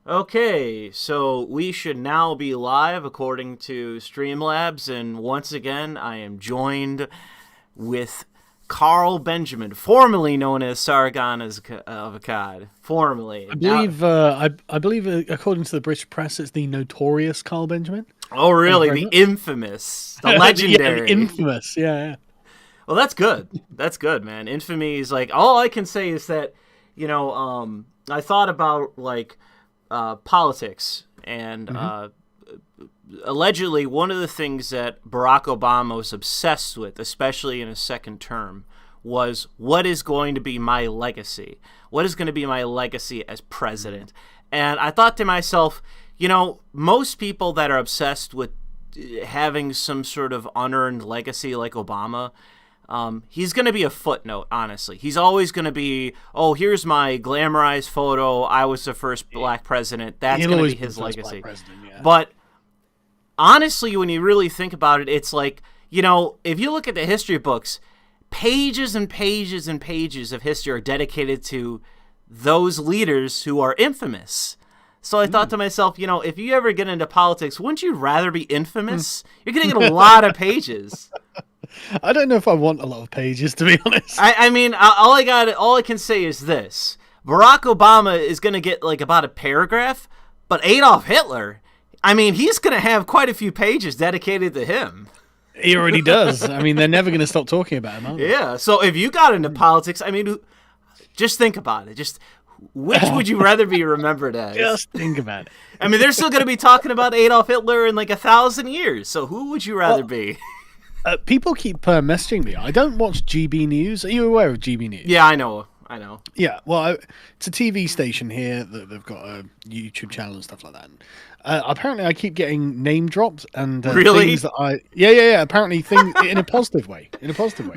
Okay, so we should now be live according to Streamlabs, and once again, I am joined with Carl Benjamin, formerly known as Sargon of Akkad. Formerly. I believe, according to the British press, it's the notorious Carl Benjamin. Oh, Thank you really? very The much. infamous, the The legendary. infamous. Yeah. Well, that's good. That's good, man. Infamy is like, all I can say is that, I thought about politics, and allegedly one of the things that Barack Obama was obsessed with, especially in his second term, was what is going to be my legacy? What is going to be my legacy as president? And I thought to myself, most people that are obsessed with having some sort of unearned legacy like Obama, he's going to be a footnote, honestly. He's always going to be, oh, here's my glamorized photo. I was the first black president. That's going to be his legacy. Yeah. But honestly, when you really think about it, it's like, if you look at the history books, pages and pages and pages of history are dedicated to those leaders who are infamous. So I thought to myself, if you ever get into politics, wouldn't you rather be infamous? You're going to get a lot of pages. I don't know if I want a lot of pages, to be honest. I mean, all I can say is this: Barack Obama is going to get like about a paragraph, but Adolf Hitler, I mean, he's going to have quite a few pages dedicated to him. He already does. I mean, they're never going to stop talking about him, aren't they? Yeah. So if you got into politics, I mean, just think about it. Just which would you rather be remembered as? Just think about it. I mean, they're still going to be talking about Adolf Hitler in like 1,000 years. So who would you rather be? People keep messaging me. I don't watch GB News. Are you aware of GB News? Yeah, I know. Yeah, well, it's a TV station here that they've got a YouTube channel and stuff like that. Apparently, I keep getting name dropped and really? Things that yeah. Apparently, things in a positive way.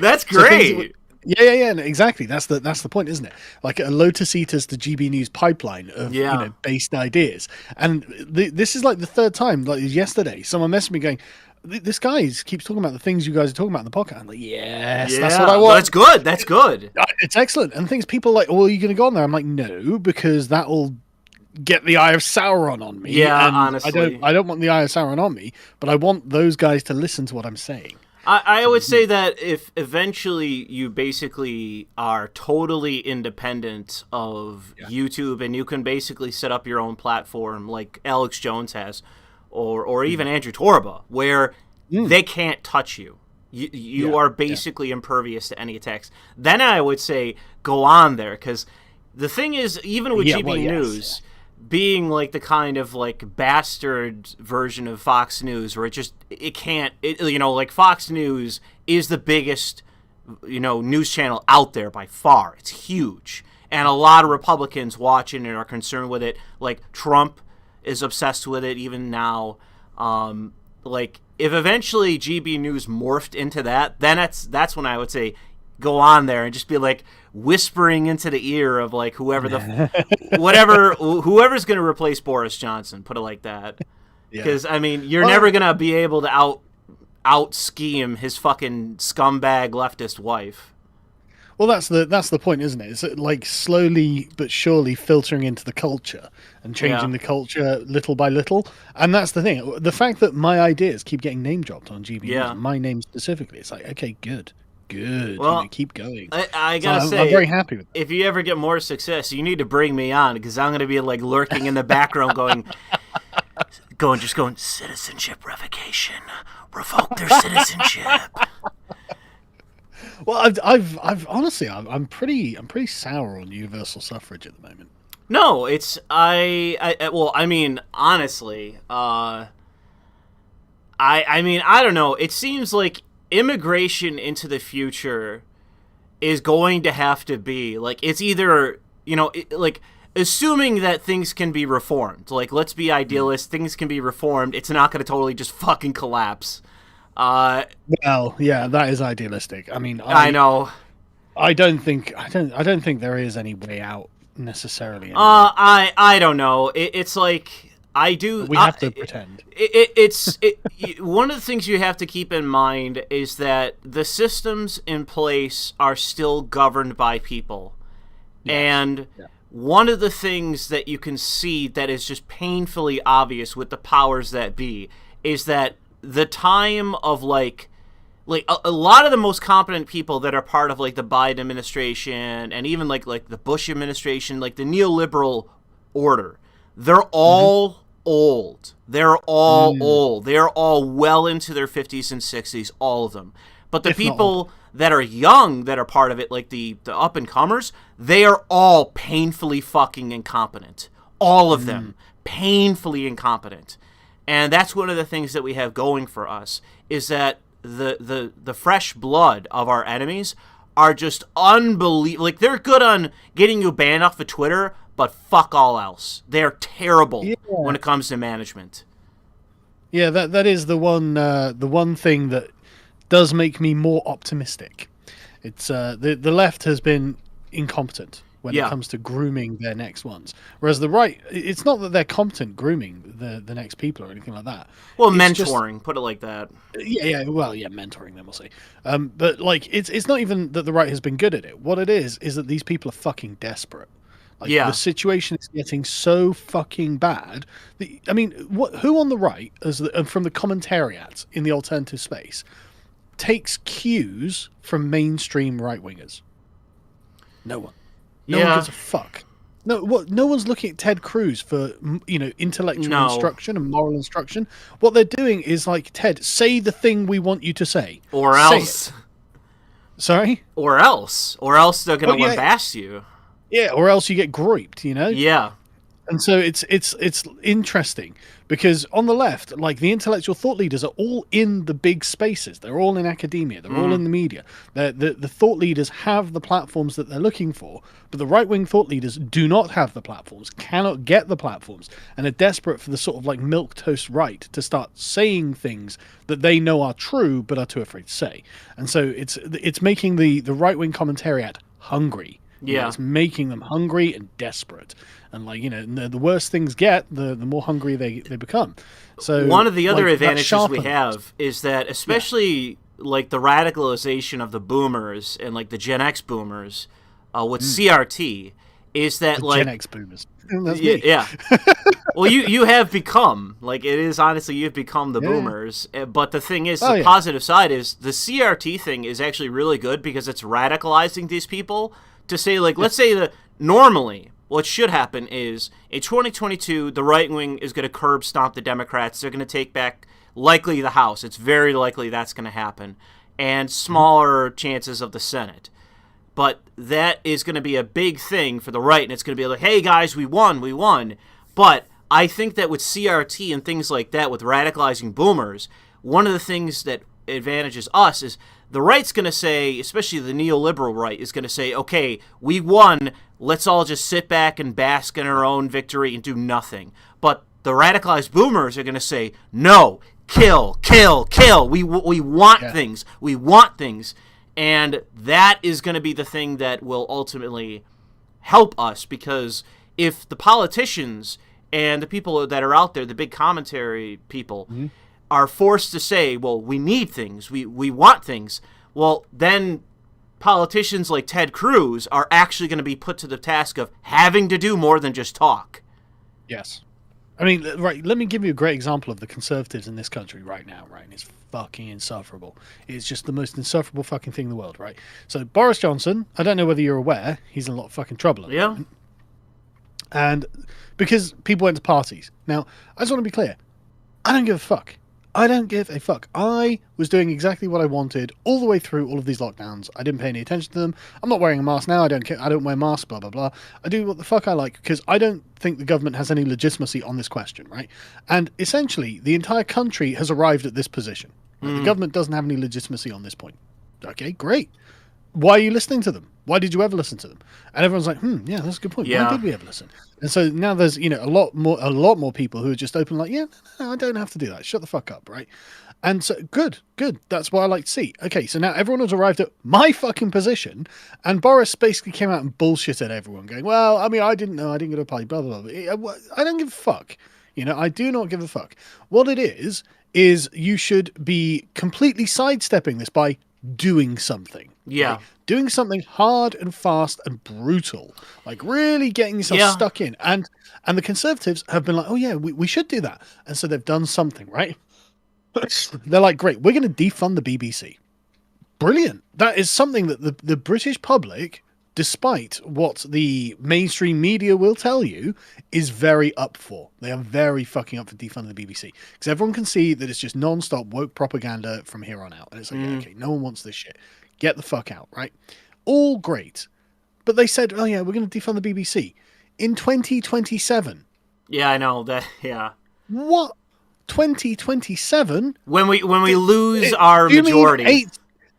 That's So great. yeah. No, exactly. That's the point, isn't it? Like a Lotus Eaters to GB News pipeline of based ideas. And this is like the third time. Like yesterday, someone messaged me going, "This guy keeps talking about the things you guys are talking about in the podcast." I'm like, yes, that's what I want. That's good. It's excellent. And things people are like, well, are you going to go on there? I'm like, no, because that will get the Eye of Sauron on me. Yeah, and honestly. I don't want the Eye of Sauron on me, but I want those guys to listen to what I'm saying. I would say that if eventually you basically are totally independent of YouTube and you can basically set up your own platform like Alex Jones has, or even Andrew Torba, where they can't touch you. You are basically impervious to any attacks. Then I would say go on there, because the thing is, even with GB News being like the kind of like bastard version of Fox News, where like Fox News is the biggest news channel out there by far. It's huge, and a lot of Republicans watch it and are concerned with it. Like Trump is obsessed with it even now. Like if eventually GB News morphed into that, then that's when I would say go on there and just be like whispering into the ear of like whoever's going to replace Boris Johnson, put it like that. Because I mean, you're never going to be able to out scheme his fucking scumbag leftist wife. Well, that's the point, isn't it? It's like slowly but surely filtering into the culture and changing the culture little by little. And that's the thing. The fact that my ideas keep getting name dropped on GB News, my name specifically, it's like, okay, good. Well, keep going. I gotta say, I'm very happy with that. If you ever get more success, you need to bring me on, because I'm gonna be like lurking in the background, going citizenship revocation, revoke their citizenship. Well, I've honestly, I'm pretty sour on universal suffrage at the moment. No, it's I mean, honestly, I mean, I don't know. It seems like immigration into the future is going to have to be like, it's either like assuming that things can be reformed. Like, let's be idealist. Things can be reformed. It's not going to totally just fucking collapse. Well, yeah, that is idealistic. I mean, I know. I don't think there is any way out necessarily. I don't know. It's like I do. We have to pretend. It's one of the things you have to keep in mind is that the systems in place are still governed by people, and one of the things that you can see that is just painfully obvious with the powers that be is that the time of like a lot of the most competent people that are part of like the Biden administration and even like the Bush administration, like the neoliberal order, they're all old. They're all old. They're all well into their 50s and 60s, all of them. But the people that are young that are part of it, like the up and comers, they are all painfully fucking incompetent. All of them painfully incompetent. And that's one of the things that we have going for us is that the fresh blood of our enemies are just unbelievable. Like, they're good on getting you banned off of Twitter, but fuck all else. They're terrible when it comes to management. Yeah, that is the one thing that does make me more optimistic. It's the left has been incompetent when it comes to grooming their next ones, whereas the right, it's not that they're competent grooming the next people or anything like that. Well, it's mentoring, just, put it like that. Mentoring them, we'll say. But like, it's not even that the right has been good at it. What it is that these people are fucking desperate. Like, the situation is getting so fucking bad. I mean, who on the right, from the commentariat in the alternative space, takes cues from mainstream right-wingers? No one. No one gives a fuck. No one's looking at Ted Cruz for, intellectual instruction and moral instruction. What they're doing is like, Ted, say the thing we want you to say. Or else. Sorry? Or else they're going to lambast you. Yeah, or else you get grouped, Yeah. And so it's interesting because on the left, like, the intellectual thought leaders are all in the big spaces. They're all in academia. They're all in the media. The thought leaders have the platforms that they're looking for, but the right-wing thought leaders do not have the platforms, cannot get the platforms, and are desperate for the sort of like milquetoast right to start saying things that they know are true but are too afraid to say. And so it's making the right-wing commentariat hungry. Yeah. It's making them hungry and desperate. And like, the worse things get, the more hungry they become. So one of the other advantages we have is that, especially like the radicalization of the boomers and like the Gen X boomers with CRT, is that the Gen X boomers. That's me. Yeah. Well, you have become, like, it is honestly, you've become the boomers. But the thing is, the positive side is the CRT thing is actually really good because it's radicalizing these people to say, like, let's say that normally what should happen is in 2022, the right wing is going to curb stomp the Democrats. They're going to take back likely the House. It's very likely that's going to happen, and smaller chances of the Senate. But that is going to be a big thing for the right, and it's going to be like, hey, guys, we won. But I think that with CRT and things like that, with radicalizing boomers, one of the things that advantages us is the right's going to say, especially the neoliberal right, is going to say, okay, we won, let's all just sit back and bask in our own victory and do nothing. But the radicalized boomers are going to say, no, kill. We want things. We want things. And that is going to be the thing that will ultimately help us, because if the politicians and the people that are out there, the big commentary people, are forced to say, well, we need things, we want things, well, then politicians like Ted Cruz are actually going to be put to the task of having to do more than just talk. Yes. I mean, right, let me give you a great example of the conservatives in this country right now, right? And it's fucking insufferable. It's just the most insufferable fucking thing in the world, right? So Boris Johnson, I don't know whether you're aware, he's in a lot of fucking trouble at the moment. And because people went to parties. Now, I just want to be clear. I don't give a fuck. I don't give a fuck. I was doing exactly what I wanted all the way through all of these lockdowns. I didn't pay any attention to them. I'm not wearing a mask now. I don't care. I don't wear masks, blah, blah, blah. I do what the fuck I like because I don't think the government has any legitimacy on this question, right? And essentially, the entire country has arrived at this position. The government doesn't have any legitimacy on this point. Okay, great. Why are you listening to them? Why did you ever listen to them? And everyone's like, yeah, that's a good point. Yeah. Why did we ever listen? And so now there's, a lot more people who are just open like, no, I don't have to do that. Shut the fuck up, right? And so good. That's what I like to see. Okay, so now everyone has arrived at my fucking position, and Boris basically came out and bullshitted everyone, going, well, I mean, I didn't know, I didn't go to a party, blah, blah, blah. I don't give a fuck. I do not give a fuck. What it is you should be completely sidestepping this by doing something. Yeah. Right? doing something hard and fast and brutal, like really getting yourself stuck in. And the Conservatives have been like, oh yeah, we should do that. And so they've done something, right? They're like, great, we're going to defund the BBC. Brilliant. That is something that the British public, despite what the mainstream media will tell you, is very up for. They are very fucking up for defunding the BBC. Because everyone can see that it's just non-stop woke propaganda from here on out. And it's like, yeah, okay, no one wants this shit. Get the fuck out, right? All great. But they said, oh yeah, we're going to defund the BBC. In 2027. Yeah, I know. that. Yeah. What? 2027? When we lose our majority.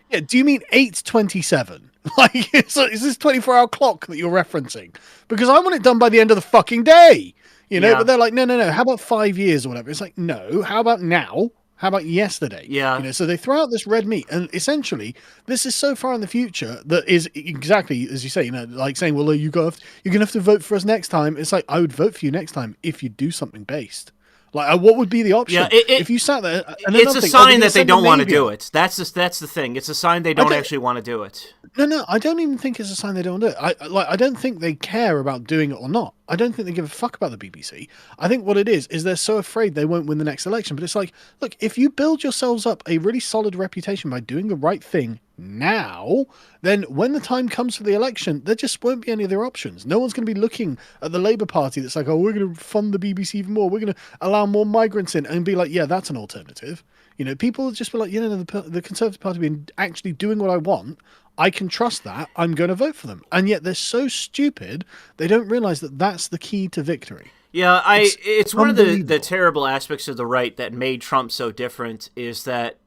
Do you mean 827? Like, is this 24-hour clock that you're referencing? Because I want it done by the end of the fucking day, you know? Yeah. But they're like, no. How about 5 years or whatever? It's like, no. How about now? How about yesterday? Yeah. You know, so they throw out this red meat, and essentially, this is so far in the future that is exactly as you say. You know, like saying, well, you're gonna have to vote for us next time. It's like, I would vote for you next time if you do something based. Like, what would be the option? Yeah, if you sat there, and it's a sign that they don't want to do it. That's the thing. It's a sign they don't actually want to do it. No, I don't even think it's a sign they don't do it. I don't think they care about doing it or not. I don't think they give a fuck about the BBC. I think what it is they're so afraid they won't win the next election. But it's like, look, if you build yourselves up a really solid reputation by doing the right thing now, then when the time comes for the election, there just won't be any other options. No one's going to be looking at the Labour Party that's like, oh, we're going to fund the BBC even more. We're going to allow more migrants in, and be like, yeah, that's an alternative. You know, people will just be like, you know, the Conservative Party have been actually doing what I want. I can trust that. I'm going to vote for them. And yet they're so stupid, they don't realise that that's the key to victory. Yeah, it's one of the terrible aspects of the right that made Trump so different is that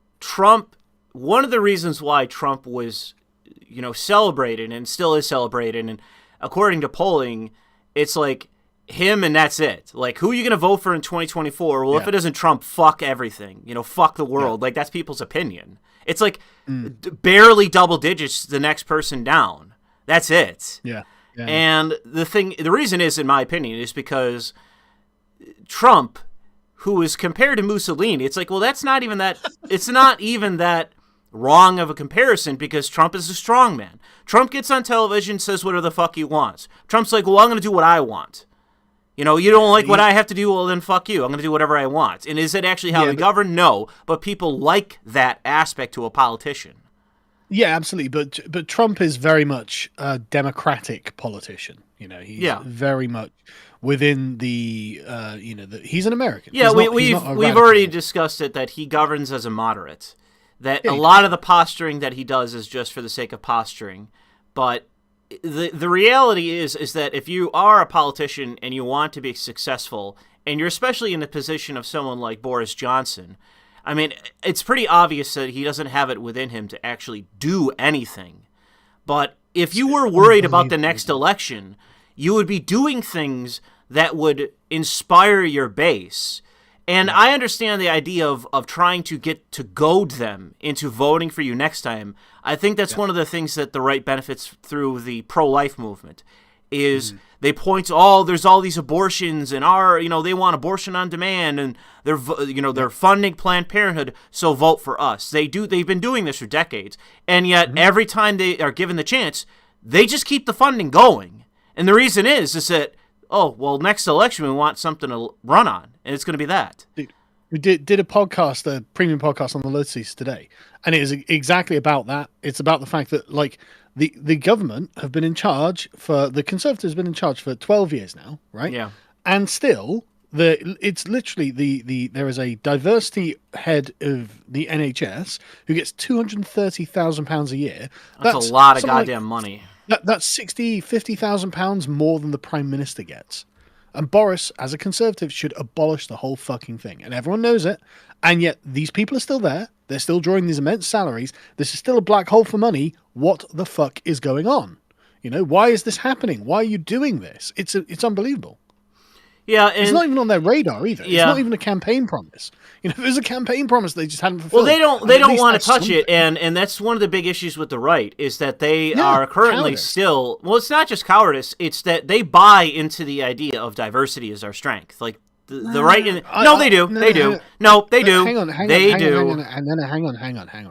one of the reasons why Trump was, you know, celebrated and still is celebrated, and according to polling, it's like him and that's it. Like, who are you going to vote for in 2024? Well, if it isn't Trump, fuck everything. You know, fuck the world. Yeah. Like, that's people's opinion. It's like barely double digits the next person down. That's it. Yeah. And the reason is, in my opinion, is because Trump, who is compared to Mussolini, it's like, well, it's not even that wrong of a comparison, because Trump is a strong man. Trump gets on television, says whatever the fuck he wants. Trump's like, well, I'm going to do what I want. You know, you don't like what I have to do, well, then fuck you. I'm going to do whatever I want. And is it actually how we govern? No. But people like that aspect to a politician. Yeah, absolutely. But Trump is very much a democratic politician. You know, he's very much within the, he's an American. Yeah, we've already discussed it, that he governs as a moderate. That a lot of the posturing that he does is just for the sake of posturing. But the reality is that if you are a politician and you want to be successful, and you're especially in the position of someone like Boris Johnson, I mean, it's pretty obvious that he doesn't have it within him to actually do anything. But if you were worried about the next election, you would be doing things that would inspire your base. And I understand the idea of trying to goad them into voting for you next time. I think that's one of the things that the right benefits through the pro-life movement is they point to, there's all these abortions, and they want abortion on demand, and they're funding Planned Parenthood, so vote for us. They've been doing this for decades, and yet every time they are given the chance, they just keep the funding going. And the reason is that, next election we want something to run on, and it's going to be that. We did a podcast, a premium podcast on the Lotuses today, and it is exactly about that. It's about the fact that, like, the government have been in charge the Conservatives have been in charge for 12 years now, right? Yeah. And still, it's literally there is a diversity head of the NHS who gets £230,000 a year. That's a lot of goddamn money. That's £50,000 more than the Prime Minister gets. And Boris, as a Conservative, should abolish the whole fucking thing. And everyone knows it. And yet these people are still there. They're still drawing these immense salaries. This is still a black hole for money. What the fuck is going on? You know, why is this happening? Why are you doing this? It's unbelievable. Yeah, and it's not even on their radar either. Yeah. It's not even a campaign promise. You know, if there's a campaign promise, they just hadn't fulfilled. Well, they don't want to touch it, and that's one of the big issues with the right is that they are currently still. Well, it's not just cowardice; it's that they buy into the idea of diversity as our strength. Like, the right. No, they do. They do. No, they do. Hang on.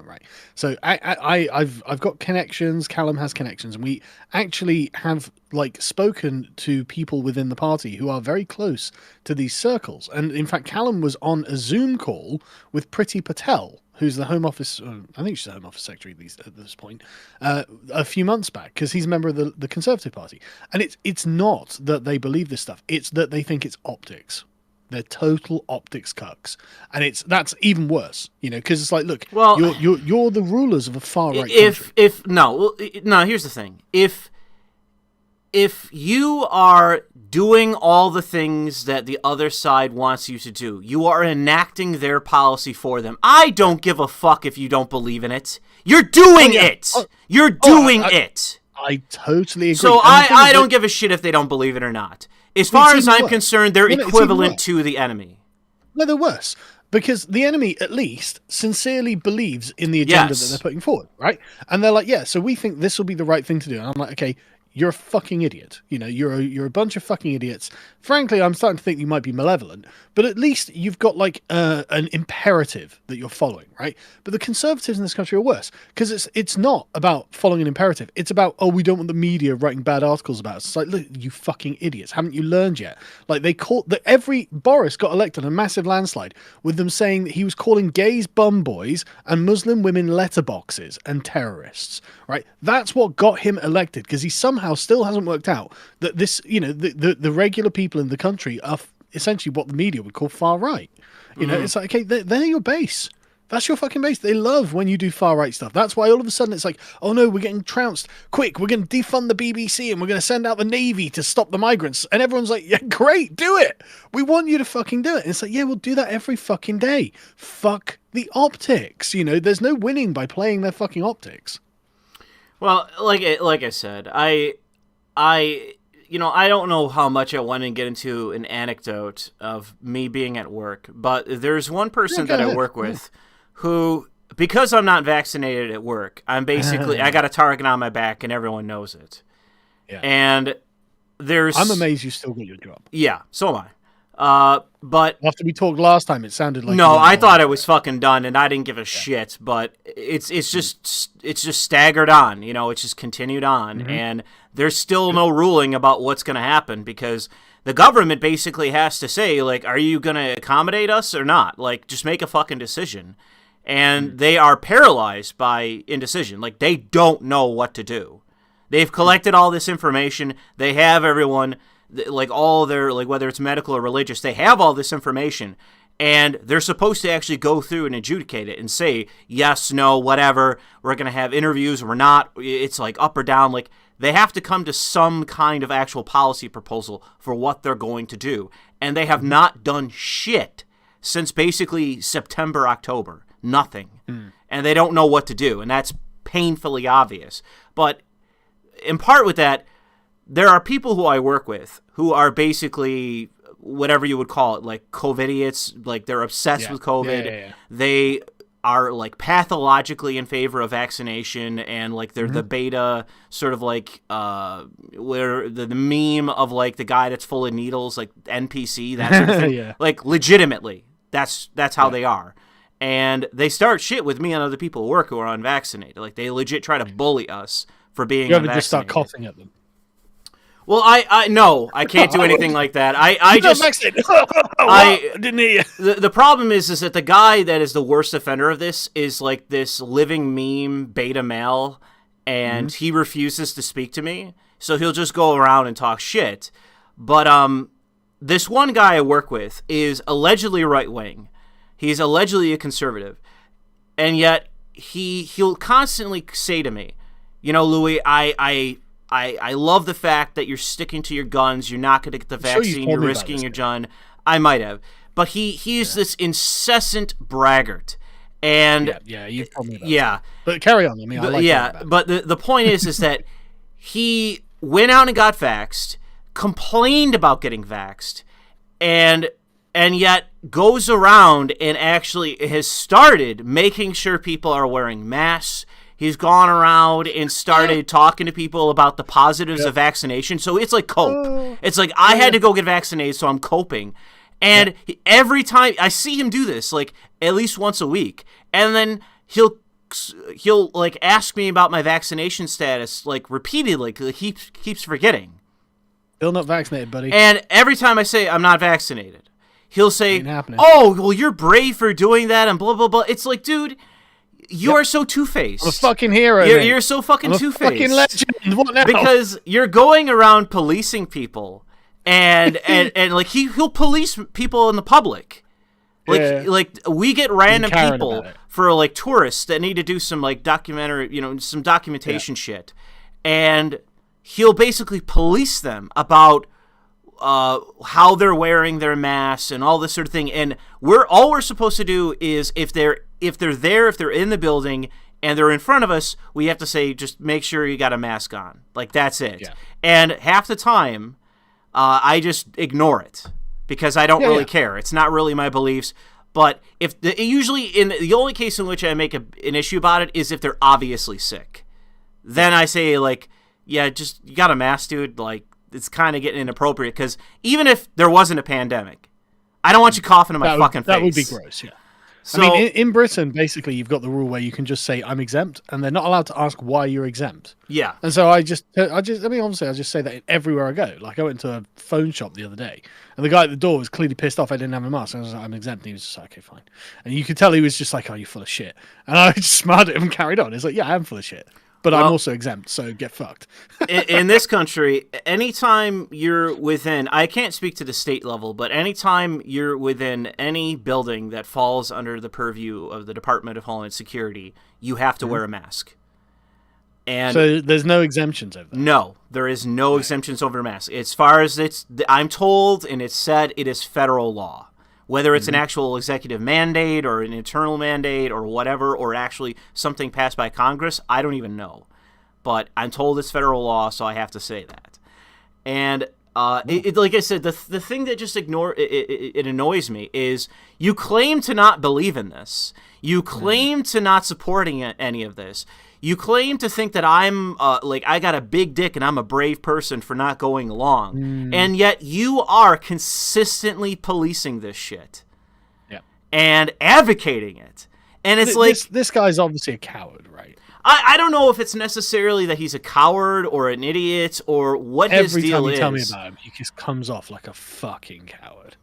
Right. So I've got connections. Callum has connections, and we actually have spoken to people within the party who are very close to these circles. And in fact, Callum was on a Zoom call with Priti Patel, who's the Home Office, I think she's the Home Office Secretary at this point, a few months back, because he's a member of the Conservative Party. And it's not that they believe this stuff, it's that they think it's optics. They're total optics cucks. And that's even worse, because it's like, look, you're the rulers of a far-right country. No, here's the thing. If you are doing all the things that the other side wants you to do, you are enacting their policy for them. I don't give a fuck if you don't believe in it. You're doing it. You're doing it. I totally agree. So I don't give a shit if they don't believe it or not. As far as I'm concerned, they're equivalent to the enemy. No, they're worse. Because the enemy, at least, sincerely believes in the agenda that they're putting forward, right? And they're like, yeah, so we think this will be the right thing to do. And I'm like, okay, you're a fucking idiot. You're a bunch of fucking idiots. Frankly, I'm starting to think you might be malevolent, but at least you've got an imperative that you're following, right? But the Conservatives in this country are worse, because it's not about following an imperative. It's about, we don't want the media writing bad articles about us. It's like, look, you fucking idiots. Haven't you learned yet? Boris got elected in a massive landslide with them saying that he was calling gays bum boys and Muslim women letterboxes and terrorists, right? That's what got him elected, because he somehow still hasn't worked out that this, the regular people in the country are essentially what the media would call far right. It's like, okay, they're your base. That's your fucking base. They love when you do far right stuff. That's why all of a sudden it's like, oh no, we're getting trounced. Quick, we're going to defund the BBC and we're going to send out the Navy to stop the migrants. And everyone's like, yeah, great, do it. We want you to fucking do it. And it's like, yeah, we'll do that every fucking day. Fuck the optics. There's no winning by playing their fucking optics. Well, like I said, I don't know how much I want to get into an anecdote of me being at work, but there's one person that I work with who, because I'm not vaccinated at work, I'm basically, I got a target on my back and everyone knows it. Yeah. And I'm amazed you still got your job. Yeah, so am I. But after we talked last time, it sounded like I thought it was fucking done, and I didn't give a shit. But it's just staggered on, it's just continued on, and there's still no ruling about what's going to happen, because the government basically has to say, are you going to accommodate us or not? Just make a fucking decision, and they are paralyzed by indecision. They don't know what to do. They've collected all this information. They have everyone. All their, whether it's medical or religious, they have all this information, and they're supposed to actually go through and adjudicate it and say, yes, no, whatever, we're going to have interviews, we're not, it's up or down. They have to come to some kind of actual policy proposal for what they're going to do, and they have not done shit since basically September, October. Nothing. And they don't know what to do, and that's painfully obvious. But in part with that, there are people who I work with who are basically whatever you would call it, COVIDiots, they're obsessed with COVID. Yeah. They are pathologically in favor of vaccination, and they're the beta sort of where the meme of the guy that's full of needles, NPC, that sort of thing. Yeah. Legitimately, that's how they are. And they start shit with me and other people at work who are unvaccinated. They legit try to bully us for being unvaccinated. You ever just start coughing at them? Well, I can't do anything like that. I didn't hear you. The problem is that the guy that is the worst offender of this is this living meme beta male, and he refuses to speak to me, so he'll just go around and talk shit. But this one guy I work with is allegedly right wing. He's allegedly a conservative, and yet he'll constantly say to me, Louis, I love the fact that you're sticking to your guns. You're not going to get the vaccine. You're risking your gun. I might have. But he is this incessant braggart. And you told me about that. But carry on. I like but the point is that he went out and got vaxxed, complained about getting vaxxed, and yet goes around and actually has started making sure people are wearing masks. He's gone around and started talking to people about the positives of vaccination. So it's like cope. It's I had to go get vaccinated, so I'm coping. And every time I see him do this, like at least once a week, and then he'll like ask me about my vaccination status like repeatedly. Like, he keeps forgetting. Still not vaccinated, buddy. And every time I say I'm not vaccinated, he'll say, "Oh, well, you're brave for doing that," and blah blah blah. It's like, dude, you are so two-faced. I'm a fucking hero. You're so fucking two-faced. Fucking legend. What now? Because you're going around policing people, and like he'll police people in the public. Like we get random people for like tourists that need to do some like documentary, some documentation shit, and he'll basically police them about how they're wearing their masks and all this sort of thing. And all we're supposed to do is if they're in the building and they're in front of us, we have to say, just make sure you got a mask on. Like, that's it. Yeah. And half the time, I just ignore it because I don't really care. It's not really my beliefs. But usually in the only case in which I make an issue about it is if they're obviously sick. Then I say, like, yeah, just, you got a mask, dude. Like, it's kind of getting inappropriate because even if there wasn't a pandemic, I don't want you coughing in my fucking face. That would be gross, yeah. So, I mean, in Britain, basically, you've got the rule where you can just say, I'm exempt, and they're not allowed to ask why you're exempt. Yeah. And so I mean, obviously, I just say that everywhere I go. Like, I went to a phone shop the other day, and the guy at the door was clearly pissed off I didn't have a mask. And I was like, I'm exempt. And he was just like, okay, fine. And you could tell he was just like, oh, you're full of shit. And I just smiled at him and carried on. It's like, yeah, I am full of shit. But I'm also exempt, so get fucked. In this country, anytime you're within, I can't speak to the state level, but anytime you're within any building that falls under the purview of the Department of Homeland Security, you have to wear a mask. And so there's no exemptions over that? No, there is no exemptions over masks. As far as I'm told, and it's said, it is federal law. Whether it's an actual executive mandate or an internal mandate or whatever, or actually something passed by Congress, I don't even know. But I'm told it's federal law, so I have to say that. And like I said, the thing that just it annoys me is you claim to not believe in this. You claim to not supporting any of this. You claim to think that I'm like I got a big dick and I'm a brave person for not going along, and yet you are consistently policing this shit, and advocating it. And it's this guy's obviously a coward, right? I don't know if it's necessarily that he's a coward or an idiot or what his deal is. Every time you tell me about him, he just comes off like a fucking coward.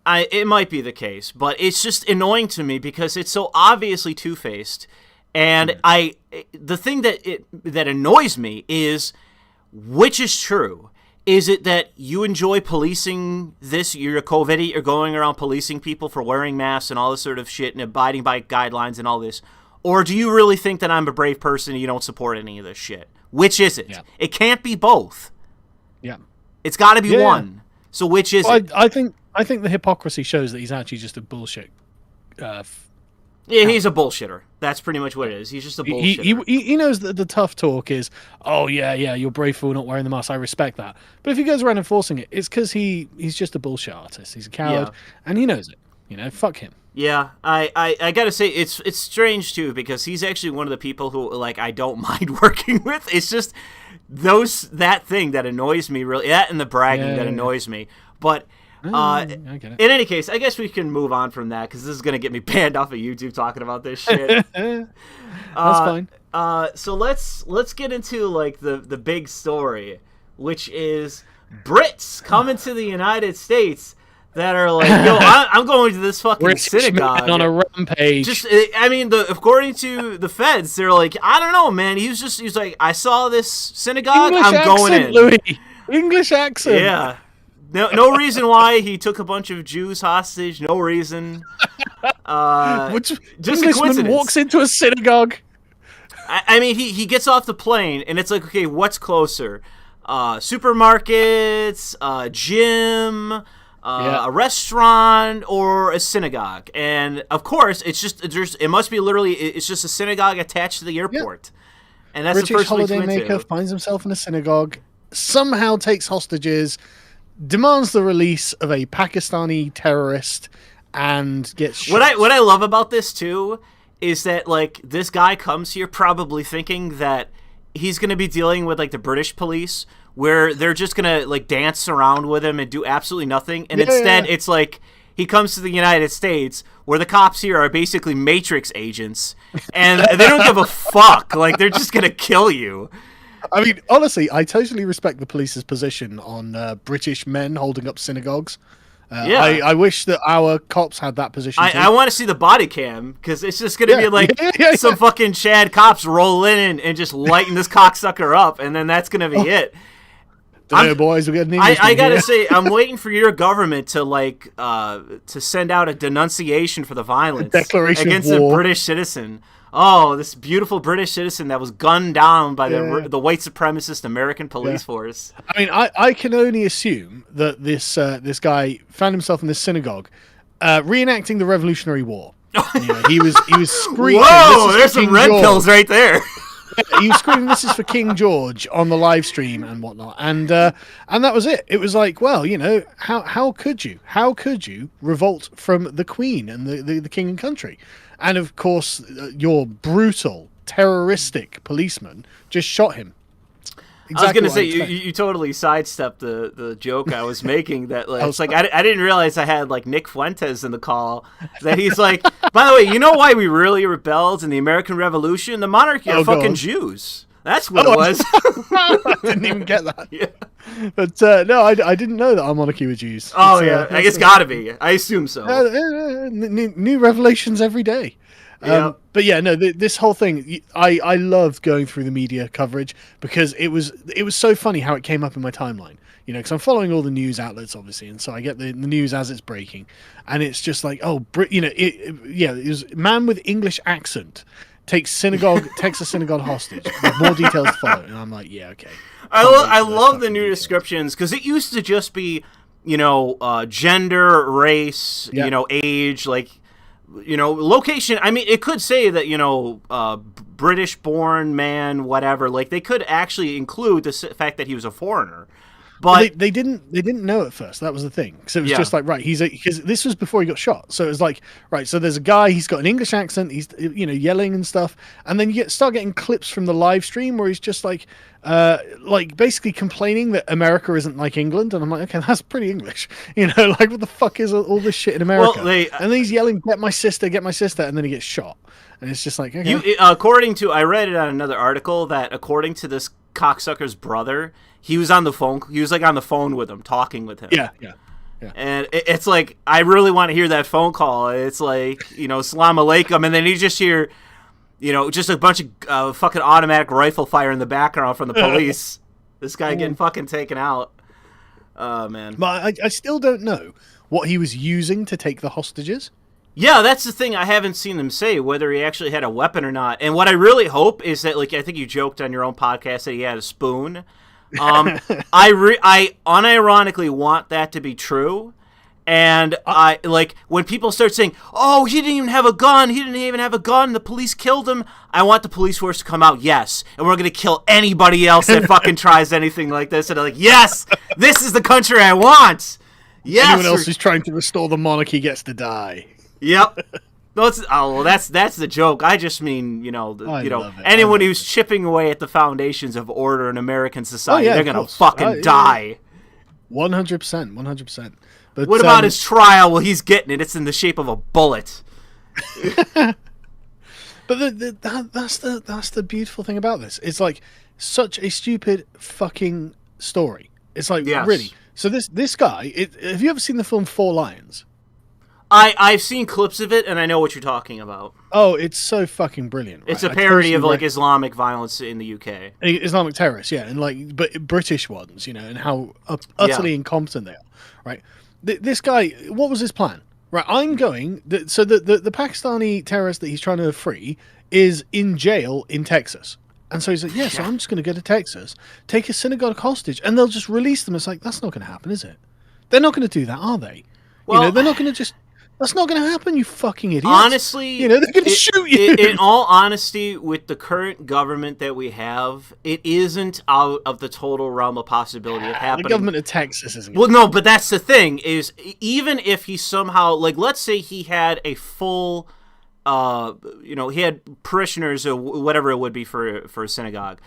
It might be the case, but it's just annoying to me because it's so obviously two-faced. And the thing that annoys me is, which is true? Is it that you enjoy policing this? You're a COVID, you're going around policing people for wearing masks and all this sort of shit and abiding by guidelines and all this, or do you really think that I'm a brave person and you don't support any of this shit? Which is it? Yeah. It can't be both. Yeah, it's got to be one. So which is it? I think the hypocrisy shows that he's actually just a bullshit. Yeah, he's a bullshitter. That's pretty much what it is. He's just a bullshitter. He knows that the tough talk is, oh, yeah, you're brave for not wearing the mask. I respect that. But if he goes around enforcing it, it's because he's just a bullshit artist. He's a coward, and he knows it. Fuck him. Yeah, I gotta say, it's strange, too, because he's actually one of the people who, like, I don't mind working with. It's just that thing that annoys me, really. That and the bragging that annoys me. But... in any case, I guess we can move on from that because this is going to get me banned off of YouTube talking about this shit. That's fine. So let's get into like the big story, which is Brits coming to the United States that are like, yo, I'm going to this fucking British synagogue on a rampage. Just, I mean, according to the feds, they're like, I don't know, man. He was like, I saw this synagogue, I'm going in. Louis. English accent. Yeah. No reason why he took a bunch of Jews hostage. No reason. Which just a Englishman walks into a synagogue. I mean, he gets off the plane, and it's like, okay, what's closer? Supermarkets, gym, a restaurant, or a synagogue? And of course, it must be literally, it's just a synagogue attached to the airport. And that's British the first holidaymaker finds himself in a synagogue, somehow takes hostages, demands the release of a Pakistani terrorist, and gets shot. What I love about this too is that like this guy comes here probably thinking that he's going to be dealing with like the British police where they're just going to like dance around with him and do absolutely nothing, and instead it's like he comes to the United States, where the cops here are basically Matrix agents, and they don't give a fuck. Like, they're just gonna kill you. I mean, honestly, I totally respect the police's position on British men holding up synagogues. I wish that our cops had that position too. I want to see the body cam, because it's just going to be like some fucking Chad cops roll in and just lighten this cocksucker up, and then that's going to be it. Boys, we're getting I gotta say, I'm waiting for your government to to send out a denunciation for the violence against a British citizen. Oh, this beautiful British citizen that was gunned down by the white supremacist American police force. I mean, I can only assume that this guy found himself in this synagogue, reenacting the Revolutionary War. He was screaming. Whoa, there's some red pills right there. He was screaming, "This is for King George" on the live stream and whatnot, and that was it. It was like, well, how could you revolt from the Queen and the King and country? And of course, your brutal, terroristic policeman just shot him. Exactly. I was going to say, you totally sidestepped the joke I was making. That it's like I didn't realize I had like Nick Fuentes in the call. That he's like, by the way, you know why we really rebelled in the American Revolution? The monarchy are fucking Jews. That's what it was. I didn't even get that. Yeah. But no, I didn't know that our monarchy were Jews. Oh yeah, I guess gotta be. I assume so. New revelations every day. But yeah, no, this whole thing, I loved going through the media coverage because it was so funny how it came up in my timeline. Because I'm following all the news outlets, obviously, and so I get the news as it's breaking, and it's just like, it was man with English accent takes a synagogue hostage. With more details to follow, and I'm like, yeah, okay. I love the new descriptions, because it used to just be, gender, race, age, location. I mean, it could say that, British-born man, whatever. Like, they could actually include the fact that he was a foreigner. But they didn't know at first. That was the thing. So it was just like, right, because this was before he got shot. So it was like, right, so there's a guy, he's got an English accent, he's yelling and stuff, and then you start getting clips from the live stream where he's just like basically complaining that America isn't like England, and I'm like, okay, that's pretty English. Like, what the fuck is all this shit in America? Well, and then he's yelling, get my sister, and then he gets shot. And it's just like, okay. I read it on another article that according to this cocksucker's brother, he was on the phone. He was like on the phone with him, talking with him. Yeah. And it's like, I really want to hear that phone call. It's like, Salam Alaikum, and then you just hear, just a bunch of fucking automatic rifle fire in the background from the police. This guy getting fucking taken out. Oh, man. But I still don't know what he was using to take the hostages. Yeah, that's the thing. I haven't seen them say whether he actually had a weapon or not. And what I really hope is that, I think you joked on your own podcast that he had a spoon. I unironically want that to be true. And when people start saying, "Oh, he didn't even have a gun. The police killed him." I want the police force to come out, yes, and we're gonna kill anybody else that fucking tries anything like this. And they're like, "Yes, this is the country I want." Yes. Anyone else who's trying to restore the monarchy gets to die. Yep. That's the joke. I just mean, anyone who's chipping away at the foundations of order in American society, they're gonna fucking die. 100%. But what about his trial? Well, he's getting it. It's in the shape of a bullet. But that's the beautiful thing about this. It's like such a stupid fucking story. It's like, really. So this guy, have you ever seen the film Four Lions? I've seen clips of it, and I know what you're talking about. Oh, it's so fucking brilliant. Right? It's a parody of Islamic violence in the UK. Islamic terrorists, yeah, and but British ones, and how utterly incompetent they are, right? This guy, what was his plan? Right, I'm going. So the Pakistani terrorist that he's trying to free is in jail in Texas. And so he's like, so I'm just going to go to Texas, take a synagogue hostage, and they'll just release them. It's like, that's not going to happen, is it? They're not going to do that, are they? Well, they're not going to just... That's not going to happen, you fucking idiots. Honestly... they're going to shoot you. In all honesty, with the current government that we have, it isn't out of the total realm of possibility of happening. The government of Texas isn't. Well, no, but that's the thing, is even if he somehow... let's say he had a full... he had parishioners or whatever it would be for a synagogue.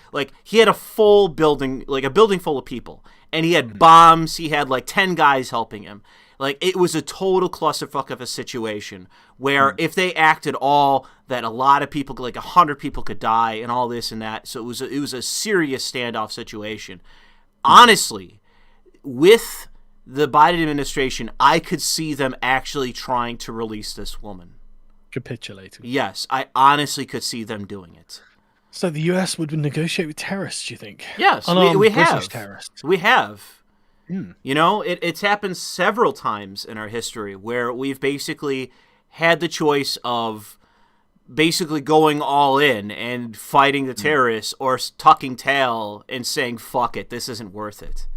He had a full building, a building full of people. and he had bombs. He had like 10 guys helping him. Like, it was a total clusterfuck of a situation where if they acted all, that a lot of people, like 100 people could die and all this and that. So it was a serious standoff situation. Honestly, with the Biden administration, I could see them actually trying to release this woman. Capitulating. Yes, I honestly could see them doing it. So the US would negotiate with terrorists, do you think? Yes, we have. Terrorists. We have. You know, it's happened several times in our history where we've basically had the choice of basically going all in and fighting the terrorists or tucking tail and saying, fuck it, this isn't worth it.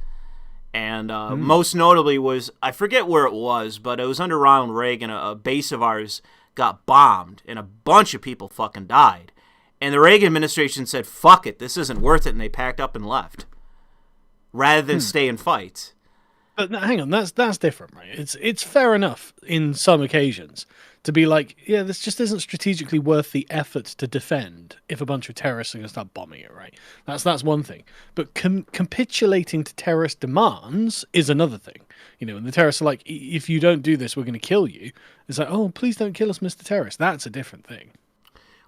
And most notably was, I forget where it was, but it was under Ronald Reagan. A base of ours got bombed and a bunch of people fucking died. And the Reagan administration said, fuck it, this isn't worth it, and they packed up and left rather than stay and fight. But no, hang on, that's different, right? It's fair enough in some occasions to be like, yeah, this just isn't strategically worth the effort to defend if a bunch of terrorists are going to start bombing it, right? That's one thing. But capitulating to terrorist demands is another thing. You know, and the terrorists are like, if you don't do this, we're going to kill you. It's like, oh, please don't kill us, Mr. Terrorist. That's a different thing.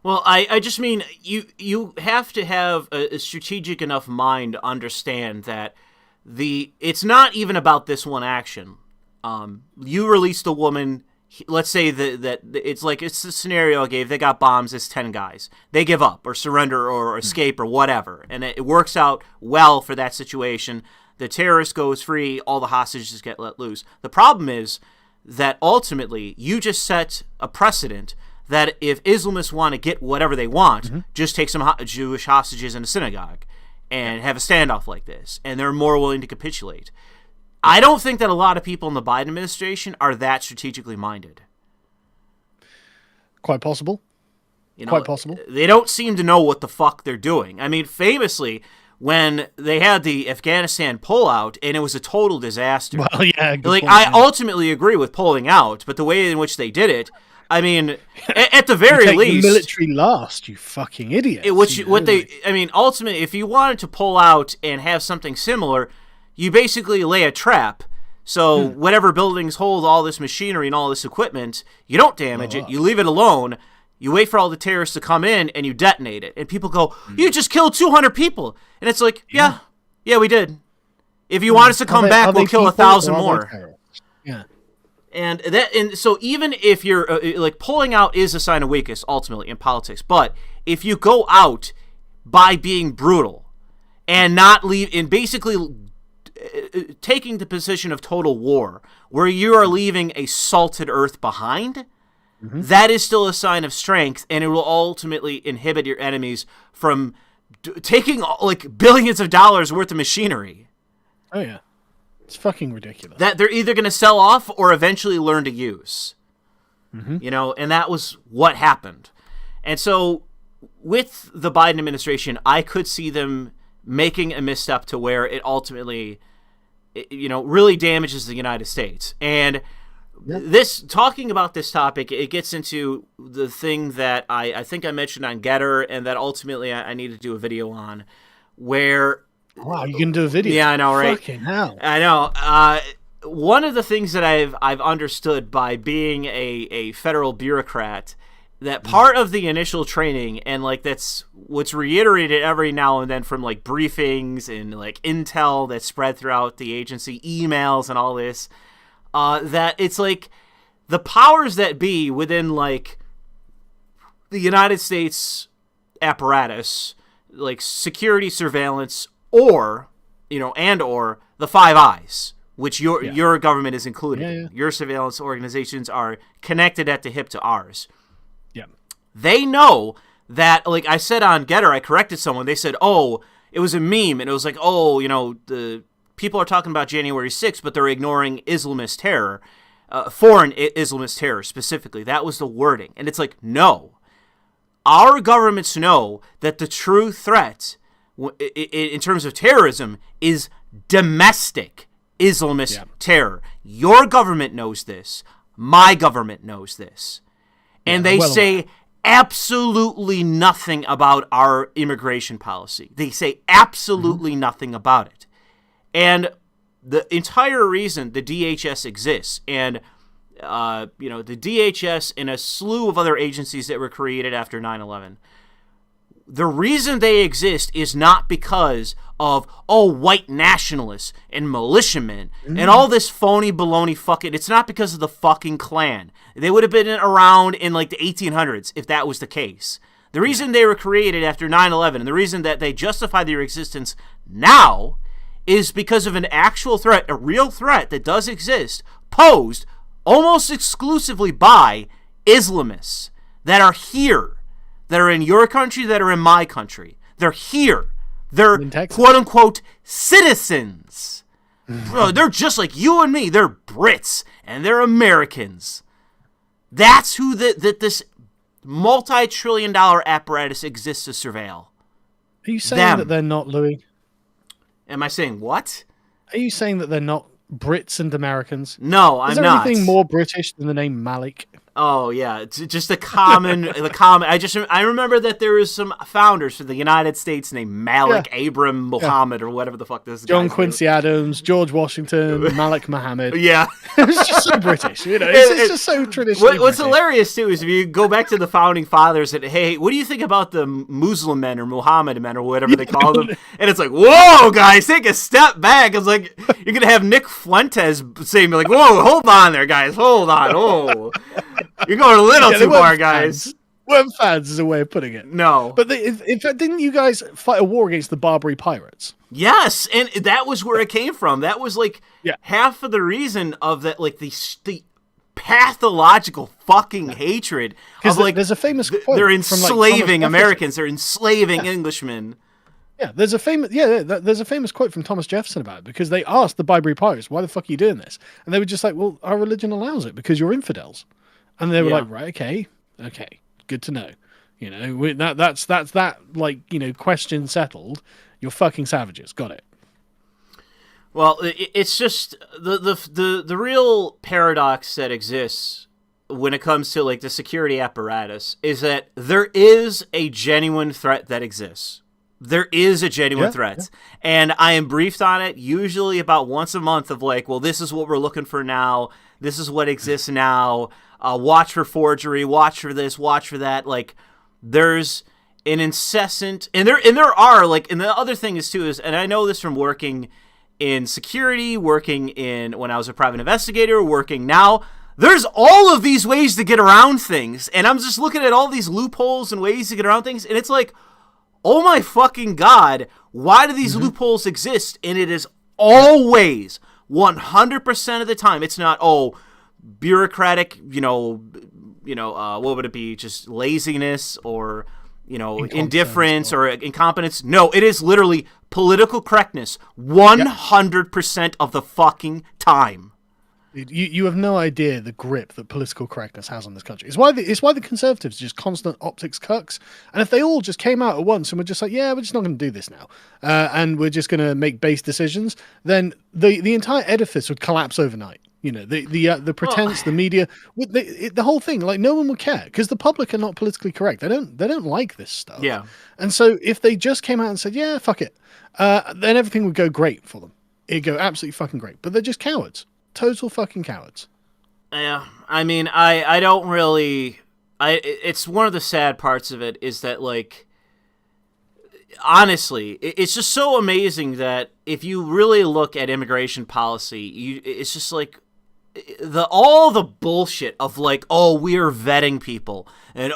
Well, I just mean you have to have a strategic enough mind to understand that it's not even about this one action. You released a woman. Let's say that it's the scenario I gave. They got bombs. It's 10 guys. They give up or surrender or escape or whatever, and it works out well for that situation. The terrorist goes free. All the hostages get let loose. The problem is that ultimately you just set a precedent that if Islamists want to get whatever they want, just take some Jewish hostages in a synagogue and have a standoff like this, and they're more willing to capitulate. I don't think that a lot of people in the Biden administration are that strategically minded. Quite possible. You know, Quite possible. They don't seem to know what the fuck they're doing. I mean, famously, when they had the Afghanistan pullout, and it was a total disaster. Well, yeah. I ultimately agree with pulling out, but the way in which they did it, I mean, at the very least, the military last, you fucking idiot. Ultimately, if you wanted to pull out and have something similar, you basically lay a trap. So whatever buildings hold all this machinery and all this equipment, you don't damage it. You leave it alone. You wait for all the terrorists to come in and you detonate it. And people go, "You just killed 200 people," and it's like, yeah, we did. If you want us to come back, we'll kill 1,000 more. Yeah. And so even if you're pulling out is a sign of weakness ultimately in politics, but if you go out by being brutal and not leave and basically taking the position of total war where you are leaving a salted earth behind, that is still a sign of strength, and it will ultimately inhibit your enemies from taking billions of dollars worth of machinery. Oh yeah. It's fucking ridiculous. That they're either going to sell off or eventually learn to use. You know, and that was what happened. And so with the Biden administration, I could see them making a misstep to where it ultimately, really damages the United States. And talking about this topic, it gets into the thing that I think I mentioned on Gettr and that ultimately I need to do a video on, where... Wow, you can do a video? Yeah, I know, right? Fucking hell. I know. One of the things that I've understood by being a federal bureaucrat, that part of the initial training, and that's what's reiterated every now and then from briefings and intel that's spread throughout the agency, emails and all this, that it's the powers that be within the United States apparatus, security, surveillance, or the Five Eyes, which your government is included in. Your surveillance organizations are connected at the hip to ours. Yeah. They know that, I said on Gettr, I corrected someone. They said, "Oh, it was a meme," and it was the people are talking about January 6th, but they're ignoring Islamist terror, foreign Islamist terror specifically. That was the wording, and it's no. Our governments know that the true threat in terms of terrorism is domestic Islamist terror. Your government knows this. My government knows this. And they say absolutely nothing about our immigration policy. They say absolutely nothing about it. And the entire reason the DHS exists, and the DHS and a slew of other agencies that were created after 9/11, the reason they exist is not because of, white nationalists and militiamen and all this phony baloney fucking... It's not because of the fucking Klan. They would have been around in, like, the 1800s if that was the case. The reason they were created after 9/11 and the reason that they justify their existence now is because of an actual threat, a real threat that does exist, posed almost exclusively by Islamists that are here, that are in your country, that are in my country. They're here. They're quote-unquote citizens. Bro, they're just like you and me. They're Brits, and they're Americans. That's who this multi-trillion-dollar apparatus exists to surveil. Are you saying that they're not, Louis? Am I saying what? Are you saying that they're not Brits and Americans? No, I'm not. Is there anything more British than the name Malik? Oh yeah, it's just the common. I remember that there was some founders for the United States named Malik, Abram, Muhammad, or whatever the fuck this is. John Quincy Adams, George Washington, Malik Muhammad. Yeah, it's just so British, It's just so traditional. What's hilarious too is if you go back to the founding fathers and hey, what do you think about the Muslim men or Muhammad men or whatever they call them? And it's like, whoa, guys, take a step back. It's like you're gonna have Nick Fuentes saying like, whoa, hold on there, guys, hold on, oh. You're going a little too far, guys. Weren't fans is a way of putting it. No. But in fact, didn't you guys fight a war against the Barbary pirates? Yes, and that was where it came from. That was like half of the reason of that, like the pathological fucking hatred of like there's a famous quote they're enslaving Americans, they're enslaving Englishmen. Yeah, there's a famous quote from Thomas Jefferson about it because they asked the Barbary pirates, "Why the fuck are you doing this?" And they were just like, "Well, our religion allows it because you're infidels." And they were like, "Right, okay, good to know." That's that like question settled. You're fucking savages. Got it. Well, it's just the real paradox that exists when it comes to like the security apparatus is that there is a genuine threat that exists. There is a genuine threat. And I am briefed on it usually about once a month of like, well, this is what we're looking for now. This is what exists now. Watch for forgery. Watch for this. Watch for that. Like, there's an incessant, and there are like, and the other thing is too is, and I know this from working in security, working in when I was a private investigator, working now. There's all of these ways to get around things, and I'm just looking at all these loopholes and ways to get around things, and it's like, oh my fucking God, why do these loopholes exist? And it is always 100% of the time. It's not bureaucratic, what would it be? Just laziness or indifference or incompetence. No, it is literally political correctness 100% of the fucking time. You have no idea the grip that political correctness has on this country. It's why the Conservatives are just constant optics cucks. And if they all just came out at once and were just like, yeah, we're just not going to do this now, and we're just going to make base decisions, then the entire edifice would collapse overnight. The pretense, the media, the whole thing, like no one would care because the public are not politically correct. They don't like this stuff. Yeah. And so if they just came out and said, yeah, fuck it, then everything would go great for them. It'd go absolutely fucking great. But they're just cowards. Total fucking cowards. Yeah. I mean, I don't really... it's one of the sad parts of it is that, like, honestly, it's just so amazing that if you really look at immigration policy, it's just like all the bullshit of like, oh, we are vetting people and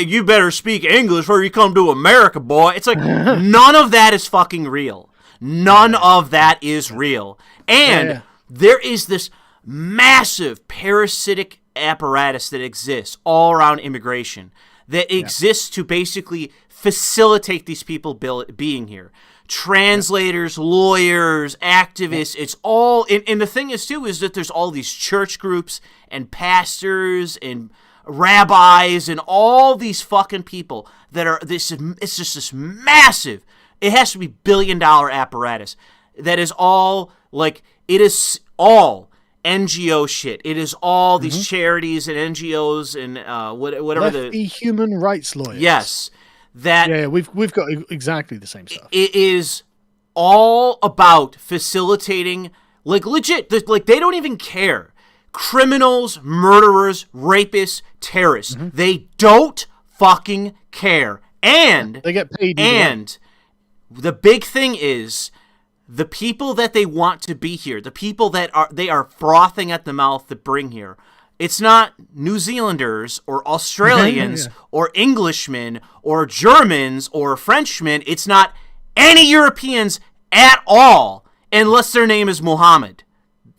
you better speak English before you come to America, boy. It's like none of that is fucking real. None of that is real. And there is this massive parasitic apparatus that exists all around immigration that exists to basically facilitate these people being here. Translators, lawyers, activists, it's all... And the thing is, too, is that there's all these church groups and pastors and rabbis and all these fucking people that are... It's just this massive... It has to be $billion apparatus that is all, like... It is all NGO shit. It is all these charities and NGOs and whatever the human rights lawyers. Yes. We've got exactly the same stuff. It is all about facilitating, like, legit, like, they don't even care. Criminals, murderers, rapists, terrorists. They don't fucking care. And they get paid. And the big thing is the people that they want to be here, the people that they are frothing at the mouth to bring here. It's not New Zealanders or Australians or Englishmen or Germans or Frenchmen. It's not any Europeans at all, unless their name is Muhammad.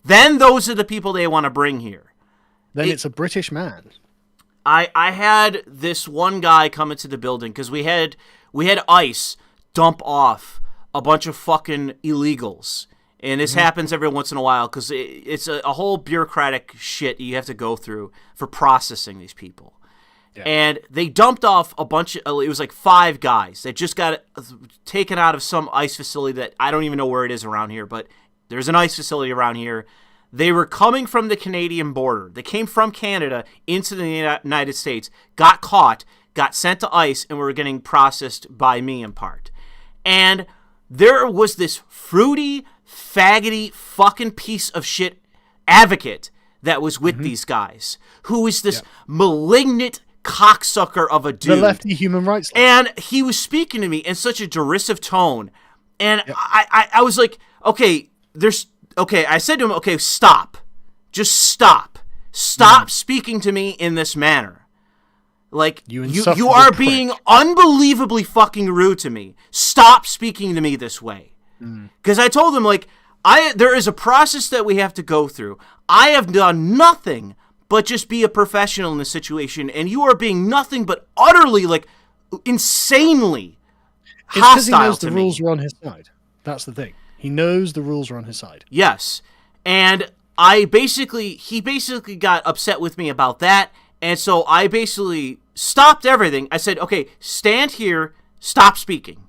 Then those are the people they want to bring here. Then it's a British man. I had this one guy come into the building because we had ICE dump off a bunch of fucking illegals. And this happens every once in a while because it's a whole bureaucratic shit you have to go through for processing these people. Yeah. And they dumped off a bunch of, it was like 5 guys that just got taken out of some ICE facility that I don't even know where it is around here, but there's an ICE facility around here. They were coming from the Canadian border. They came from Canada into the United States, got caught, got sent to ICE, and were getting processed by me in part. And there was this fruity, faggoty, fucking piece of shit advocate that was with these guys, who is this malignant cocksucker of a dude. The lefty human rights. And he was speaking to me in such a derisive tone. And I was like, okay, I said to him, okay, stop. Just stop. Stop speaking to me in this manner. Like, you are being unbelievably fucking rude to me. Stop speaking to me this way. Because I told him, like, there is a process that we have to go through. I have done nothing but just be a professional in this situation, and you are being nothing but utterly, like, insanely hostile to me. It's because he knows the rules are on his side. That's the thing. He knows the rules are on his side. Yes. And he basically got upset with me about that, and so I basically stopped everything. I said, okay, stand here, stop speaking.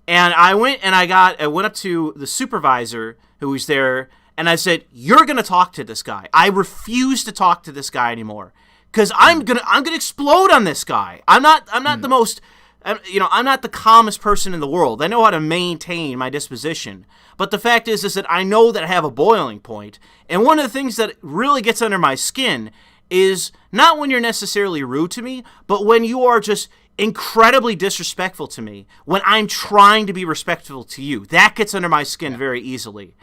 And I went up to the supervisor who was there, and I said, "You're gonna talk to this guy. I refuse to talk to this guy anymore, because I'm gonna explode on this guy. I'm not the most, I'm not the calmest person in the world. I know how to maintain my disposition, but the fact is that I know that I have a boiling point. And one of the things that really gets under my skin is not when you're necessarily rude to me, but when you are just incredibly disrespectful to me when I'm trying to be respectful to you. That gets under my skin very easily."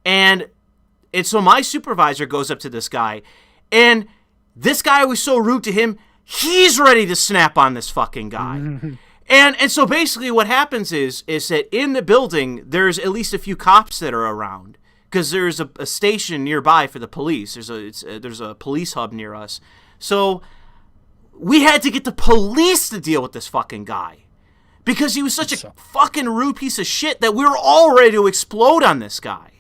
And so my supervisor goes up to this guy, and this guy was so rude to him, he's ready to snap on this fucking guy. And so basically what happens is that in the building, there's at least a few cops that are around, because there's a station nearby for the police. There's a police hub near us. So we had to get the police to deal with this fucking guy, because he was such a fucking rude piece of shit that we were all ready to explode on this guy.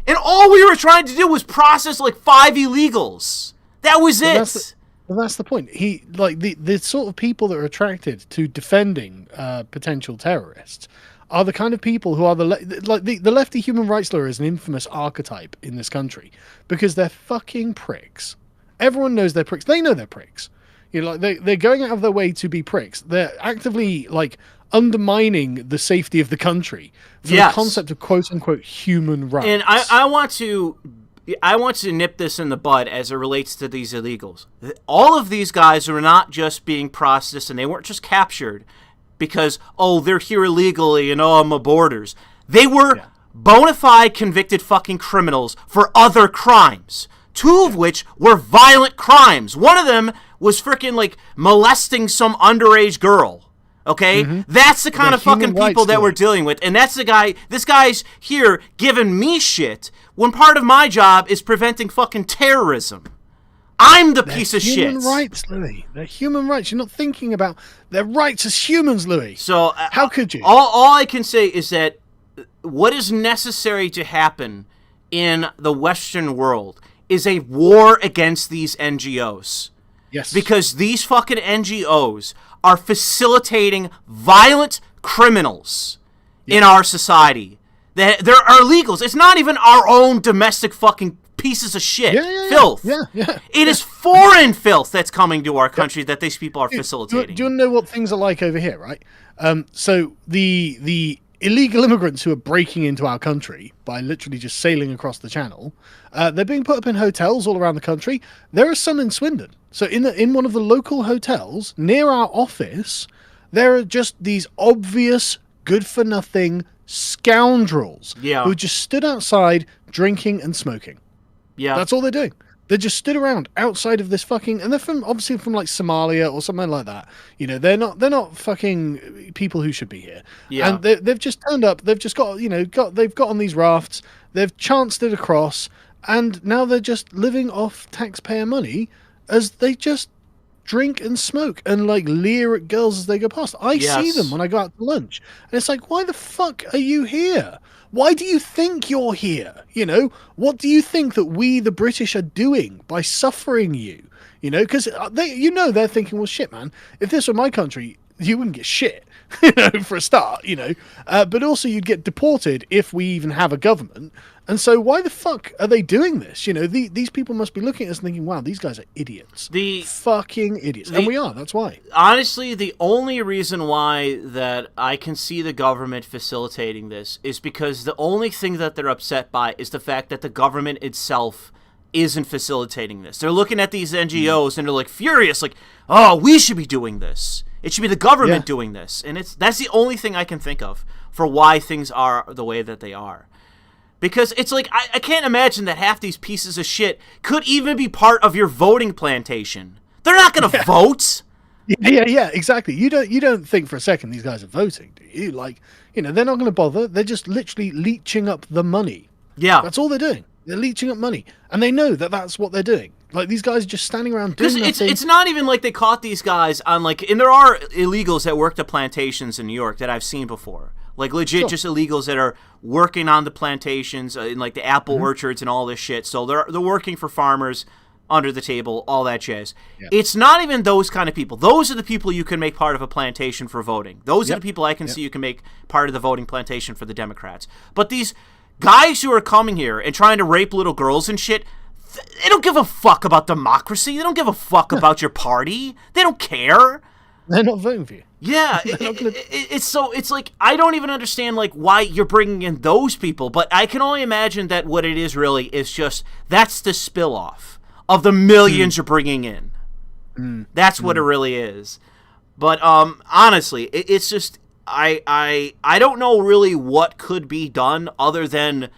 And all we were trying to do was process like 5 illegals. That was it. That's the point. The sort of people that are attracted to defending potential terrorists are the kind of people who are the lefty human rights lawyer is an infamous archetype in this country, because they're fucking pricks. Everyone knows they're pricks. They know they're pricks. They're going out of their way to be pricks. They're actively undermining the safety of the country for the concept of quote unquote human rights. And I want to nip this in the bud as it relates to these illegals. All of these guys are not just being processed, and they weren't just captured because, they're here illegally and on the borders. They were bona fide convicted fucking criminals for other crimes. 2 of which were violent crimes. One of them was freaking molesting some underage girl. Okay? That's the kind of fucking people that we're dealing with. And that's this guy's here giving me shit when part of my job is preventing fucking terrorism. I'm the piece of shit. Human rights, Louis. They're human rights. You're not thinking about their rights as humans, Louis. So how could you? All I can say is that what is necessary to happen in the Western world is a war against these NGOs. Yes. Because these fucking NGOs are facilitating violent criminals in our society. There are illegals. It's not even our own domestic fucking pieces of shit. Filth. Yeah. It is foreign filth that's coming to our country that these people are facilitating. Do you know what things are like over here, right? So the illegal immigrants who are breaking into our country by literally just sailing across the channel. They're being put up in hotels all around the country. There are some in Swindon. So in one of the local hotels near our office, there are just these obvious good-for-nothing scoundrels who just stood outside drinking and smoking. Yeah. That's all they're doing. They just stood around outside of this fucking, and they're obviously from like Somalia or something like that. You know, they're not fucking people who should be here. Yeah. And they've just turned up. They've just got, they've got on these rafts. They've chanced it across, and now they're just living off taxpayer money as they just drink and smoke and like leer at girls as they go past. I see them when I go out to lunch, and it's like, why the fuck are you here? Why do you think you're here? You know, what do you think that we, the British, are doing by suffering you? You know, because they're thinking, well, shit, man, if this were my country, you wouldn't get shit, for a start, but also you'd get deported if we even have a government. And so why the fuck are they doing this? These people must be looking at us and thinking, wow, these guys are idiots. Fucking idiots. And we are, that's why. Honestly, the only reason why that I can see the government facilitating this is because the only thing that they're upset by is the fact that the government itself isn't facilitating this. They're looking at these NGOs and they're like furious, like, oh, we should be doing this. It should be the government doing this. And that's the only thing I can think of for why things are the way that they are. Because it's like, I can't imagine that half these pieces of shit could even be part of your voting plantation. They're not going to vote. Yeah, exactly. You don't think for a second these guys are voting, do you? Like, they're not going to bother. They're just literally leeching up the money. Yeah. That's all they're doing. They're leeching up money. And they know that that's what they're doing. Like, these guys are just standing around doing nothing. It's not even like they caught these guys on, like, and there are illegals that work the plantations in New York that I've seen before. Like, legit just illegals that are working on the plantations, in, like, the apple orchards and all this shit. So they're working for farmers under the table, all that jazz. Yep. It's not even those kind of people. Those are the people you can make part of a plantation for voting. Those are the people I can see you can make part of the voting plantation for the Democrats. But these guys who are coming here and trying to rape little girls and shit, they don't give a fuck about democracy. They don't give a fuck about your party. They don't care. They're not voting for you. Yeah, it's like, I don't even understand, like, why you're bringing in those people, but I can only imagine that what it is really is just, that's the spill-off of the millions you're bringing in. That's what it really is. But, honestly, it's just, I don't know really what could be done other than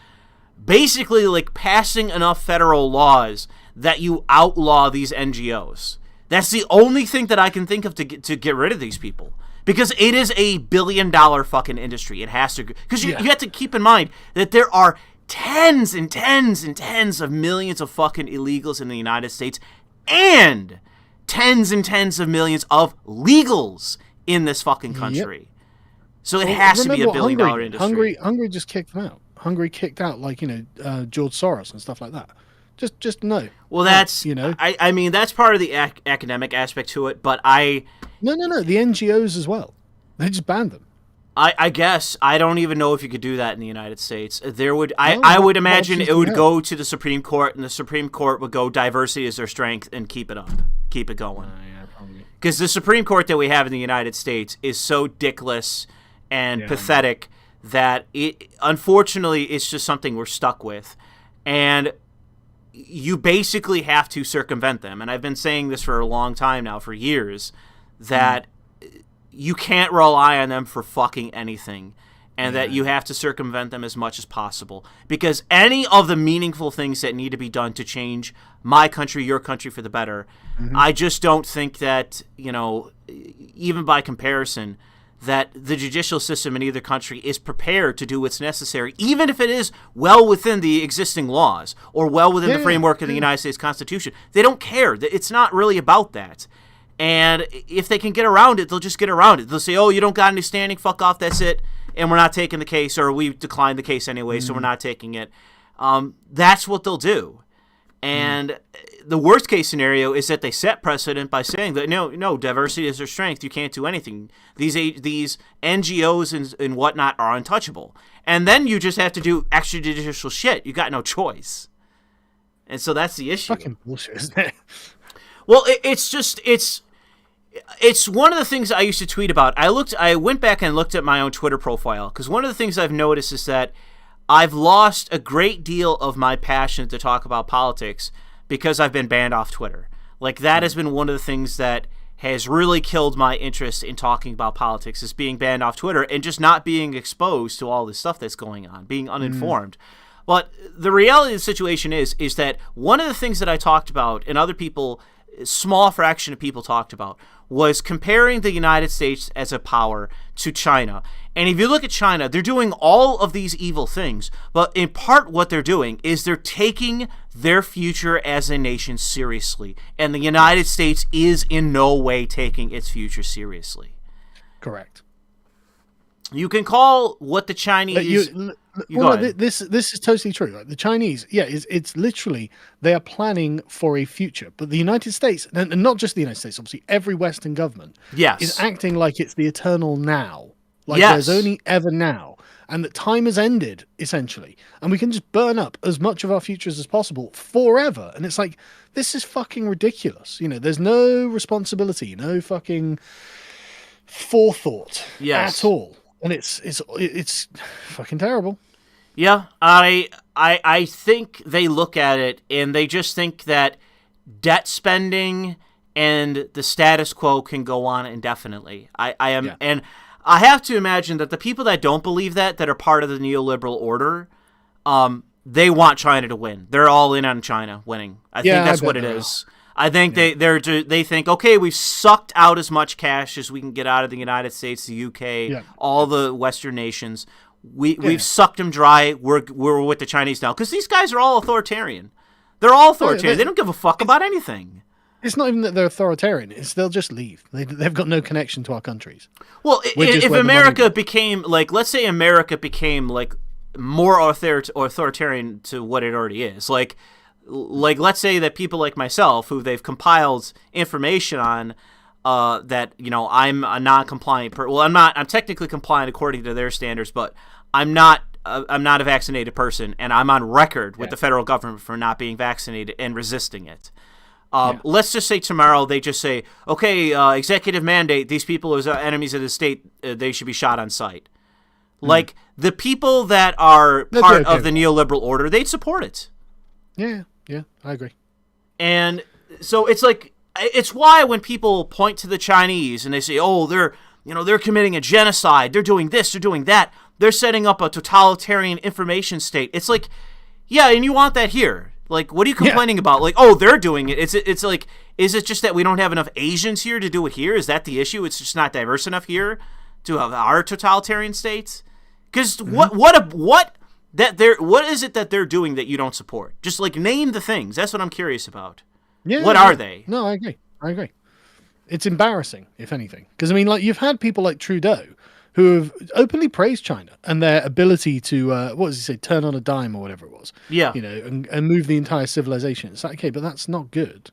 basically, like, passing enough federal laws that you outlaw these NGOs. That's the only thing that I can think of to get rid of these people. Because it is a billion-dollar fucking industry. It has to... Because you have to keep in mind that there are tens and tens and tens of millions of fucking illegals in the United States and tens and tens of millions of legals in this fucking country. Yep. So it has to be a billion-dollar industry. Hungary just kicked them out. Hungary kicked out, like, George Soros and stuff like that. Just no. Well, that's, I mean, that's part of the academic aspect to it, but No, the NGOs as well. They just banned them. I guess. I don't even know if you could do that in the United States. There would, I would imagine it would go to the Supreme Court, and the Supreme Court would go, diversity is their strength, and keep it up. Keep it going. Yeah, probably. Because the Supreme Court that we have in the United States is so dickless and pathetic that, unfortunately, it's just something we're stuck with. And you basically have to circumvent them. And I've been saying this for a long time now, for years, that you can't rely on them for fucking anything, and that you have to circumvent them as much as possible. Because any of the meaningful things that need to be done to change my country, your country for the better, I just don't think that, even by comparison, that the judicial system in either country is prepared to do what's necessary, even if it is well within the existing laws or well within the framework of the United States Constitution. They don't care. It's not really about that. And if they can get around it, they'll just get around it. They'll say, oh, you don't got any standing, fuck off, that's it, and we're not taking the case, or we declined the case anyway, so we're not taking it. That's what they'll do. And the worst case scenario is that they set precedent by saying that no, diversity is their strength. You can't do anything. These NGOs and whatnot are untouchable. And then you just have to do extrajudicial shit. You got no choice. And so that's the issue. Fucking bullshit, isn't it? Well, it's It's one of the things I used to tweet about. I went back and looked at my own Twitter profile, because one of the things I've noticed is that I've lost a great deal of my passion to talk about politics because I've been banned off Twitter. Like, that has been one of the things that has really killed my interest in talking about politics, is being banned off Twitter and just not being exposed to all this stuff that's going on, being uninformed. But the reality of the situation is that one of the things that I talked about, and other people, small fraction of people talked about, was comparing the United States as a power to China. And if you look at China, they're doing all of these evil things, but in part what they're doing is they're taking their future as a nation seriously. And the United States is in no way taking its future seriously. Correct. You can call what the Chinese... This is totally true. Like, the Chinese, it's literally, they are planning for a future. But the United States, and not just the United States, obviously every Western government, is acting like it's the eternal now. Like, there's only ever now. And that time has ended, essentially. And we can just burn up as much of our futures as possible forever. And it's like, this is fucking ridiculous. You know, there's no responsibility, no fucking forethought at all. And it's fucking terrible. Yeah, I think they look at it and they just think that debt spending and the status quo can go on indefinitely. And I have to imagine that the people that don't believe that are part of the neoliberal order, they want China to win. They're all in on China winning. I think that's what it is. I think they think, okay, we've sucked out as much cash as we can get out of the United States, the UK, all the Western nations. We've sucked them dry. We're with the Chinese now, because these guys are all authoritarian. They're all authoritarian. They don't give a fuck about anything. It's not even that they're authoritarian. It's they'll just leave. They've got no connection to our countries. Well, if America became, like, let's say America became, like, more authoritarian to what it already is, like let's say that people like myself, who they've compiled information on, that, you know, I'm a non-compliant I'm technically compliant according to their standards, but I'm not a vaccinated person, and I'm on record with the federal government for not being vaccinated and resisting it. Let's just say tomorrow they just say, okay, executive mandate, these people are enemies of the state, they should be shot on sight. Like, the people that are part of the neoliberal order, they'd support it. Yeah, I agree. And so it's like, it's why when people point to the Chinese and they say, oh, they're committing a genocide, they're doing this, they're doing that, they're setting up a totalitarian information state. It's like, yeah, and you want that here. Like, what are you complaining about? Like, oh, they're doing it. It's like, is it just that we don't have enough Asians here to do it here? Is that the issue? It's just not diverse enough here to have our totalitarian states? Because what is it that they're doing that you don't support? Just, like, name the things. That's what I'm curious about. What are they? No, I agree. It's embarrassing, if anything. Because, I mean, like, you've had people like Trudeau who have openly praised China and their ability to, what does he say, turn on a dime or whatever it was. Yeah. You know, and move the entire civilization. It's like, okay, but that's not good.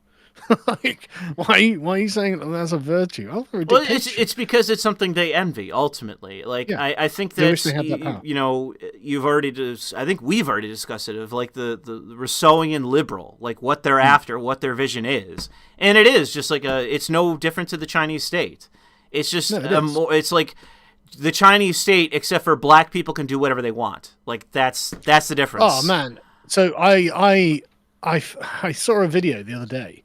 Like, why are you saying that's a virtue? Oh, well, it's because it's something they envy, ultimately. Like, I think that, you know, I think we've already discussed it, of, like, the Rousseauian liberal, like, what they're after, what their vision is. And it is just like it's no different to the Chinese state. It's just, it's like the Chinese state, except for black people can do whatever they want. Like, that's the difference. Oh, man. So I saw a video the other day.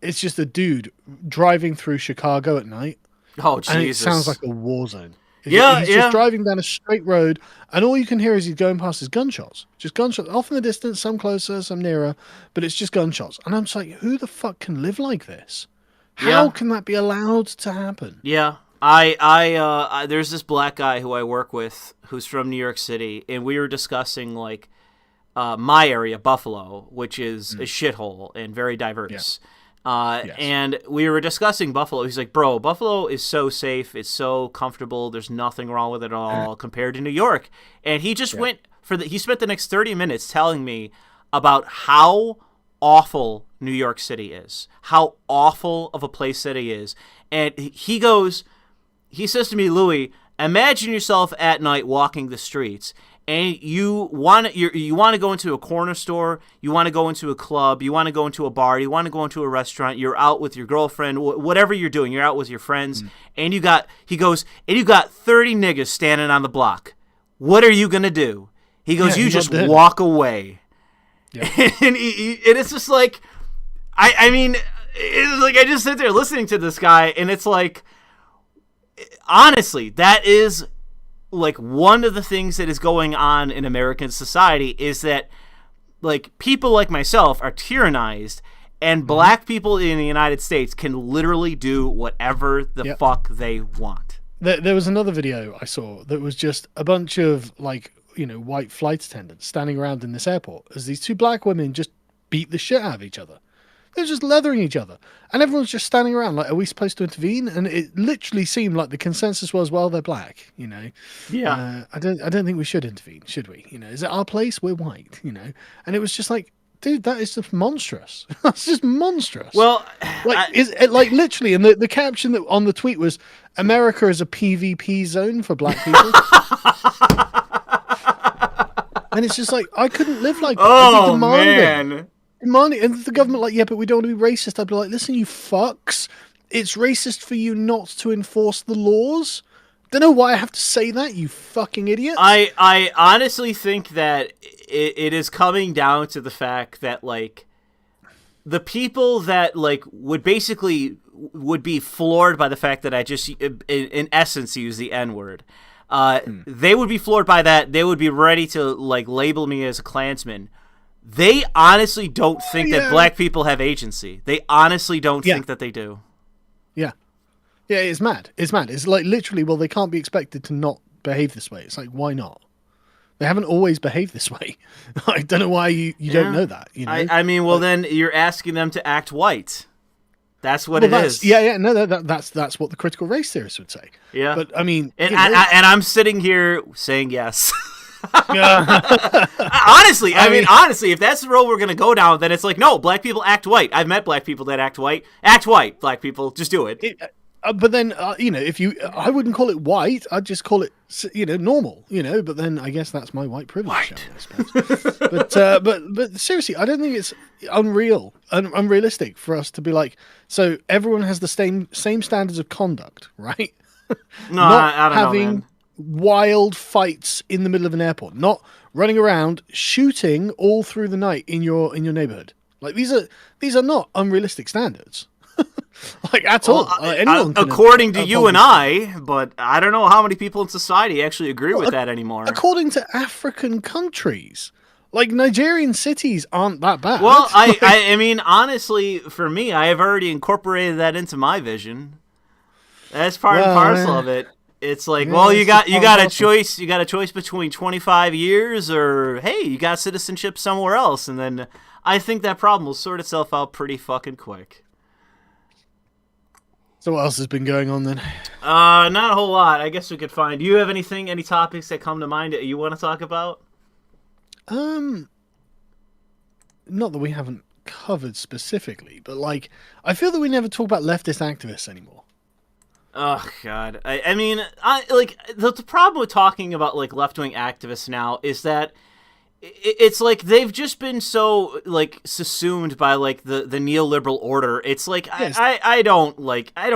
It's just a dude driving through Chicago at night. Oh, Jesus. And it sounds like a war zone. He's just driving down a straight road, and all you can hear as he's going past is gunshots. Just gunshots, off in the distance, some closer, some nearer, but it's just gunshots. And I'm just like, who the fuck can live like this? How can that be allowed to happen? Yeah. I there's this black guy who I work with who's from New York City, and we were discussing, like, my area, Buffalo, which is a shithole and very diverse. And we were discussing Buffalo. He's like, bro, Buffalo is so safe. It's so comfortable. There's nothing wrong with it at all compared to New York. And he just he spent the next 30 minutes telling me about how awful New York City is, how awful of a place that it is. And he says to me, Louis, imagine yourself at night walking the streets, and you want to go into a corner store, you want to go into a club, you want to go into a bar, you want to go into a restaurant, you're out with your girlfriend, whatever you're doing, you're out with your friends, and you got 30 niggas standing on the block. What are you gonna do? He goes, you just walk away. Yeah. And it's just like, I mean, it's like I just sit there listening to this guy, and it's like, honestly, that is like one of the things that is going on in American society is that like people like myself are tyrannized, and black people in the United States can literally do whatever the fuck they want. There was another video I saw that was just a bunch of like, you know, white flight attendants standing around in this airport as these two black women just beat the shit out of each other. They're just leathering each other, and everyone's just standing around like, are we supposed to intervene? And it literally seemed like the consensus was, well, they're black, you know. Yeah. I don't think we should intervene, should we? You know, is it our place? We're white, you know. And it was just like, dude, that is just monstrous. That's just monstrous. Well, like is it like literally, and the caption that on the tweet was, "America is a PvP zone for black people." And it's just like, I couldn't live like that. Oh man. Demanding, and the government like, yeah, but we don't want to be racist. I'd be like, listen, you fucks, it's racist for you not to enforce the laws. Don't know why I have to say that, you fucking idiot. I honestly think that it is coming down to the fact that like the people that like would be floored by the fact that I just in essence use the N-word. They would be floored by that. They would be ready to like label me as a Klansman. They honestly don't think that black people have agency. They honestly don't think that they do. Yeah. Yeah, it's mad. It's mad. It's like literally, well, they can't be expected to not behave this way. It's like, why not? They haven't always behaved this way. I don't know why you don't know that. You know? I mean, well, then you're asking them to act white. That's what it is. Yeah. No, that's what the critical race theorists would say. Yeah. But I mean, and I'm sitting here saying yes. Honestly, I mean, if that's the road we're gonna go down, then it's like, no, black people act white. I've met black people that act white. Act white, black people, just do it. But then, you know, I wouldn't call it white. I'd just call it, you know, normal. You know, but then I guess that's my white privilege. I suppose. but seriously, I don't think it's unrealistic for us to be like, so everyone has the same standards of conduct, right? No, I don't know, man. Wild fights in the middle of an airport, not running around shooting all through the night in your neighborhood. Like these are not unrealistic standards. Like at all. According to you and I, but I don't know how many people in society actually agree with that anymore. According to African countries, like Nigerian cities aren't that bad. Well, I mean, honestly, for me, I have already incorporated that into my vision. That's part and parcel of it. It's like, well, you got a choice. You got a choice between 25 years or, hey, you got citizenship somewhere else. And then I think that problem will sort itself out pretty fucking quick. So what else has been going on then? Not a whole lot. I guess we could find. Do you have any topics that come to mind that you want to talk about? Not that we haven't covered specifically, but like, I feel that we never talk about leftist activists anymore. Oh God! I mean, the problem with talking about like left-wing activists now is that it's like they've just been so like subsumed by like the neoliberal order. It's like yes. I don't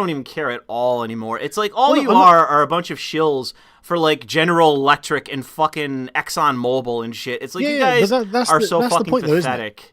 even care at all anymore. It's like all you are a bunch of shills for like General Electric and fucking Exxon Mobil and shit. It's like you guys are so fucking pathetic.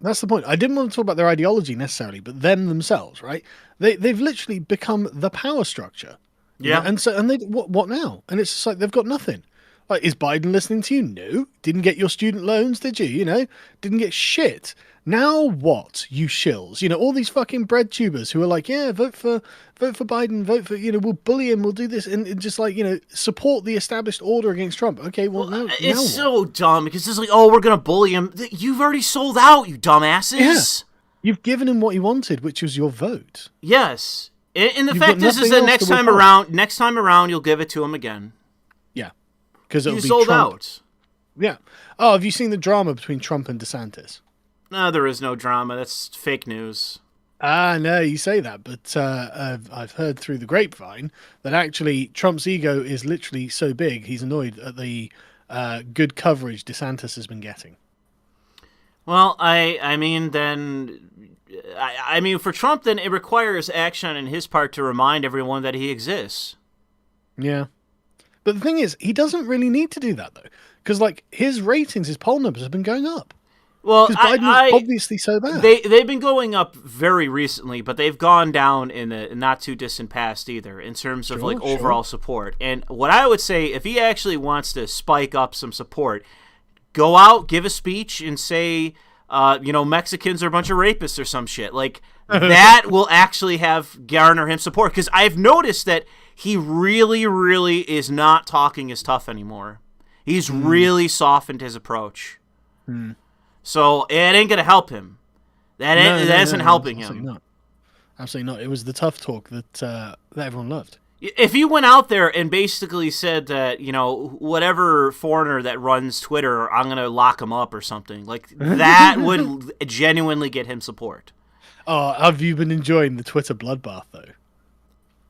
That's the point. I didn't want to talk about their ideology necessarily, but them themselves, right? They've literally become the power structure. Yeah. And they what now? And it's just like they've got nothing. Like, is Biden listening to you? No. Didn't get your student loans, did you? You know, didn't get shit. Now what, you shills? You know, all these fucking bread tubers who are like, yeah, vote for Biden, vote for, you know, we'll bully him, we'll do this, and just like, you know, support the established order against Trump. Okay, well, now it's so dumb because it's like, oh, we're gonna bully him. You've already sold out, you dumbasses. Yeah. You've given him what he wanted, which was your vote. Yes. And the fact is that next time around, you'll give it to him again. Yeah. Because it'll be sold Trump. out. Yeah. Oh, have you seen the drama between Trump and DeSantis? No, there is no drama. That's fake news. No, you say that, but I've heard through the grapevine that actually Trump's ego is literally so big, he's annoyed at the good coverage DeSantis has been getting. Well, I mean, for Trump, then it requires action on his part to remind everyone that he exists. Yeah. But the thing is, he doesn't really need to do that, though. Because, like, his ratings, his poll numbers have been going up. Well, because Biden is obviously so bad. They've been going up very recently, but they've gone down in the not too distant past either in terms of overall support. And what I would say, if he actually wants to spike up some support, go out, give a speech, and say, Mexicans are a bunch of rapists or some shit. Like, that will actually garner him support. Because I've noticed that he really, really is not talking as tough anymore. He's really softened his approach. So it ain't going to help him. That isn't helping him. Not. Absolutely not. It was the tough talk that everyone loved. If you went out there and basically said that, whatever foreigner that runs Twitter, I'm going to lock him up or something, like that would genuinely get him support. Oh, have you been enjoying the Twitter bloodbath, though?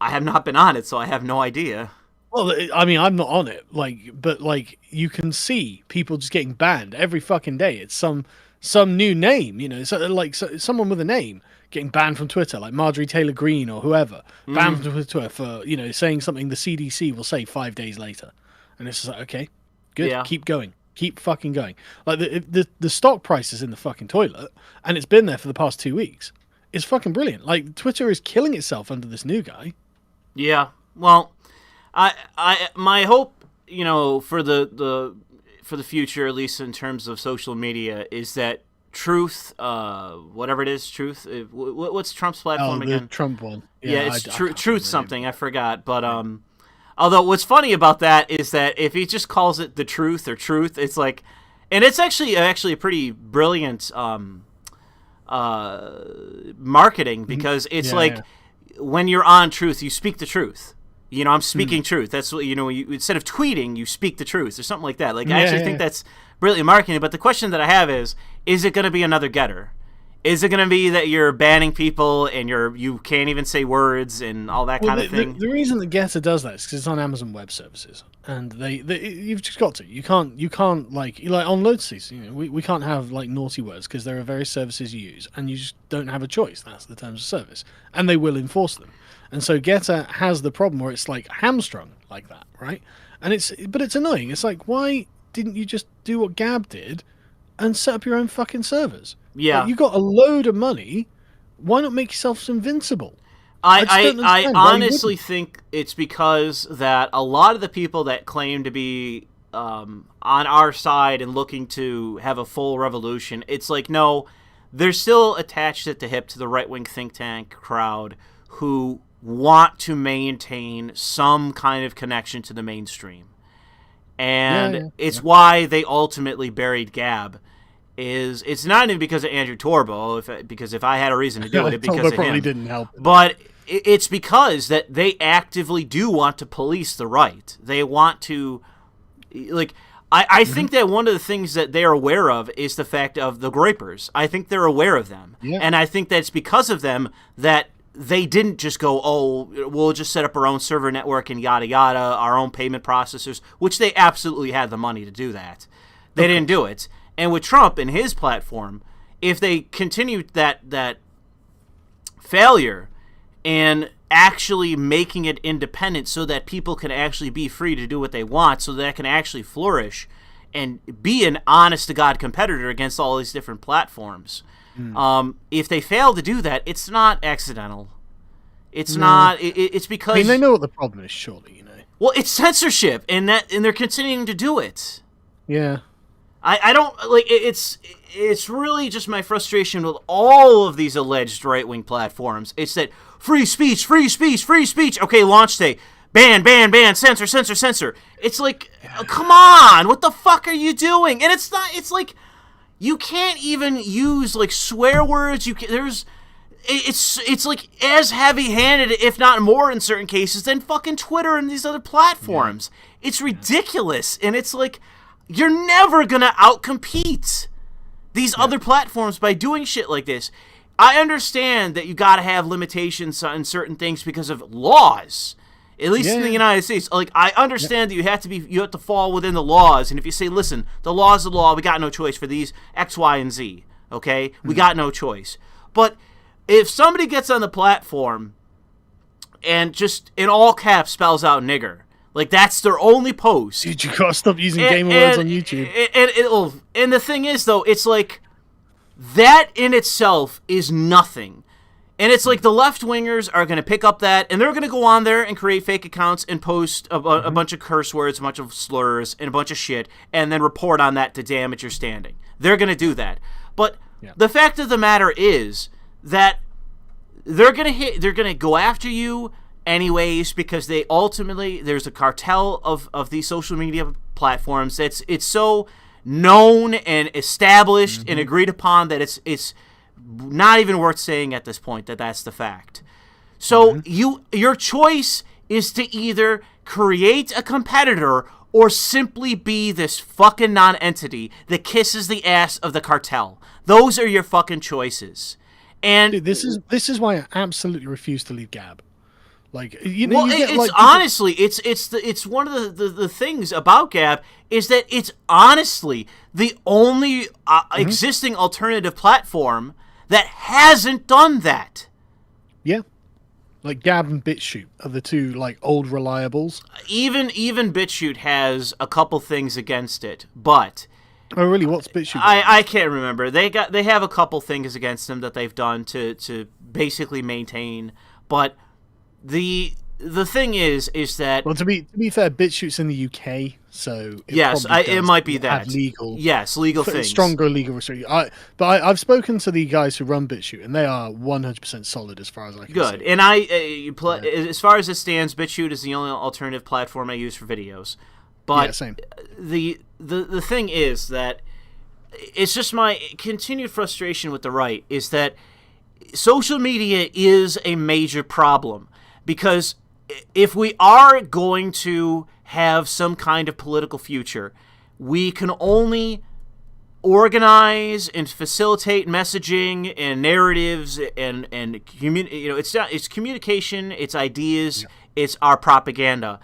I have not been on it, so I have no idea. Well, I mean, I'm not on it, but you can see people just getting banned every fucking day. It's some new name, someone with a name getting banned from Twitter, like Marjorie Taylor Greene or whoever, banned from Twitter for, saying something the CDC will say 5 days later. And it's just like, okay, good, keep going. Keep fucking going. Like, the stock price is in the fucking toilet, and it's been there for the past 2 weeks. It's fucking brilliant. Like, Twitter is killing itself under this new guy. Yeah, well, my hope, for the future, at least in terms of social media, is that truth, whatever it is, truth. What's Trump's platform again? The Trump one. Yeah, it's truth something. I forgot, but although what's funny about that is that if he just calls it the truth or truth, it's like, and it's actually a pretty brilliant marketing, because it's when you're on truth, you speak the truth. I'm speaking truth. That's what, instead of tweeting, you speak the truth or something like that. Like, I actually think that's brilliant marketing. But the question that I have is it going to be another Gettr? Is it going to be that you're banning people and you can't even say words and all that kind of thing? The reason that Gettr does that is because it's on Amazon Web Services, and you've just got to. You can't like on loads of these. We can't have like naughty words because there are various services you use, and you just don't have a choice. That's the terms of service, and they will enforce them. And so Gettr has the problem where it's like hamstrung like that, right? And it's annoying. It's like, why didn't you just do what Gab did and set up your own fucking servers? Yeah. Like, you got a load of money. Why not make yourself invincible? I honestly think it's because that a lot of the people that claim to be on our side and looking to have a full revolution, it's like, no, they're still attached at the hip to the right-wing think tank crowd who want to maintain some kind of connection to the mainstream. And it's why they ultimately buried Gab. It's not even because of Andrew Torbo, because if I had a reason to do it, it'd be because of him. Didn't help. But it's because that they actively do want to police the right. They want to, like, I think that one of the things that they're aware of is the fact of the groypers. I think they're aware of them. Yeah. And I think that's because of them that they didn't just go, oh, we'll just set up our own server network and yada yada, our own payment processors, which they absolutely had the money to do that. They didn't do it. And with Trump and his platform, if they continue that failure and actually making it independent so that people can actually be free to do what they want, so that can actually flourish and be an honest-to-God competitor against all these different platforms, if they fail to do that, it's not accidental. It's not. It's because, I mean, they know what the problem is, surely, Well, it's censorship, and they're continuing to do it. Yeah. I don't like it's really just my frustration with all of these alleged right-wing platforms. It's that free speech. Okay, launch day. Ban, censor. It's like, come on, what the fuck are you doing? And it's not. It's like you can't even use like swear words. It's like as heavy-handed, if not more, in certain cases than fucking Twitter and these other platforms. Yeah. It's ridiculous, and it's like, you're never going to outcompete these other platforms by doing shit like this. I understand that you got to have limitations on certain things because of laws At least in the United States. Like, I understand that you have to fall within the laws, and if you say, listen, the law's the law, we got no choice for these X, Y, and Z, okay? We got no choice. But if somebody gets on the platform and just in all caps spells out nigger, like, that's their only post. Dude, you gotta stop using gamer words on YouTube. And the thing is, though, it's like, that in itself is nothing. And it's like the left-wingers are going to pick up that, and they're going to go on there and create fake accounts and post a bunch of curse words, a bunch of slurs, and a bunch of shit, and then report on that to damage your standing. They're going to do that. But the fact of the matter is that they're going to go after you anyways, because there's a cartel of these social media platforms. It's so known and established and agreed upon that it's not even worth saying at this point that that's the fact. So your choice is to either create a competitor or simply be this fucking non-entity that kisses the ass of the cartel. Those are your fucking choices. And dude, this is why I absolutely refuse to leave Gab. Like, honestly, it's one of the things about Gab is that it's honestly the only existing alternative platform that hasn't done that. Yeah. Like, Gab and BitChute are the two, like, old reliables. Even BitChute has a couple things against it, but... Oh, really? What's BitChute? I can't remember. They have a couple things against them that they've done to basically maintain, but the thing is that... Well, to be fair, BitChute's in the UK, so... It might be that. Legal things. Stronger legal restrictions. I've spoken to the guys who run BitChute, and they are 100% solid as far as I can see. Good. And as far as it stands, BitChute is the only alternative platform I use for videos. But same. The thing is that it's just my continued frustration with the right is that social media is a major problem, because if we are going to have some kind of political future, we can only organize and facilitate messaging and narratives and it's communication, it's ideas, it's our propaganda.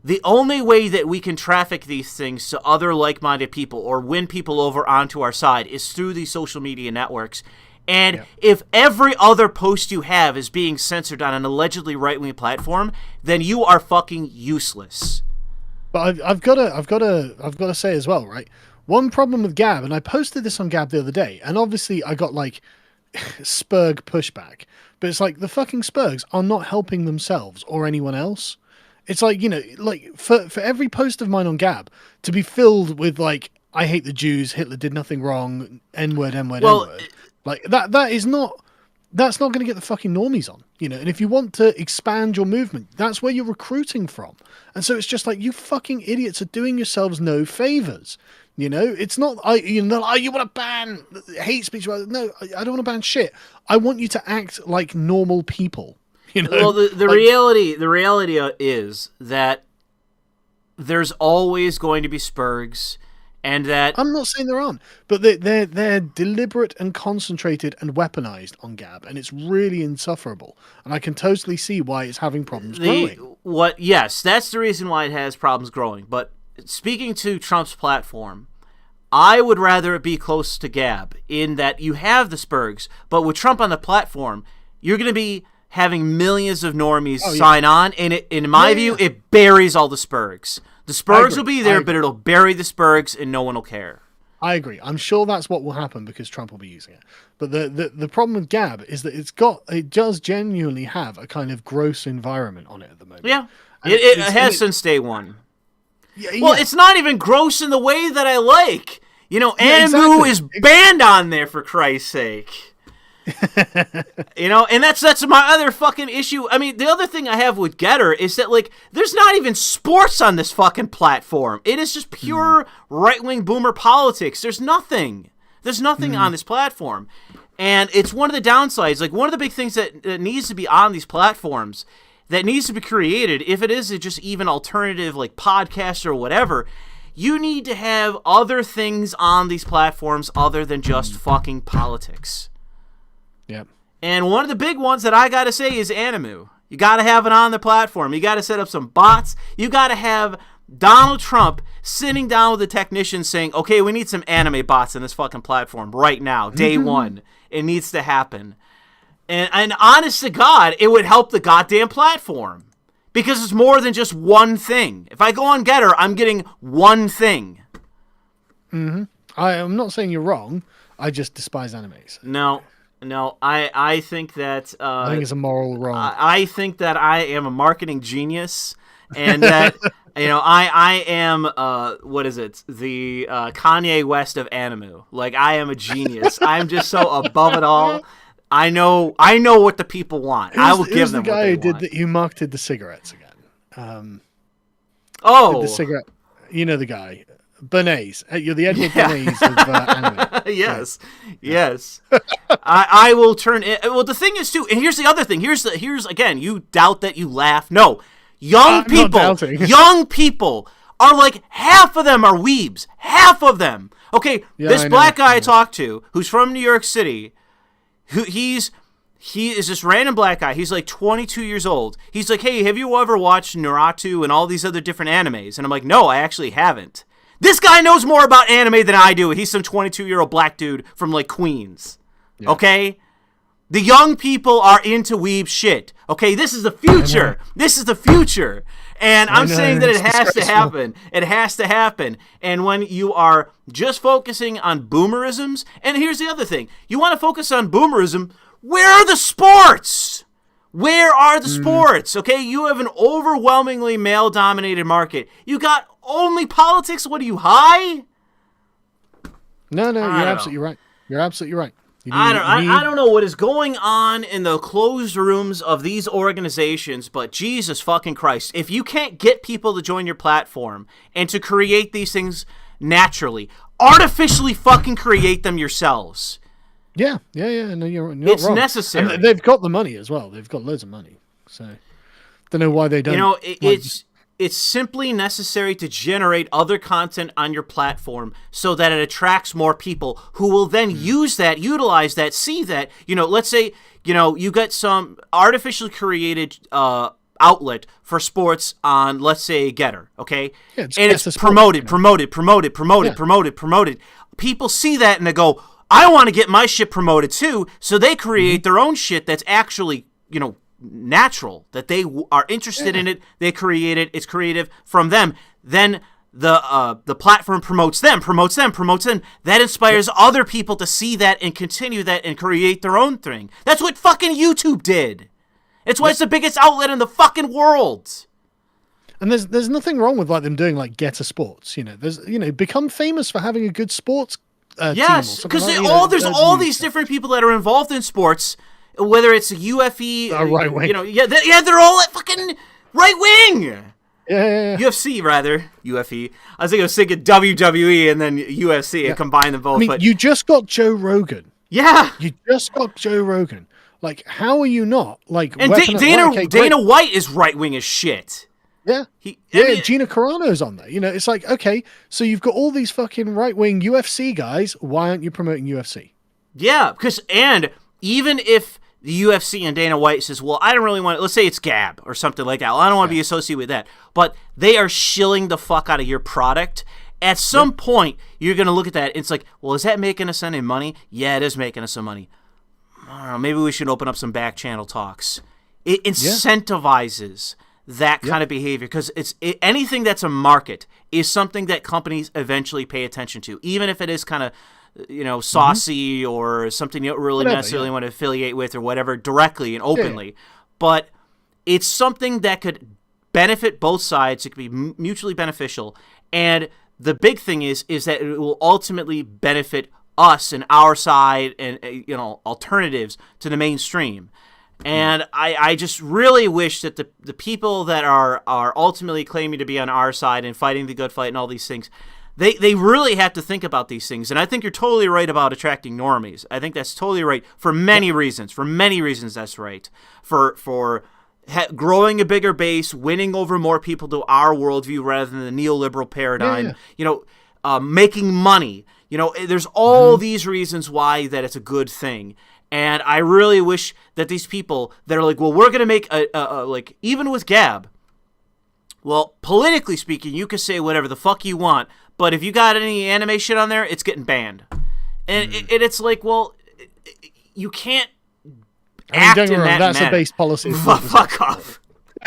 The only way that we can traffic these things to other like-minded people or win people over onto our side is through these social media networks. And if every other post you have is being censored on an allegedly right-wing platform, then you are fucking useless. But I've got to say as well, right? One problem with Gab, and I posted this on Gab the other day, and obviously I got like Spurg pushback, but it's like the fucking Spurgs are not helping themselves or anyone else. It's like, like for every post of mine on Gab to be filled with like, I hate the Jews, Hitler did nothing wrong, N-word, N-word, N-word. Like that's not going to get the fucking normies on, and if you want to expand your movement, that's where you're recruiting from. And so it's just like, you fucking idiots are doing yourselves no favors. It's not, you want to ban hate speech. No, I don't want to ban shit. I want you to act like normal people. Well, the reality is that there's always going to be Spurgs. And that I'm not saying there aren't, but they're deliberate and concentrated and weaponized on Gab, and it's really insufferable. And I can totally see why it's having problems growing. Yes, that's the reason why it has problems growing. But speaking to Trump's platform, I would rather it be close to Gab in that you have the Spurgs, but with Trump on the platform, you're going to be having millions of normies sign on, and in my view, it buries all the Spurgs. The Spurgs will be there, but it'll bury the Spurgs, and no one will care. I agree. I'm sure that's what will happen because Trump will be using it. But the problem with Gab is that it does genuinely have a kind of gross environment on it at the moment. Yeah, it has since day one. Well, it's not even gross in the way that I like. Animu is banned on there, for Christ's sake. And that's my other fucking issue. I mean, the other thing I have with Gettr is that, like, there's not even sports on this fucking platform. It is just pure right-wing boomer politics. There's nothing on this platform. And it's one of the downsides. Like, one of the big things that needs to be on these platforms, that needs to be created, if it is just even alternative, like, podcast or whatever, you need to have other things on these platforms other than just fucking politics. Yep. And one of the big ones that I gotta say is Animu. You got to have it on the platform. You got to set up some bots. You got to have Donald Trump sitting down with the technicians saying, okay, we need some anime bots in this fucking platform right now, day one. It needs to happen. And honest to God, it would help the goddamn platform. Because it's more than just one thing. If I go on Gettr, I'm getting one thing. I'm not saying you're wrong. I just despise animes. No, I think that... I think it's a moral wrong. I think that I am a marketing genius, and that, I am, what is it? The Kanye West of anime. Like, I am a genius. I'm just so above it all. I know what the people want. I will give them what they want. Who's the guy who marketed the cigarettes again? The cigarette. You know the guy. Bernays. You're the Edward Bernays of anime. Yes. I will turn it. Well, the thing is, too, and here's the other thing. Here's again, you doubt that you laugh. No. Young people are like, half of them are weebs. Half of them. Okay, this black guy I talked to, who's from New York City, he is this random black guy. He's like 22 years old. He's like, hey, have you ever watched Naruto and all these other different animes? And I'm like, no, I actually haven't. This guy knows more about anime than I do. He's some 22-year-old black dude from like Queens. Yeah. Okay? The young people are into weeb shit. Okay, this is the future. This is the future. And I'm saying that it has to happen. It has to happen. And when you are just focusing on boomerisms, and here's the other thing. You want to focus on boomerism, where are the sports? Where are the sports? Okay, you have an overwhelmingly male-dominated market. You got only politics? What are you, high? No, you're absolutely right. You're absolutely right. I don't know what is going on in the closed rooms of these organizations, but Jesus fucking Christ. If you can't get people to join your platform and to create these things naturally, artificially fucking create them yourselves. Yeah. No, you're not it's wrong. Necessary. And they've got the money as well. They've got loads of money. So, don't know why they don't. It's simply necessary to generate other content on your platform so that it attracts more people who will then utilize that, see that. Let's say, you get some artificially created outlet for sports on, let's say, Gettr, okay? Yeah, and it's promoted. People see that and they go, I want to get my shit promoted too, so they create their own shit that's actually, natural, that they are interested in it. They create it. It's creative from them. Then the platform promotes them. That inspires other people to see that and continue that and create their own thing. That's what fucking YouTube did. It's why it's the biggest outlet in the fucking world. And there's nothing wrong with them doing like Gettr Sports. There's become famous for having a good sports. Yes, because there's all these different people that are involved in sports. Whether it's UFE, right wing, they're all fucking right wing. Yeah. UFC rather, UFE. I was thinking WWE and then UFC and combine them both. I mean, but you just got Joe Rogan. Yeah, you just got Joe Rogan. Like, how are you not like? And Dana White is right wing as shit. Yeah, Gina Carano's on there. It's like, okay, so you've got all these fucking right wing UFC guys. Why aren't you promoting UFC? Yeah, and even if the UFC and Dana White says, well, I don't really want to, let's say it's Gab or something like that. Well, I don't want to be associated with that. But they are shilling the fuck out of your product. At some point, you're going to look at that. And it's like, well, is that making us any money? Yeah, it is making us some money. I don't know, maybe we should open up some back channel talks. It incentivizes that kind of behavior because anything that's a market is something that companies eventually pay attention to, even if it is kind of saucy or something you don't really necessarily want to affiliate with or whatever directly and openly. But it's something that could benefit both sides. It could be mutually beneficial. And the big thing is that it will ultimately benefit us and our side and, alternatives to the mainstream. And I just really wish that the people that are ultimately claiming to be on our side and fighting the good fight and all these things, They really have to think about these things. And I think you're totally right about attracting normies. I think that's totally right for many reasons. For many reasons, that's right. For growing a bigger base, winning over more people to our worldview rather than the neoliberal paradigm, making money. There's all these reasons why that it's a good thing. And I really wish that these people that are like, well, we're going to make like, even with Gab, well, politically speaking, you can say whatever the fuck you want, but if you got any anime shit on there, it's getting banned. And it's like, well, you can't act in that that's manner. A base policy. Fuck off.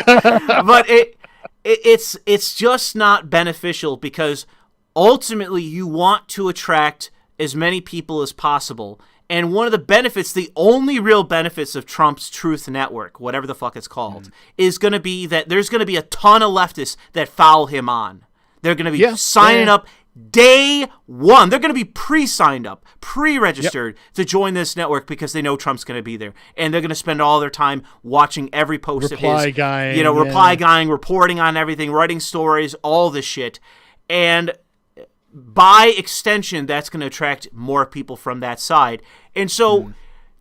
But it's just not beneficial, because ultimately you want to attract as many people as possible. And one of the benefits, the only real benefits of Trump's Truth Network, whatever the fuck it's called, is going to be that there's going to be a ton of leftists that follow him on. They're going to be signing up day one. They're going to be pre-signed up, pre-registered to join this network because they know Trump's going to be there. And they're going to spend all their time watching every post of his. Reply guying, reporting on everything, writing stories, all this shit. And by extension, that's going to attract more people from that side. And so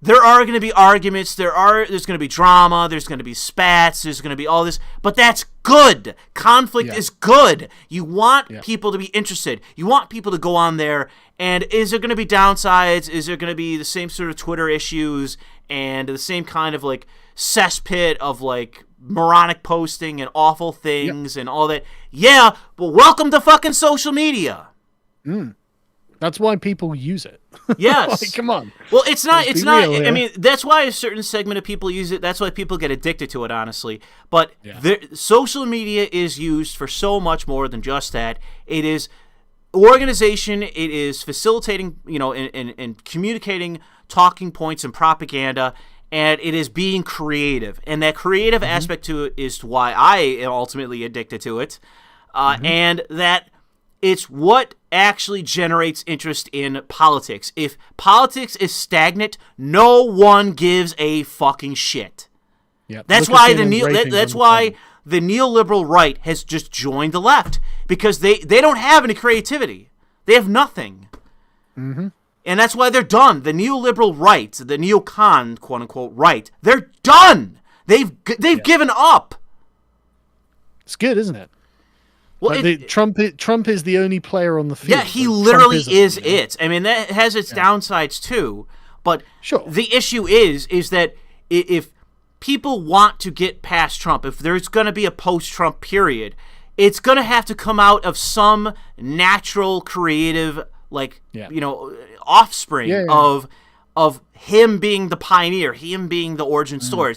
there are going to be arguments, there's going to be drama, there's going to be spats, there's going to be all this, but that's good. Conflict is good. You want people to be interested. You want people to go on there, and is there going to be downsides? Is there going to be the same sort of Twitter issues and the same kind of like cesspit of like moronic posting and awful things and all that? Yeah, but welcome to fucking social media. That's why people use it. Yes. Like, come on. Well, it's not, I mean, that's why a certain segment of people use it. That's why people get addicted to it, honestly. But social media is used for so much more than just that. It is organization. It is facilitating, and communicating talking points and propaganda. And it is being creative. And that creative aspect to it is why I am ultimately addicted to it. And that it's what actually generates interest in politics. If politics is stagnant, no one gives a fucking shit. Yep. That's why the neoliberal right has just joined the left, because they don't have any creativity. They have nothing. And that's why they're done. The neoliberal right, the neocon, quote unquote, right, they're done. They've given up. It's good, isn't it? Well, Trump is the only player on the field. Yeah, he literally is it. I mean, that has its downsides too. But the issue is that if people want to get past Trump, if there's going to be a post-Trump period, it's going to have to come out of some natural, creative, offspring of him being the pioneer, him being the origin story.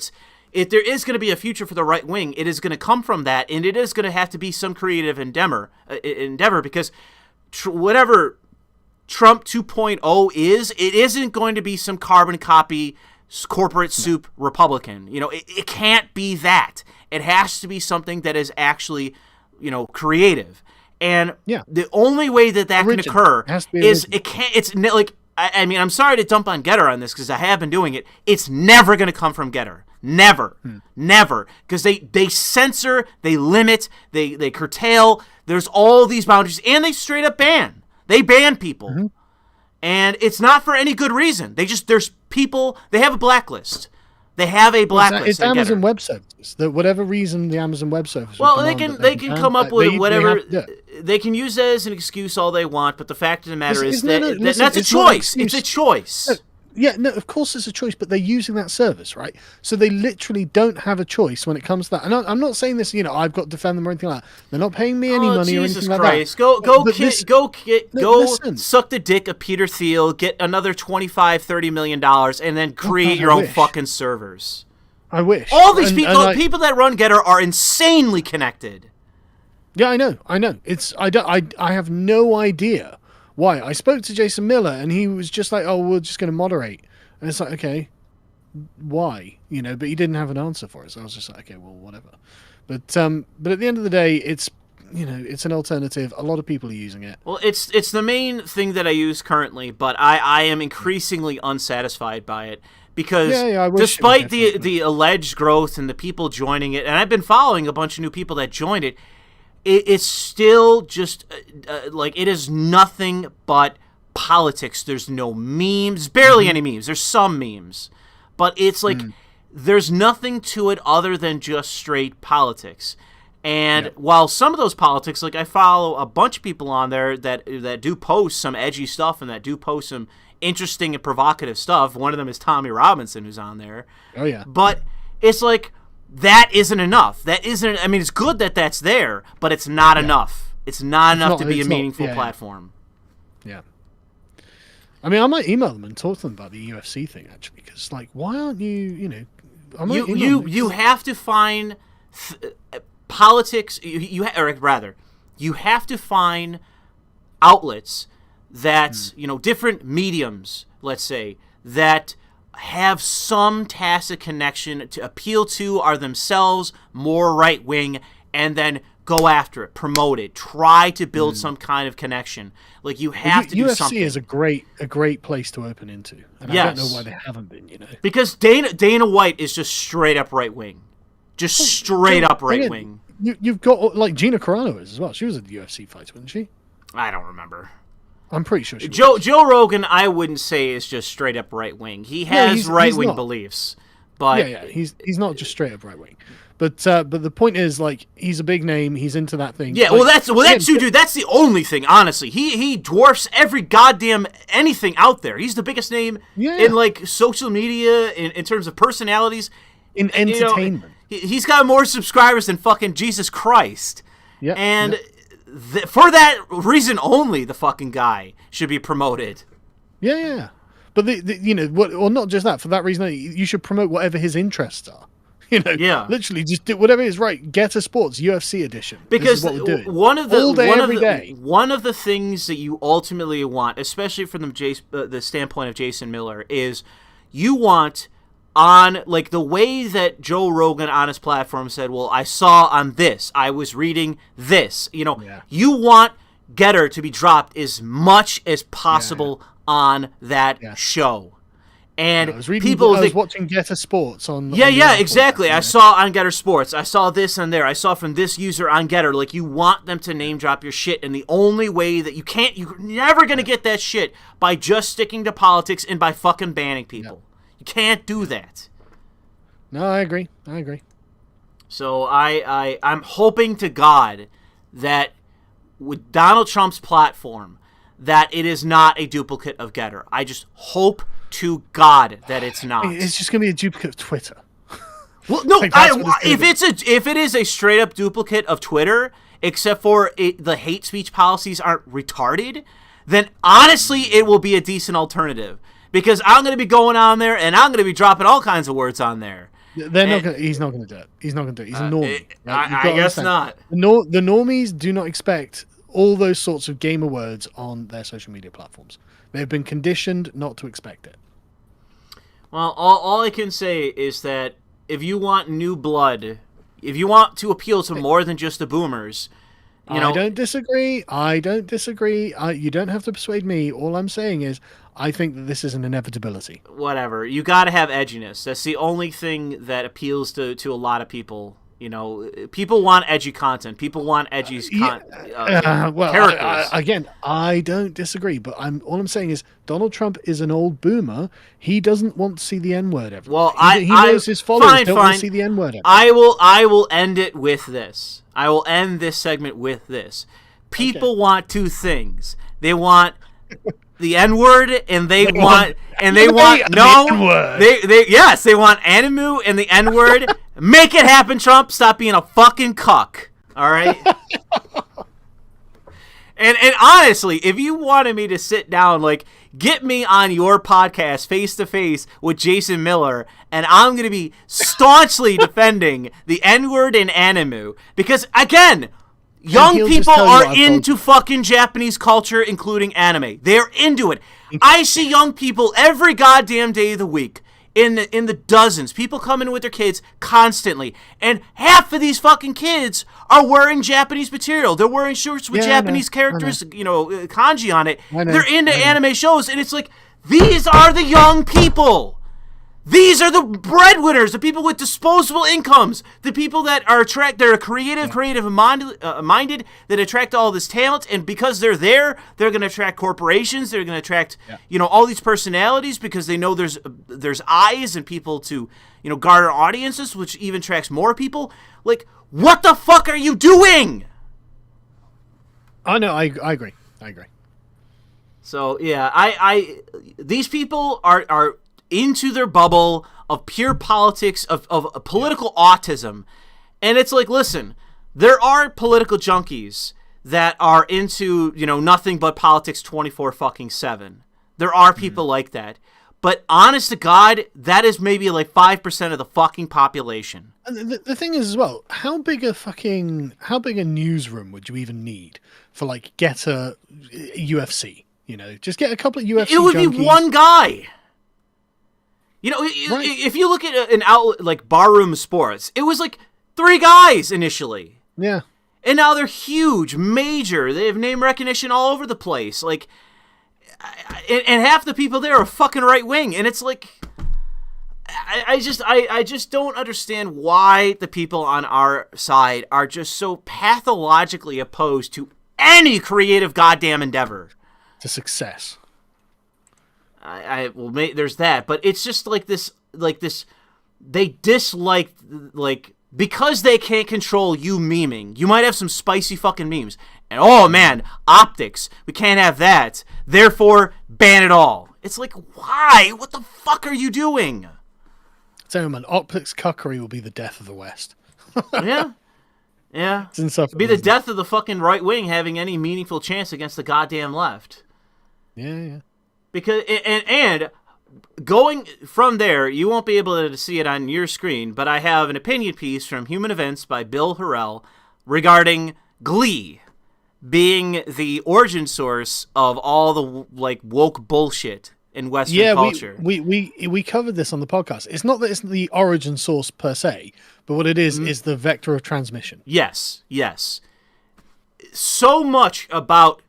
If there is going to be a future for the right wing, it is going to come from that, and it is going to have to be some creative endeavor because whatever Trump 2.0 is, it isn't going to be some carbon copy corporate soup Republican. It can't be that. It has to be something that is actually, creative. And the only way that can occur is it can't. It's like, I mean, I'm sorry to dump on Gettr on this because I have been doing it. It's never going to come from Gettr. Never. Because they censor, they limit, they curtail. There's all these boundaries, and they straight up ban. They ban people. And it's not for any good reason. There's people, they have a blacklist. They have a blacklist. It's Amazon Web Services. Whatever reason the Amazon Web Services. Well, they can come up with whatever. They can use that as an excuse all they want, but the fact of the matter is that's a choice. It's a choice. Yeah, no, of course it's a choice, but they're using that service, right? So they literally don't have a choice when it comes to that. And I'm not saying this, I've got to defend them or anything like that. They're not paying me any money or anything like that. Go suck the dick of Peter Thiel, get another $25-30 million, and then create your own fucking servers. I wish. All these people that run Gettr are insanely connected. Yeah, I know. I have no idea why. I spoke to Jason Miller, and he was just like, "Oh, we're just going to moderate," and it's like, okay, why? But he didn't have an answer for it. So I was just like, okay, well, whatever. But at the end of the day, it's it's an alternative. A lot of people are using it. Well, it's the main thing that I use currently, but I am increasingly unsatisfied by it because despite the alleged growth and the people joining it, and I've been following a bunch of new people that joined it. It's still just it is nothing but politics. There's no memes, barely any memes. There's some memes, but it's like there's nothing to it other than just straight politics. And while some of those politics, I follow a bunch of people on there that do post some edgy stuff and that do post some interesting and provocative stuff. One of them is Tommy Robinson, who's on there. Oh, yeah. But it's like, that isn't enough. That isn't, I mean, it's good that that's there, but it's not enough. It's not enough to be a meaningful platform. Yeah. I mean, I might email them and talk to them about the UFC thing, actually, because, like, why aren't you you have to find politics, or rather, you have to find outlets that, different mediums, let's say, that have some tacit connection to appeal to, are themselves more right-wing, and then go after it, promote it, try to build some kind of connection. Like, you have to do something. UFC is a great place to open into, and I don't know why they haven't been. Because Dana White is just straight up right wing, straight up right wing. You've got like Gina Carano as well. She was a UFC fighter, wasn't she? I don't remember. I'm pretty sure she was. Joe Rogan, I wouldn't say is just straight up right wing. He has right wing beliefs, but he's not just straight up right wing. But the point is, like, he's a big name. He's into that thing. Yeah, like, that's dude. That's the only thing. Honestly, he dwarfs every goddamn anything out there. He's the biggest name in like social media in terms of personalities, in entertainment. He's got more subscribers than fucking Jesus Christ. Yeah, and for that reason only, the fucking guy should be promoted. Yeah. But or not just that. For that reason, you should promote whatever his interests are. Literally just do whatever is right. Gettr Sports UFC edition. Because what we're doing. one of every day. One of the things that you ultimately want, especially from the standpoint of Jason Miller, is you want on like the way that Joe Rogan on his platform said, "Well, I saw on this, I was reading this." You want Gettr to be dropped as much as possible on that show. And I was watching Gettr Sports on. Exactly. I saw on Gettr Sports. I saw this on there. I saw from this user on Gettr. Like, you want them to name drop your shit, and the only way that you're never gonna get that shit by just sticking to politics and by fucking banning people. You can't do that. No, I agree. So I'm hoping to God that with Donald Trump's platform, that it is not a duplicate of Gettr. I just hope to God that it's not. It's just going to be a duplicate of Twitter. Well, no, if it is a straight up duplicate of Twitter, except for the hate speech policies aren't retarded, then honestly it will be a decent alternative. Because I'm going to be going on there and I'm going to be dropping all kinds of words on there. He's not going to do it. He's not going to do it. He's a normie. I guess not. The normies do not expect all those sorts of gamer words on their social media platforms. They've been conditioned not to expect it. Well, all I can say is that if you want new blood, if you want to appeal to more than just the boomers, I don't disagree. You don't have to persuade me. All I'm saying is I think that this is an inevitability. Whatever. You got to have edginess. That's the only thing that appeals to a lot of people. People want edgy content. People want edgy characters. Again, I don't disagree, but all I'm saying is Donald Trump is an old boomer. He doesn't want to see the N-word ever. Well, he knows his followers don't want to see the N-word ever. I will end it with this. I will end this segment with this. People want two things. They want the N-word, and they want they want Animu and the N-word. Make it happen, Trump. Stop being a fucking cuck. All right. and honestly, if you wanted me to sit down, like, get me on your podcast face to face with Jason Miller, and I'm gonna be staunchly defending the N-word and Animu, because again, young people are into fucking Japanese culture, including anime. They're into it. I see young people every goddamn day of the week. In the dozens, people come in with their kids constantly, and half of these fucking kids are wearing Japanese material. They're wearing shirts with Japanese characters, kanji on it. They're into anime shows, and it's like, these are the young people. These are the breadwinners, the people with disposable incomes, the people that are creative minded, that attract all this talent, and because they're there, they're going to attract corporations, they're going to attract, all these personalities, because they know there's eyes and people to, garner audiences, which even attracts more people. Like, what the fuck are you doing? Oh no, I agree. So yeah, I these people are into their bubble of pure politics, of political autism, and it's like, listen, there are political junkies that are into, you know, nothing but politics 24/7. There are people like that, but honest to God, that is maybe like 5% of the fucking population. And the thing is as well, how big a newsroom would you even need for like Gettr UFC? You know, just get a couple of UFC. It would junkies. be one guy. You know, Right. if you look at an outlet like Barroom Sports, it was like 3 guys initially. Yeah. And now they're huge, major. They have name recognition all over the place. Like, and half the people there are fucking right wing. And it's like, I just don't understand why the people on our side are just so pathologically opposed to any creative goddamn endeavor. To success. Well, there's that, but it's just like this. They dislike, like, because they can't control you memeing. You might have some spicy fucking memes, and oh man, optics, we can't have that. Therefore, ban it all. It's like, why? What the fuck are you doing? So man, optics cuckery will be the death of the West. Yeah. It's insufferable. Be the death of the fucking right wing having any meaningful chance against the goddamn left. Yeah. Because and going from there, you won't be able to see it on your screen, but I have an opinion piece from Human Events by Bill Harrell regarding Glee being the origin source of all the like woke bullshit in Western culture. We covered this on the podcast. It's not that it's the origin source per se, but what it is the vector of transmission. Yes. So much about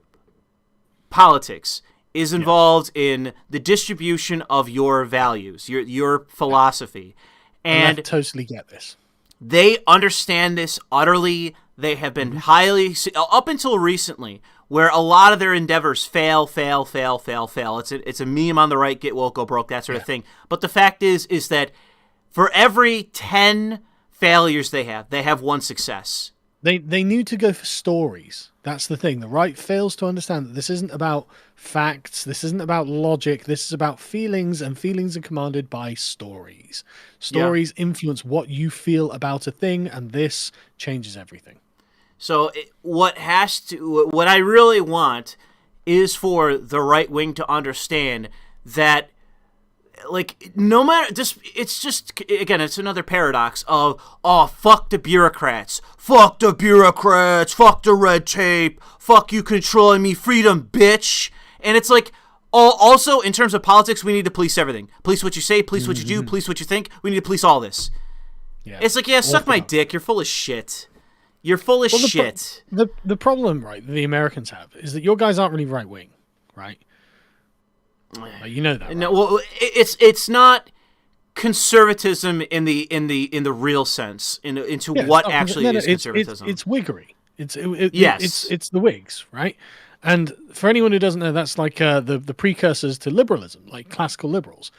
politics is involved in the distribution of your values, your philosophy. And I totally get this. They understand this utterly. They have been highly, up until recently, where a lot of their endeavors fail. It's a meme on the right, get woke, go broke, that sort of thing. But the fact is that for every 10 failures they have one success. They need to go for stories. That's the thing. The right fails to understand that this isn't about facts. This isn't about logic. This is about feelings, and feelings are commanded by stories. Stories influence what you feel about a thing, and this changes everything. So what I really want is for the right wing to understand that, like, no matter, it's just, again, it's another paradox of, oh, fuck the bureaucrats, fuck the red tape, fuck you controlling me, freedom, bitch. And it's like, also, in terms of politics, we need to police everything. Police what you say, police what you do, police what you think. We need to police all this. Yeah. It's like, suck my dick, you're full of shit. You're full of shit. The problem, right, that the Americans have is that your guys aren't really right-wing, right? You know that, right? No, well, it's not conservatism in the real sense. What actually is conservatism? It's Whiggery. It's the Whigs, right? And for anyone who doesn't know, that's like the precursors to liberalism, like classical liberals,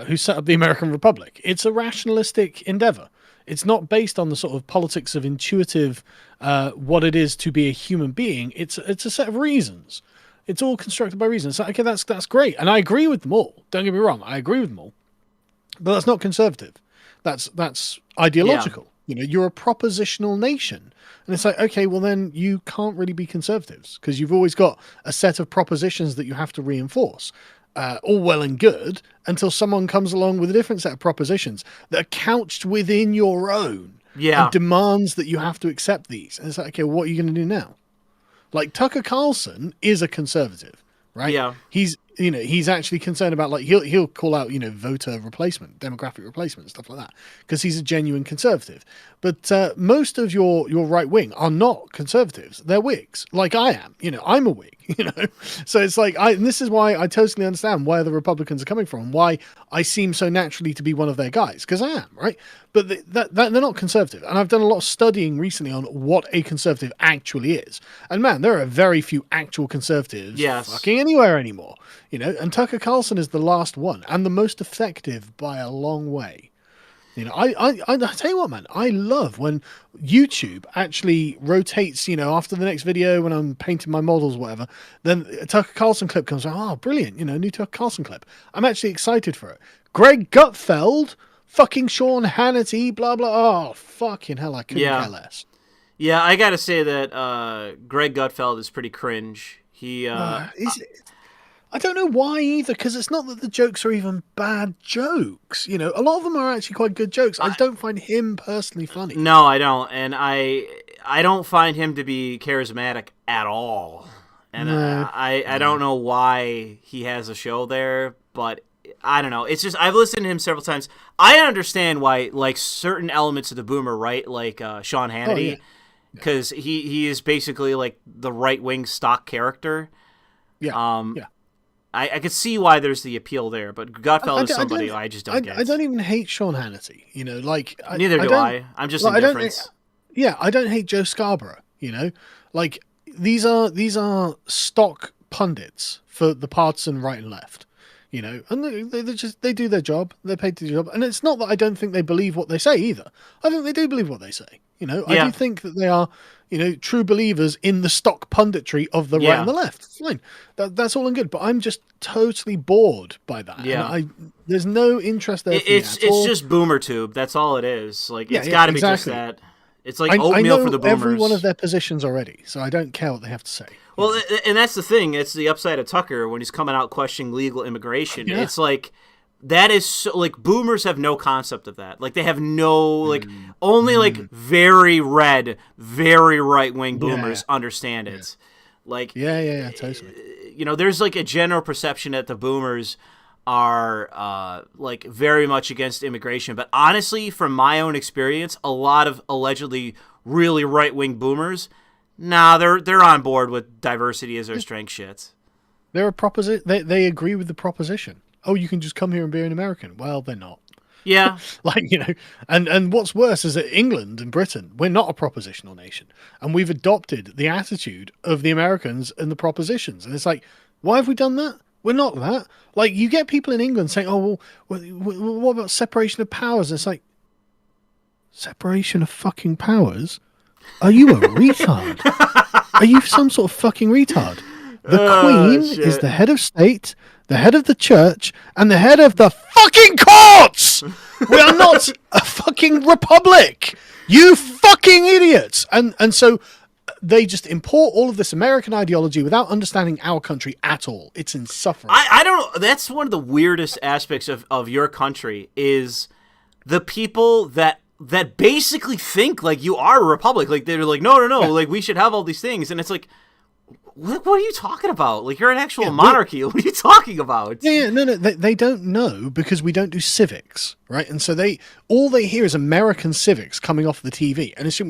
who set up the American Republic. It's a rationalistic endeavor. It's not based on the sort of politics of intuitive what it is to be a human being. It's a set of reasons. It's all constructed by reason. So, okay, that's great. And I agree with them all. Don't get me wrong. I agree with them all. But that's not conservative. That's ideological. Yeah. You know, you're a propositional nation. And it's like, okay, well then you can't really be conservatives because you've always got a set of propositions that you have to reinforce. All well and good until someone comes along with a different set of propositions that are couched within your own. And demands that you have to accept these. And it's like, okay, what are you going to do now? Like, Tucker Carlson is a conservative, right? Yeah. He's actually concerned about, like, he'll call out, voter replacement, demographic replacement, stuff like that, because he's a genuine conservative. But most of your right wing are not conservatives. They're Whigs, like I am. I'm a Whig, So it's like, and this is why I totally understand where the Republicans are coming from, why I seem so naturally to be one of their guys, because I am, right? But they're not conservative. And I've done a lot of studying recently on what a conservative actually is. And man, there are very few actual conservatives fucking anywhere anymore. And Tucker Carlson is the last one and the most effective by a long way. You know, I tell you what, man, I love when YouTube actually rotates, you know, after the next video when I'm painting my models, whatever, then a Tucker Carlson clip comes out. Oh, brilliant. You know, new Tucker Carlson clip. I'm actually excited for it. Greg Gutfeld, fucking Sean Hannity, blah, blah. Oh, fucking hell, I couldn't care less. Yeah, I got to say that Greg Gutfeld is pretty cringe. He, I don't know why either, because it's not that the jokes are even bad jokes. You know, a lot of them are actually quite good jokes. I don't find him personally funny. No, I don't, and I don't find him to be charismatic at all. And No. I don't know why he has a show there, but I don't know. It's just I've listened to him several times. I understand why, like, certain elements of the Boomer, right? Like Sean Hannity, because he is basically like the right wing stock character. Yeah. I could see why there's the appeal there, but Gutfeld is somebody I just don't get. I don't even hate Sean Hannity, you know, like... Neither do I. I'm just indifferent. I don't hate Joe Scarborough, you know? Like, these are stock pundits for the partisan right and left, you know? And they do their job, they're paid to do their job, and it's not that I don't think they believe what they say either. I think they do believe what they say, you know? I do think that they are... you know, true believers in the stock punditry of the right and the left. Fine. That's all and good. But I'm just totally bored by that. Yeah. And there's no interest there. It's just Boomer Tube. That's all it is. Like, it's got to be just that. It's like oatmeal for the Boomers. I know every one of their positions already, so I don't care what they have to say. Well, and that's the thing. It's the upside of Tucker when he's coming out questioning legal immigration. Yeah. It's like... that is so, like, Boomers have no concept of that. Like, they have no, like, only, like, very red, very right-wing Boomers understand it. Like, totally. You know, there's, like, a general perception that the Boomers are, like, very much against immigration. But honestly, from my own experience, a lot of allegedly really right-wing Boomers, they're on board with diversity as their strength shit. They're a they agree with the proposition. Oh, you can just come here and be an American. Well, they're not. Yeah. Like, you know, and what's worse is that England and Britain, we're not a propositional nation. And we've adopted the attitude of the Americans and the propositions. And it's like, why have we done that? We're not that. Like, you get people in England saying, oh, well, what about separation of powers? And it's like, separation of fucking powers? Are you a retard? Are you some sort of fucking retard? The Queen is the head of state, the head of the church, and the head of the fucking courts! We are not a fucking republic! You fucking idiots! And so they just import all of this American ideology without understanding our country at all. It's insufferable. I don't know. That's one of the weirdest aspects of your country is the people that basically think like you are a republic. Like, they're like, no, like, we should have all these things. And it's like, what are you talking about? Like, you're an actual monarchy. What are you talking about? No. They don't know because we don't do civics, right? And so all they hear is American civics coming off the TV, and assume,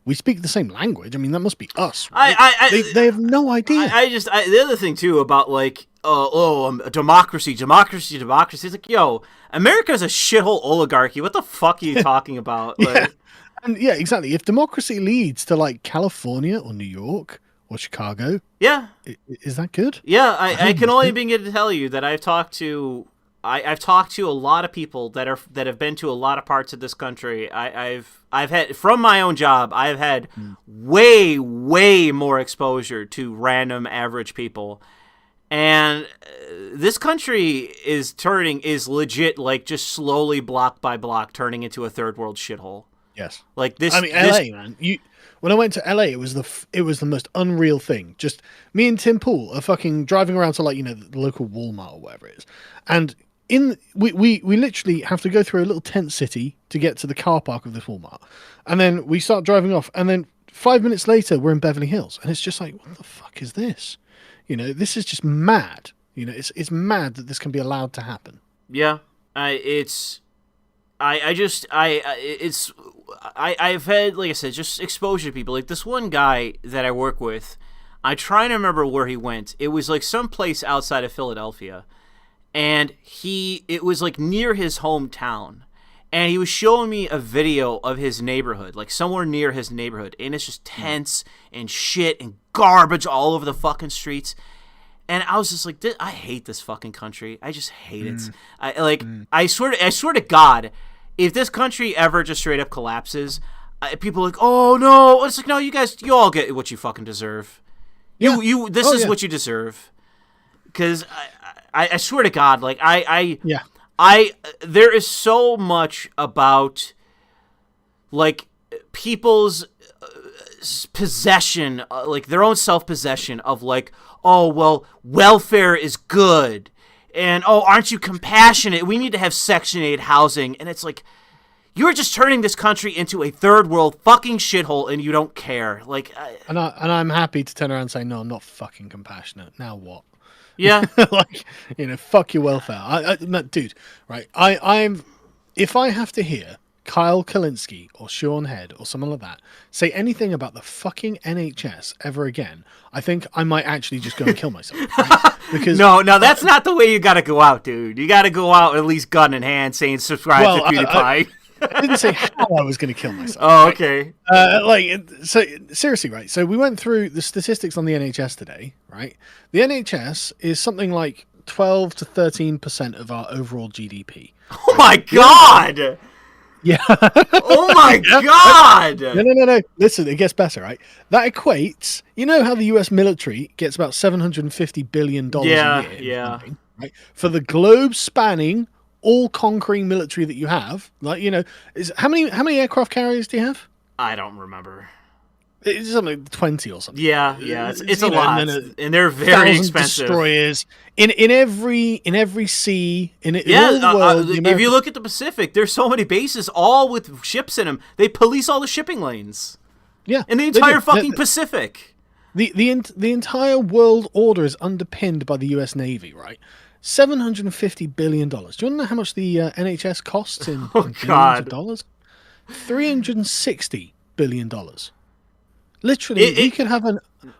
we speak the same language. I mean, that must be us. Right? They have no idea. The other thing too about like, democracy. It's like, yo, America's a shithole oligarchy. What the fuck are you talking about? Like, and exactly. If democracy leads to like California or New York or Chicago, is that good? Yeah, I can only begin to tell you that I've talked to a lot of people that have been to a lot of parts of this country. I've had, from my own job, I've had way more exposure to random average people. And this country is legit, like, just slowly block by block turning into a third world shithole. Yes. Like this. I mean, LA, man. When I went to LA, it was the most unreal thing. Just me and Tim Pool are fucking driving around to, like, you know, the local Walmart or whatever it is, and we literally have to go through a little tent city to get to the car park of this Walmart, and then we start driving off, and then 5 minutes later we're in Beverly Hills, and it's just like, what the fuck is this? You know, this is just mad. You know, it's mad that this can be allowed to happen. Yeah, I've had, like I said, just exposure to people. Like this one guy that I work with, I'm trying to remember where he went. It was like someplace outside of Philadelphia, and it was like near his hometown. And he was showing me a video of his neighborhood, like somewhere near his neighborhood. And it's just tents and shit and garbage all over the fucking streets. And I was just like, I hate this fucking country. I just hate it. I swear to God, if this country ever just straight up collapses, people are like, oh no, it's like, no, you all get what you fucking deserve. Yeah. This is what you deserve. Because I swear to God, like there is so much about like people's possession, like their own self-possession of like, oh well, welfare is good, and oh, aren't you compassionate? We need to have Section 8 housing, and it's like, you're just turning this country into a third world fucking shithole, and you don't care. Like, and I'm happy to turn around and say, no, I'm not fucking compassionate. Now what? Yeah, like, fuck your welfare, dude. Right? I'm if I have to hear Kyle Kalinske or Sean Head or someone like that say anything about the fucking NHS ever again, I think I might actually just go and kill myself. Right? Because no, that's not the way you got to go out, dude. You got to go out at least gun in hand, saying subscribe to PewDiePie. I didn't say how I was going to kill myself. Oh, okay. So seriously, right? So we went through the statistics on the NHS today, right? The NHS is something like 12 to 13% of our overall GDP. Oh my God! Yeah. Oh my God! No. Listen, it gets better, right? That equates. You know how the US military gets about $750 billion a year? Yeah. Funding, right? For the globe-spanning, all-conquering military that you have, like how many aircraft carriers do you have? I don't remember. It's something like 20 or something. Yeah, it's a lot, and they're very expensive. Destroyers in every sea in all the world. If you look at the Pacific, there's so many bases, all with ships in them. They police all the shipping lanes. Yeah, in the entire fucking Pacific. The entire world order is underpinned by the U.S. Navy, right? $750 billion. Do you want to know how much the NHS costs in billions of dollars? $360 billion. Literally,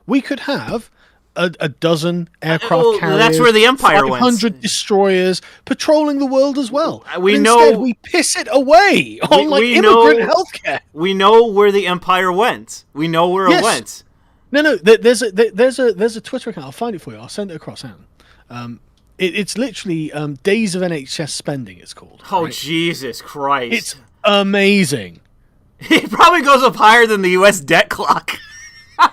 we could have a dozen aircraft carriers. That's where the Empire went. 500 destroyers patrolling the world as well. Instead, we piss it away on immigrant healthcare. We know where the Empire went. We know where it went. No. There's a Twitter account. I'll find it for you. I'll send it across. It's literally Days of NHS Spending. It's called. Oh, right? Jesus Christ! It's amazing. It probably goes up higher than the U.S. debt clock.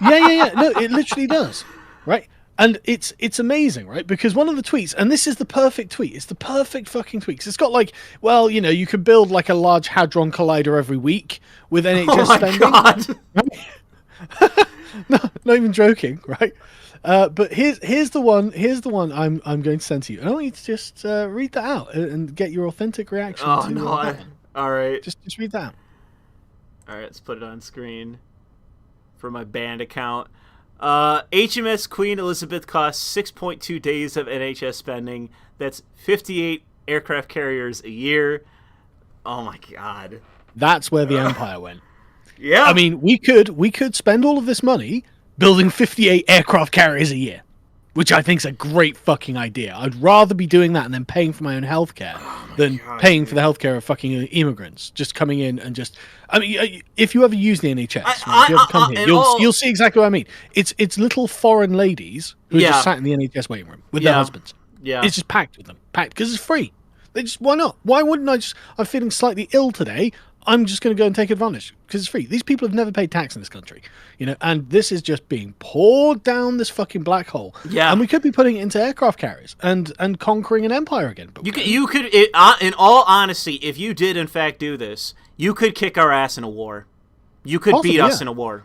Yeah. No, it literally does, right? And it's amazing, right? Because one of the tweets, and this is the perfect tweet. It's the perfect fucking tweet. 'Cause it's got like, well, you could build like a large hadron collider every week with NHS spending. God. No, not even joking, right? But here's the one. Here's the one I'm going to send to you. I want you to just read that out and get your authentic reaction. Oh no! All right. Just read that out. All right, let's put it on screen for my band account. HMS Queen Elizabeth costs 6.2 days of NHS spending. That's 58 aircraft carriers a year. Oh my God. That's where the Empire went. Yeah. I mean, we could spend all of this money building 58 aircraft carriers a year, which I think is a great fucking idea. I'd rather be doing that and then paying for my own healthcare than paying for the healthcare of fucking immigrants just coming in and just. I mean, if you ever use the NHS, if you ever come here, you'll see exactly what I mean. It's little foreign ladies who are just sat in the NHS waiting room with their husbands. Yeah, it's just packed with them, because it's free. They just, why not? Why wouldn't I just? I'm feeling slightly ill today. I'm just going to go and take advantage because it's free. These people have never paid tax in this country, and this is just being poured down this fucking black hole. Yeah, and we could be putting it into aircraft carriers and conquering an empire again. But you could, in all honesty, if you did in fact do this, you could kick our ass in a war. You could beat us in a war.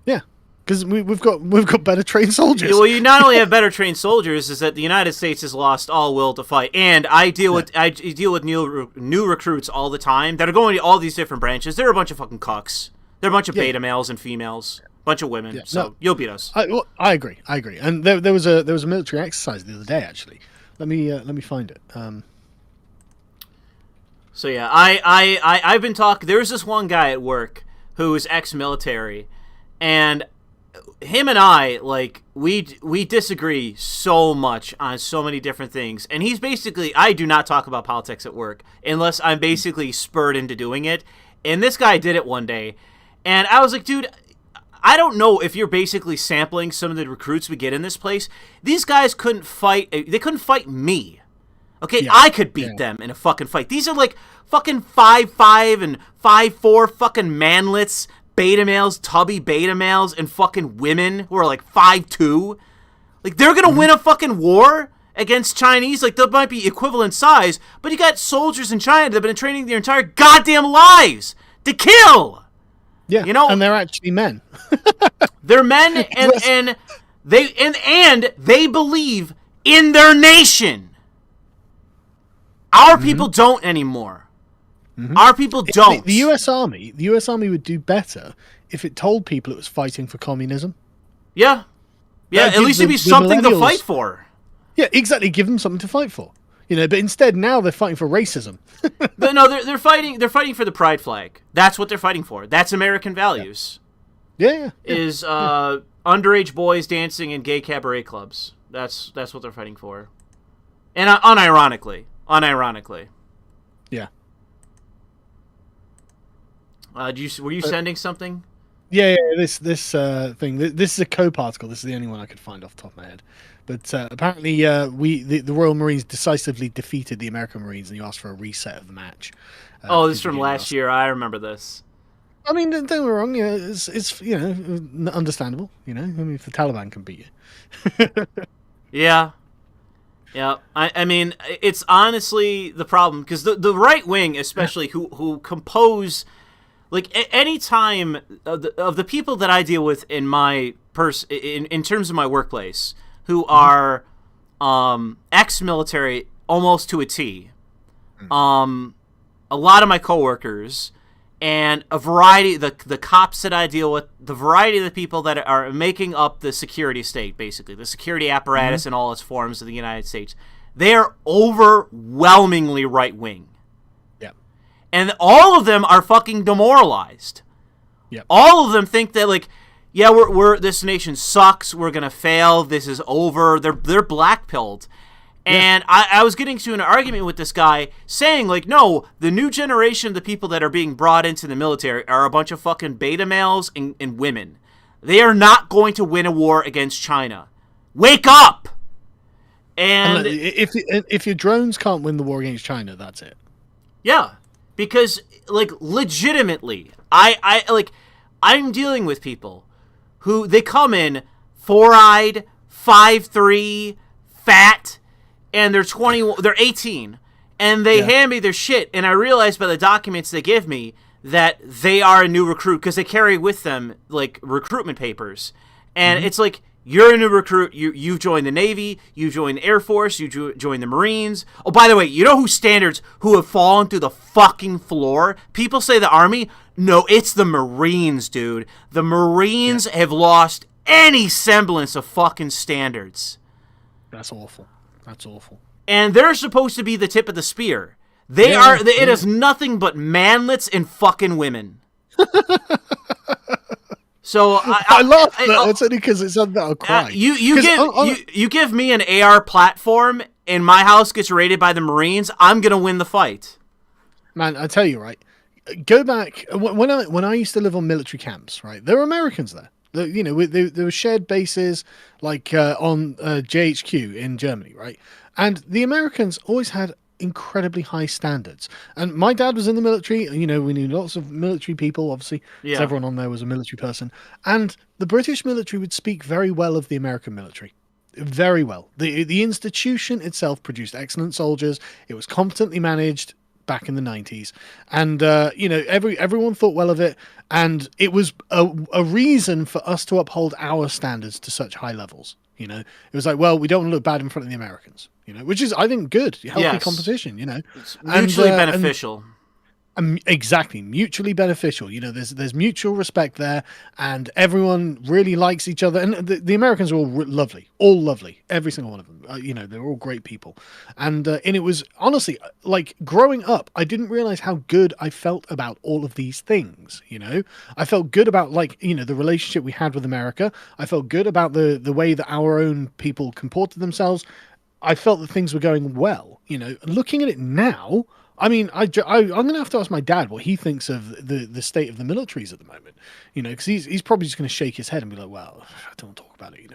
Yeah, because we've got better trained soldiers. Well, you not only have better trained soldiers, is that the United States has lost all will to fight. And I deal with new recruits all the time that are going to all these different branches. They're a bunch of fucking cucks. They're a bunch of beta males and females, bunch of women. You'll beat us. I agree. And there was a military exercise the other day actually. Let me find it. So yeah, I've been talking. There's this one guy at work who is ex-military, and him and I, like, we disagree so much on so many different things. And he's basically, I do not talk about politics at work unless I'm basically spurred into doing it. And this guy did it one day, and I was like, dude, I don't know if you're basically sampling some of the recruits we get in this place. These guys couldn't fight. They couldn't fight me. Okay, Yeah. I could beat them in a fucking fight. These are like fucking 5'5" and 5'4" fucking manlets, beta males, tubby beta males, and fucking women who are like 5'2". Like, they're gonna win a fucking war against Chinese. Like, they might be equivalent size, but you got soldiers in China that have been training their entire goddamn lives to kill. Yeah, you know, and they're actually men. They're men, and they believe in their nation. Our people don't anymore. Our people don't. The U.S. Army would do better if it told people it was fighting for communism. Yeah. At least it'd be something to fight for. Yeah, exactly. Give them something to fight for. But instead now they're fighting for racism. No, they're fighting. They're fighting for the pride flag. That's what they're fighting for. That's American values. Yeah. Is underage boys dancing in gay cabaret clubs. That's what they're fighting for. And unironically. Yeah. Were you sending something? Yeah. This thing. This is a Cope article. This is the only one I could find off the top of my head. But apparently, the Royal Marines decisively defeated the American Marines, and you asked for a reset of the match. This is from last year. I remember this. I mean, don't get me wrong. It's understandable. I mean, if the Taliban can beat you. Yeah. I mean, it's honestly the problem because the right wing, especially who compose, like, any time of the people that I deal with in my in terms of my workplace, who are ex-military almost to a T. A lot of my coworkers and a variety the cops that I deal with, the variety of the people that are making up the security state, basically the security apparatus in all its forms of the United States, they are overwhelmingly right wing. Yeah. And all of them are fucking demoralized. Yeah. All of them think that, like, yeah, we're this nation sucks. We're gonna fail. This is over. They're blackpilled, and I was getting to an argument with this guy saying, like, no, the new generation of the people that are being brought into the military are a bunch of fucking beta males and women. They are not going to win a war against China. Wake up! And if your drones can't win the war against China, that's it. Yeah, because, like, legitimately, I'm dealing with people who they come in 4-eyed, 5'3", fat, and they're 18, and they hand me their shit, and I realize by the documents they give me that they are a new recruit because they carry with them, like, recruitment papers, and it's like, you're a new recruit, you've joined the Navy, you joined the Air Force, you joined the Marines. Oh, by the way, you know who have fallen through the fucking floor? People say the Army. No, it's the Marines, dude. The Marines have lost any semblance of fucking standards. That's awful. And they're supposed to be the tip of the spear. It is nothing but manlets and fucking women. So I laugh. It's only because it's something that I'll cry. You give me an AR platform and my house gets raided by the Marines, I'm gonna win the fight. Man, I tell you, right. Go back when I used to live on military camps. Right, there were Americans there. There were shared bases like on JHQ in Germany, right? And the Americans always had incredibly high standards. And my dad was in the military. We knew lots of military people, obviously. Yeah. Everyone on there was a military person. And the British military would speak very well of the American military. Very well. The institution itself produced excellent soldiers. It was competently managed back in the 90s. And, everyone thought well of it. And it was a reason for us to uphold our standards to such high levels. It was like, well, we don't want to look bad in front of the Americans, which is, I think, good, healthy competition, It's mutually beneficial. Exactly, mutually beneficial. There's mutual respect there, and everyone really likes each other. And the Americans are all lovely, every single one of them. They're all great people. And it was honestly, like, growing up, I didn't realize how good I felt about all of these things. I felt good about, the relationship we had with America. I felt good about the way that our own people comported themselves. I felt that things were going well. Looking at it now, I mean, I'm going to have to ask my dad what he thinks of the state of the militaries at the moment, because he's probably just going to shake his head and be like, well, I don't want to talk about it,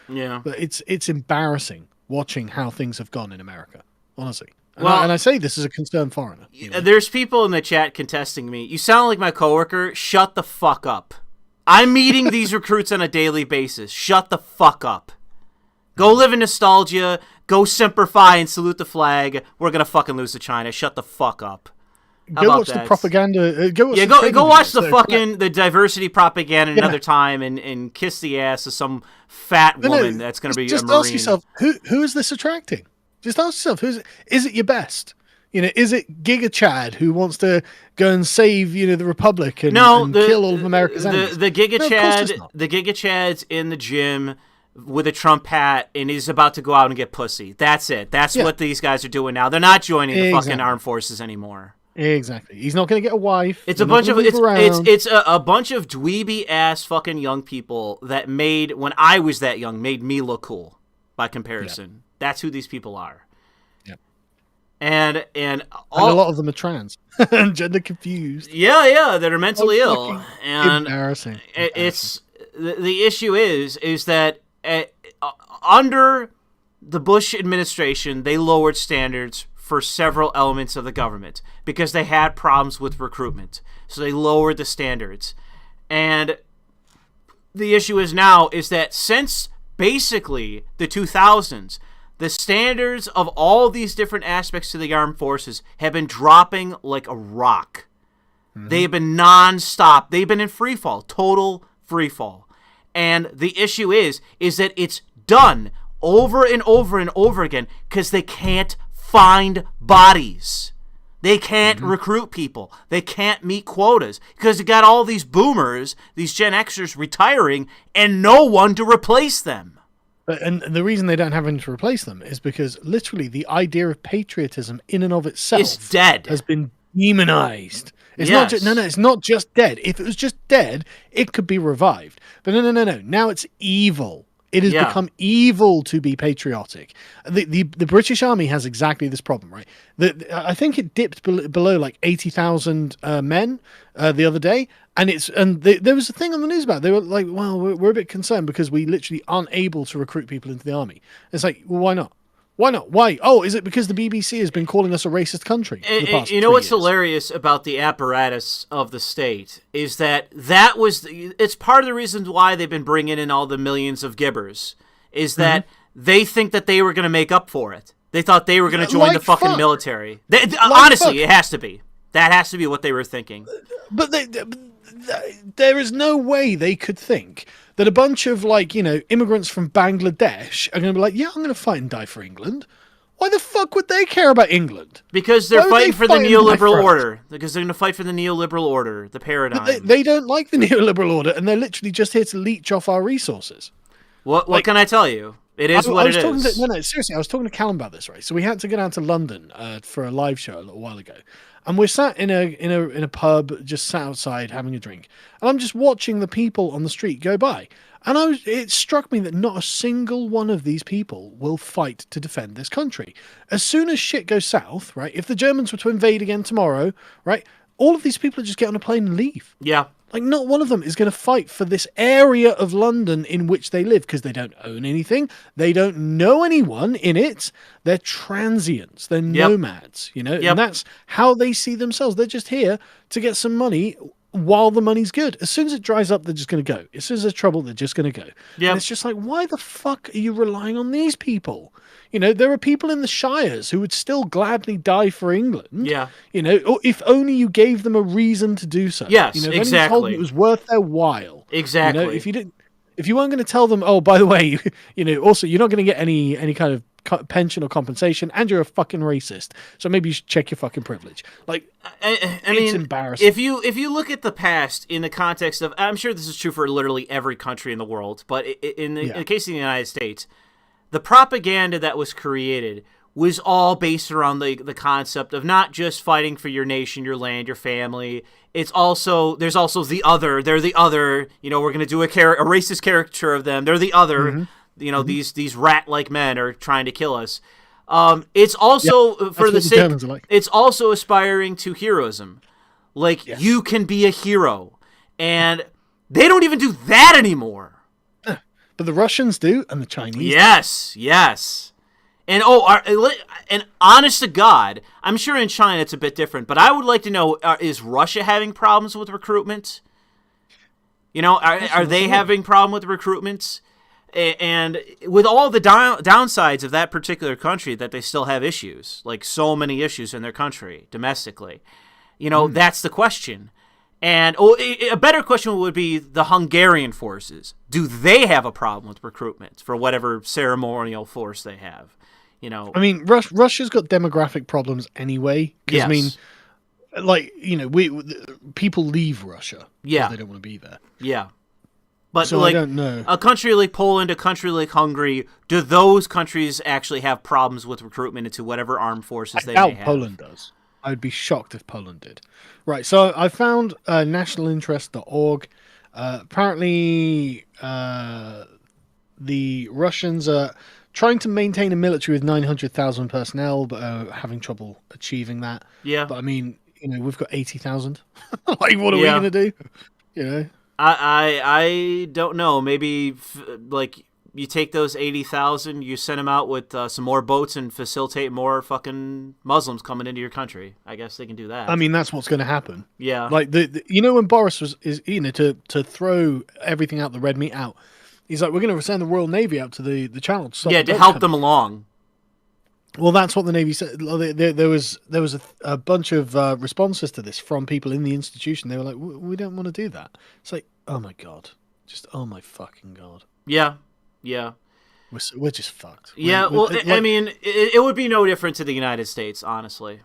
Yeah. But it's embarrassing watching how things have gone in America. honestly. Well, And I say this as a concerned foreigner. There's people in the chat contesting me. You sound like my coworker. Shut the fuck up. I'm meeting these recruits on a daily basis. Shut the fuck up. Go live in nostalgia. Go Semper Fi and salute the flag. We're gonna fucking lose to China. Shut the fuck up. Go watch the propaganda. Go watch the diversity propaganda another time and kiss the ass of some fat woman that's going to be a Marine. Just ask yourself, who is this attracting? Just ask yourself, is it your best? Is it Giga Chad who wants to go and save the Republic and kill all of America's enemies? The Giga Chad's in the gym with a Trump hat and he's about to go out and get pussy. That's it. That's what these guys are doing now. They're not joining the fucking armed forces anymore. Exactly. He's not going to get a wife. It's a bunch of a bunch of dweeby ass fucking young people that when I was that young, made me look cool by comparison. Yep. That's who these people are. Yep. And a lot of them are trans and gender confused. Yeah, that are mentally ill. And embarrassing. It's the issue is that under the Bush administration, they lowered standards for several elements of the government because they had problems with recruitment. So they lowered the standards. And the issue is that since basically the 2000s, the standards of all these different aspects to the armed forces have been dropping like a rock. Mm-hmm. They've been non-stop. They've been in free fall, total free fall. And the issue is that it's done over and over and over again because they can't find bodies. They can't recruit people. They can't meet quotas because you got all these boomers, these Gen Xers retiring, and no one to replace them. And the reason they don't have anyone to replace them is because literally the idea of patriotism in and of itself is dead. Has been demonized. It's not just, it's not just dead. If it was just dead, it could be revived. But no. Now it's evil. It has become evil to be patriotic. The British Army has exactly this problem, right? I think it dipped below like 80,000 men the other day, and there was a thing on the news about it. They were like, "Well, we're a bit concerned because we literally aren't able to recruit people into the army." It's like, well, why not? Why not? Why? Oh, is it because the BBC has been calling us a racist country for the past 3 years? What's hilarious about the apparatus of the state is that it's part of the reason why they've been bringing in all the millions of gibbers, is that they think that they were going to make up for it. They thought they were going to join the fucking military. Honestly, it has to be. That has to be what they were thinking. But there is no way they could think that a bunch of immigrants from Bangladesh are going to be like, yeah, I'm going to fight and die for England. Why the fuck would they care about England? Because they're fighting for the neoliberal order. Because they're going to fight for the neoliberal order, the paradigm. But they don't like the neoliberal order, and they're literally just here to leech off our resources. What can I tell you? It is what it is. No, seriously, I was talking to Callum about this, right? So we had to go down to London for a live show a little while ago. And we're sat in a pub, just sat outside having a drink. And I'm just watching the people on the street go by. And it struck me that not a single one of these people will fight to defend this country. As soon as shit goes south, right? If the Germans were to invade again tomorrow, right? All of these people just get on a plane and leave. Yeah. Like, not one of them is going to fight for this area of London in which they live because they don't own anything. They don't know anyone in it. They're transients. They're nomads, And that's how they see themselves. They're just here to get some money while the money's good. As soon as it dries up, they're just going to go. As soon as there's trouble, they're just going to go. Yep. And it's just like, why the fuck are you relying on these people? There are people in the Shires who would still gladly die for England. Yeah. Or if only you gave them a reason to do so. Yes, if exactly. Told them it was worth their while. Exactly. If you weren't going to tell them, oh, by the way, also you're not going to get any kind of pension or compensation, and you're a fucking racist. So maybe you should check your fucking privilege. Like, I mean, it's embarrassing. If you look at the past in the context of, I'm sure this is true for literally every country in the world, but in the case of the United States, the propaganda that was created was all based around the concept of not just fighting for your nation, your land, your family. There's also the other. They're the other. We're going to do a racist caricature of them. They're the other. These rat-like men are trying to kill us. It's also for the sake. It's also aspiring to heroism. You can be a hero, and they don't even do that anymore. But the Russians do, and the Chinese. Yes. And and honest to God, I'm sure in China it's a bit different, but I would like to know: is Russia having problems with recruitment? You know, are they having problem with recruitment? And with all the downsides of that particular country, that they still have issues, like so many issues in their country domestically. You know, that's the question. And a better question would be the Hungarian forces. Do they have a problem with recruitment for whatever ceremonial force they have? You know, I mean, Russia's got demographic problems anyway. Because yes. I mean, like, you know, people leave Russia because they don't want to be there. Yeah. But so like I don't know. A country like Poland, a country like Hungary, do those countries actually have problems with recruitment into whatever armed forces they may have? Poland does. I'd be shocked if Poland did. Right, so I found nationalinterest.org. Apparently, the Russians are trying to maintain a military with 900,000 personnel, but are having trouble achieving that. Yeah. But I mean, you know, we've got 80,000. Like, what are we going to do? You know? I don't know. Maybe like you take those 80,000, you send them out with some more boats and facilitate more fucking Muslims coming into your country. I guess they can do that. I mean, that's what's going to happen. Yeah. Like you know, when Boris is you know, to throw everything out, the red meat out, he's like, we're going to send the Royal Navy out to the channel to stop to help them along. Well, that's what the Navy said. There was a bunch of responses to this from people in the institution. They were like, we don't want to do that. It's like, oh my God. Just, oh my fucking God. Yeah. Yeah. We're just fucked. Yeah, I mean, it would be no different to the United States, honestly.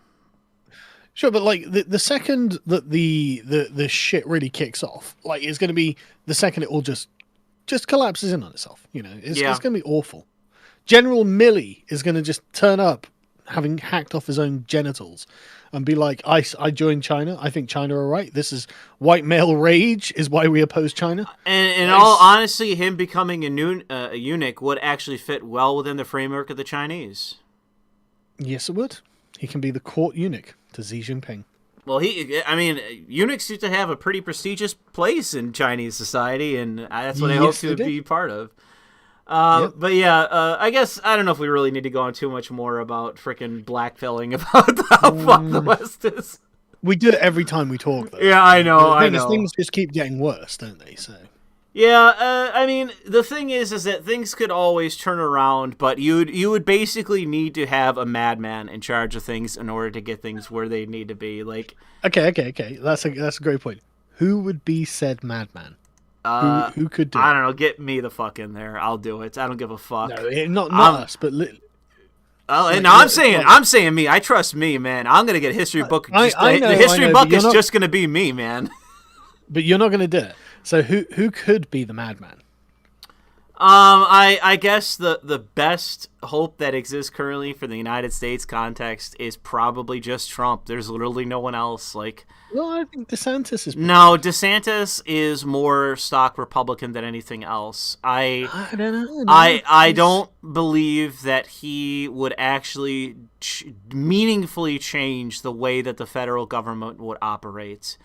Sure, but like the second that the shit really kicks off, like it's going to be the second it all just collapses in on itself. You know, it's going to be awful. General Milley is going to just turn up, having hacked off his own genitals, and be like, I joined China. I think China are right. This is white male rage is why we oppose China. And in all honesty, him becoming a eunuch would actually fit well within the framework of the Chinese. Yes, it would. He can be the court eunuch to Xi Jinping. Well, eunuchs used to have a pretty prestigious place in Chinese society, and that's what I hope to be part of. But yeah, I guess I don't know if we really need to go on too much more about freaking blackpilling about how fucked the West is. We do it every time we talk, though. Yeah, I know. Things just keep getting worse, don't they? So. Yeah, I mean, the thing is that things could always turn around, but you would basically need to have a madman in charge of things in order to get things where they need to be. Like, okay, that's a great point. Who would be said madman? Who could do it? I don't know. Get me the fuck in there. I'll do it. I don't give a fuck. No, not us, but. I'm saying me. I trust me, man. I'm gonna get history book. The history book is just gonna be me, man. But you're not gonna do it. So who could be the madman? I guess the best hope that exists currently for the United States context is probably just Trump. There's literally no one else. Like, well, I think DeSantis is. No, DeSantis is more stock Republican than anything else. I don't know. I don't believe that he would actually meaningfully change the way that the federal government would operate.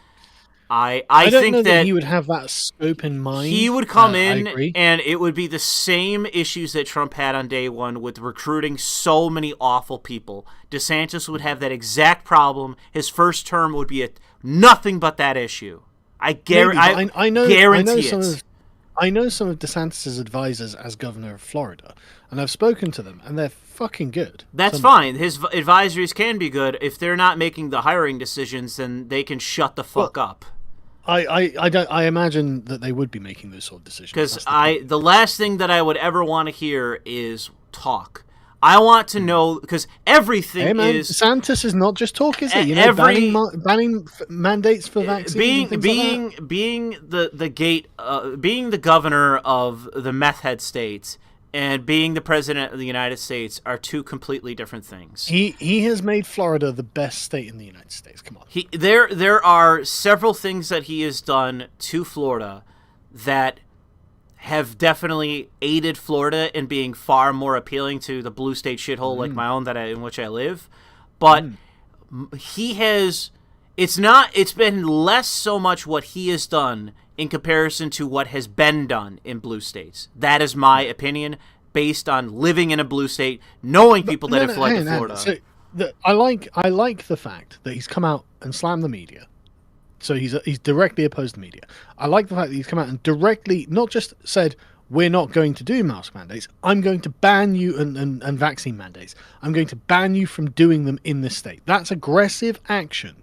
I don't think know that he would have that scope in mind. He would come in and it would be the same issues that Trump had on day one with recruiting so many awful people. DeSantis would have that exact problem. His first term would be nothing but that issue. I guarantee it. I know some of DeSantis' advisors as governor of Florida, and I've spoken to them, and they're fucking good. That's fine. His advisories can be good. If they're not making the hiring decisions, then they can shut the fuck up. I imagine that they would be making those sort of decisions. Because the last thing that I would ever want to hear is talk. I want to know, because everything is... DeSantis is not just talk, is he? You know, banning mandates for vaccines being the governor of the meth head states and being the president of the United States are two completely different things. He has made Florida the best state in the United States. Come on. There are several things that he has done to Florida that have definitely aided Florida in being far more appealing to the blue state shithole like my own in which I live. But he has... It's been less so much what he has done in comparison to what has been done in blue states. That is my opinion. based on living in a blue state, knowing people that have fled to Florida. So I like the fact that he's come out and slammed the media. So he's directly opposed the media. I like the fact that he's come out and directly not just said, we're not going to do mask mandates, I'm going to ban you and vaccine mandates. I'm going to ban you from doing them in this state. That's aggressive action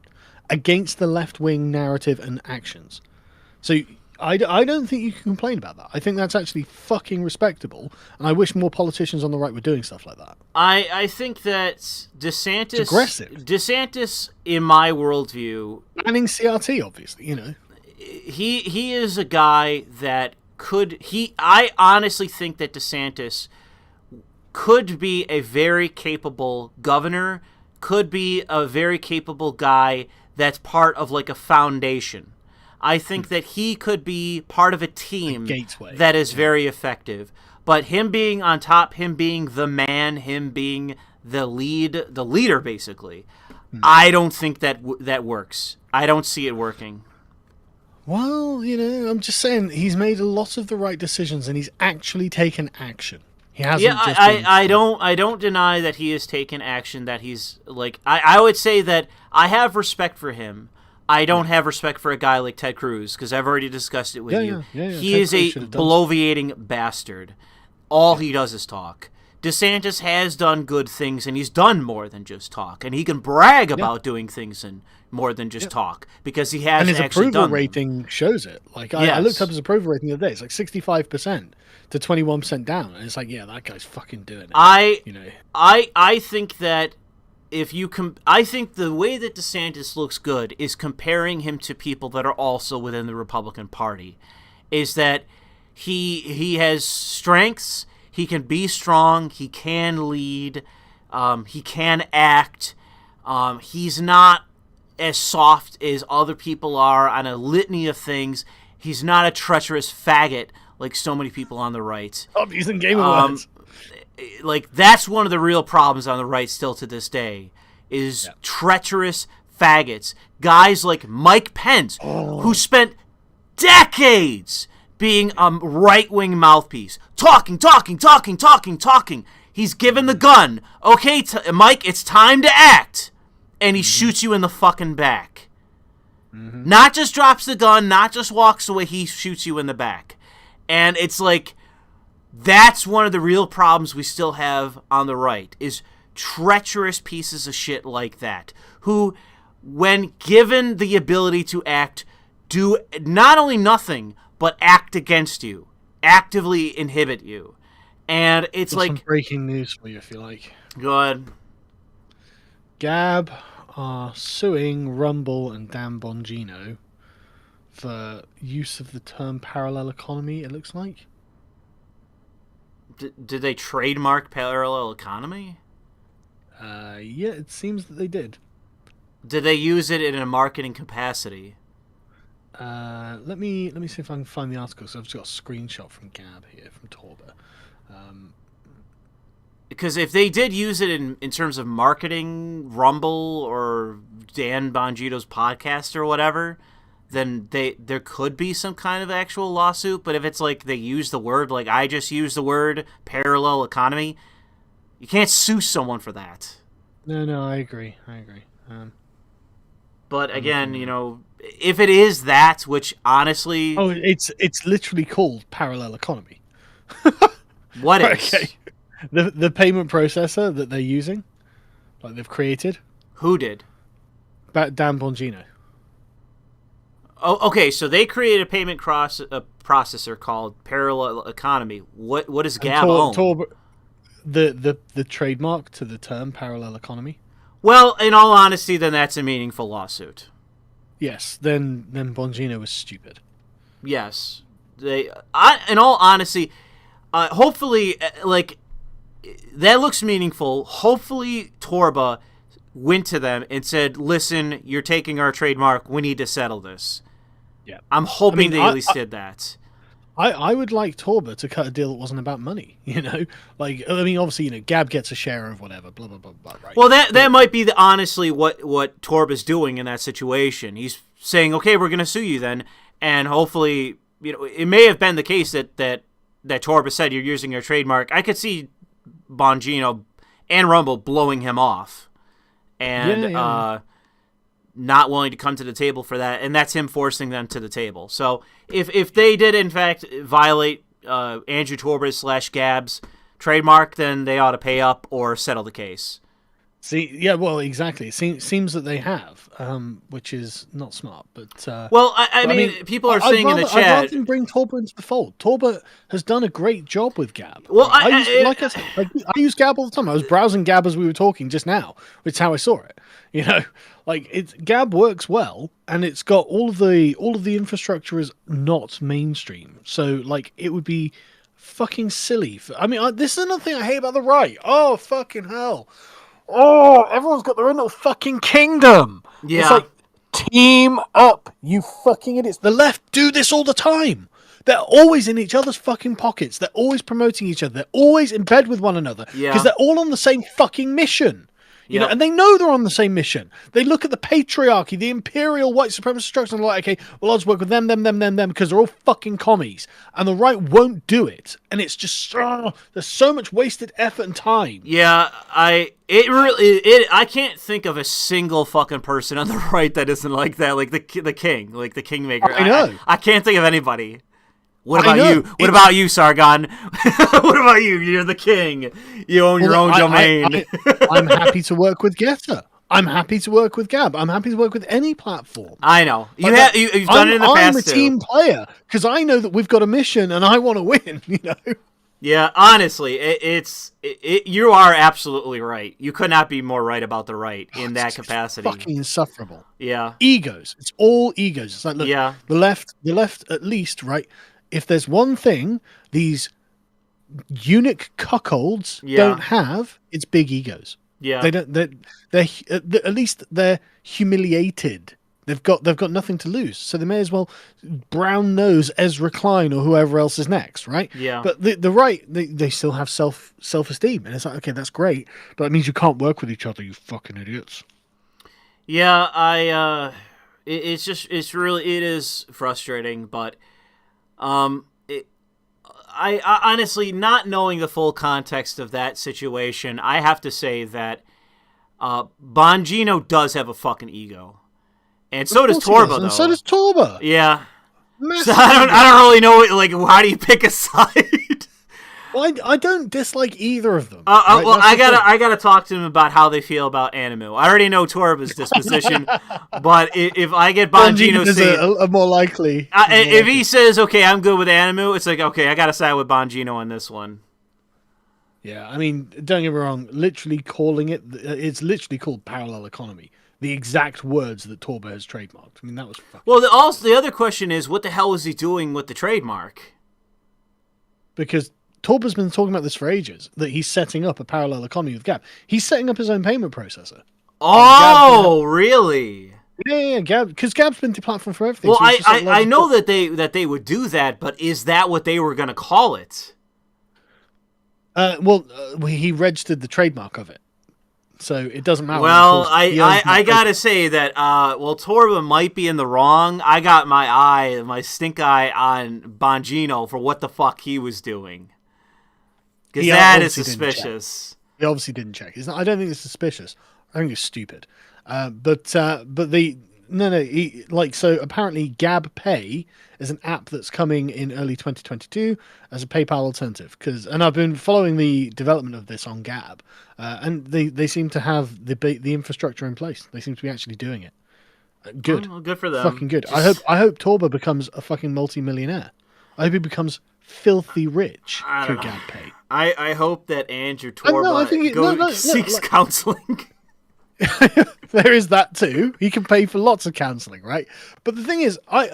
against the left-wing narrative and actions. So I don't think you can complain about that. I think that's actually fucking respectable, and I wish more politicians on the right were doing stuff like that. I think that DeSantis... It's aggressive. DeSantis, in my worldview... Banning CRT, obviously, you know. He is a guy that could... I honestly think that DeSantis could be a very capable governor, could be a very capable guy that's part of, like, a foundation. I think that he could be part of a team that is very effective. But him being on top, him being the man, him being the leader, basically, I don't think that works. I don't see it working. Well, you know, I'm just saying he's made a lot of the right decisions and he's actually taken action. He hasn't. Yeah, I don't deny that he has taken action. That he's like, I would say that I have respect for him. I don't have respect for a guy like Ted Cruz, because I've already discussed it with you. He Ted is a bloviating bastard. All he does is talk. DeSantis has done good things, and he's done more than just talk. And he can brag about doing things and more than just talk, because he has actually done them. And his approval rating shows it. Like, I looked up his approval rating the other day. It's like 65% to 21% down. And it's like, yeah, that guy's fucking doing it. I think that I think the way that DeSantis looks good is comparing him to people that are also within the Republican Party. Is that he has strengths, he can be strong, he can lead, he can act. He's not as soft as other people are on a litany of things. He's not a treacherous faggot like so many people on the right. Oh, he's in Game of Words. Like, that's one of the real problems on the right still to this day, is treacherous faggots. Guys like Mike Pence, who spent decades being a right-wing mouthpiece. Talking. He's given the gun. Okay, Mike, it's time to act. And he shoots you in the fucking back. Mm-hmm. Not just drops the gun, not just walks away, he shoots you in the back. And it's like... That's one of the real problems we still have on the right, is treacherous pieces of shit like that, who, when given the ability to act, do not only nothing, but act against you, actively inhibit you. And it's like... some breaking news for you, if you like. Go ahead. Gab are suing Rumble and Dan Bongino for use of the term parallel economy, it looks like. Did they trademark parallel economy? Yeah, it seems that they did. Did they use it in a marketing capacity? Let me see if I can find the article. So I've just got a screenshot from Gab here, from Torba. Because if they did use it in terms of marketing, Rumble or Dan Bongino's podcast or whatever, then there could be some kind of actual lawsuit. But if it's like they use the word, like I just used the word parallel economy, you can't sue someone for that. No, I agree. But again, you know, if it is that, which honestly... Oh, it's literally called parallel economy. What is? Okay. The payment processor that they're using, like they've created. Who did? Dan Bongino. Oh, okay. So they created a payment processor called Parallel Economy. What does Gab own? The trademark to the term parallel economy. Well, in all honesty, then that's a meaningful lawsuit. Yes. Then Bongino was stupid. Yes. In all honesty, hopefully, like that looks meaningful. Hopefully, Torba went to them and said, "Listen, you're taking our trademark. We need to settle this." Yeah, I'm hoping they at least did that. I would like Torba to cut a deal that wasn't about money. You know, like I mean, obviously, you know, Gab gets a share of whatever, blah blah blah blah. Right? Well, that might be honestly what Torba's doing in that situation. He's saying, "Okay, we're going to sue you then," and hopefully, you know, it may have been the case that that Torba said, you're using your trademark, I could see Bongino and Rumble blowing him off and not willing to come to the table for that, and that's him forcing them to the table. So if they did, in fact, violate Andrew Torba's / Gab's trademark, then they ought to pay up or settle the case. See, yeah, well, exactly. It seems that they have, which is not smart. But I mean, people are saying in the chat, I'd rather bring Torba into the fold. Torba has done a great job with Gab. Well, I use Gab all the time. I was browsing Gab as we were talking just now, which is how I saw it. You know, like Gab works well, and it's got all of the infrastructure is not mainstream. So like, it would be fucking silly. This is another thing I hate about the right. Oh fucking hell. Oh, everyone's got their own little fucking kingdom. Yeah. It's like, team up, you fucking idiots. The left do this all the time. They're always in each other's fucking pockets. They're always promoting each other. They're always in bed with one another. Because they're all on the same fucking mission. You know, and they know they're on the same mission. They look at the patriarchy, the imperial white supremacist structure, and they're like, okay, well, I'll just work with them, because they're all fucking commies. And the right won't do it. And it's just, there's so much wasted effort and time. Yeah, I can't think of a single fucking person on the right that isn't like that, like the king, like the kingmaker. I know. I can't think of anybody. What about you? What about you, Sargon? What about you? You're the king. You own your own domain. I'm happy to work with Gettr. I'm happy to work with Gab. I'm happy to work with any platform. I know. You've done it in the past, I'm a team player because I know that we've got a mission and I want to win, you know? Yeah, honestly, you are absolutely right. You could not be more right about the right in that capacity. Fucking insufferable. Yeah. Egos. It's all egos. It's like, look, yeah. the left at least, right? If there's one thing these eunuch cuckolds don't have, it's big egos. Yeah, they don't. They're at least they're humiliated. They've got nothing to lose, so they may as well brown nose Ezra Klein or whoever else is next, right? Yeah. But the right, they still have self esteem, and it's like, okay, that's great, but it means you can't work with each other, you fucking idiots. Yeah, it is frustrating, but. I honestly, not knowing the full context of that situation, I have to say that Bongino does have a fucking ego, and so does Torba. Though. And so does Torba. Yeah. So I don't really know. Like, how do you pick a side? Well, I don't dislike either of them. Right? Well, I gotta talk to them about how they feel about Animu. I already know Torba's disposition, but if I get Bongino saying a more likely, if he says, okay, I'm good with Animu, it's like, okay, I gotta side with Bongino on this one. Yeah, I mean, don't get me wrong. Literally calling it's literally called parallel economy. The exact words that Torba has trademarked. I mean, that was fucking. Well, the other question is, what the hell is he doing with the trademark? Because Torba's been talking about this for ages, that he's setting up a parallel economy with Gab. He's setting up his own payment processor. Oh, really? Yeah, Gab, because Gab's been deplatformed for everything. Well, so I know that they would do that, but is that what they were going to call it? He registered the trademark of it, so it doesn't matter. Well, I gotta say that Torba might be in the wrong. I got my stink eye on Bongino for what the fuck he was doing. Because that is suspicious. He obviously didn't check. I don't think it's suspicious. I think it's stupid. So apparently Gab Pay is an app that's coming in early 2022 as a PayPal alternative. And I've been following the development of this on Gab, and they seem to have the infrastructure in place. They seem to be actually doing it. Good. Oh, good for them. Fucking good. I hope Torba becomes a fucking multi-millionaire. I hope he becomes filthy rich through Gab Pay. I hope that Andrew Torba seeks counseling. There is that too. He can pay for lots of counseling, right? But the thing is, I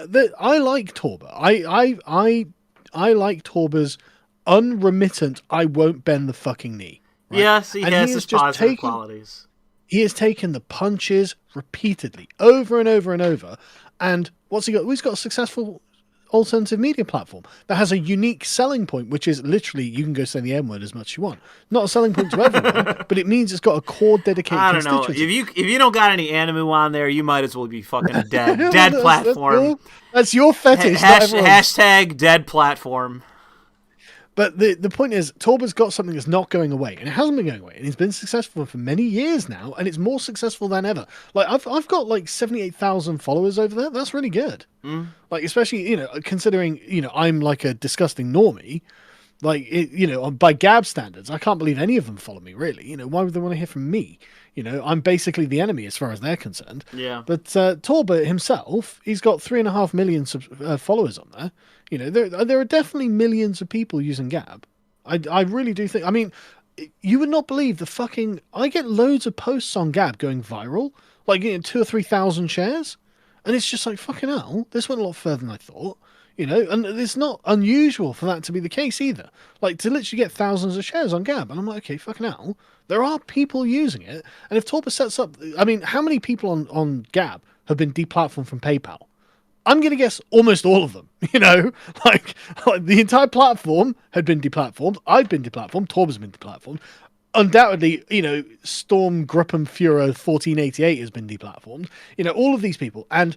like Torba. I like Torba's unremittent. I won't bend the fucking knee. Right? Yes, he has his positive qualities. He has taken the punches repeatedly, over and over and over. And what's he got? Well, he's got a successful alternative media platform that has a unique selling point, which is literally you can go say the M word as much as you want. Not a selling point to everyone, but it means it's got a core dedicated. I don't know. If you don't got any Animu on there, you might as well be fucking dead platform. That's your fetish. Hashtag dead platform. But the point is, Torba's got something that's not going away, and it hasn't been going away, and he's been successful for many years now, and it's more successful than ever. Like I've got like 78,000 followers over there. That's really good. Like especially considering I'm like a disgusting normie. Like by Gab standards, I can't believe any of them follow me. Really, why would they want to hear from me? I'm basically the enemy as far as they're concerned. Yeah. But Torba himself, he's got 3.5 million followers on there. There are definitely millions of people using Gab. I really do think. I mean, you would not believe the fucking. I get loads of posts on Gab going viral, like 2,000 or 3,000 shares, and it's just like fucking hell. This went a lot further than I thought. And it's not unusual for that to be the case either. Like to literally get thousands of shares on Gab, and I'm like, okay, fucking hell. There are people using it, and if Torba sets up, I mean, how many people on Gab have been deplatformed from PayPal? I'm going to guess almost all of them, like the entire platform had been deplatformed. I've been deplatformed. Torba's been deplatformed. Undoubtedly, Storm Gruppen Führer 1488 has been deplatformed. All of these people. And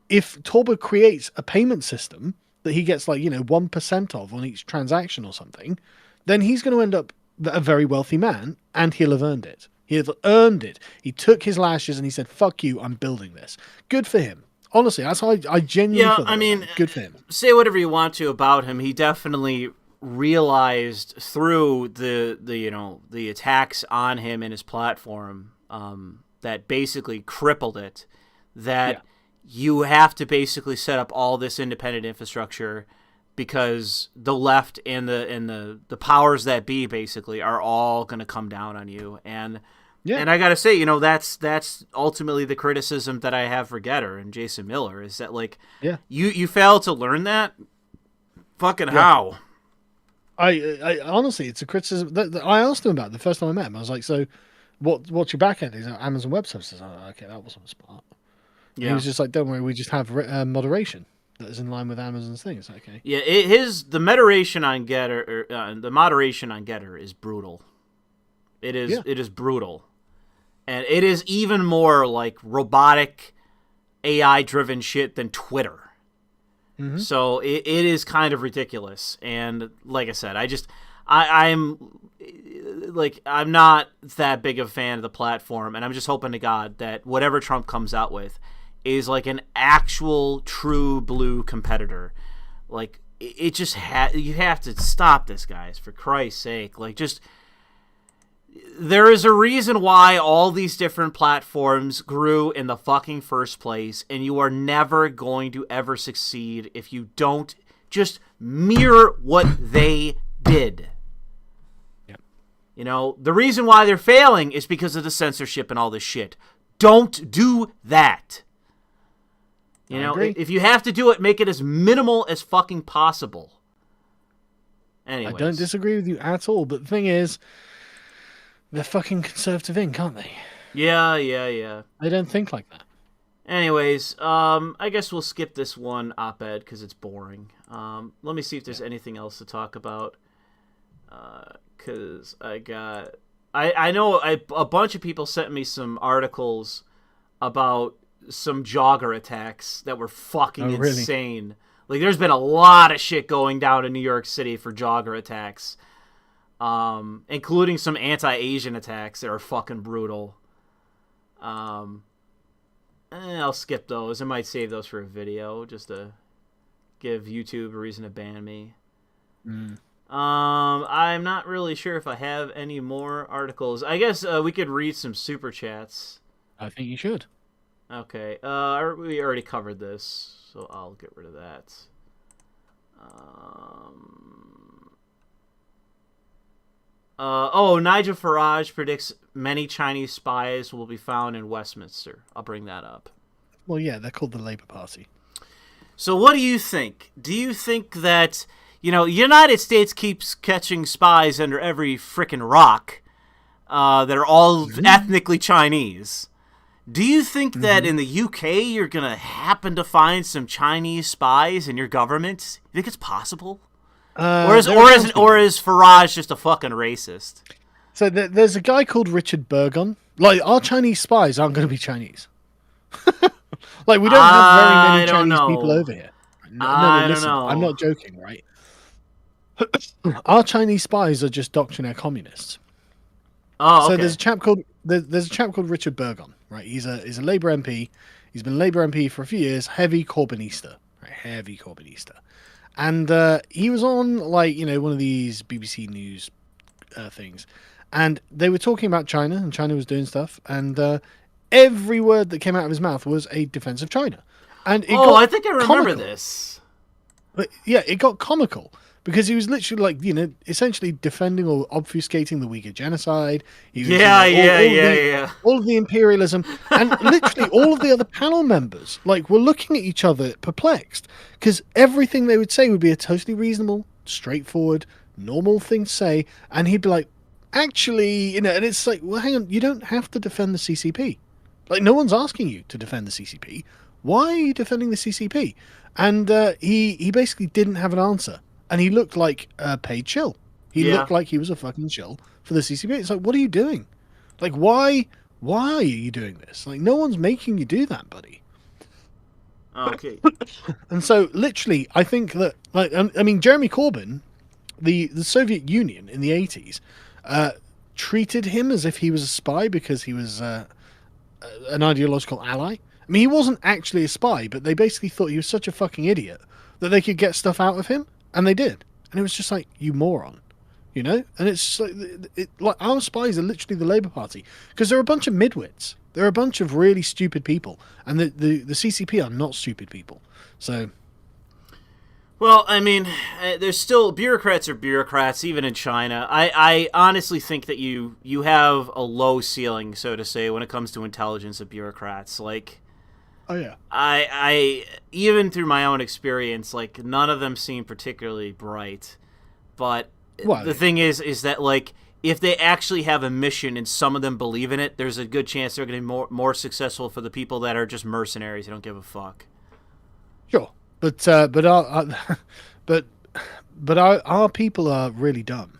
if Torba creates a payment system that he gets 1% of on each transaction or something, then he's going to end up a very wealthy man, and he'll have earned it. He'll have earned it. He took his lashes and he said, fuck you, I'm building this. Good for him. Honestly, that's how I genuinely feel. I mean, good for him. Say whatever you want to about him. He definitely realized through the attacks on him and his platform that basically crippled it. That you have to basically set up all this independent infrastructure because the left and the powers that be basically are all going to come down on you. And I got to say, that's ultimately the criticism that I have for Gettr and Jason Miller is that, you failed to learn that? Fucking how? I honestly, it's a criticism that I asked him about the first time I met him. I was like, so what's your back end? He's like, Amazon Web Services. I was like, okay, that wasn't smart. Yeah. He was just like, don't worry, we just have moderation that is in line with Amazon's thing. It's like, okay. Yeah, the moderation on Gettr is brutal. It is brutal. And it is even more like robotic, AI-driven shit than Twitter. Mm-hmm. So it is kind of ridiculous. And like I said, I'm not that big of a fan of the platform, and I'm just hoping to God that whatever Trump comes out with is like an actual true blue competitor. Like it just you have to stop this, guys, for Christ's sake. Like just. There is a reason why all these different platforms grew in the fucking first place, and you are never going to ever succeed if you don't just mirror what they did. Yep. The reason why they're failing is because of the censorship and all this shit. Don't do that. If you have to do it, make it as minimal as fucking possible. Anyways. I don't disagree with you at all, but the thing is, they're fucking conservative Inc., aren't they? Yeah. They don't think like that. Anyways, I guess we'll skip this one op-ed because it's boring. Let me see if there's anything else to talk about. Because I know a bunch of people sent me some articles about some jogger attacks that were fucking insane. Really? Like, there's been a lot of shit going down in New York City for jogger attacks. Including some anti-Asian attacks that are fucking brutal. I'll skip those. I might save those for a video just to give YouTube a reason to ban me. I'm not really sure if I have any more articles. I guess we could read some super chats. I think you should. Okay. We already covered this, so I'll get rid of that. Nigel Farage predicts many Chinese spies will be found in Westminster. I'll bring that up. Well, yeah, they're called the Labour Party. So what do you think? Do you think that, United States keeps catching spies under every frickin' rock that are all ethnically Chinese? Do you think that in the UK you're going to happen to find some Chinese spies in your government? You think it's possible? Or is Farage just a fucking racist? So there's a guy called Richard Burgon. Like, our Chinese spies aren't going to be Chinese. Like, we don't have very many Chinese people over here. No, listen, I'm not joking, right? Our Chinese spies are just doctrinaire communists. Oh, So okay. there's a chap called Richard Burgon, right? He's a Labour MP. He's been Labour MP for a few years. Heavy Corbynista, right? Heavy Corbynista. And he was on one of these BBC News things, and they were talking about China, and China was doing stuff, and every word that came out of his mouth was a defense of China. And I think I remember comical. this. But yeah, it got comical because he was literally essentially defending or obfuscating the Uyghur genocide. He was, all of the imperialism, and literally all of the other panel members were looking at each other perplexed because everything they would say would be a totally reasonable, straightforward, normal thing to say, and he'd be like, actually, and it's like, well, hang on, you don't have to defend the CCP. No one's asking you to defend the CCP. Why are you defending the CCP? And he basically didn't have an answer. And he looked like a paid shill. He looked like he was a fucking shill for the CCP. It's like, what are you doing? Why are you doing this? No one's making you do that, buddy. Okay. And so, literally, I think that, Jeremy Corbyn, the Soviet Union in the 80s, treated him as if he was a spy because he was an ideological ally. I mean, he wasn't actually a spy, but they basically thought he was such a fucking idiot that they could get stuff out of him, and they did. And it was just like, you moron, And it's like our spies are literally the Labour Party because they're a bunch of midwits. They're a bunch of really stupid people, and the CCP are not stupid people. So, well, I mean, there's still bureaucrats are bureaucrats, even in China. I honestly think that you have a low ceiling, so to say, when it comes to intelligence of bureaucrats. Oh yeah. I even through my own experience, none of them seem particularly bright. But the thing is that if they actually have a mission and some of them believe in it, there's a good chance they're going to be more successful for the people that are just mercenaries who don't give a fuck. Sure, but our people are really dumb.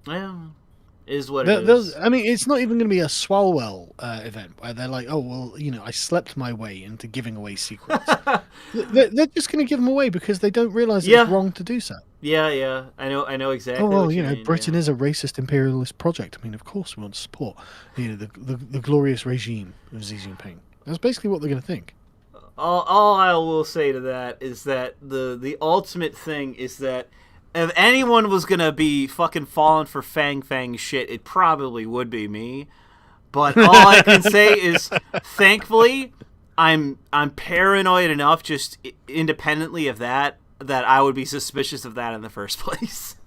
Yeah. Is what it is. I mean, it's not even going to be a Swalwell event where they're like, oh, well, I slept my way into giving away secrets. They're just going to give them away because they don't realize it's wrong to do so. Yeah. I know exactly. Oh, well, what you mean, Britain is a racist imperialist project. I mean, of course we want to support the glorious regime of Xi Jinping. That's basically what they're going to think. All I will say to that is that the ultimate thing is that if anyone was gonna be fucking falling for Fang shit, it probably would be me. But all I can say is, thankfully, I'm paranoid enough, just independently of that I would be suspicious of that in the first place.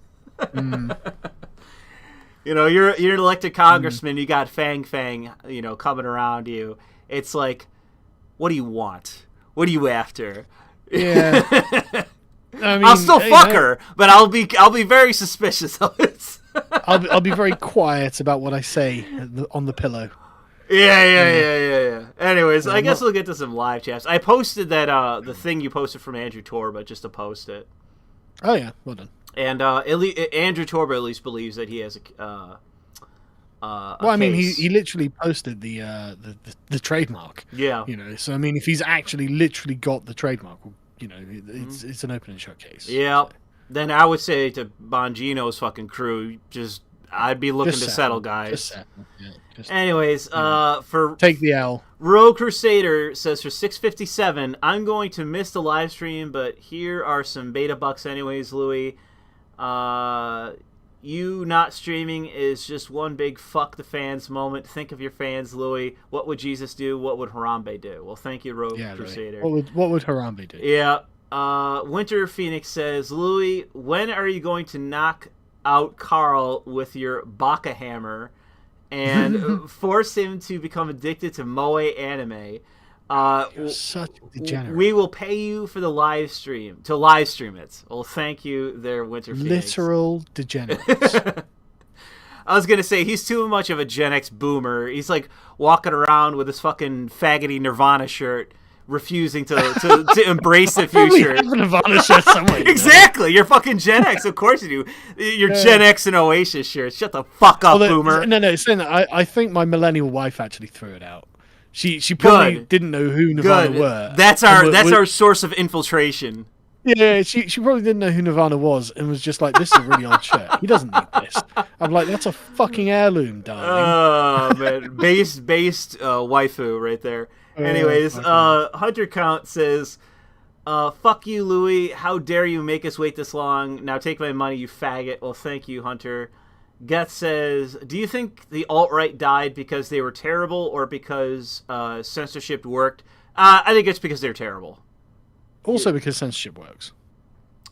You're an elected congressman. You got Fang, coming around you. It's like, what do you want? What are you after? Yeah. I mean, I'll still fuck her, but I'll be very suspicious of it. I'll be very quiet about what I say on the pillow. Yeah. Anyways, I guess we'll get to some live chats. I posted that the thing you posted from Andrew Torba just to post it. Oh yeah, well done. And Andrew Torba at least believes that he has a I mean, he literally posted the trademark. Yeah. So I mean, if he's actually literally got the trademark, it's an open and shut case. Yeah. So. Then I would say to Bongino's fucking crew, I'd be looking to settle, guys. Just settle. Yeah, anyways, for take the L. Rogue Crusader says for 657, I'm going to miss the live stream, but here are some beta bucks anyways, Louis. You not streaming is just one big fuck the fans moment. Think of your fans, Louis. What would Jesus do? What would Harambe do? Well, thank you, Rogue Crusader. Really. What would Harambe do? Yeah. Winter Phoenix says, Louis, when are you going to knock out Carl with your Baka hammer and force him to become addicted to moe anime? You're such a degenerate. We will pay you for the live stream it. Well, thank you there, Winter Phoenix. Literal degenerates. I was gonna say he's too much of a Gen X boomer. He's like walking around with his fucking faggoty Nirvana shirt, refusing to embrace the future. I have a Nirvana shirt somewhere. Exactly, you're fucking Gen X. Of course you do. You're Gen X and Oasis shirt. Shut the fuck up, boomer. No. Saying that, I think my millennial wife actually threw it out. She probably didn't know who Nirvana were. That's our source of infiltration. Yeah, she probably didn't know who Nirvana was and was just like, this is a really old shirt. He doesn't need this. I'm like, that's a fucking heirloom, darling. Oh man, based waifu right there. Anyways, Hunter Count says, "Fuck you, Louis. How dare you make us wait this long? Now take my money, you faggot." Well, thank you, Hunter. Geth says, "Do you think the alt-right died because they were terrible or because censorship worked?" I think it's because they're terrible. Also because censorship works.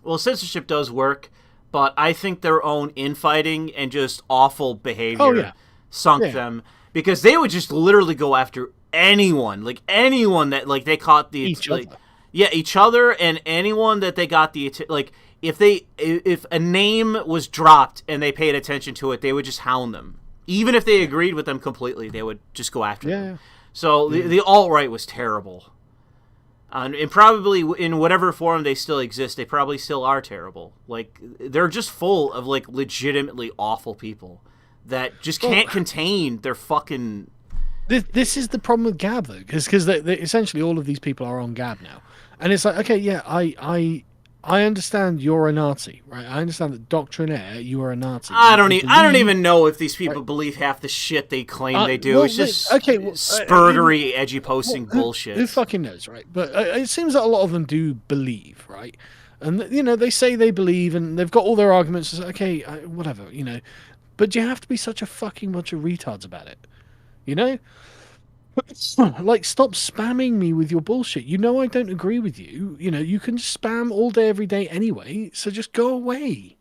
Well, censorship does work, but I think their own infighting and just awful behavior sunk them, because they would just literally go after anyone that they caught each other, and anyone that they got if a name was dropped and they paid attention to it, they would just hound them. Even if they agreed with them completely, they would just go after them. So the alt-right was terrible. And probably in whatever form they still exist, they probably still are terrible. Like, they're just full of, like, legitimately awful people that just can't contain their fucking... This is the problem with Gab, though, because essentially all of these people are on Gab now. And it's like, okay, yeah, I understand you're a Nazi, right? I understand that doctrinaire, you are a Nazi. I don't even know if these people believe half the shit they claim they do. It's just spurgery, edgy posting bullshit. Who fucking knows, right? But it seems that a lot of them do believe, right? And they say they believe, and they've got all their arguments. It's okay, whatever, But you have to be such a fucking bunch of retards about it, Like, stop spamming me with your bullshit. I don't agree with you. You can spam all day, every day anyway, so just go away.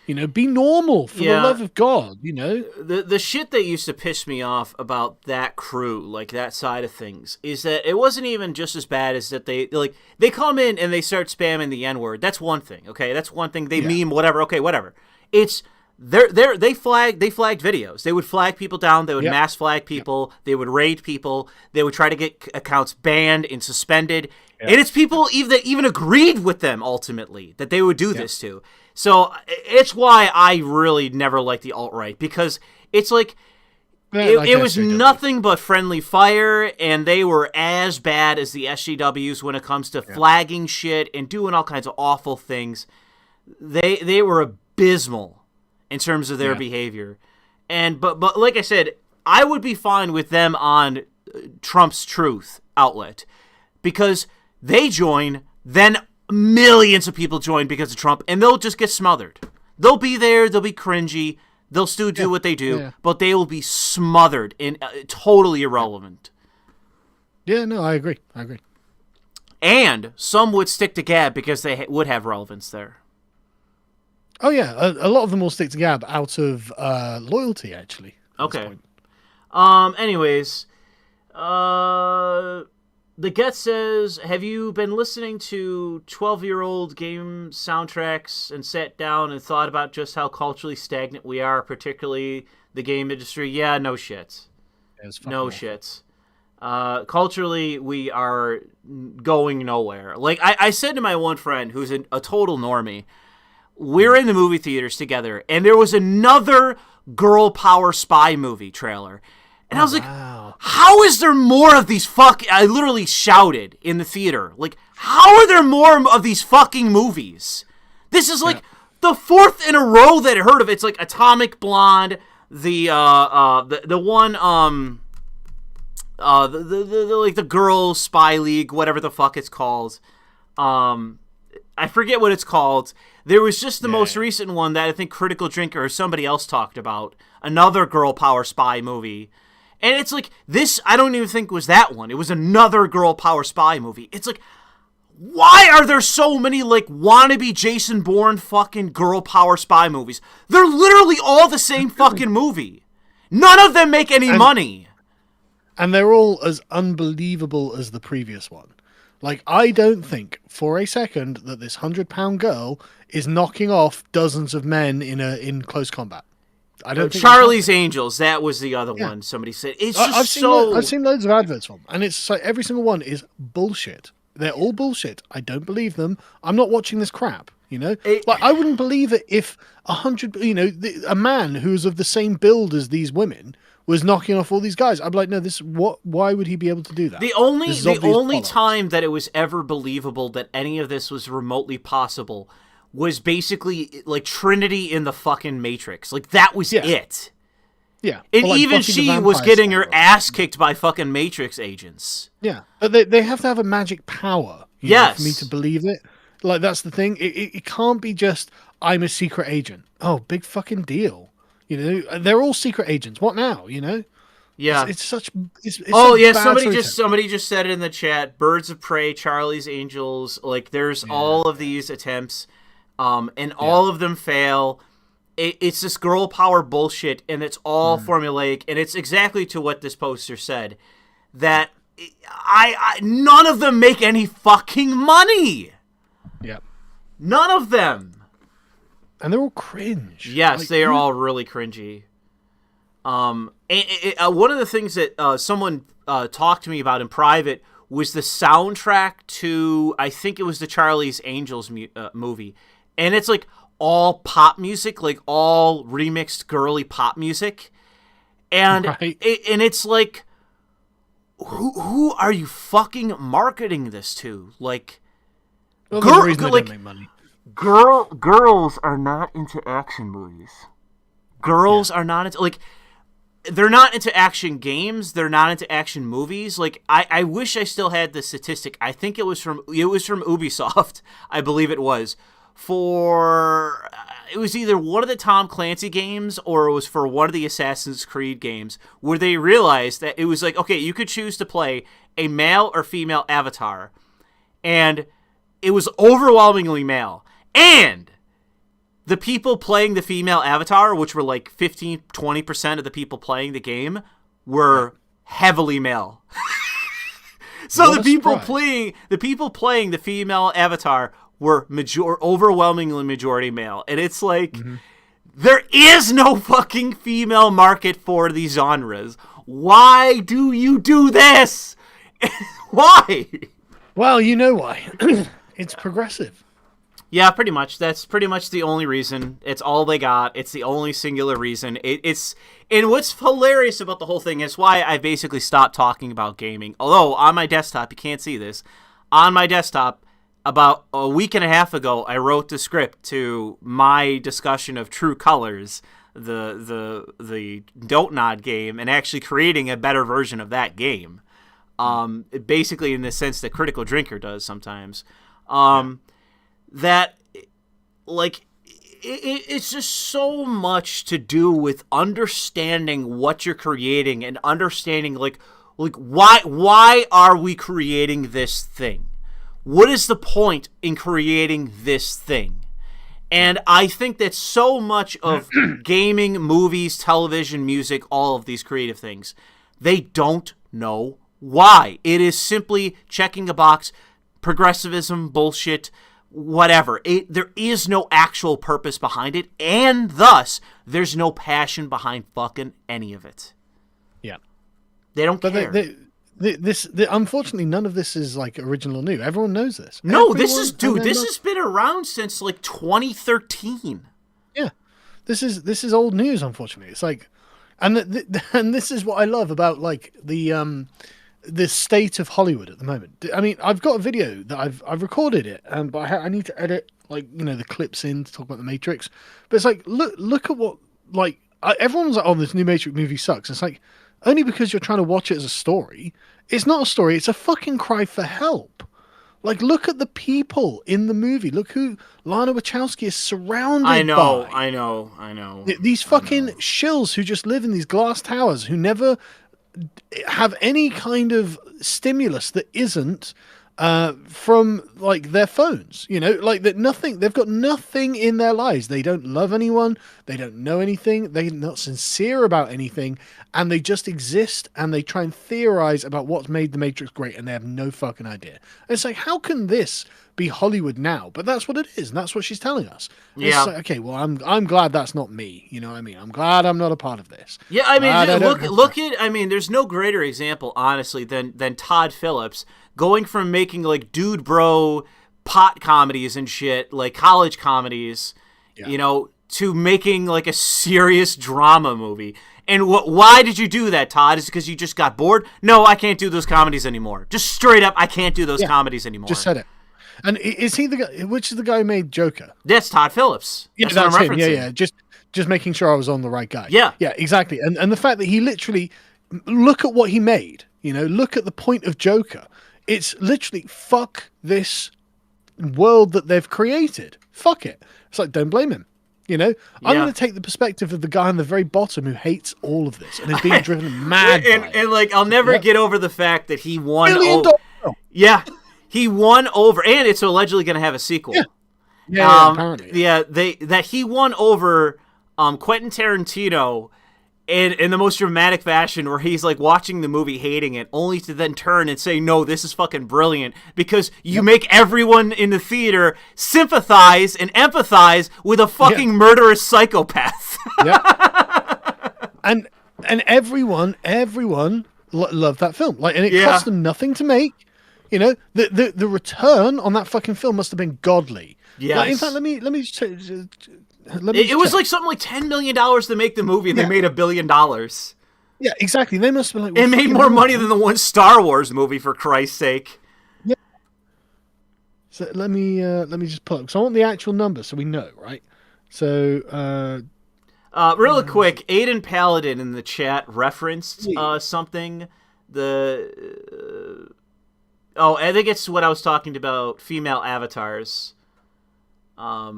Be normal, for the love of God, The shit that used to piss me off about that crew, like that side of things, is that it wasn't even just as bad as that they come in and they start spamming the N-word. That's one thing, okay? That's one thing. They meme, whatever, okay, whatever. It's... They flagged videos. They would flag people down. They would mass flag people. They would raid people. They would try to get accounts banned and suspended. And it's people that even agreed with them ultimately that they would do this to. So it's why I really never liked the alt-right, because it's like it was nothing but friendly fire, and they were as bad as the SJWs when it comes to flagging shit and doing all kinds of awful things. They were abysmal in terms of their behavior. And but like I said, I would be fine with them on Trump's Truth outlet, because they join, then millions of people join because of Trump, and they'll just get smothered. They'll be there, they'll be cringy, they'll still do what they do, but they will be smothered and totally irrelevant. Yeah, no, I agree. And some would stick to Gab because they would have relevance there. Oh yeah, a lot of them will stick to Gab out of loyalty, actually. Okay. Anyways, the Get says, "Have you been listening to 12-year-old game soundtracks and sat down and thought about just how culturally stagnant we are, particularly the game industry?" Yeah, no shit. No shit. Culturally, we are going nowhere. Like I said to my one friend, who's a total normie, we're in the movie theaters together, and there was another girl power spy movie trailer. And I was like, how is there more of these I literally shouted in the theater. Like, how are there more of these fucking movies? This is like the fourth in a row that I heard of. It's like Atomic Blonde, the one, the Girl Spy League, whatever the fuck it's called. I forget what it's called. There was just the most recent one that I think Critical Drinker or somebody else talked about. Another girl power spy movie. And it's like, this, I don't even think was that one. It was another girl power spy movie. It's like, why are there so many, like, wannabe Jason Bourne fucking girl power spy movies? They're literally all the same fucking movie. None of them make any money. And they're all as unbelievable as the previous one. Like, I don't think for a second that this 100-pound girl is knocking off dozens of men in close combat. I don't think Charlie's Angels, that was the other one somebody said. It's just I've seen loads of adverts for them, and it's like every single one is bullshit. They're all bullshit. I don't believe them. I'm not watching this crap, Like, I wouldn't believe it if a man who's of the same build as these women was knocking off all these guys. I'm like, no, why would he be able to do that? The only time that it was ever believable that any of this was remotely possible was basically like Trinity in the fucking Matrix. Like that was it. Yeah. And like even she was getting her ass kicked by fucking Matrix agents. Yeah. But they have to have a magic power for me to believe it. Like, that's the thing. It can't be just, I'm a secret agent. Oh, big fucking deal. You know, they're all secret agents. What now? You know? Yeah. It's such. It's oh yeah, somebody just said it in the chat. Birds of Prey, Charlie's Angels. Like, there's all of these attempts, and all of them fail. It's this girl power bullshit, and it's all formulaic, and it's exactly to what this poster said. That none of them make any fucking money. Yeah. None of them. And they're all cringe. Yes, like, they are all really cringy. One of the things that someone talked to me about in private was the soundtrack to, I think it was the Charlie's Angels movie. And it's like all pop music, like all remixed girly pop music. And and it's like, who are you fucking marketing this to? Like, well, there's a reason they don't make money. Girls are not into action movies. Girls are not into, like, they're not into action games. They're not into action movies. Like, I wish I still had the statistic. I think it was from Ubisoft. I believe it was. It was either one of the Tom Clancy games or it was for one of the Assassin's Creed games where they realized that it was like, okay, you could choose to play a male or female avatar. And it was overwhelmingly male. And the people playing the female avatar, which were like 15-20% of the people playing the game, were heavily male. So the people playing the female avatar were overwhelmingly majority male. And it's like, there is no fucking female market for these genres. Why do you do this? Why? Well, you know why. It's progressive. Yeah, pretty much. That's pretty much the only reason. It's all they got. It's the only singular reason. And what's hilarious about the whole thing is why I basically stopped talking about gaming. Although, on my desktop, you can't see this, on my desktop, about a week and a half ago, I wrote the script to my discussion of True Colors, the Don't Nod game, and actually creating a better version of that game. Basically in the sense that Critical Drinker does sometimes. That, like, it's just so much to do with understanding what you're creating and understanding, like why are we creating this thing? What is the point in creating this thing? And I think that so much of gaming, movies, television, music, all of these creative things, they don't know why. It is simply checking a box, progressivism, bullshit, whatever. There is no actual purpose behind it, and thus there's no passion behind fucking any of it. Yeah, they don't care. Unfortunately, none of this is like original or new. Everyone knows this. No, this has been around since like 2013. Yeah, this is old news. Unfortunately, it's like, and this is what I love about like the state of Hollywood at the moment. I mean, I've got a video that I've recorded it, but I need to edit, like, you know, the clips in to talk about the Matrix. But it's like, look at what, like, everyone's like, oh, this new Matrix movie sucks. It's like, only because you're trying to watch it as a story. It's not a story. It's a fucking cry for help. Like, look at the people in the movie. Look who Lana Wachowski is surrounded by. I know. These fucking shills who just live in these glass towers, who never have any kind of stimulus that isn't from like their phones, you know, like that. They've got nothing in their lives. They don't love anyone. They don't know anything. They're not sincere about anything, and they just exist and they try and theorize about what's made the Matrix great, and they have no fucking idea. And it's like, how can this be Hollywood now? But that's what it is, and that's what she's telling us. Yeah. It's like, okay, well, I'm glad that's not me. You know what I mean? I'm glad I'm not a part of this. Yeah, I mean, look at. I mean, there's no greater example, honestly, than Todd Phillips going from making like dude bro pot comedies and shit, like college comedies, you know, to making like a serious drama movie. And why did you do that, Todd? Is it because you just got bored? No, I can't do those comedies anymore. Just straight up, I can't do those comedies anymore. Just said it. And is he the guy? Which is the guy who made Joker? That's Todd Phillips. Yeah, that's him. Yeah. Just making sure I was on the right guy. Yeah. Yeah, exactly. And the fact that he literally, look at what he made. Look at the point of Joker. It's literally, fuck this world that they've created. Fuck it. It's like, don't blame him. I'm going to take the perspective of the guy on the very bottom who hates all of this and is being driven mad by it. And like, I'll never get over the fact that he won. Yeah. He won over, and it's allegedly going to have a sequel. Yeah, apparently. Yeah, that he won over Quentin Tarantino in the most dramatic fashion, where he's like watching the movie, hating it, only to then turn and say, "No, this is fucking brilliant," because you make everyone in the theater sympathize and empathize with a fucking murderous psychopath. And everyone loved that film. Like, and it cost them nothing to make. The return on that fucking film must have been godly. Yes. Like, in fact, let me it was like something like $10 million to make the movie, and they made $1 billion. Yeah, exactly. They must have been like, it made more money than the one Star Wars movie, for Christ's sake. Yeah. So let me just pull up, because I want the actual number so we know, right? So really quick, Aiden Paladin in the chat referenced something. I think it's what I was talking about, female avatars. Let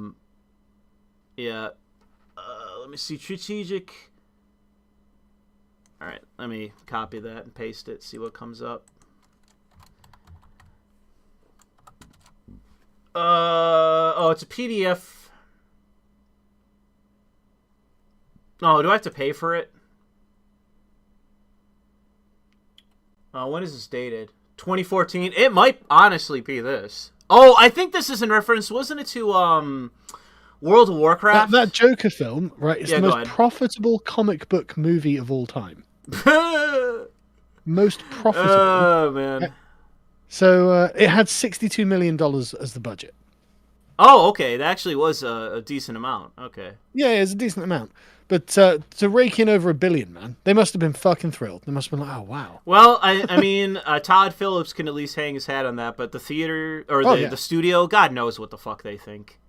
me see, strategic. All right, let me copy that and paste it, see what comes up. It's a PDF. Oh, do I have to pay for it? When is this dated? 2014. It might honestly be this. Oh, I think this is in reference, wasn't it to World of Warcraft? That Joker film, right? It's the most profitable comic book movie of all time. Most profitable. Oh man. So it had $62 million as the budget. Oh, okay. That actually was a decent amount. Okay. Yeah, it's a decent amount. But to rake in over $1 billion, man, they must have been fucking thrilled. They must have been like, oh, wow. Well, I mean, Todd Phillips can at least hang his hat on that, but the theater, or the studio, God knows what the fuck they think.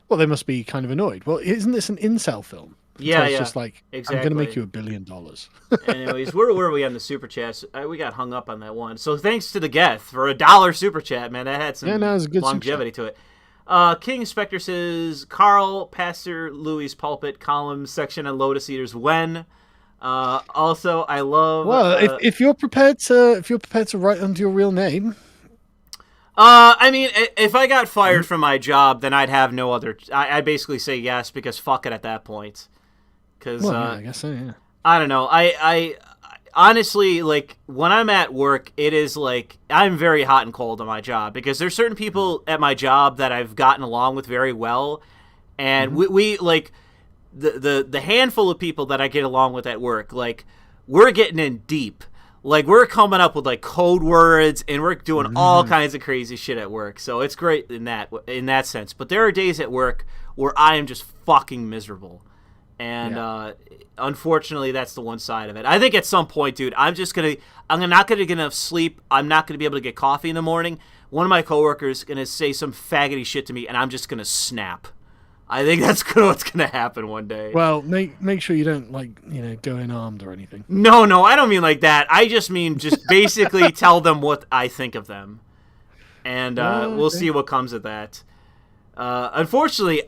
Well, they must be kind of annoyed. Well, isn't this an incel film? Yeah, it's just like, exactly. I'm going to make you $1 billion. Anyways, where were we on the super chats? We got hung up on that one. So thanks to the Geth for $1 super chat, man. That had some longevity to it. King Spectre says, Carl, Pastor Louis' pulpit column section on Lotus Eaters when. Also, I love. Well, if you're prepared to write under your real name. I mean, if I got fired from my job, then I'd have no other. I'd basically say yes, because fuck it at that point. Because I guess so. Yeah. I don't know. I honestly, like, when I'm at work, it is like I'm very hot and cold on my job, because there's certain people at my job that I've gotten along with very well, and we like the handful of people that I get along with at work, like, we're getting in deep. Like, we're coming up with like code words, and we're doing all kinds of crazy shit at work. So it's great in that sense. But there are days at work where I am just fucking miserable. And unfortunately, that's the one side of it. I think at some point, dude, I'm not gonna get enough sleep. I'm not gonna be able to get coffee in the morning. One of my coworkers is gonna say some faggoty shit to me, and I'm just gonna snap. I think that's what's gonna happen one day. Well, make sure you don't go in armed or anything. No, I don't mean like that. I just mean just basically tell them what I think of them, and we'll see what comes of that. Unfortunately,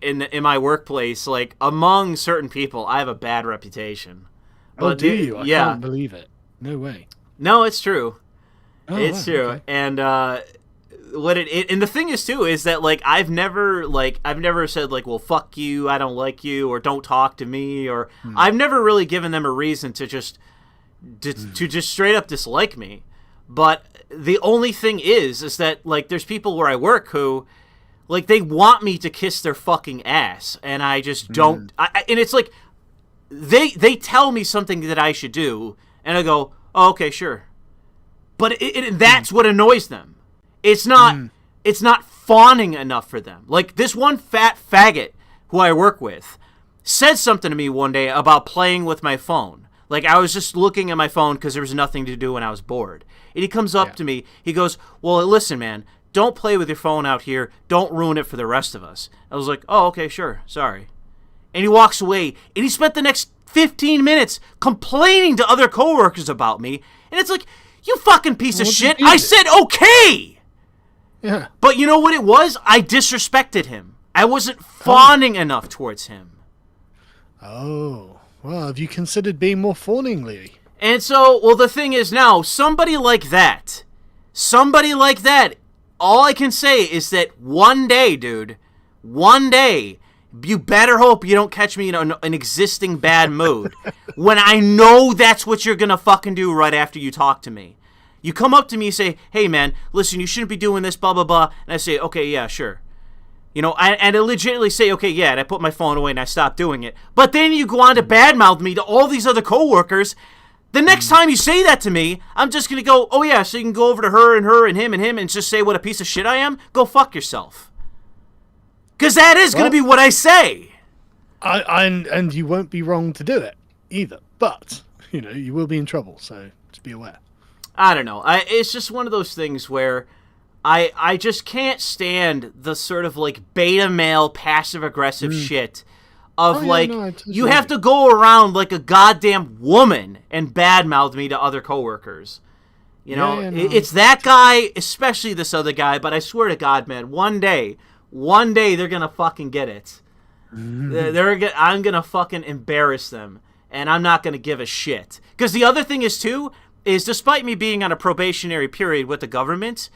in my workplace, like, among certain people, I have a bad reputation. But do you? I can't believe it. No way. No, it's true. Oh, it's true. Okay. And and the thing is too is that, like, I've never said, like, well, fuck you, I don't like you, or don't talk to me, or I've never really given them a reason to just straight up dislike me. But the only thing is that, like, there's people where I work who, like, they want me to kiss their fucking ass, and I just don't. And it's like they tell me something that I should do, and I go, oh, okay, sure. But that's what annoys them. It's not fawning enough for them. Like, this one fat faggot who I work with, said something to me one day about playing with my phone. Like, I was just looking at my phone because there was nothing to do when I was bored. And he comes up to me. He goes, well, listen, man, don't play with your phone out here. Don't ruin it for the rest of us. I was like, oh, okay, sure. Sorry. And he walks away. And he spent the next 15 minutes complaining to other coworkers about me. And it's like, you fucking piece of shit. I said, okay. Yeah. But you know what it was? I disrespected him. I wasn't fawning enough towards him. Oh. Well, have you considered being more fawning, Louis? And so, well, the thing is now, somebody like that, all I can say is that one day, dude, one day, you better hope you don't catch me in an existing bad mood when I know that's what you're going to fucking do right after you talk to me. You come up to me and say, hey, man, listen, you shouldn't be doing this, blah, blah, blah. And I say, okay, yeah, sure. You know, and I legitimately say, okay, yeah, and I put my phone away and I stop doing it. But then you go on to badmouth me to all these other coworkers. The next time you say that to me, I'm just going to go, oh, yeah, so you can go over to her and him and just say what a piece of shit I am? Go fuck yourself. Because that is going to be what I say. And you won't be wrong to do it either. But, you know, you will be in trouble, so just be aware. I don't know. It's just one of those things where I just can't stand the sort of like beta male passive-aggressive shit of you have to go around like a goddamn woman and badmouth me to other coworkers. You know, it's that guy, especially this other guy, but I swear to God, man, one day they're going to fucking get it. I'm going to fucking embarrass them, and I'm not going to give a shit. Because the other thing is, too, is despite me being on a probationary period with the government,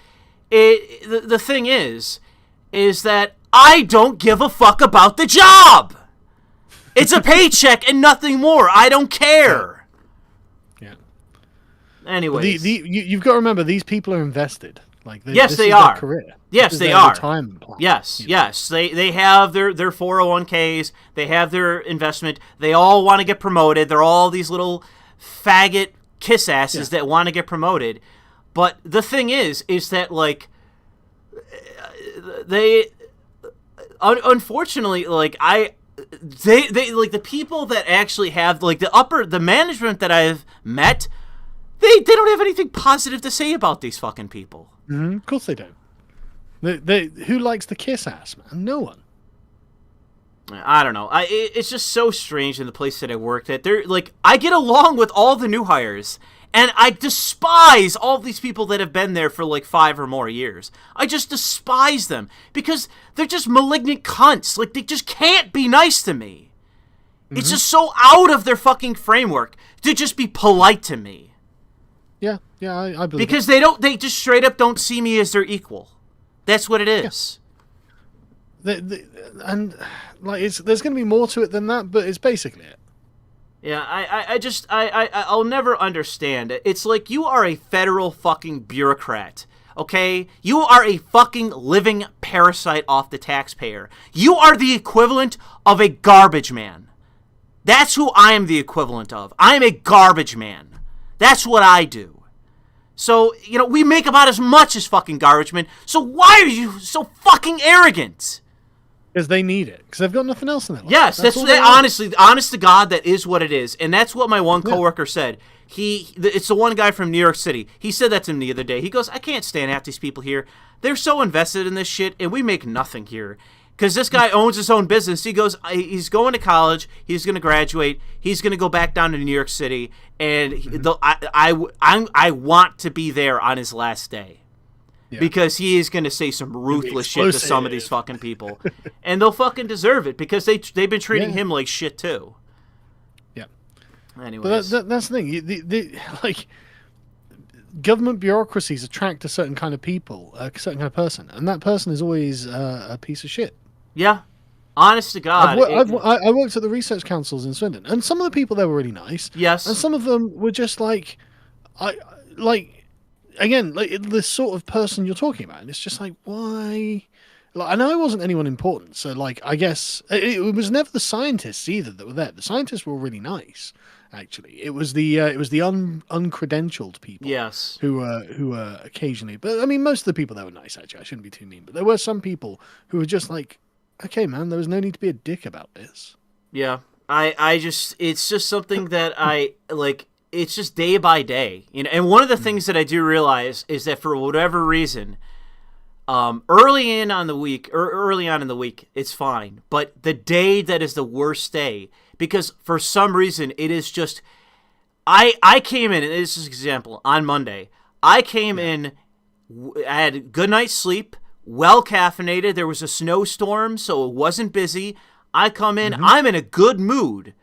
the thing is that I don't give a fuck about the job. It's a paycheck and nothing more. I don't care. Yeah. Anyways. You've got to remember, these people are invested. Like, yes, they are. Their career. Yes, they are. Retirement plan, yes. They have their 401ks. They have their investment. They all want to get promoted. They're all these little faggot kiss asses that want to get promoted. But the thing is that, like, they, unfortunately, like, they like the people that actually have, like, the management that I've met, they don't have anything positive to say about these fucking people. Mm-hmm. Of course they don't. Who likes the kiss ass, man? No one. I don't know. It's just so strange in the place that I worked at. They're like, I get along with all the new hires, and I despise all these people that have been there for like 5 or more years. I just despise them because they're just malignant cunts. Like, they just can't be nice to me. Mm-hmm. It's just so out of their fucking framework to just be polite to me. Yeah, I believe because they just straight up don't see me as their equal. That's what it is. Yeah. And like, there's going to be more to it than that, but it's basically it. Yeah, I'll never understand it. It's like you are a federal fucking bureaucrat, okay? You are a fucking living parasite off the taxpayer. You are the equivalent of a garbage man. That's who I am the equivalent of. I am a garbage man. That's what I do. So, you know, we make about as much as fucking garbage men, so why are you so fucking arrogant? Because they need it. Because they've got nothing else in their life. Yes, that's honestly, honest to God, that is what it is. And that's what my one coworker said. It's the one guy from New York City. He said that to me the other day. He goes, I can't stand half these people here. They're so invested in this shit, and we make nothing here. Because this guy owns his own business. He goes, he's going to college. He's going to graduate. He's going to go back down to New York City. And I want to be there on his last day. Yeah. Because he is going to say some ruthless shit to some of these fucking people. And they'll fucking deserve it because they've been treating him like shit too. Yeah. Anyways. But that's the thing. Like, government bureaucracies attract a certain kind of people, a certain kind of person. And that person is always a piece of shit. Yeah. Honest to God. I worked at the research councils in Swindon. And some of the people there were really nice. Yes. And some of them were just like... Again, like the sort of person you're talking about, and it's just like, why? Like, and I wasn't anyone important, so like, I guess it was never the scientists either that were there. The scientists were all really nice, actually. It was the uncredentialed people, yes, who were occasionally. But I mean, most of the people there were nice. Actually, I shouldn't be too mean, but there were some people who were just like okay, man, there was no need to be a dick about this. Yeah. I just, it's just something that I, like, it's just day by day. You know, and one of the things that I do realize is that for whatever reason, early on in the week, it's fine. But the day that is the worst day, because for some reason it is just, I came in, and this is an example, on Monday. I came in, I had a good night's sleep, well caffeinated. There was a snowstorm, so it wasn't busy. I come in, I'm in a good mood.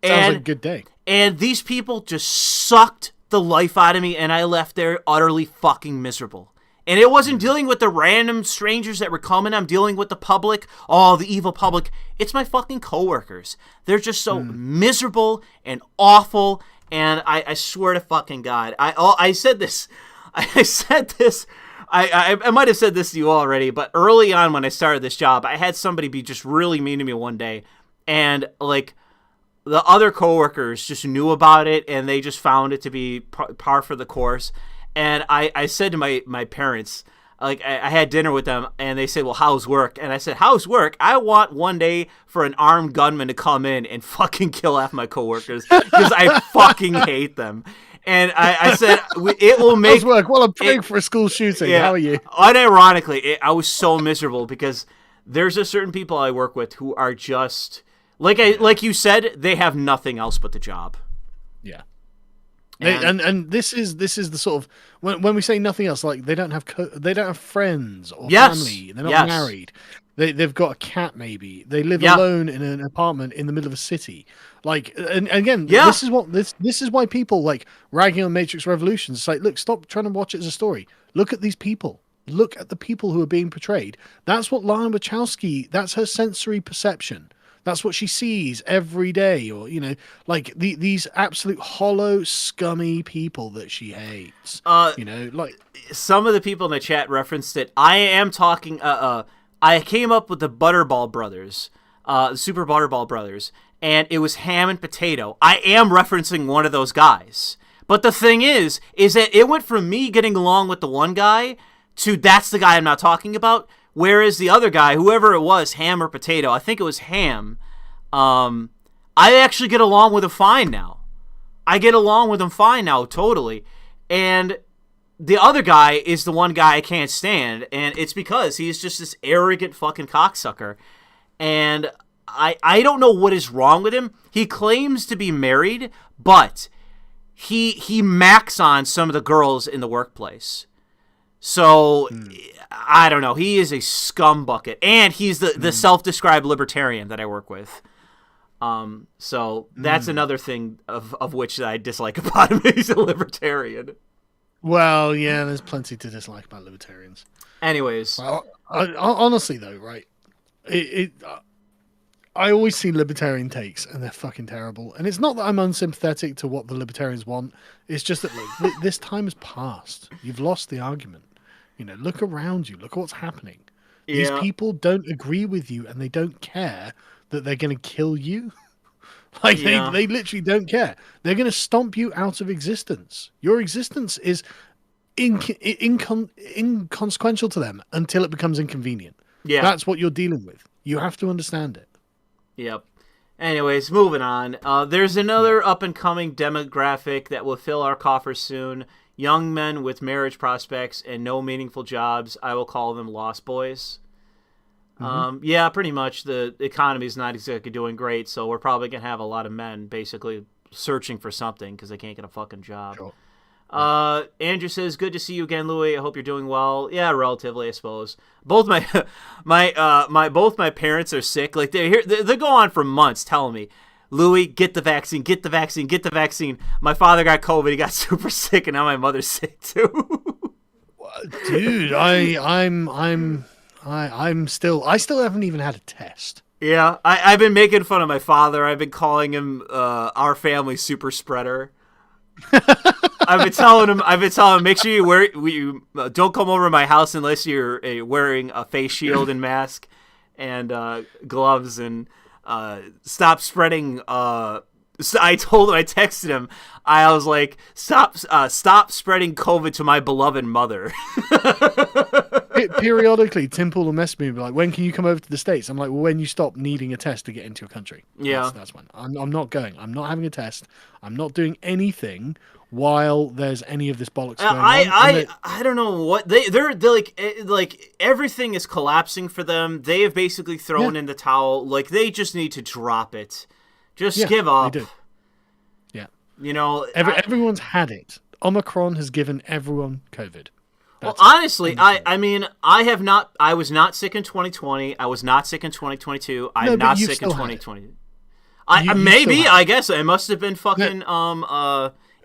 Sounds like a good day. And these people just sucked the life out of me, and I left there utterly fucking miserable. And it wasn't dealing with the random strangers that were coming. I'm dealing with the public, the evil public. It's my fucking coworkers. They're just so miserable and awful. And I swear to fucking God, I said this. I said this. I might have said this to you already, but early on when I started this job, I had somebody be just really mean to me one day. And, like, the other coworkers just knew about it, and they just found it to be par for the course. And I said to my parents, like, I had dinner with them, and they said, well, how's work? And I said, how's work? I want one day for an armed gunman to come in and fucking kill half my coworkers, because I fucking hate them. And I said, it will make... How's work? Well, I'm praying for a school shooting. Yeah, how are you? Unironically, I was so miserable, because there's a certain people I work with who are just... Like you said, they have nothing else but the job. Yeah. And this is the sort of when we say nothing else, like they don't have friends or family, they're not married, they've got a cat, maybe they live alone in an apartment in the middle of a city, like, and again, this is why people like ragging on Matrix Revolutions. It's like, look, stop trying to watch it as a story. Look at these people. Look at the people who are being portrayed. That's what Lana Wachowski. That's her sensory perception. That's what she sees every day, or, you know, like these absolute hollow, scummy people that she hates. You know, like some of the people in the chat referenced it. I am talking. I came up with the Butterball Brothers, the Super Butterball Brothers, and it was Ham and Potato. I am referencing one of those guys. But the thing is that it went from me getting along with the one guy to that's the guy I'm not talking about. Whereas the other guy, whoever it was, Ham or Potato, I think it was Ham, I actually get along with him fine now. I get along with him fine now, totally. And the other guy is the one guy I can't stand, and it's because he's just this arrogant fucking cocksucker. And I don't know what is wrong with him. He claims to be married, but he macks on some of the girls in the workplace. So, I don't know. He is a scumbucket. And he's the self-described libertarian that I work with. So, that's another thing of which I dislike about him. He's a libertarian. Well, yeah, there's plenty to dislike about libertarians. Anyways. Well, honestly, though, right? I always see libertarian takes, and they're fucking terrible. And it's not that I'm unsympathetic to what the libertarians want. It's just that, look, this time has passed. You've lost the argument. You know, look around you. Look at what's happening. Yeah. These people don't agree with you, and they don't care that they're going to kill you. Like, they literally don't care. They're going to stomp you out of existence. Your existence is inconsequential to them until it becomes inconvenient. Yeah. That's what you're dealing with. You have to understand it. Yep. Anyways, moving on. There's another up-and-coming demographic that will fill our coffers soon. Young men with marriage prospects and no meaningful jobs. I will call them lost boys. Yeah, pretty much. The economy is not exactly doing great, so we're probably going to have a lot of men basically searching for something because they can't get a fucking job. Sure. Andrew says, good to see you again, Louis. I hope you're doing well. Yeah, relatively, I suppose. Both my parents are sick. Like, they go on for months telling me, Louis, get the vaccine, get the vaccine, get the vaccine. My father got COVID, he got super sick, and now my mother's sick too. Dude, I still haven't even had a test. Yeah, I've been making fun of my father. I've been calling him our family super spreader. I've been telling him, make sure you don't come over to my house unless you're wearing a face shield and mask and gloves, and stop spreading So I texted him. I was like, stop spreading COVID to my beloved mother. Periodically, Tim Pool will mess me and be like, when can you come over to the States? I'm like, well, when you stop needing a test to get into your country. Yeah. That's when. I'm not going. I'm not having a test. I'm not doing anything while there's any of this bollocks going on. I don't know what they're like everything is collapsing for them. They have basically thrown in the towel. Like, they just need to drop it. Just give up. They do. Yeah. You know, everyone's had it. Omicron has given everyone COVID. Well, honestly, I mean, I was not sick in 2020. I was not sick in 2022. I'm not sick in 2020. I guess it must have been fucking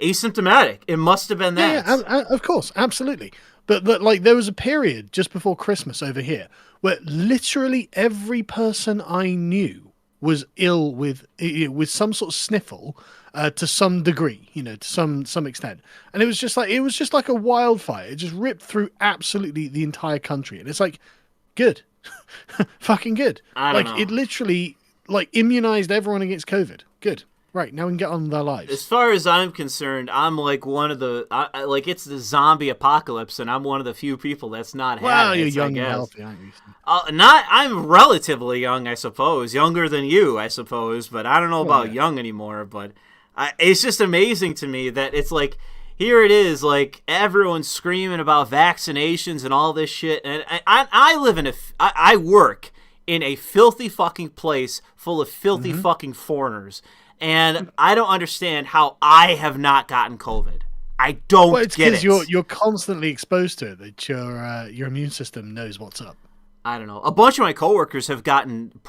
asymptomatic. It must have been that. Yeah, of course, absolutely. But like, there was a period just before Christmas over here where literally every person I knew was ill with some sort of sniffle, to some degree, to some extent, and it was just like a wildfire. It just ripped through absolutely the entire country, and it's like, good, fucking good. I don't know. It literally immunized everyone against COVID. Good. Right, now we can get on with our lives. As far as I'm concerned, I'm like one of the it's the zombie apocalypse, and I'm one of the few people that's not had it. Well, you're young and healthy, aren't you? I'm relatively young, I suppose, younger than you, I suppose, but I don't know about young anymore. But it's just amazing to me that it's like, here it is, like, everyone's screaming about vaccinations and all this shit, and I work in a filthy fucking place full of filthy fucking foreigners. And I don't understand how I have not gotten COVID. I don't get it. Because you're constantly exposed to it. That your immune system knows what's up. I don't know. A bunch of my coworkers have gotten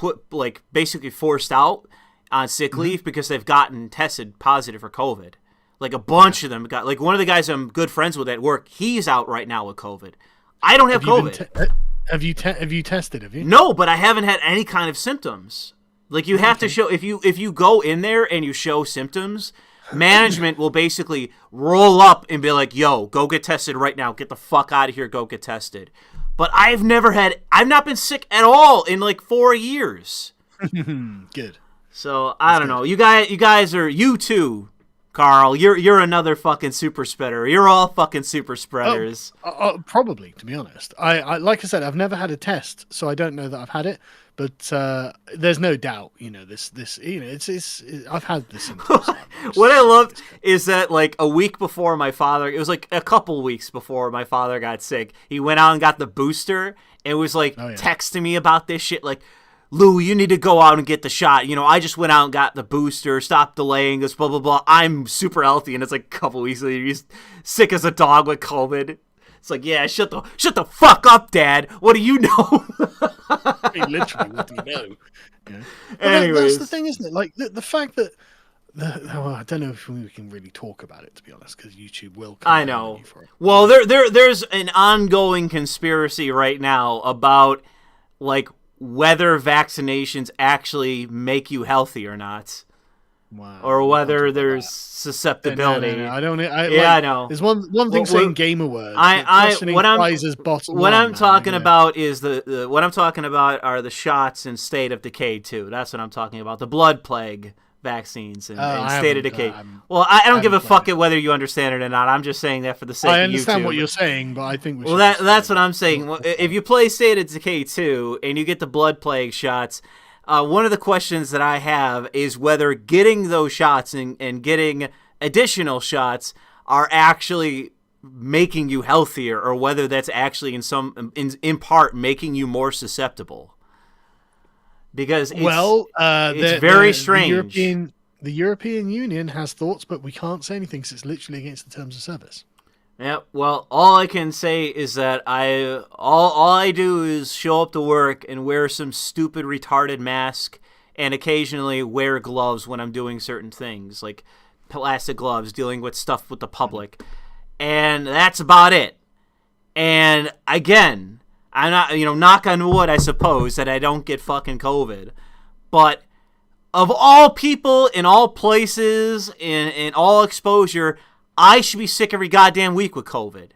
basically forced out on sick leave because they've gotten tested positive for COVID. Like, a bunch of them got. Like, one of the guys I'm good friends with at work, he's out right now with COVID. I don't have COVID. Have you tested? Have you? No, but I haven't had any kind of symptoms. Like, you have to show, if you go in there and you show symptoms, management will basically roll up and be like, yo, go get tested right now. Get the fuck out of here. Go get tested. But I've not been sick at all in like 4 years. Good. So, I don't know. You guys are, you too, Carl. You're another fucking super spreader. You're all fucking super spreaders. Probably, to be honest. I like I said, I've never had a test, so I don't know that I've had it. But there's no doubt, it's I've had this. What I loved is that, like, a week before my father, it was like a couple weeks before my father got sick, he went out and got the booster and was like texting me about this shit, like, Lou, you need to go out and get the shot. I just went out and got the booster. Stop delaying this, blah, blah, blah. I'm super healthy. And it's like a couple weeks later, he's sick as a dog with COVID. It's like, yeah, shut the fuck up, Dad. What do you know? I mean, literally, what do you know? Yeah. Anyways. That's the thing, isn't it? Like, the fact that... I don't know if we can really talk about it, to be honest, because YouTube will come. I know. Well, there's an ongoing conspiracy right now about, like, whether vaccinations actually make you healthy or not. Wow. Or whether there's susceptibility. No. I know. There's one thing saying gamer words. What I'm talking about is what I'm talking about are the shots in State of Decay 2. That's what I'm talking about. The blood plague vaccines and State of Decay. I don't give a fuck whether you understand it or not. I'm just saying that for the sake of YouTube. I understand what you're saying, but I think that's what I'm saying. If you play State of Decay 2 and you get the blood plague shots, one of the questions that I have is whether getting those shots and getting additional shots are actually making you healthier, or whether that's actually in part making you more susceptible. Because it's very strange. The European Union has thoughts, but we can't say anything because it's literally against the terms of service. Yeah, well, all I can say is that all I do is show up to work and wear some stupid retarded mask and occasionally wear gloves when I'm doing certain things, like plastic gloves, dealing with stuff with the public. And that's about it. And again, I'm not, knock on wood, I suppose, that I don't get fucking COVID. But of all people, in all places, in all exposure, I should be sick every goddamn week with COVID.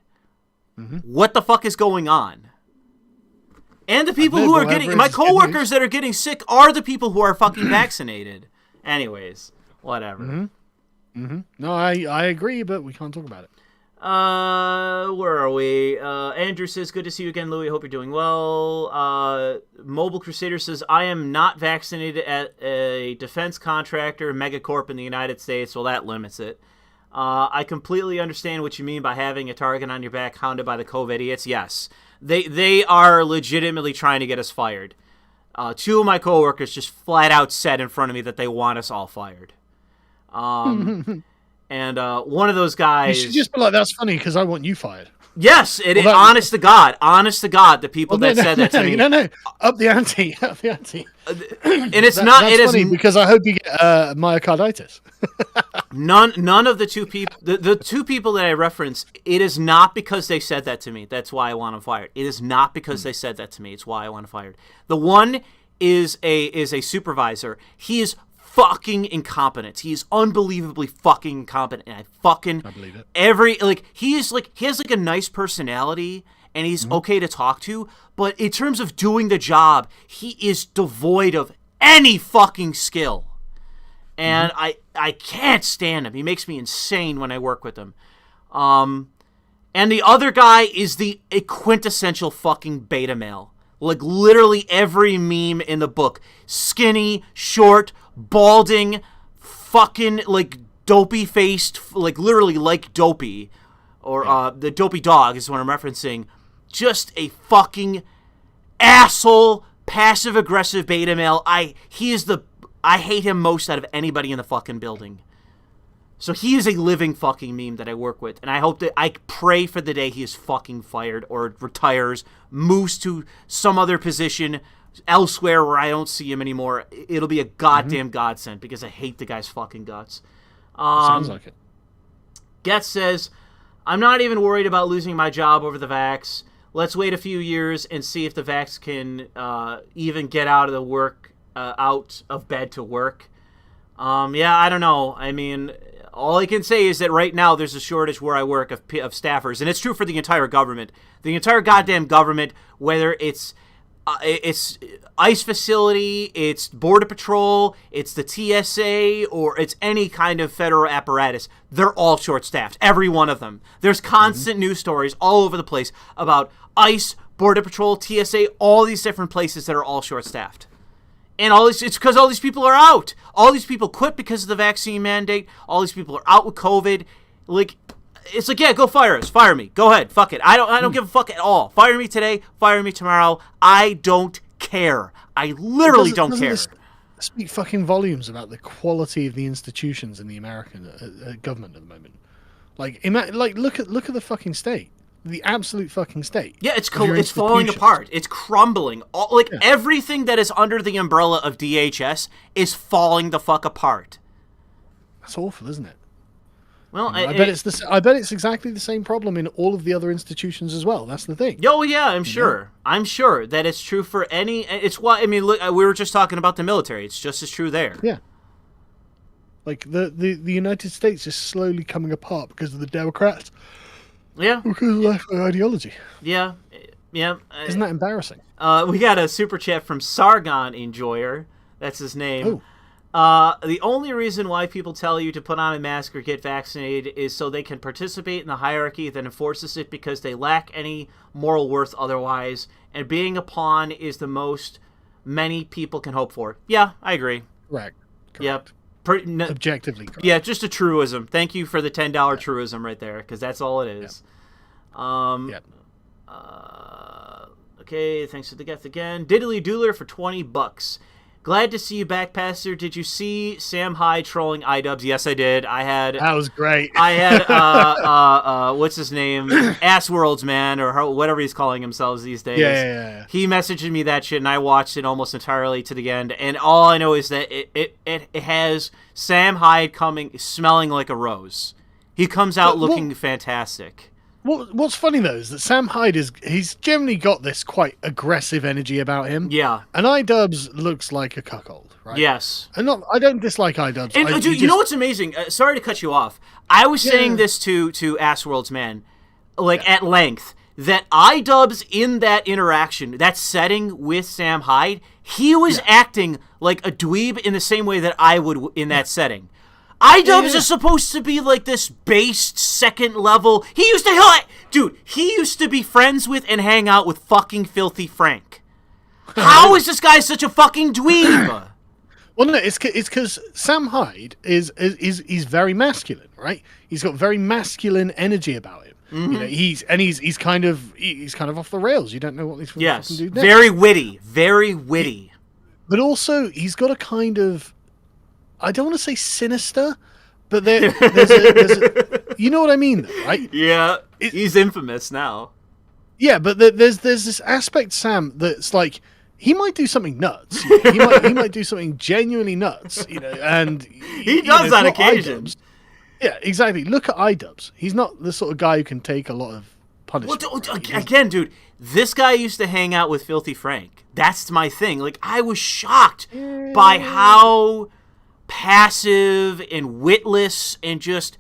Mm-hmm. What the fuck is going on? And the people who are getting... My coworkers that are getting sick are the people who are fucking vaccinated. Anyways. Whatever. No, I agree, but we can't talk about it. Where are we? Andrew says, good to see you again, Louis. Hope you're doing well. Mobile Crusader says, I am not vaccinated at a defense contractor, megacorp in the United States. Well, that limits it. I completely understand what you mean by having a target on your back hounded by the COVID idiots. Yes. They are legitimately trying to get us fired. Two of my coworkers just flat out said in front of me that they want us all fired. And one of those guys... You should just be like, that's funny because I want you fired. Yes, honest to God, the people said that to me. No, up the ante. And it's that's funny because I hope you get myocarditis. None of the two people, the two people that I reference, it is not because they said that to me. That's why I want them fired. It is not because they said that to me. It's why I want them fired. The one is a supervisor. He is fucking incompetent. He's unbelievably fucking incompetent, and I believe it. He has a nice personality, and he's okay to talk to, but in terms of doing the job, he is devoid of any fucking skill. And I can't stand him. He makes me insane when I work with him. And the other guy is the quintessential fucking beta male. Like, literally every meme in the book. Skinny, short, balding, fucking, like, dopey-faced, like, literally like Dopey. Or, the Dopey Dog is what I'm referencing. Just a fucking asshole, passive-aggressive beta male. I hate him most out of anybody in the fucking building. So he is a living fucking meme that I work with, and I pray for the day he is fucking fired or retires, moves to some other position elsewhere where I don't see him anymore. It'll be a goddamn godsend because I hate the guy's fucking guts. Sounds like it. Gettr says, I'm not even worried about losing my job over the vax. Let's wait a few years and see if the vax can even get out of bed to work. Yeah, I don't know. I mean, all I can say is that right now there's a shortage where I work of staffers, and it's true for the entire government. The entire goddamn government, whether it's ICE facility, it's Border Patrol, it's the TSA, or it's any kind of federal apparatus, they're all short-staffed. Every one of them. There's constant news stories all over the place about ICE, Border Patrol, TSA, all these different places that are all short-staffed. And it's because all these people are out. All these people quit because of the vaccine mandate. All these people are out with COVID. Like, it's like, yeah, go fire us. Fire me. Go ahead. Fuck it. I don't give a fuck at all. Fire me today. Fire me tomorrow. I don't care. I literally don't care. Speak fucking volumes about the quality of the institutions in the American government at the moment. Like, look at the fucking state. The absolute fucking state. Yeah, it's falling apart. It's crumbling. Everything that is under the umbrella of DHS is falling the fuck apart. That's awful, isn't it? Well, I bet it's exactly the same problem in all of the other institutions as well. That's the thing. Oh yeah, I'm sure. I'm sure that it's true for any. It's why, I mean, look, we were just talking about the military. It's just as true there. Yeah. Like the United States is slowly coming apart because of the Democrats. Yeah. Because of left-wing ideology. Yeah. Yeah. Isn't that embarrassing? We got a super chat from Sargon Enjoyer. That's his name. The only reason why people tell you to put on a mask or get vaccinated is so they can participate in the hierarchy that enforces it because they lack any moral worth otherwise, and being a pawn is the most many people can hope for. Yeah, I agree. Correct. Yep. Objectively correct. Yeah, just a truism. Thank you for the $10 truism right there, because that's all it is. Yep. Okay, thanks for the gift again. Diddly Dooler for $20. Glad to see you back, Pastor. Did you see Sam Hyde trolling iDubbbz? Yes, I did. That was great. I had what's his name? Assworlds Man, or whatever he's calling himself these days. Yeah. He messaged me that shit, and I watched it almost entirely to the end. And all I know is that it has Sam Hyde smelling like a rose. He comes out looking fantastic. What's funny though is that Sam Hyde he's generally got this quite aggressive energy about him. Yeah. And iDubbbz looks like a cuckold, right? Yes. And I don't dislike iDubbbz. And dude, you know what's amazing? Sorry to cut you off. I was saying this to Assworld's Man, at length, that iDubbbz in that interaction, that setting with Sam Hyde, he was acting like a dweeb in the same way that I would in that setting. iDubbbz is supposed to be like this based second level. He used to be friends with and hang out with fucking Filthy Frank. How is this guy such a fucking dweeb? Well, no, it's because Sam Hyde is very masculine, right? He's got very masculine energy about him. Mm-hmm. You know, he's kind of off the rails. You don't know what these fucking do next. Very witty. But also, he's got a kind of, I don't want to say sinister, but there's a you know what I mean, though, right? Yeah, he's infamous now. Yeah, but there's this aspect, Sam, that's like, he might do something nuts. You know? he might do something genuinely nuts, you know, and he does on occasion. Yeah, exactly. Look at iDubbbz. He's not the sort of guy who can take a lot of punishment. Well, again, dude, this guy used to hang out with Filthy Frank. That's my thing. Like, I was shocked by how passive and witless and just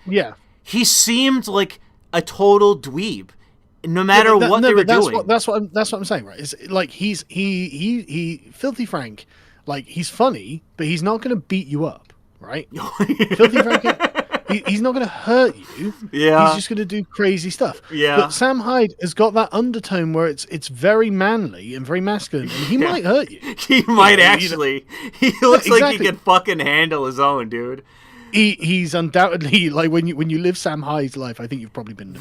he seemed like a total dweeb. No matter what they were doing. That's what I'm saying, right? It's like he Filthy Frank, like, he's funny, but he's not going to beat you up, right? Filthy Frank, he's not going to hurt you. Yeah, he's just going to do crazy stuff. Yeah, but Sam Hyde has got that undertone where it's very manly and very masculine, and he might hurt you. He might actually. He looks like he can fucking handle his own, dude. He's undoubtedly, like, when you live Sam Hyde's life, I think you've probably been.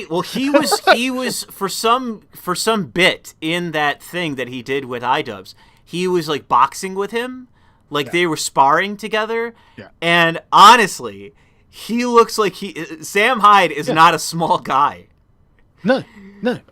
Well, he was for some bit in that thing that he did with iDubbbz. He was like boxing with him, like they were sparring together. Yeah. And honestly, he looks like Sam Hyde is not a small guy. No,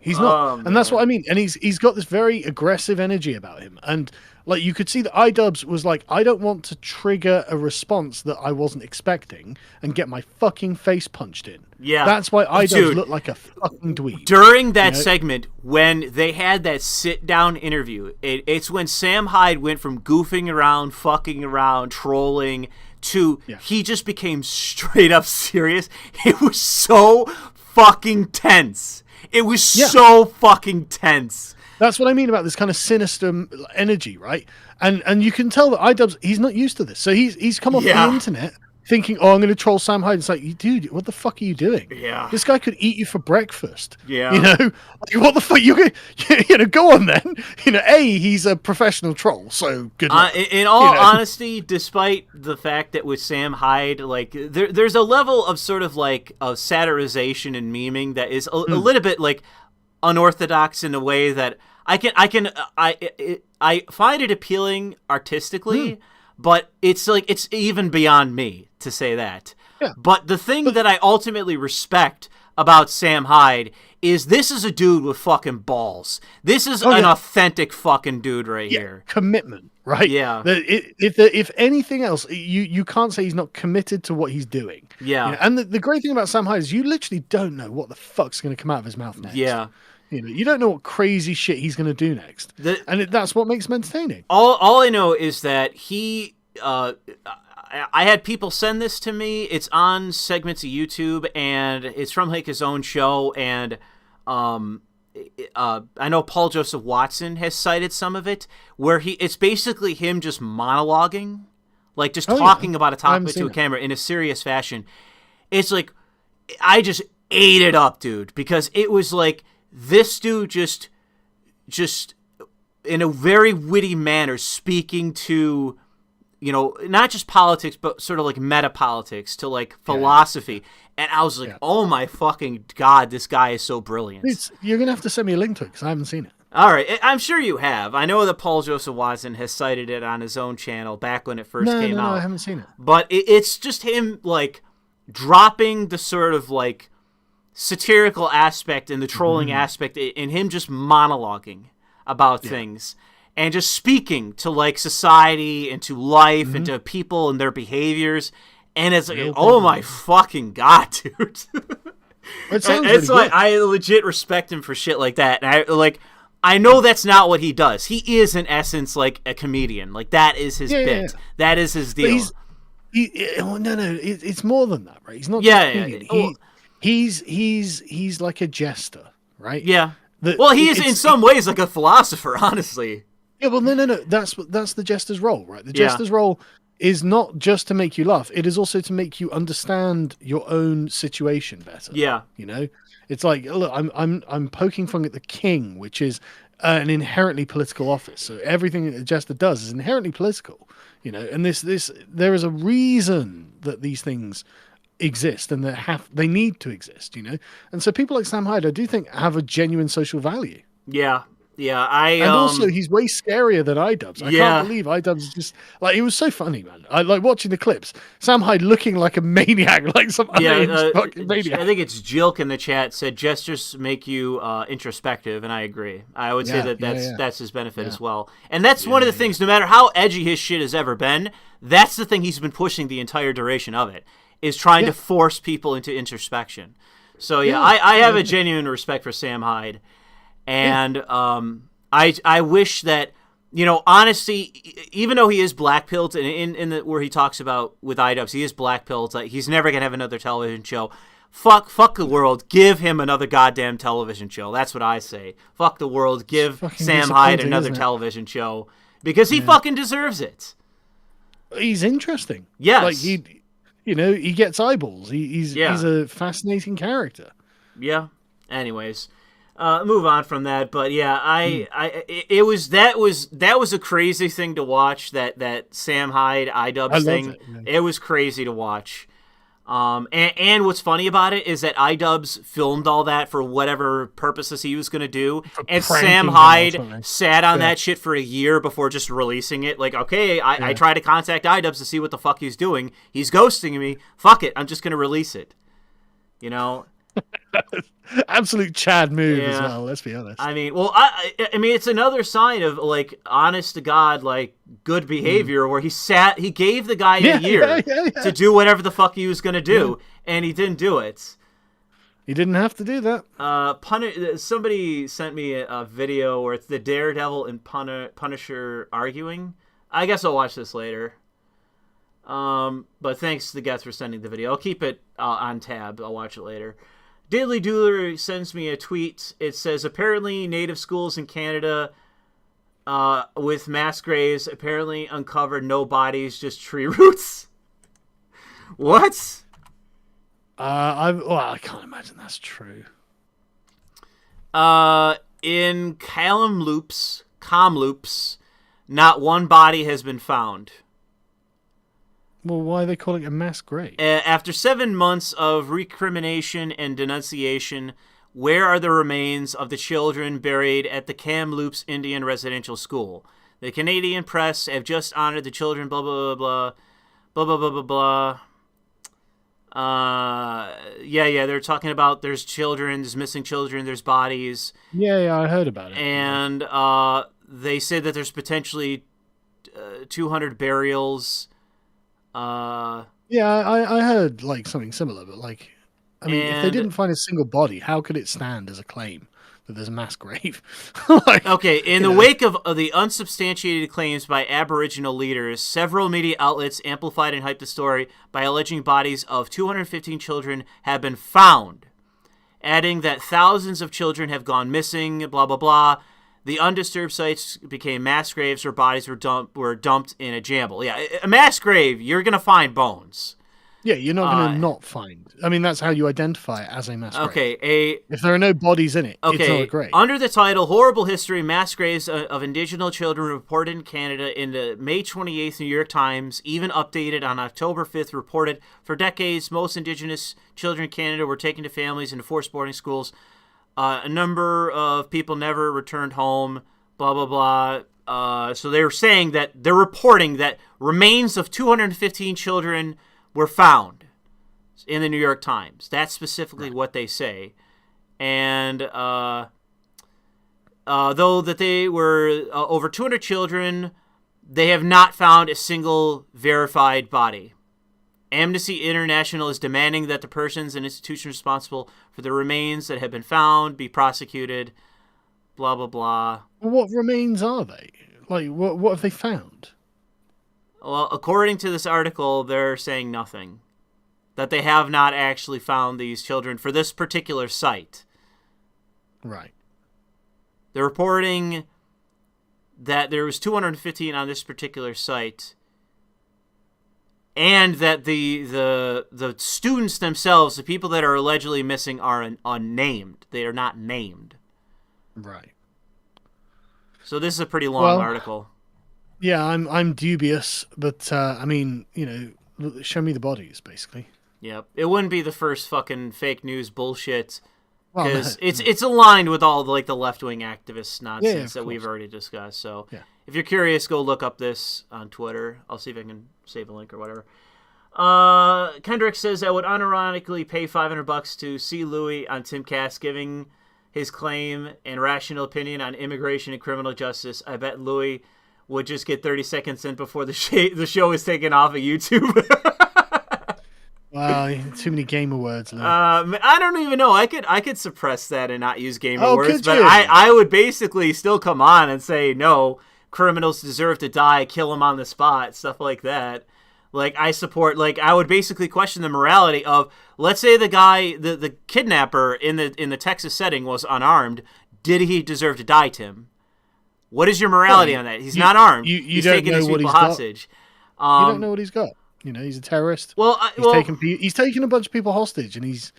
he's not, and that's what I mean. And he's got this very aggressive energy about him, and like, you could see that iDubbbz was like, I don't want to trigger a response that I wasn't expecting and get my fucking face punched in. Yeah, that's why iDubbbz looked like a fucking dweeb. During that segment, when they had that sit-down interview, it's when Sam Hyde went from goofing around, fucking around, trolling, to he just became straight up serious. It was so fucking tense. It was so fucking tense. That's what I mean about this kind of sinister energy, right? And you can tell that iDubbbz, he's not used to this. So he's come off the internet thinking, oh, I'm going to troll Sam Hyde. It's like, dude, what the fuck are you doing? Yeah. This guy could eat you for breakfast. Yeah. You know, like, what the fuck? You know, go on then. You know, he's a professional troll, so good luck. In all honesty, despite the fact that with Sam Hyde, like, there's a level of sort of like of satirization and memeing that is a little bit like unorthodox in a way that I find it appealing artistically, but it's like, it's even beyond me to say that. Yeah. But the thing that I ultimately respect about Sam Hyde is this is a dude with fucking balls. This is an authentic fucking dude right here. Commitment, right? Yeah. If anything else, you can't say he's not committed to what he's doing. Yeah. You know? And the great thing about Sam Hyde is you literally don't know what the fuck's going to come out of his mouth next. Yeah. You know, you don't know what crazy shit he's going to do next, and that's what makes him entertaining. All I know is that he, I had people send this to me. It's on segments of YouTube, and it's from like his own show. And I know Paul Joseph Watson has cited some of it, where it's basically him just monologuing, like just talking about a topic to a camera in a serious fashion. It's like, I just ate it up, dude, because it was like, this dude just in a very witty manner speaking to, you know, not just politics, but sort of like meta politics, to like philosophy. And I was like, oh my fucking God, this guy is so brilliant. You're going to have to send me a link to it because I haven't seen it. All right. I'm sure you have. I know that Paul Joseph Watson has cited it on his own channel back when it first came out. No, I haven't seen it. But it's just him like dropping the sort of like satirical aspect and the trolling aspect in him just monologuing about things and just speaking to like society and to life and to people and their behaviors. And it's like, oh my fucking God, dude. It's like, I legit respect him for shit like that. And I know that's not what he does. He is in essence like a comedian. Like, that is his bit. Yeah. That is his deal. It's more than that, right? He's not just a comedian. He's like a jester, right? Yeah. Well, he is in some ways like a philosopher, honestly. Yeah, well, no. That's the jester's role, right? The jester's role is not just to make you laugh. It is also to make you understand your own situation better. Yeah. You know, it's like, look, I'm poking fun at the king, which is an inherently political office. So everything that Jester does is inherently political. You know, and this there is a reason that these things exist and they need to exist. You know, and so people like Sam Hyde, I do think, have a genuine social value. Yeah. And also, he's way scarier than iDubbbz. I Yeah. can't believe iDubbbz is just like, he was so funny, man. I like watching the clips. Sam Hyde looking like a maniac, like some unhinged fucking maniac. I think it's Jilk in the chat said gestures make you introspective, and I agree. I would say that's his benefit as well. And that's one of the things, no matter how edgy his shit has ever been, that's the thing he's been pushing the entire duration of it, is trying to force people into introspection. So, I have a genuine respect for Sam Hyde. And I wish that, you know, honestly, even though he is black-pilled, and in the where he talks about with iDubbbz, he is black-pilled, like, he's never going to have another television show. Fuck the world. Give him another goddamn television show. That's what I say. Fuck the world. Give Sam Hyde another television show. Because he fucking deserves it. He's interesting. Yes. Like, he gets eyeballs. He's a fascinating character. Yeah. Anyways. Move on from that, but it was a crazy thing to watch, that Sam Hyde iDubbbz thing. It was crazy to watch. And what's funny about it is that iDubbbz filmed all that for whatever purposes he was going to do, and Sam Hyde sat on that shit for a year before just releasing it. Like, okay, I tried to contact iDubbbz to see what the fuck he's doing. He's ghosting me. Fuck it, I'm just going to release it. You know. Absolute Chad move as well, let's be honest. I mean, well, I mean, it's another sign of, like, honest to God, like, good behavior, where he gave the guy a year to do whatever the fuck he was going to do, and he didn't do it. He didn't have to do that. Somebody sent me a video where it's the Daredevil and Punisher arguing. I guess I'll watch this later. But thanks to Gettr for sending the video. I'll keep it on tab. I'll watch it later. Diddly Doodler sends me a tweet. It says, apparently native schools in Canada with mass graves apparently uncovered no bodies, just tree roots. What? I can't imagine that's true. In Kamloops, not one body has been found. Well, why are they calling it a mass grave? After 7 months of recrimination and denunciation, where are the remains of the children buried at the Kamloops Indian Residential School? The Canadian press have just honored the children, blah, blah, blah, blah, blah, blah, blah, blah. They're talking about there's children, there's missing children, there's bodies. Yeah, I heard about it. And they said that there's potentially 200 burials. I heard like something similar, but like, I mean, if they didn't find a single body, how could it stand as a claim that there's a mass grave? In the wake of the unsubstantiated claims by Aboriginal leaders, several media outlets amplified and hyped the story by alleging bodies of 215 children have been found, adding that thousands of children have gone missing, blah, blah, blah. The undisturbed sites became mass graves where bodies were dumped in a jumble. Yeah, a mass grave, you're going to find bones. Yeah, you're not going to not find. I mean, that's how you identify it as a mass grave. Okay, if there are no bodies in it, it's not a grave. Under the title Horrible History, Mass Graves of Indigenous Children Reported in Canada in the May 28th New York Times, even updated on October 5th, reported for decades most Indigenous children in Canada were taken to families into forced boarding schools. A number of people never returned home, blah, blah, blah. So they're saying that they're reporting that remains of 215 children were found in the New York Times. That's specifically what they say. And though that they were over 200 children, they have not found a single verified body. Amnesty International is demanding that the persons and institutions responsible for the remains that have been found be prosecuted, blah, blah, blah. Well, what remains are they? Like, what have they found? Well, according to this article, they're saying nothing. That they have not actually found these children for this particular site. Right. They're reporting that there was 215 on this particular site. and that the students themselves, the people that are allegedly missing, are unnamed. They are not named. Right. So this is a pretty long article. Yeah, I'm dubious, but I mean, show me the bodies, basically. Yep, it wouldn't be the first fucking fake news bullshit, because Well, it's aligned with all the left-wing activist nonsense that course. we've already discussed. So Yeah. if you're curious, go look up this on Twitter. I'll see if I can save a link or whatever. Kendrick says, I would unironically pay $500 to see Louis on Timcast giving his claim and rational opinion on immigration and criminal justice. I bet Louis would just get 30 seconds in before the show is taken off of YouTube. Wow, too many gamer words, Louis. I don't even know. I could suppress that and not use gamer words, could but you? I would basically still come on and say, no, criminals deserve to die, kill them on the spot, stuff like that. Like, I support, like, I would basically question the morality of, let's say the guy, the kidnapper in the Texas setting was unarmed. Did he deserve to die, Tim? What is your morality on that? He's not armed. You he's don't taking know these what people he's got. hostage. You don't know what he's got. He's a terrorist. Well, he's taking a bunch of people hostage, and he's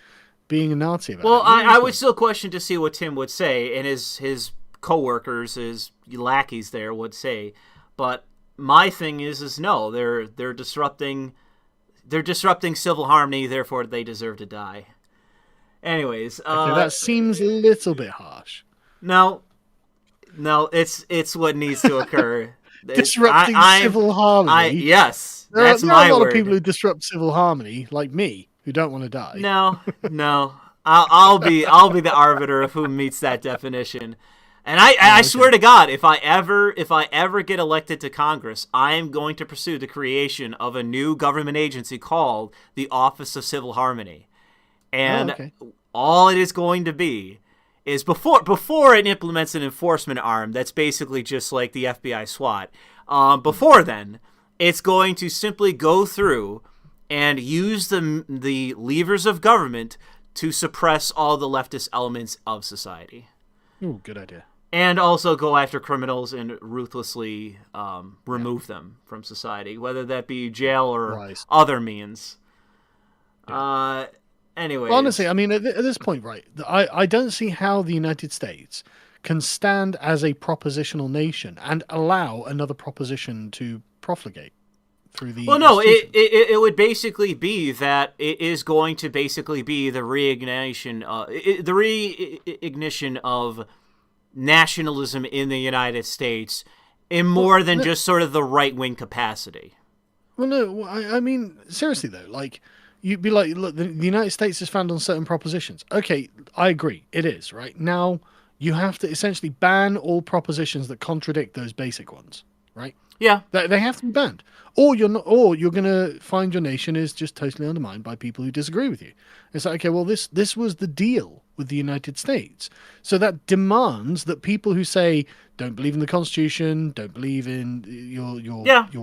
being a Nazi about it. Well, I would still question to see what Tim would say, and his co-workers, his lackeys there would say. But my thing is no, they're disrupting civil harmony, therefore they deserve to die. Anyways, okay, that seems a little bit harsh. No, it's what needs to occur. Disrupting civil harmony. Yes, that's my word. There are a lot of people who disrupt civil harmony, like me, who don't want to die. No. I'll be the arbiter of who meets that definition. And I swear to God, if I ever get elected to Congress, I am going to pursue the creation of a new government agency called the Office of Civil Harmony. And all it is going to be is before it implements an enforcement arm that's basically just like the FBI SWAT. Before then, it's going to simply go through and use the levers of government to suppress all the leftist elements of society. Ooh, good idea. And also go after criminals and ruthlessly remove them from society, whether that be jail or other means. Anyways. Well, honestly, I mean, at this point, right, I don't see how the United States can stand as a propositional nation and allow another proposition to profligate through the... Well, no, it would basically be that it is going to basically be the reignition of nationalism in the United States in more than just sort of the right-wing capacity. Well, no, I mean, seriously, though, like... You'd be like, look, the United States is founded on certain propositions. Okay, I agree. It is, right? Now, you have to essentially ban all propositions that contradict those basic ones, right? Yeah. They have to be banned. Or you're going to find your nation is just totally undermined by people who disagree with you. It's like, okay, well, this was the deal with the United States. So that demands that people who say, don't believe in the Constitution, don't believe in your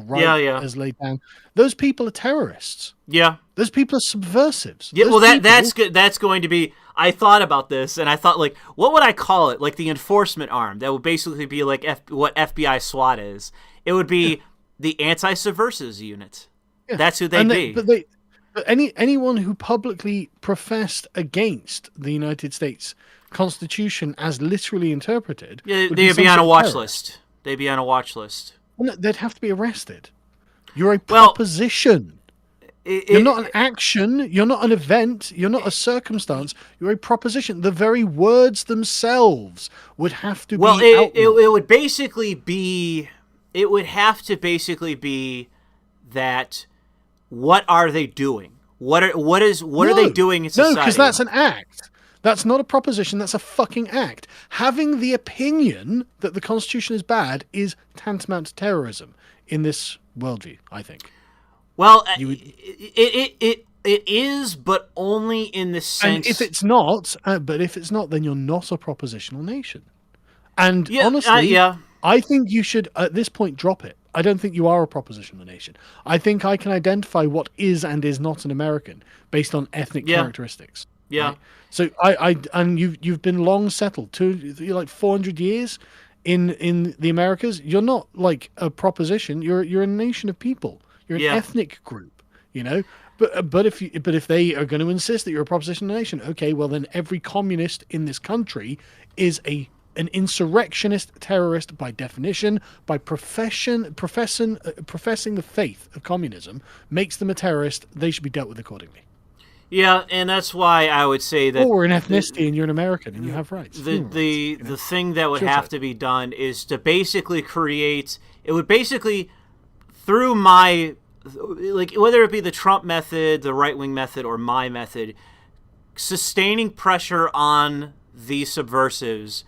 right as laid down, those people are terrorists. Yeah. Those people are subversives. Yeah, well, that's good. That's going to be... I thought about this, and I thought, like, what would I call it? Like the enforcement arm. That would basically be like what FBI SWAT is. It would be the anti-subversives unit. Yeah. That's who they'd be. But anyone who publicly professed against the United States Constitution as literally interpreted... Yeah, they'd be on a watch list. They'd be on a watch list. Well, no, they'd have to be arrested. You're a proposition. You're not an action. You're not an event. You're not a circumstance. You're a proposition. The very words themselves would have to be outlawed. It would basically be... It would have to basically be that... What are they doing? What are they doing in society? No, because that's an act. That's not a proposition. That's a fucking act. Having the opinion that the Constitution is bad is tantamount to terrorism in this worldview, I think. Well, it is, but only in the sense. And if it's not, then you're not a propositional nation. And honestly, I think you should at this point drop it. I don't think you are a propositional nation. I think I can identify what is and is not an American based on ethnic characteristics. Yeah. Right? So and you've been long settled. You're like 400 years in the Americas. You're not like a proposition. You're a nation of people. You're an ethnic group. you know. But if they are going to insist that you're a propositional nation, okay, well then every communist in this country is an insurrectionist terrorist by definition, by professing the faith of communism makes them a terrorist. They should be dealt with accordingly. Yeah, and that's why I would say that... Or an ethnicity and you're an American and you have rights. The thing that would have to be done is to basically create... It would basically, through my... Like, whether it be the Trump method, the right-wing method, or my method, sustaining pressure on these subversives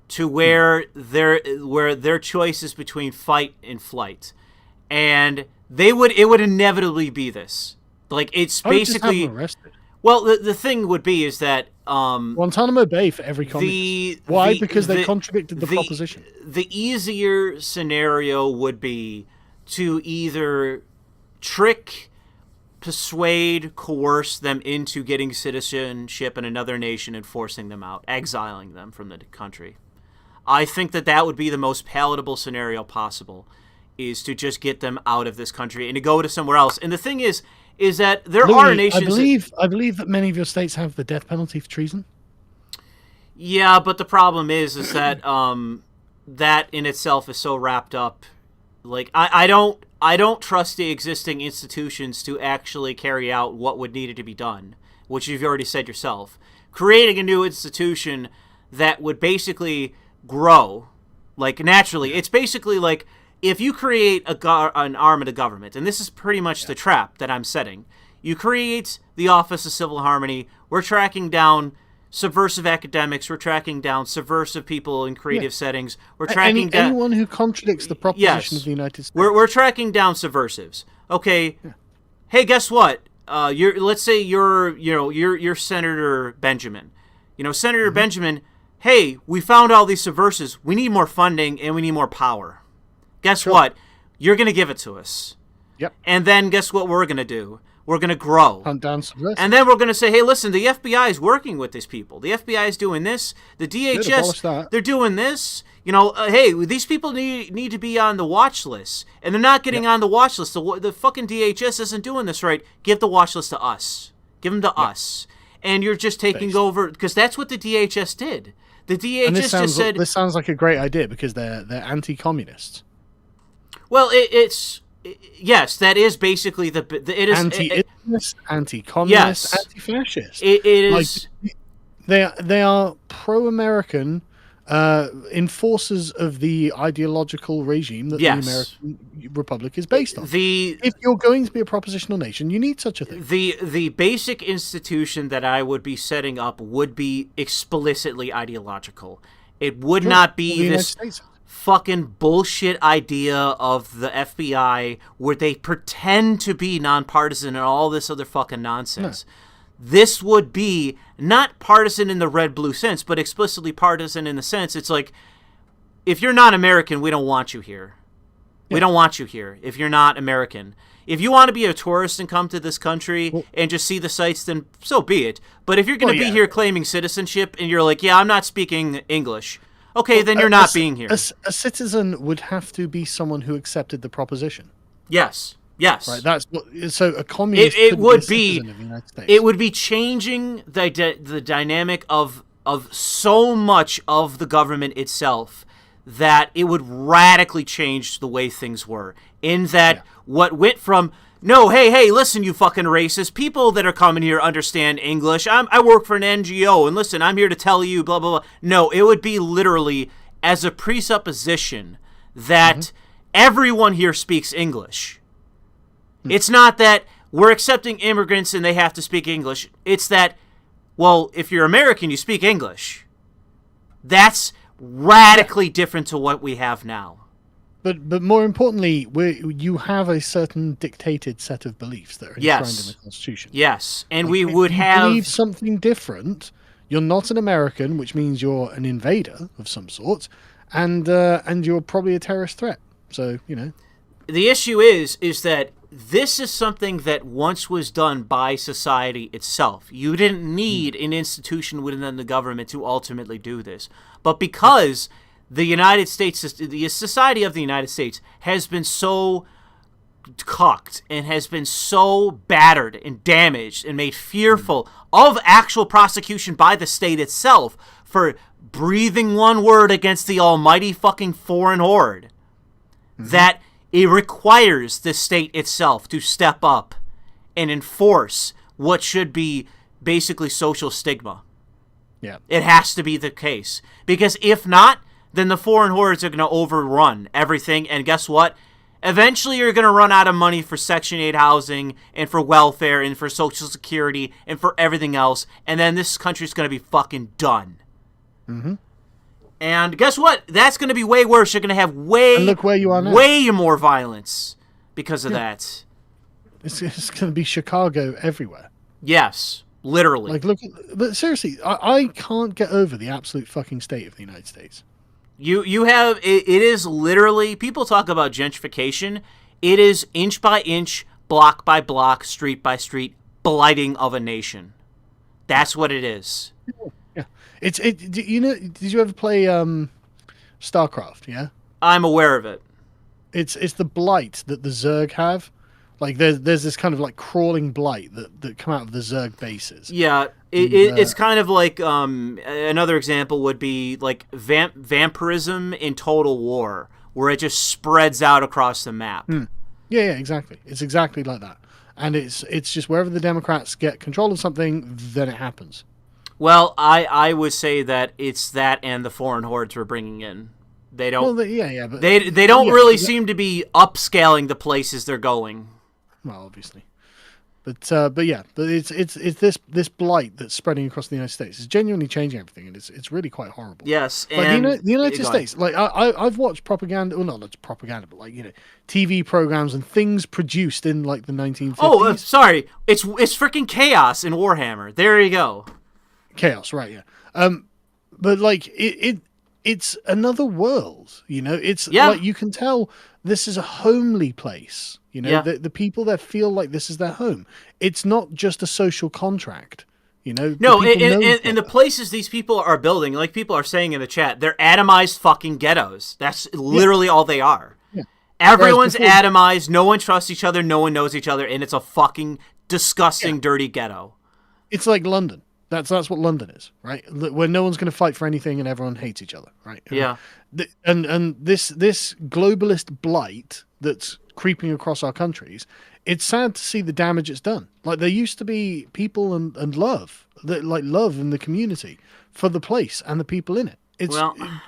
to where their choice is between fight and flight. And it would inevitably be this. Like, it's basically... Well, the thing would be is that... Guantanamo Bay for every communist. Why? Because they contradicted the proposition. The easier scenario would be to either trick, persuade, coerce them into getting citizenship in another nation and forcing them out, exiling them from the country. I think that would be the most palatable scenario possible, is to just get them out of this country and to go to somewhere else. And the thing is that there are nations... I believe that many of your states have the death penalty for treason. Yeah, but the problem is that that in itself is so wrapped up. Like, I don't trust the existing institutions to actually carry out what would need to be done, which you've already said yourself. Creating a new institution that would basically grow, like, naturally. It's basically like, if you create an arm of the government, and this is pretty much the trap that I'm setting, you create the Office of Civil Harmony. We're tracking down subversive academics. We're tracking down subversive people in creative settings. We're tracking down anyone who contradicts the proposition of the United States. We're tracking down subversives. Okay. Yeah. Hey, guess what? Let's say you're Senator Benjamin. Senator Benjamin. Hey, we found all these subversives. We need more funding and we need more power. Guess what? You're going to give it to us. Yep. And then guess what we're going to do? We're going to grow. Hunt down subversives. And then we're going to say, hey, listen, the FBI is working with these people. The FBI is doing this. The DHS, they're doing this. Hey, these people need to be on the watch list. And they're not getting on the watch list. The fucking DHS isn't doing this right. Give the watch list to us. Give them to us. And you're just taking over, because that's what the DHS did. The DHS just said... This sounds like a great idea because they're anti-communists. Well, yes, that is basically it is anti-islamist, anti-communist, anti-fascist. It is. Like, they are pro-American enforcers of the ideological regime that the American Republic is based on. If you're going to be a propositional nation, you need such a thing. The basic institution that I would be setting up would be explicitly ideological. It would not be this fucking bullshit idea of the FBI where they pretend to be nonpartisan and all this other fucking nonsense. No. This would be not partisan in the red-blue sense, but explicitly partisan in the sense it's like, if you're not American, we don't want you here. We don't want you here if you're not American. If you want to be a tourist and come to this country and just see the sights, then so be it. But if you're going to be here claiming citizenship and you're like, yeah, I'm not speaking English, okay, then you're not being here. A citizen would have to be someone who accepted the proposition. Yes. Right. That's what. So a communist. It would be. Of the United States. It would be changing the dynamic of so much of the government itself that it would radically change the way things were. In that, what went from hey, listen, you fucking racist people that are coming here understand English. I work for an NGO, and listen, I'm here to tell you, blah, blah, blah. No, it would be literally as a presupposition that everyone here speaks English. It's not that we're accepting immigrants and they have to speak English. It's that, well, if you're American, you speak English. That's radically different to what we have now. But more importantly, you have a certain dictated set of beliefs that are enshrined in the Constitution. Yes, and we would have... believe something different, you're not an American, which means you're an invader of some sort, and you're probably a terrorist threat. So, The issue is that this is something that once was done by society itself. You didn't need an institution within the government to ultimately do this. But because the United States, the society of the United States has been so cucked and has been so battered and damaged and made fearful of actual prosecution by the state itself for breathing one word against the almighty fucking foreign horde that it requires the state itself to step up and enforce what should be basically social stigma. Yeah. It has to be the case. Because if not, then the foreign hordes are going to overrun everything. And guess what? Eventually you're going to run out of money for Section 8 housing and for welfare and for Social Security and for everything else. And then this country's going to be fucking done. Mm-hmm. And guess what? That's going to be way worse. You're going to have and look where you are now. Way more violence because of that. It's going to be Chicago everywhere. Yes, literally. Like, look, but seriously, I can't get over the absolute fucking state of the United States. You have, it is literally, people talk about gentrification. It is inch by inch, block by block, street by street, blighting of a nation. That's what it is. Yeah. You know, did you ever play StarCraft, yeah? I'm aware of it. It's the blight that the Zerg have. Like, there's this kind of, like, crawling blight that come out of the Zerg bases. Yeah, it's kind of like, another example would be, like, vampirism in Total War, where it just spreads out across the map. Yeah, exactly. It's exactly like that. And it's just wherever the Democrats get control of something, then it happens. Well, I would say that it's that and the foreign hordes we're bringing in. They don't. Well, but they don't really seem to be upscaling the places they're going. Well, obviously, but it's this blight that's spreading across the United States. It's genuinely changing everything, and it's really quite horrible. Yes, and the United States, like I've watched propaganda, well, not propaganda, but like, you know, TV programs and things produced in like the 1950s. Oh, sorry, it's freaking chaos in Warhammer. There you go. Chaos, right? Yeah. But like it's another world. You know, it's like you can tell this is a homely place. You know, the people that feel like this is their home. It's not just a social contract. You know, no, and the places these people are building, like people are saying in the chat, they're atomized fucking ghettos. That's literally all they are. Yeah. Everyone's atomized. No one trusts each other. No one knows each other, and it's a fucking disgusting, dirty ghetto. It's like London. That's what London is, right? Where no one's going to fight for anything and everyone hates each other, right? Yeah. And this globalist blight that's creeping across our countries, it's sad to see the damage it's done. Like, there used to be people and love, love in the community for the place and the people in it. It's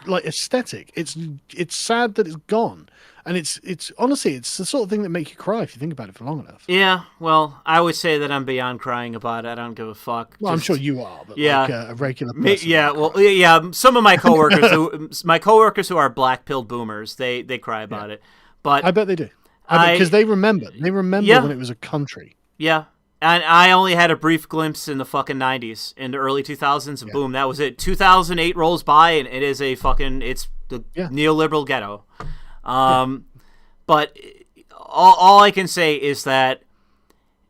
like aesthetic. It's sad that it's gone. And it's honestly, it's the sort of thing that makes you cry if you think about it for long enough. Yeah, well, I would say that I'm beyond crying about it. I don't give a fuck. Well, I'm sure you are, but like a regular person. Yeah, some of my coworkers who are black-pilled boomers, they cry about it. But I bet they do. Because they remember. They remember when it was a country. Yeah. And I only had a brief glimpse in the fucking 90s, in the early 2000s, and boom, that was it. 2008 rolls by, and it is it's the neoliberal ghetto. But all I can say is that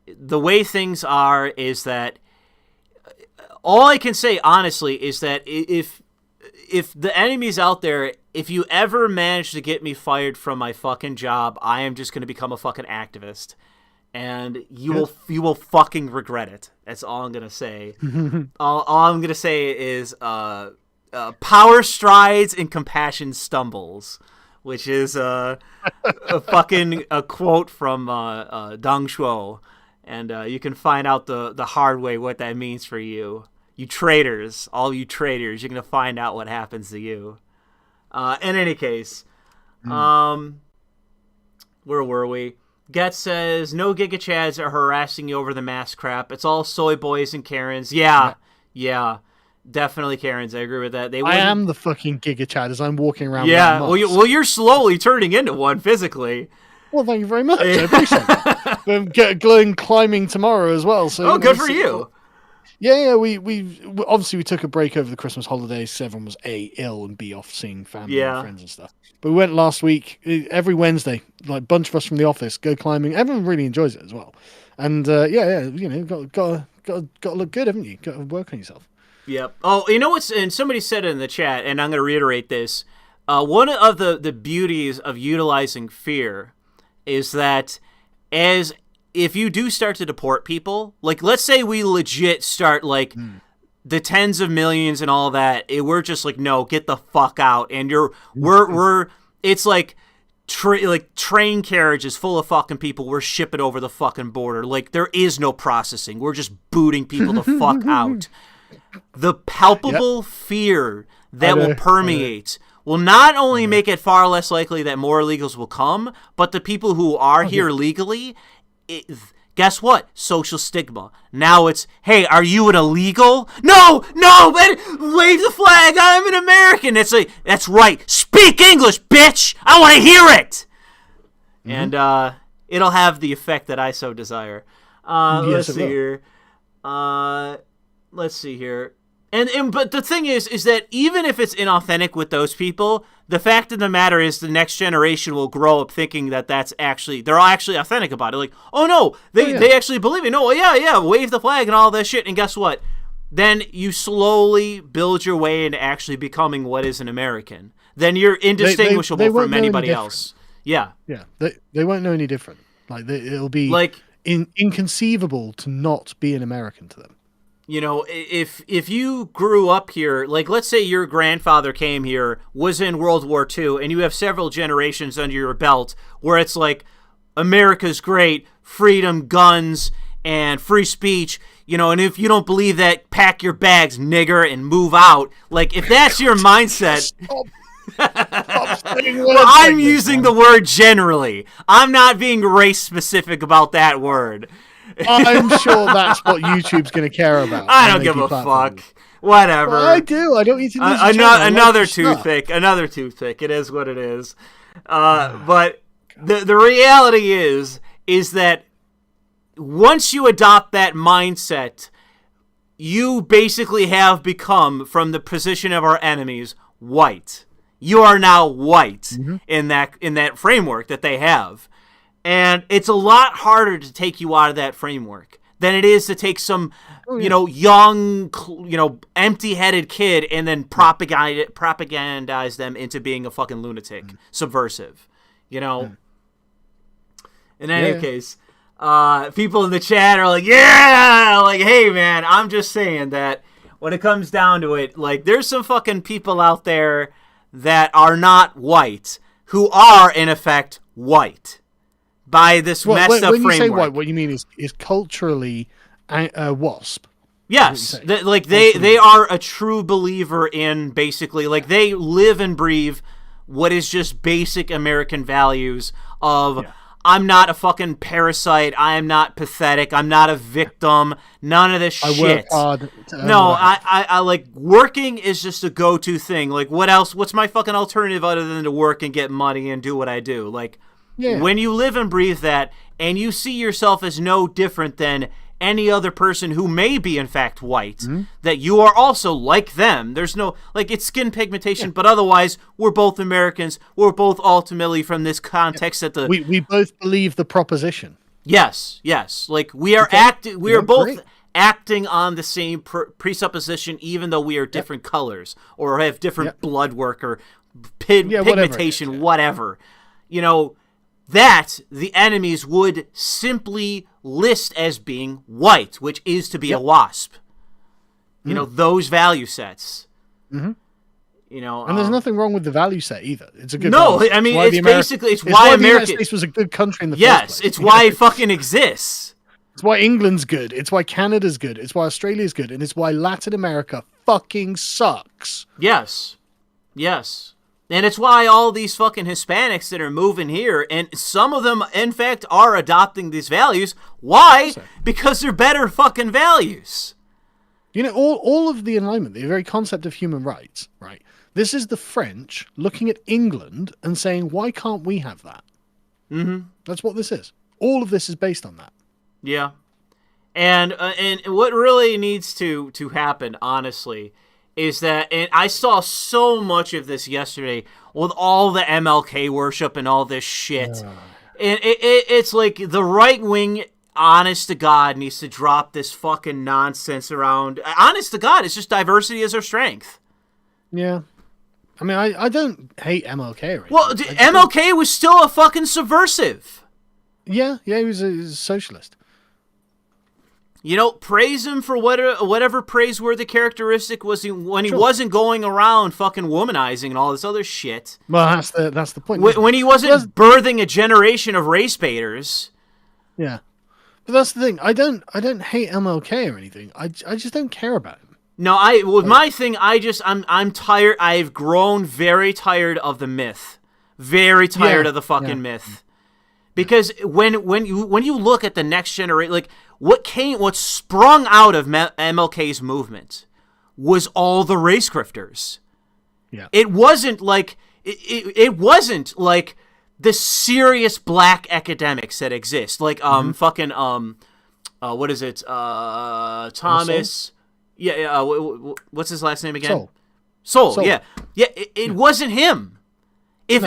the way things are is that all I can say honestly is that if the enemy's out there, if you ever manage to get me fired from my fucking job, I am just going to become a fucking activist, and you will fucking regret it. That's all I'm going to say. all I'm going to say is power strides and compassion stumbles, which is a quote from Deng Shuo, and you can find out the hard way what that means for you. You traitors, all you traitors, you're going to find out what happens to you. In any case, where were we? Get says, no Giga Chads are harassing you over the mask crap. It's all soy boys and Karens. Yeah. Definitely Karens. I agree with that. I am the fucking Giga Chad as I'm walking around. Yeah, well, you're slowly turning into one physically. Well, thank you very much. I appreciate that. I'm climbing tomorrow as well. So good for you. Yeah. We obviously we took a break over the Christmas holidays. So everyone was ill and off seeing family and friends and stuff. But we went last week. Every Wednesday, like a bunch of us from the office go climbing. Everyone really enjoys it as well. And you know, got to look good, haven't you? Got to work on yourself. Yep. Oh, you know what's? And somebody said it in the chat, and I'm going to reiterate this. One of the beauties of utilizing fear is that as if you do start to deport people, like let's say we legit start like the tens of millions and all that, we're just like, no, get the fuck out. And we're it's like train carriages full of fucking people. We're shipping over the fucking border. Like there is no processing. We're just booting people the fuck out. The palpable fear that will permeate will not only make it far less likely that more illegals will come, but the people who are here legally, guess what? Social stigma. Now it's, hey, are you an illegal? No, but wave the flag. I'm an American. It's like, that's right. Speak English, bitch. I want to hear it. And it'll have the effect that I so desire. Let's see here. Let's see here. But the thing is that even if it's inauthentic with those people, the fact of the matter is the next generation will grow up thinking that they're actually authentic about it. Like, oh no, they actually believe it. No, yeah, wave the flag and all that shit. And guess what? Then you slowly build your way into actually becoming what is an American. Then you're indistinguishable from anybody else. Yeah. Yeah, they won't know any different. Like it'll be like inconceivable to not be an American to them. You know, if you grew up here, like let's say your grandfather came here, was in World War II, and you have several generations under your belt where it's like, America's great, freedom, guns, and free speech, you know, and if you don't believe that, pack your bags, nigger, and move out. Like, if that's your mindset... Well, I'm using the word generally. I'm not being race-specific about that word. I'm sure that's what YouTube's going to care about. I don't give a fuck. Whatever. Well, I do. I don't need to lose another toothpick. Another toothpick. It is what it is. But the reality is that once you adopt that mindset, you basically have become, from the position of our enemies, white. You are now white in that framework that they have. And it's a lot harder to take you out of that framework than it is to take some, young, empty-headed kid and then propagandize them into being a fucking lunatic, subversive, In any case, people in the chat are like, yeah, like, hey, man, I'm just saying that when it comes down to it, like, there's some fucking people out there that are not white who are, in effect, white. By this messed up framework. When you say white, what you mean is culturally WASP. Yes, they are a true believer in basically, like, they live and breathe what is just basic American values of I'm not a fucking parasite, I am not pathetic, I'm not a victim, none of this shit. I work hard no, I like, working is just a go-to thing. Like, what else? What's my fucking alternative other than to work and get money and do what I do? Like, when you live and breathe that, and you see yourself as no different than any other person who may be, in fact, white, that you are also like them. There's no, like, it's skin pigmentation, but otherwise, we're both Americans. We're both ultimately from this context that the... We both believe the proposition. Yes. Like, we are both acting on the same presupposition, even though we are different colors, or have different blood work, or pigmentation, whatever. That the enemies would simply list as being white, which is to be a WASP. Those value sets. And there's nothing wrong with the value set either. It's a good. No, I mean, it's why the United States was a good country in the first place. It's why it fucking exists. It's why England's good. It's why Canada's good. It's why Australia's good, and it's why Latin America fucking sucks. Yes. And it's why all these fucking Hispanics that are moving here, and some of them, in fact, are adopting these values. Why? Because they're better fucking values. All of the alignment, the very concept of human rights, right? This is the French looking at England and saying, why can't we have that? That's what this is. All of this is based on that. Yeah. And what really needs to happen, honestly, is that, and I saw so much of this yesterday with all the MLK worship and all this shit. And it's like the right wing, honest to God, needs to drop this fucking nonsense around. Honest to God, it's just diversity is our strength. Yeah. I mean, I don't hate MLK. Right well, MLK was still a fucking subversive. Yeah, he was a socialist. You know, praise him for whatever praiseworthy characteristic was when he Sure. wasn't going around fucking womanizing and all this other shit. Well, that's the point. When he wasn't birthing a generation of race baiters. Yeah, but that's the thing. I don't hate MLK or anything. I just don't care about him. No, my thing, I'm tired. I've grown very tired of the myth. Very tired of the fucking myth. Because when you look at the next generation, like what sprung out of MLK's movement was all the race grifters. Yeah. It wasn't like it wasn't like the serious black academics that exist. Like what is it? Thomas. Yeah, what's his last name again? Soul. Yeah. It wasn't him. If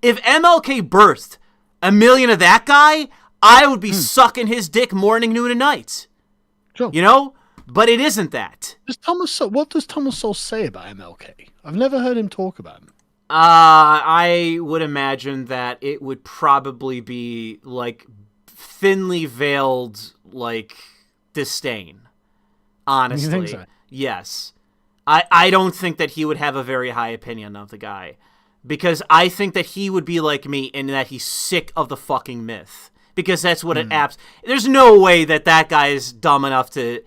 MLK birthed a million of that guy, I would be sucking his dick morning, noon, and night. Sure. You know? But it isn't that. What does Thomas Sowell say about MLK? I've never heard him talk about him. I would imagine that it would probably be like thinly veiled, like disdain. Honestly, you think so? Yes. I don't think that he would have a very high opinion of the guy, because I think that he would be like me in that he's sick of the fucking myth, because that's what it apps. There's no way that guy is dumb enough to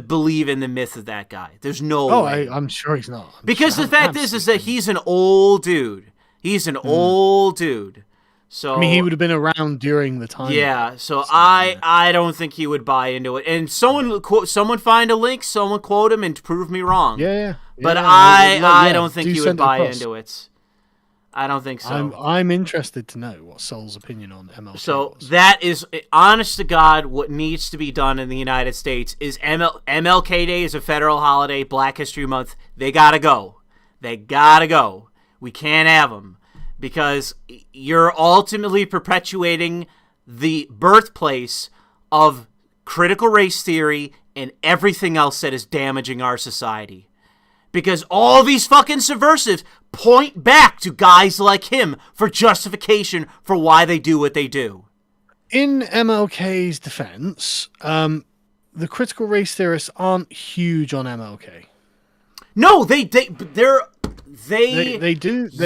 believe in the myth of that guy. There's no way. I'm sure he's not. Because the fact is that he's an old dude. He's an old dude. So I mean, he would have been around during the time. Yeah, so I don't think he would buy into it. And someone find a link, someone quote him and prove me wrong. Yeah. But I don't think he would buy into it. I don't think so. I'm interested to know what Sol's opinion on MLK So was. that is, honest to God, what needs to be done in the United States is MLK Day is a federal holiday, Black History Month. They gotta go. They gotta go. We can't have them. Because you're ultimately perpetuating the birthplace of critical race theory and everything else that is damaging our society. Because all these fucking subversives point back to guys like him for justification for why they do what they do. In MLK's defense, the critical race theorists aren't huge on MLK. No, they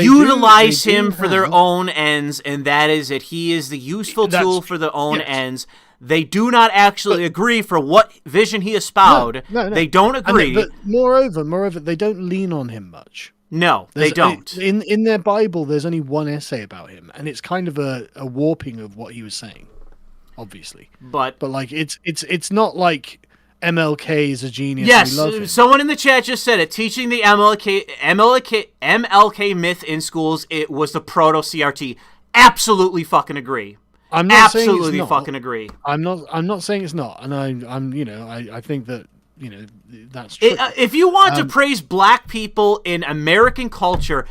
utilize him for their own ends, and that is that he is the useful tool for their own ends. They do not actually agree for what vision he espoused. No. They don't agree. But moreover, they don't lean on him much. No, they don't. In their Bible, there's only one essay about him, and it's kind of a warping of what he was saying, obviously. But like it's not like MLK is a genius. Yes, we love him. Someone in the chat just said it. Teaching the MLK myth in schools, it was the proto-CRT. Absolutely fucking agree. I'm not saying it's Absolutely not. fucking agree. I'm not saying it's not, and I think that that's true. If you want to praise black people in American culture,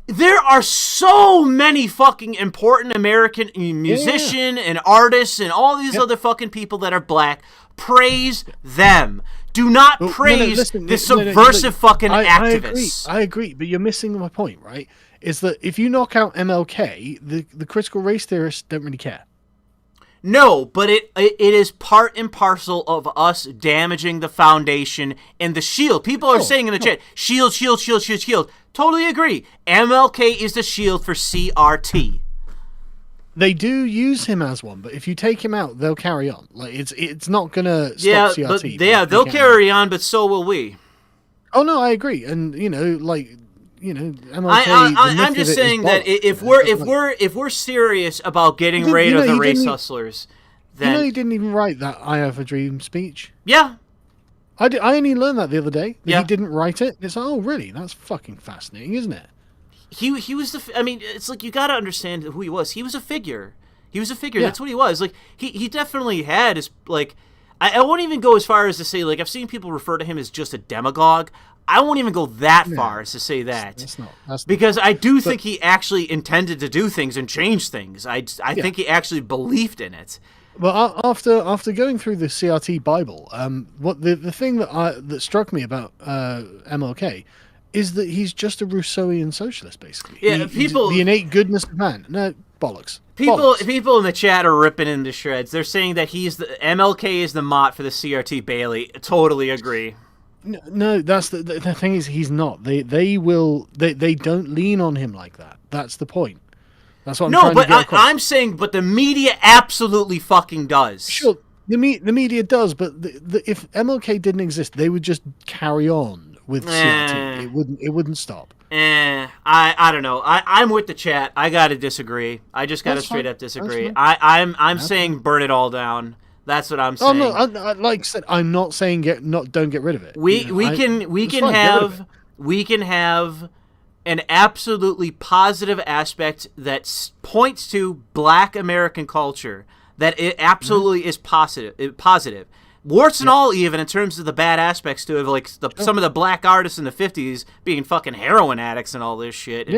there are so many fucking important American musicians and artists and all these other fucking people that are black. Praise them. Do not praise the subversive fucking activists. I agree, but you're missing my point, right? Is that if you knock out MLK, the critical race theorists don't really care. No, but it is part and parcel of us damaging the foundation and the shield. People are saying in the chat, shield. Totally agree. MLK is the shield for CRT. They do use him as one, but if you take him out, they'll carry on. Like it's not gonna stop CRT. They'll carry on, but so will we. Oh no, I agree, and MLK. I'm just saying that if we're serious about getting rid of the race hustlers, then he didn't even write that "I Have a Dream" speech. Yeah, I only learned that the other day. That he didn't write it. It's really? That's fucking fascinating, isn't it? He was it's like you got to understand who he was. He was a figure. Yeah. That's what he was. Like he definitely had his like. I won't even go as far as to say like I've seen people refer to him as just a demagogue. I won't even go that far as to say that. Because I do think he actually intended to do things and change things. I think he actually believed in it. Well, after going through the CRT Bible, what the thing that struck me about MLK is that he's just a Rousseauian socialist, basically. Yeah, The innate goodness of man. No, bollocks. People in the chat are ripping into shreds. They're saying that MLK is the mot for the CRT Bailey. Totally agree. No, that's the thing is he's not. They don't lean on him like that. That's the point. That's what I'm trying to get across. I'm saying, but the media absolutely fucking does. Sure, the media does, but if MLK didn't exist, they would just carry on with CRT. It wouldn't stop. I don't know. I'm with the chat. I gotta disagree. I just gotta straight up disagree. I'm saying burn it all down. That's what I'm saying. Oh no, like I said, I'm not saying don't get rid of it. We can have an absolutely positive aspect that points to Black American culture. That it absolutely is positive. Warts and all, even in terms of the bad aspects to it, like some of the black artists in the 50s being fucking heroin addicts and all this shit,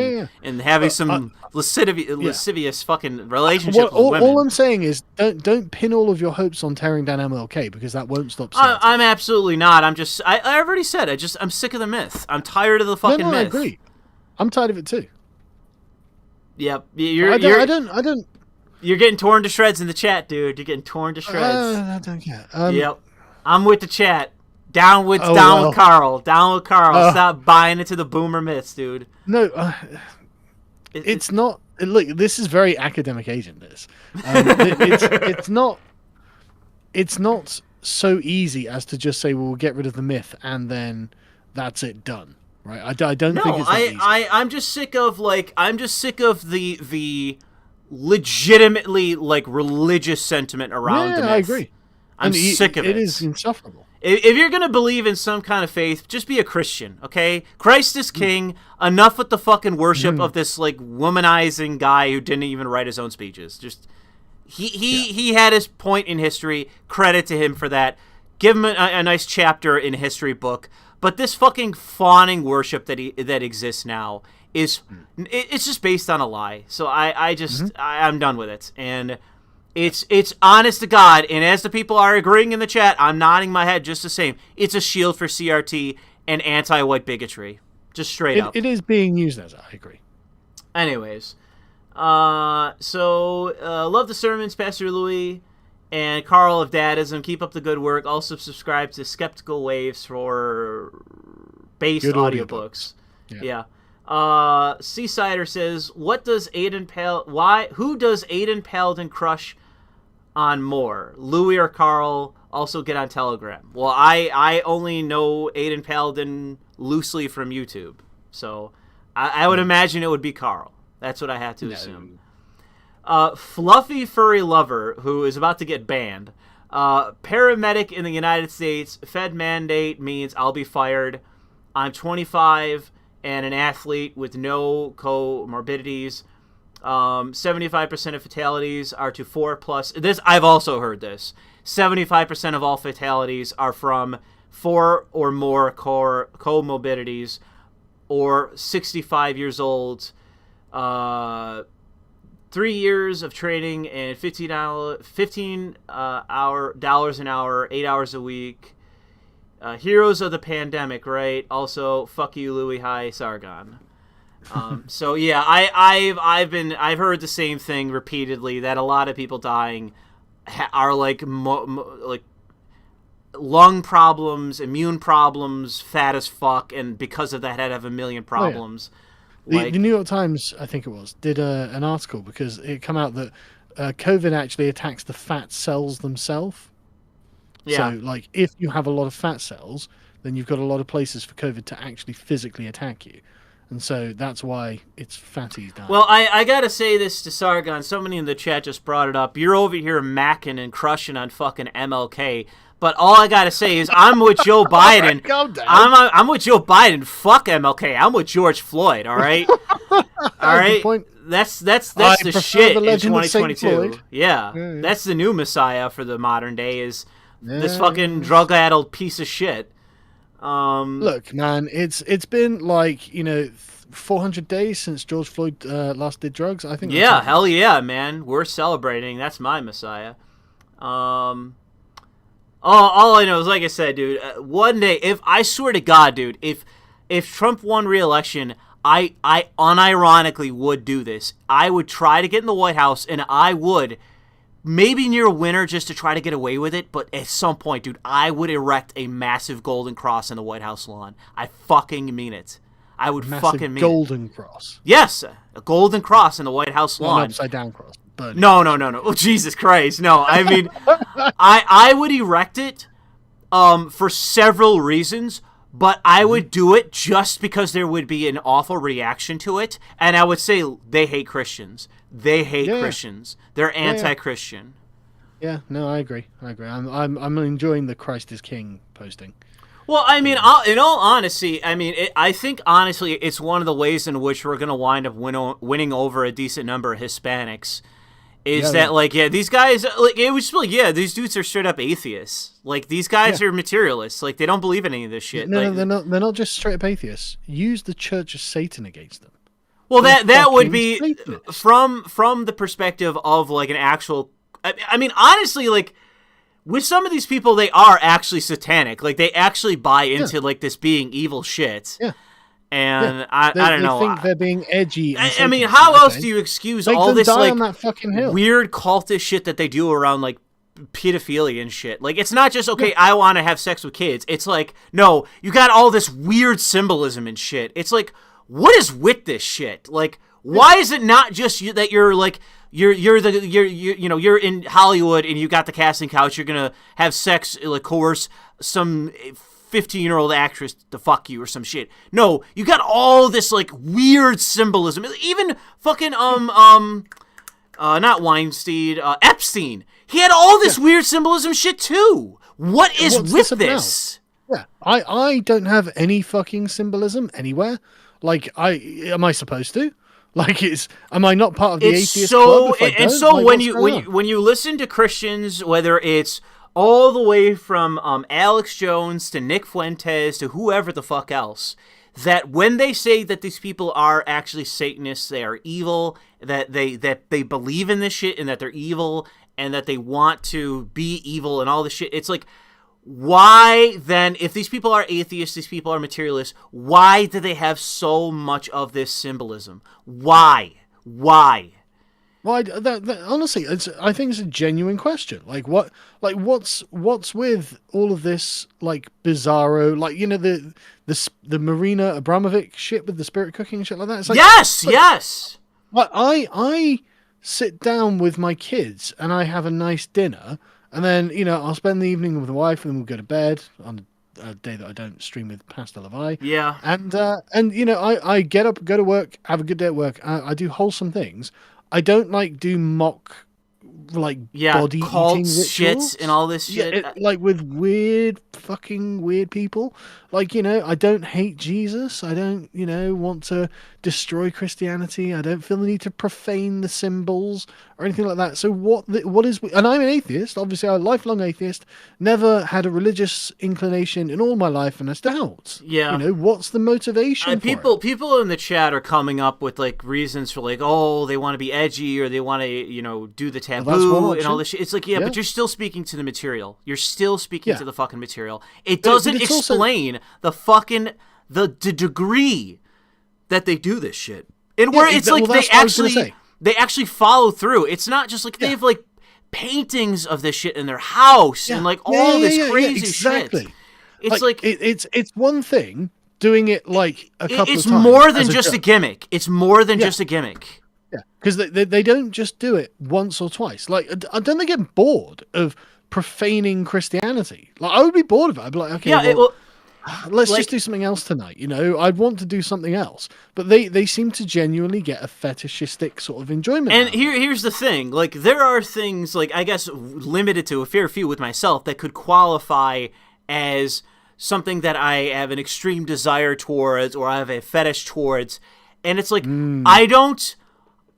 and having some lascivious fucking relationships with women. All I'm saying is don't pin all of your hopes on tearing down MLK because that won't stop. I'm absolutely not. I already said I'm sick of the myth. I'm tired of the fucking myth. I agree. I'm tired of it too. Yep. I don't. You're getting torn to shreds in the chat, dude. You're getting torn to shreds. I don't care. Yep. I'm with the chat. Down with Carl. Down with Carl. Stop buying into the boomer myths, dude. No, it's not. Look, this is very academic agent. This. It's not. It's not so easy as to just say, "Well, we'll get rid of the myth," and then that's it, done. Right? I don't think it's that easy. I'm just sick of the legitimately religious sentiment around the myth. I agree. I'm sick of it. It is insufferable. If you're gonna believe in some kind of faith, just be a Christian, okay? Christ is king. Enough with the fucking worship of this womanizing guy who didn't even write his own speeches. Just he had his point in history. Credit to him for that. Give him a nice chapter in a history book. But this fucking fawning worship that exists now it's just based on a lie. So I'm done with it. And it's honest to God, and as the people are agreeing in the chat, I'm nodding my head just the same. It's a shield for CRT and anti-white bigotry. Just straight up. It is being used as, I agree. Anyways, love the sermons, Pastor Louis and Carl of Dadism. Keep up the good work. Also subscribe to Skeptical Waves for based audiobooks. Yeah. Seasider says, who does Aiden Paladin crush on more, Louis or Carl? Also get on Telegram. Well, I only know Aiden Paladin loosely from YouTube, so I would imagine it would be Carl. That's what I have to assume. Fluffy Furry Lover, who is about to get banned. Paramedic in the United States. Fed mandate means I'll be fired. I'm 25 and an athlete with no comorbidities. 75% of fatalities are to 4+. This I've also heard this. 75% of all fatalities are from 4 or more comorbidities, or 65 years old. 3 years of training and $15 an hour, 8 hours a week. Heroes of the pandemic, right? Also, fuck you, Louis. Hi, Sargon. So yeah, I've heard the same thing repeatedly, that a lot of people dying are like lung problems, immune problems, fat as fuck, and because of that, have a million problems. Oh, yeah. The New York Times, I think it was, did an article because it came out that COVID actually attacks the fat cells themselves. Yeah. So, if you have a lot of fat cells, then you've got a lot of places for COVID to actually physically attack you. And so that's why it's fatty down. Well, I gotta say this to Sargon. Somebody in the chat just brought it up. You're over here macking and crushing on fucking MLK. But all I gotta say is I'm with Joe Biden. Calm down. I'm with Joe Biden. Fuck MLK. I'm with George Floyd. All right. All right. That's the shit in 2022. Yeah. That's the new messiah for the modern day. Is this fucking drug-addled piece of shit. Look, man, it's been 400 days since George Floyd last did drugs. I think. Yeah, hell yeah, man. We're celebrating. That's my messiah. All I know is, like I said, dude, one day, I swear to God, dude, if Trump won re-election, I unironically would do this. I would try to get in the White House, and I would, maybe near winter just to try to get away with it, but at some point, dude, I would erect a massive golden cross in the White House lawn. I fucking mean it. I would fucking mean golden cross. Yes, a golden cross in the White House lawn. An upside down cross. No. Oh, Jesus Christ. No, I mean, I would erect it for several reasons, but I would do it just because there would be an awful reaction to it, and I would say they hate Christians. They hate Christians. They're anti-Christian. Yeah, no, I agree. I'm enjoying the Christ is King posting. Well, I mean, in all honesty, I mean, I think, honestly, it's one of the ways in which we're going to wind up winning over a decent number of Hispanics. These guys, like, it was like, these dudes are straight up atheists. Like, these guys are materialists. Like, they don't believe in any of this shit. No, they're not just straight up atheists. Use the Church of Satan against them. Well, that would be from the perspective of, like, an actual... I mean, honestly, like... With some of these people, they are actually satanic. Like, they actually buy into, like, this being evil shit. Yeah. And I don't know. They think they're being edgy. I mean, how else do you excuse all this, like, on that fucking hill. Weird cultist shit that they do around, like, pedophilia and shit? Like, it's not just, okay, I want to have sex with kids. It's like, no, you got all this weird symbolism and shit. It's like, what is with this shit? Like, why is it not just that you're, like... You're in Hollywood and you got the casting couch. You're gonna have sex, like, coerce some 15-year-old actress to fuck you or some shit. No, you got all this, like, weird symbolism. Even fucking not Weinstein, Epstein. He had all this weird symbolism shit too. What is with this? Yeah, I don't have any fucking symbolism anywhere. Like, am I supposed to? Like, am I not part of the atheist club? And so when you listen to Christians, whether it's all the way from Alex Jones to Nick Fuentes to whoever the fuck else, that when they say that these people are actually Satanists, they are evil, that they believe in this shit and that they're evil and that they want to be evil and all this shit, it's like, why then, if these people are atheists, these people are materialists, why do they have so much of this symbolism? Why? Well, honestly, I think it's a genuine question. What's with all of this, like, bizarro, like, you know, the Marina Abramovic shit with the spirit cooking and shit like that? It's like, yes. Like, I sit down with my kids and I have a nice dinner. And then, you know, I'll spend the evening with the wife and then we'll go to bed on a day that I don't stream with past LLV. Yeah. And you know, I get up, go to work, have a good day at work. I do wholesome things. I don't, like, do mock, like, body eating rituals. Shit and all this shit. Yeah, like, with fucking weird people. Like, you know, I don't hate Jesus. I don't, you know, want to destroy Christianity. I don't feel the need to profane the symbols or anything like that. So what is... And I'm an atheist. Obviously, I'm a lifelong atheist. Never had a religious inclination in all my life, and I don't. Yeah. You know, what's the motivation for it? People in the chat are coming up with, like, reasons for, like, oh, they want to be edgy or they want to, you know, do the taboo and all this shit. It's like, yeah, but you're still speaking to the material. You're still speaking to the fucking material. It doesn't explain the fucking the degree that they do this shit, and where it's like they actually follow through. It's not just like they have, like, paintings of this shit in their house and, like, all this crazy shit. It's like it's one thing doing it, like, a couple of times. It's more than just a gimmick. It's more than just a gimmick. Yeah, because they don't just do it once or twice. Like, don't they get bored of profaning Christianity? Like, I would be bored of it. I'd be like, okay, let's just do something else tonight. You know, I'd want to do something else. But they seem to genuinely get a fetishistic sort of enjoyment. And here's the thing. Like, there are things, like, I guess limited to a fair few with myself, that could qualify as something that I have an extreme desire towards or I have a fetish towards. And it's like, I don't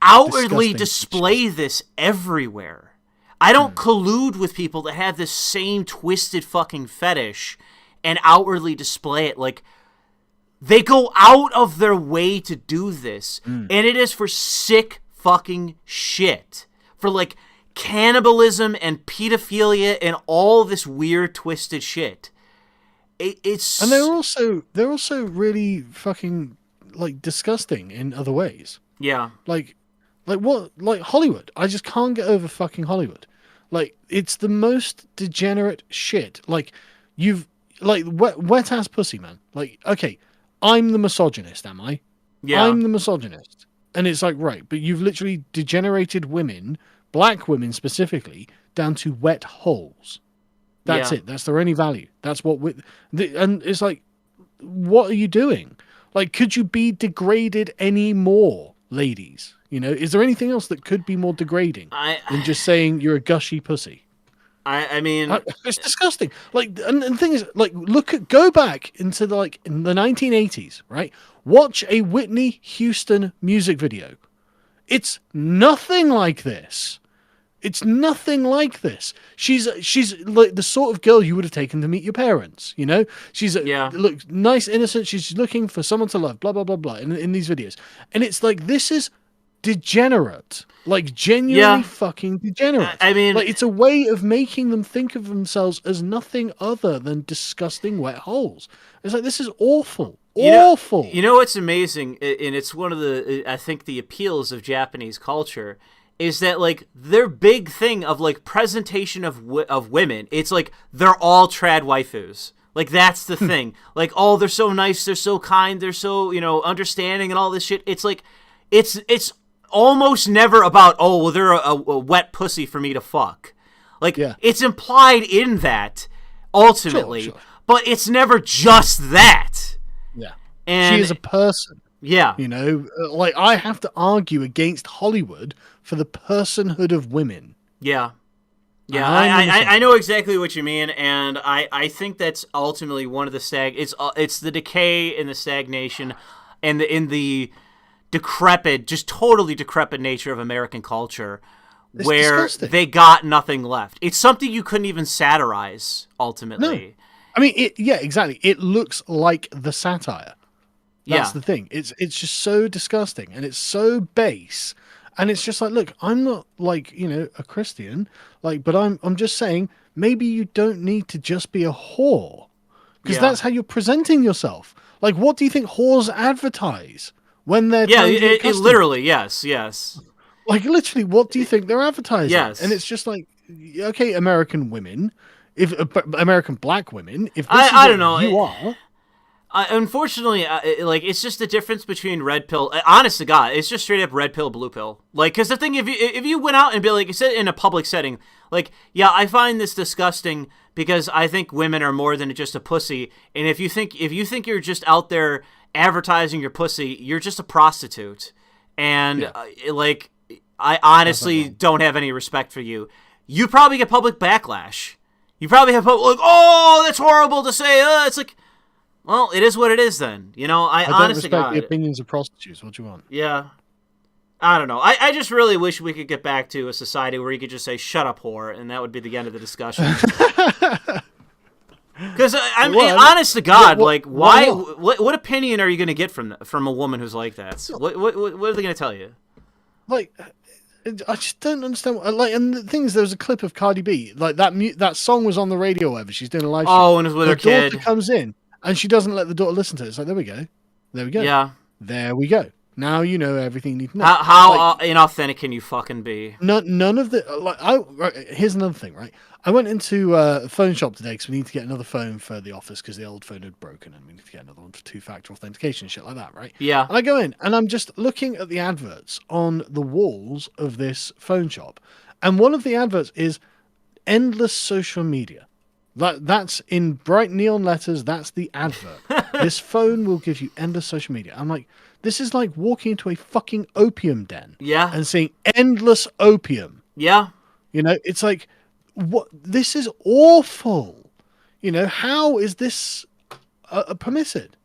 outwardly display this everywhere. I don't collude with people that have this same twisted fucking fetish and outwardly display it. Like, they go out of their way to do this, and it is for sick fucking shit. For, like, cannibalism and pedophilia and all this weird twisted shit. It's and they're also really fucking, like disgusting in other ways. Yeah. Like what? Like Hollywood. I just can't get over fucking Hollywood. Like it's the most degenerate shit. Like you've like wet ass pussy, man. Like okay, I'm the misogynist, am I? Yeah. I'm the misogynist, and it's like right, but you've literally degenerated women, black women specifically, down to wet holes. That's it. That's their only value. That's what and it's like, what are you doing? Like, could you be degraded any more, ladies? You know, is there anything else that could be more degrading than just saying you're a gushy pussy? I mean, it's disgusting. Like, and the thing is, like, go back into in the 1980s, right? Watch a Whitney Houston music video. It's nothing like this. It's nothing like this. She's like the sort of girl you would have taken to meet your parents. You know, she's look nice, innocent. She's looking for someone to love. Blah blah blah blah. In these videos, and it's like this is degenerate, like genuinely fucking degenerate. I mean, like it's a way of making them think of themselves as nothing other than disgusting wet holes. It's like this is awful. Awful. You know what's amazing, and it's one of the I think the appeals of Japanese culture. Is that like their big thing of like presentation of women? It's like they're all trad waifus. Like that's the thing. Like oh, they're so nice, they're so kind, they're so understanding and all this shit. It's like it's almost never about oh well they're a wet pussy for me to fuck. Like it's implied in that ultimately, sure. But it's never just that. Yeah, and she is a person. Yeah, like I have to argue against Hollywood for the personhood of women. Yeah. I know exactly what you mean, and I think that's ultimately one of the it's the decay and the stagnation, and in the decrepit, just totally decrepit nature of American culture, where disgusting. They got nothing left. It's something you couldn't even satirize ultimately. No. I mean, exactly. It looks like the satire. That's the thing. It's just so disgusting, and it's so base, and it's just like, look, I'm not like a Christian, like, but I'm just saying maybe you don't need to just be a whore, because that's how you're presenting yourself. Like, what do you think whores advertise when they're it literally yes. Like literally, what do you think they're advertising? Yes, and it's just like, okay, American women, if American black women, if this I don't know, you are. Unfortunately, like it's just the difference between red pill. Honest to God, it's just straight up red pill, blue pill. Like, because the thing, if you went out and be like, you said in a public setting, like, yeah, I find this disgusting because I think women are more than just a pussy. And if you think you're just out there advertising your pussy, you're just a prostitute. And like, I honestly don't have any respect for you. You probably get public backlash. You probably have like, oh, that's horrible to say. It's like. Well, it is what it is then. I don't honestly respect the opinions of prostitutes. What do you want? Yeah. I don't know. I just really wish we could get back to a society where you could just say, shut up, whore, and that would be the end of the discussion. Because, honest to God, why? What opinion are you going to get from a woman who's like that? What are they going to tell you? Like, I just don't understand. And the thing is, there was a clip of Cardi B. Like, that song was on the radio, whatever. She's doing a live show. Oh, and it was with her kid. Daughter comes in. And she doesn't let the daughter listen to it. It's like, there we go. Yeah. There we go. Now you know everything you need to know. How inauthentic can you fucking be? None of the... here's another thing, right? I went into a phone shop today because we need to get another phone for the office because the old phone had broken and we need to get another one for two-factor authentication and shit like that, right? Yeah. And I go in and I'm just looking at the adverts on the walls of this phone shop. And one of the adverts is endless social media. That's in bright neon letters. That's the advert. This phone will give you endless social media. I'm like, this is like walking into a fucking opium den. Yeah. And seeing endless opium. Yeah. It's like, what? This is awful. How is this permitted?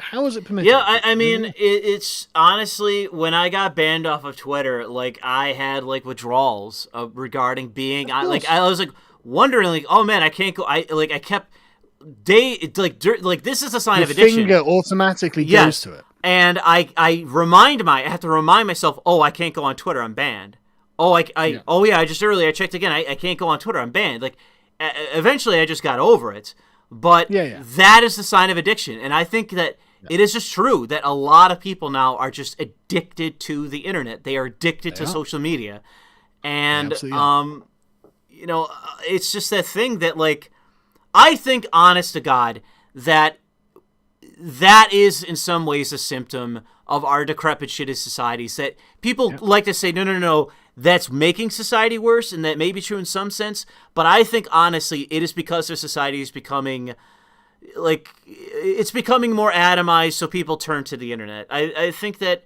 How is it permitted? Yeah, I mean, it's honestly, when I got banned off of Twitter, like, I had, like, withdrawals regarding being, I was, like, wondering, like, oh man, I can't go. I kept this is a sign of addiction. Your finger automatically goes to it, and I have to remind myself. Oh, I can't go on Twitter. I'm banned. Oh, I just earlier I checked again. I can't go on Twitter. I'm banned. Like, eventually I just got over it. But that is the sign of addiction, and I think that it is just true that a lot of people now are just addicted to the internet. They are addicted to social media. And, you know, it's just that thing that, like, I think, honest to God, that is in some ways a symptom of our decrepit shitty societies, that people like to say, no, that's making society worse, and that may be true in some sense, but I think, honestly, it is because our society is becoming, like, it's becoming more atomized, so people turn to the internet. I think that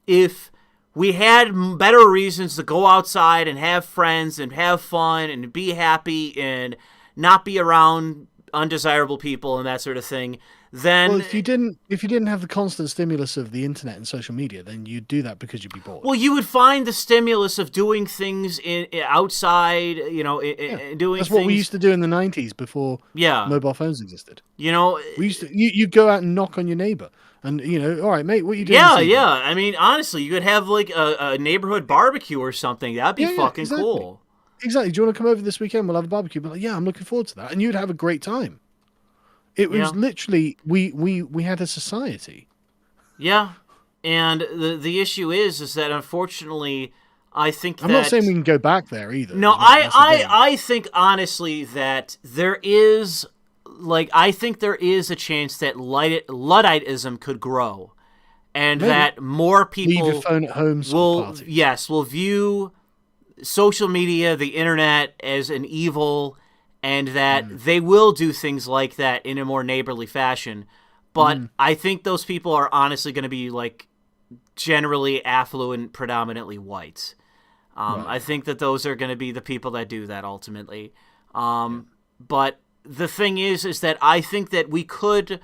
if we had better reasons to go outside and have friends and have fun and be happy and not be around undesirable people and that sort of thing, then... Well, if you didn't have the constant stimulus of the internet and social media, then you'd do that because you'd be bored. Well, you would find the stimulus of doing things outside, you know, doing That's things... what we used to do in the 90s before mobile phones existed. You know... We used to, you'd go out and knock on your neighbor. And, you know, all right, mate, what are you doing? Yeah. I mean, honestly, you could have, like, a neighborhood barbecue or something. That'd be fucking cool. Exactly. Do you want to come over this weekend? We'll have a barbecue. But, like, yeah, I'm looking forward to that. And you'd have a great time. It was literally, we had a society. Yeah. And the issue is that, unfortunately, I think that... I'm not saying we can go back there either. No, I think, honestly, that there is... Like, I think there is a chance that Ludditism could grow, and that more people leave your phone at home will view social media, the internet, as an evil, and that they will do things like that in a more neighborly fashion. But I think those people are honestly going to be, like, generally affluent, predominantly white. I think that those are going to be the people that do that ultimately. But the thing is that I think that we could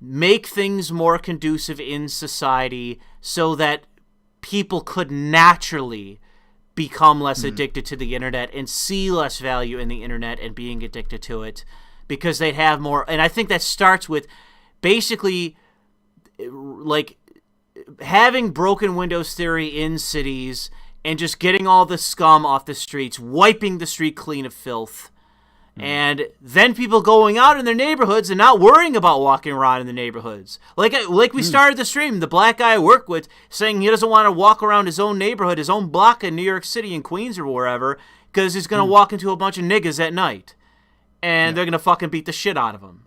make things more conducive in society so that people could naturally become less addicted to the internet and see less value in the internet and being addicted to it, because they'd have more. And I think that starts with basically, like, having broken windows theory in cities and just getting all the scum off the streets, wiping the street clean of filth. And then people going out in their neighborhoods and not worrying about walking around in the neighborhoods. Like we started the stream, the black guy I work with saying he doesn't want to walk around his own neighborhood, his own block in New York City and Queens or wherever, because he's going to walk into a bunch of niggas at night. And they're going to fucking beat the shit out of him.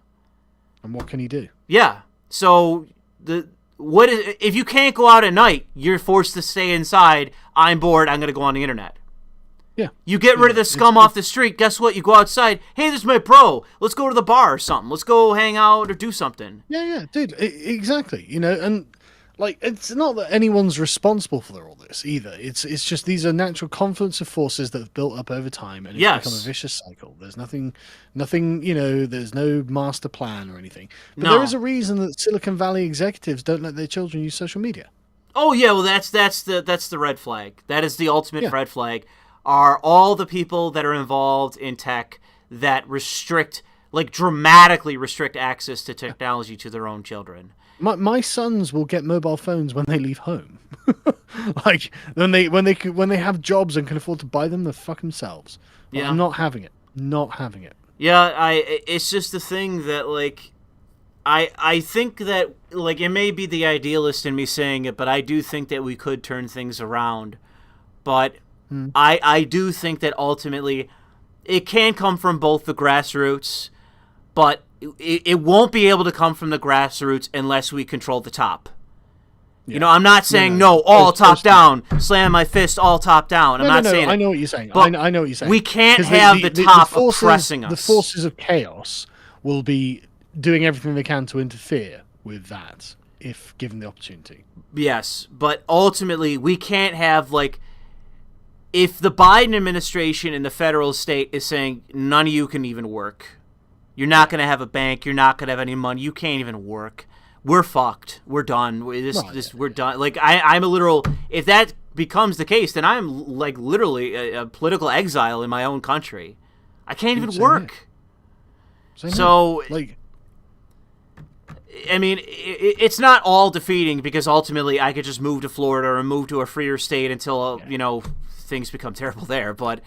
And what can he do? Yeah. So if you can't go out at night, you're forced to stay inside. I'm bored. I'm going to go on the internet. Yeah. You get rid of the scum off the street. Guess what? You go outside. Hey, this is my bro. Let's go to the bar or something. Let's go hang out or do something. Yeah, dude. Exactly. You know, and like, it's not that anyone's responsible for all this either. It's just these are natural confluence of forces that have built up over time, and it's become a vicious cycle. There's nothing. You know, there's no master plan or anything. But there is a reason that Silicon Valley executives don't let their children use social media. Oh yeah, well that's the red flag. That is the ultimate red flag. Are all the people that are involved in tech that restrict, like dramatically restrict access to technology to their own children. My sons will get mobile phones when they leave home. Like when they have jobs and can afford to buy them, they fuck themselves. But I'm not having it. Not having it. Yeah, it's just the thing that, like, I think that, like, it may be the idealist in me saying it, but I do think that we could turn things around. But I do think that ultimately it can come from both the grassroots, but it won't be able to come from the grassroots unless we control the top. Yeah. You know, I'm not saying all top down, slam my fist, all top down. I'm not saying I know what you're saying. I know what you're saying. We can't have the top oppressing us. The forces of chaos will be doing everything they can to interfere with that if given the opportunity. Yes, but ultimately we can't have, like, if the Biden administration and the federal state is saying none of you can even work, you're not going to have a bank, you're not going to have any money, you can't even work, we're fucked, we're done. We're done. Like, I'm a literal. If that becomes the case, then I'm like literally a political exile in my own country. I can't even work. So, like, I mean, it's not all defeating, because ultimately I could just move to Florida or move to a freer state until you know, things become terrible there. But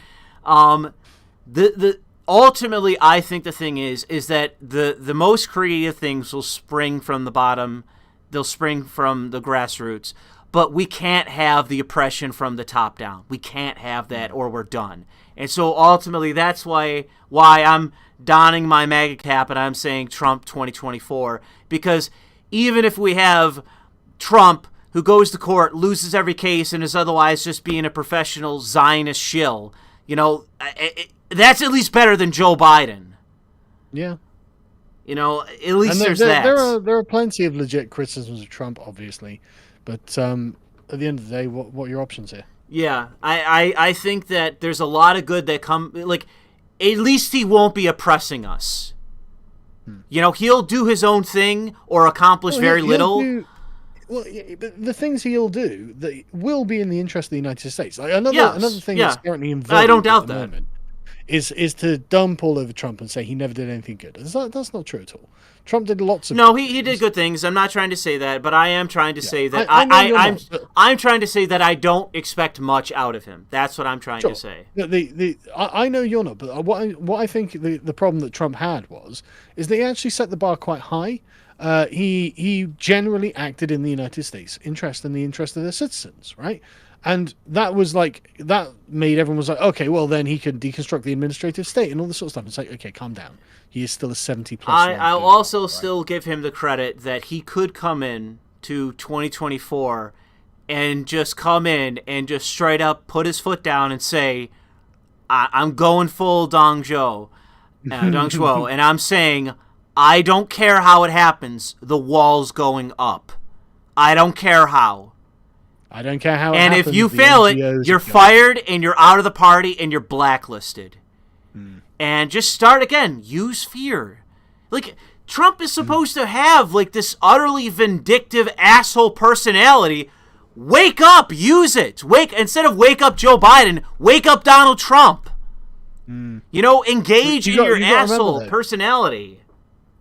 the ultimately, I think the thing is that the most creative things will spring from the bottom, they'll spring from the grassroots. But we can't have the oppression from the top down. We can't have that, or we're done. And so ultimately, that's why I'm donning my MAGA cap and I'm saying Trump 2024. Because even if we have Trump, who goes to court, loses every case, and is otherwise just being a professional Zionist shill, that's at least better than Joe Biden. Yeah. At least there's that. There are plenty of legit criticisms of Trump, obviously. But at the end of the day, what are your options here? Yeah, I think that there's a lot of good that come. Like, at least he won't be oppressing us. He'll do his own thing or accomplish very little. But the things he'll do that will be in the interest of the United States. Like another thing that's currently in vogue I don't doubt at the that. moment is to dump all over Trump and say he never did anything good. That's not true at all. Trump did lots of he did good things. I'm not trying to say that, but I am trying to say that I'm trying to say that I don't expect much out of him. That's what I'm trying to say. I know you're not, but what I think the problem that Trump had is that he actually set the bar quite high. He generally acted in the United States' interest and the interest of their citizens, right? And that made everyone was like, okay, well then he can deconstruct the administrative state and all this sort of stuff. It's like, okay, calm down. He is still a 70+. I'll also still give him the credit that he could come in to 2024 and just come in and just straight up put his foot down and say, I'm going full Dong Zhuo, and I'm saying, I don't care how it happens. The wall's going up. I don't care how. I don't care how it happens. And if you fail it, you're fired and you're out of the party and you're blacklisted. And just start again. Use fear. Like, Trump is supposed to have, like, this utterly vindictive asshole personality. Wake up. Use it. Instead of wake up Joe Biden, wake up Donald Trump. Engage in your asshole personality.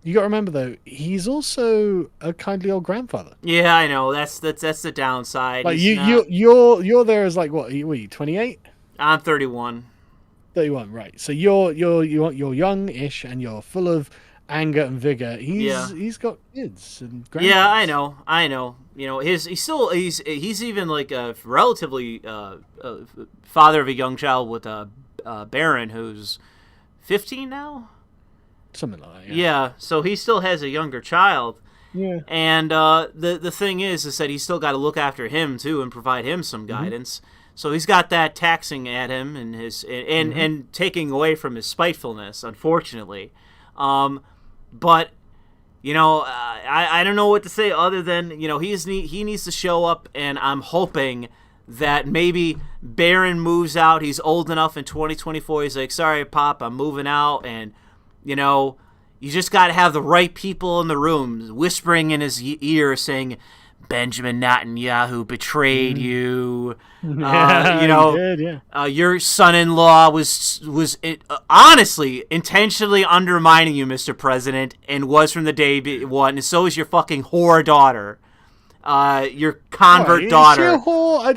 You got to remember, though, he's also a kindly old grandfather. Yeah, I know. That's the downside. Like you're there as like what? Are you 28? I'm 31. 31, right? So you're young-ish and you're full of anger and vigor. He's got kids and grandkids. Yeah, I know. He's even like a relatively father of a young child with Barron, who's 15 now. Something like that. Yeah, so he still has a younger child. Yeah. And the thing is that he's still got to look after him too and provide him some guidance. So he's got that taxing at him and and taking away from his spitefulness, unfortunately. But I don't know what to say other than he needs to show up, and I'm hoping that maybe Barron moves out. He's old enough in 2024. He's like, sorry, Pop, I'm moving out, and you just got to have the right people in the room whispering in his ear saying, Benjamin Netanyahu betrayed you. Your son-in-law was honestly intentionally undermining you, Mr. President, and was from the day one, and so is your fucking whore daughter. Your convert daughter. Is she a whore?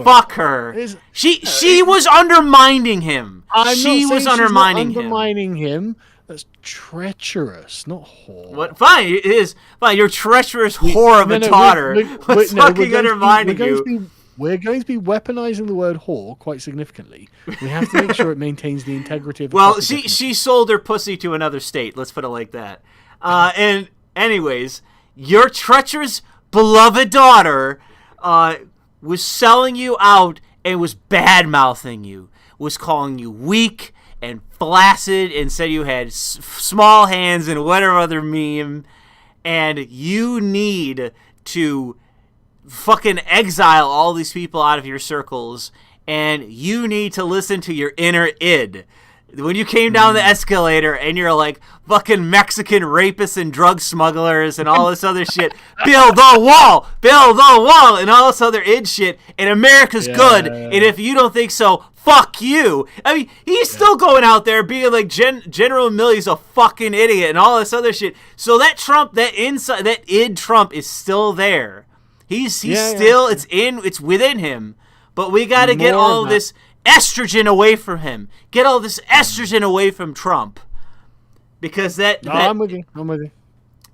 Fuck her. She was undermining him. She was undermining him. That's treacherous, not whore. What? Fine, it is fine. You're treacherous whore of a daughter. What's fucking undermining you? We're going to be weaponizing the word whore quite significantly. We have to make sure it maintains the integrity of the Well, she sold her pussy to another state. Let's put it like that. And anyways, your treacherous beloved daughter was selling you out and was bad-mouthing you, was calling you weak and flaccid, and said you had small hands and whatever other meme, and you need to fucking exile all these people out of your circles, and you need to listen to your inner id. When you came down the escalator and you're like fucking Mexican rapists and drug smugglers and all this other shit, build the wall, and all this other id shit, and America's good, and if you don't think so, fuck you. I mean, he's still going out there being like General Milley's a fucking idiot and all this other shit. So that Trump, that id Trump is still there. He's still, it's within him, but we got to get all of this estrogen away from him. Get all this estrogen away from Trump, because I'm with you.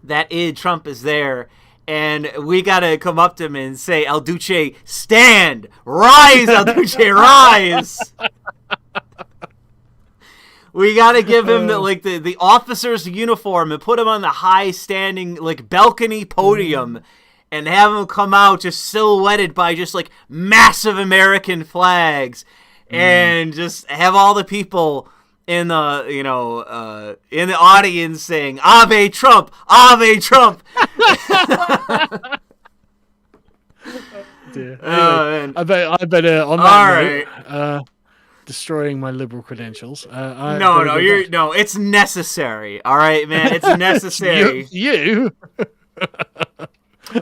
that Trump is there, and we gotta come up to him and say, El Duce, stand! Rise, El Duce, rise! We gotta give him the officer's uniform and put him on the high standing balcony podium and have him come out just silhouetted by just massive American flags and just have all the people in the in the audience saying Ave Trump, Ave Trump. Dear. Anyway, I better on that note, destroying my liberal credentials. No, it's necessary. All right, man, it's necessary. you.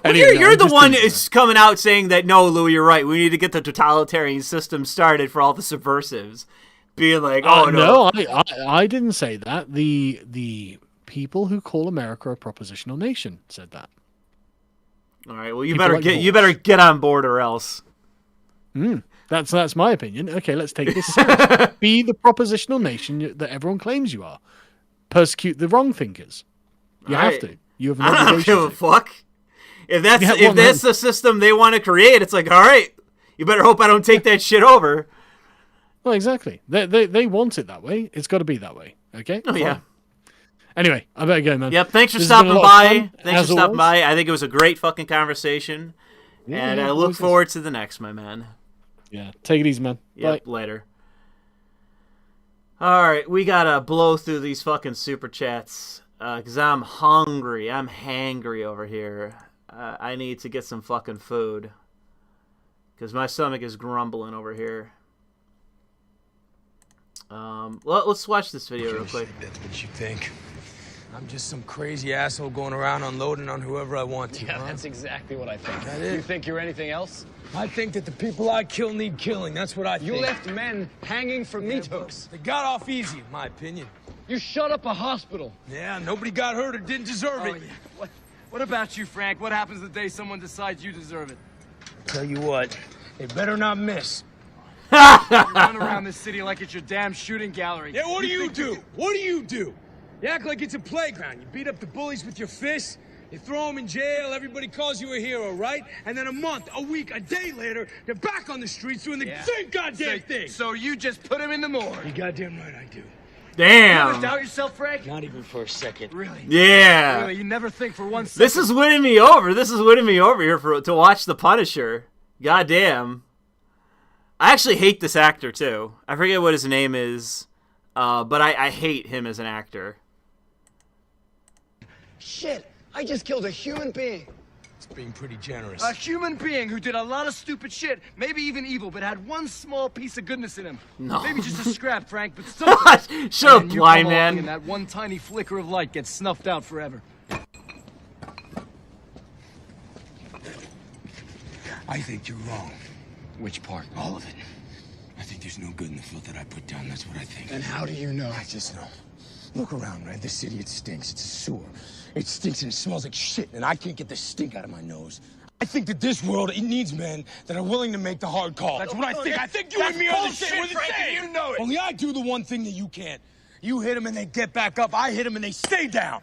Anyway, you're the one that's coming out saying that no, Louis, you're right. We need to get the totalitarian system started for all the subversives. Being like, oh no, I didn't say that. The people who call America a propositional nation said that. All right, well, you better get on board or else. That's my opinion. Okay, let's take this seriously. Be the propositional nation that everyone claims you are. Persecute the wrong thinkers. You have to. You have an obligation. I don't give a fuck. If that's the system they want to create, it's like, all right, you better hope I don't take that shit over. Well, exactly. They want it that way. It's got to be that way. Okay. Oh, yeah. Anyway, I better go, man. Yep. Thanks for stopping by. I think it was a great fucking conversation, and I look forward to the next, my man. Yeah. Take it easy, man. Yep. Bye. Later. All right, we gotta blow through these fucking super chats because I'm hungry. I'm hangry over here. I need to get some fucking food because my stomach is grumbling over here. Let's watch this video real quick. That's what you think. I'm just some crazy asshole going around unloading on whoever I want to. Yeah, huh? That's exactly what I think. That is. You think you're anything else? I think that the people I kill need killing. That's what I think. You left men hanging from meat hooks. They got off easy, in my opinion. You shut up a hospital. Yeah, nobody got hurt or didn't deserve it. Yeah. What about you, Frank? What happens the day someone decides you deserve it? Tell you what, they better not miss. You run around this city like it's your damn shooting gallery. Yeah, what do you do? What do you do? You act like it's a playground. You beat up the bullies with your fists. You throw them in jail. Everybody calls you a hero, right? And then a month, a week, a day later, you're back on the streets doing the same goddamn thing. So you just put him in the morgue. You goddamn right I do. Damn. You ever doubt yourself, Frank? Not even for a second. Really? Yeah. Really? You never think for 1 second? This is winning me over. This is winning me over here to watch The Punisher. Goddamn. I actually hate this actor, too. I forget what his name is, but I hate him as an actor. Shit, I just killed a human being. It's being pretty generous. A human being who did a lot of stupid shit, maybe even evil, but had one small piece of goodness in him. No. Maybe just a scrap, Frank, but something. Shut up, blind man. And that one tiny flicker of light gets snuffed out forever. I think you're wrong. Which part? All of it. I think there's no good in the filth that I put down. That's what I think. And how do you know? I just know. Look around, man. This city, it stinks. It's a sewer. It stinks and it smells like shit, and I can't get the stink out of my nose. I think that this world, it needs men that are willing to make the hard call. That's what I think. I think you and me are the same. We're the same. You know it. Only I do the one thing that you can't. You hit them and they get back up. I hit them and they stay down.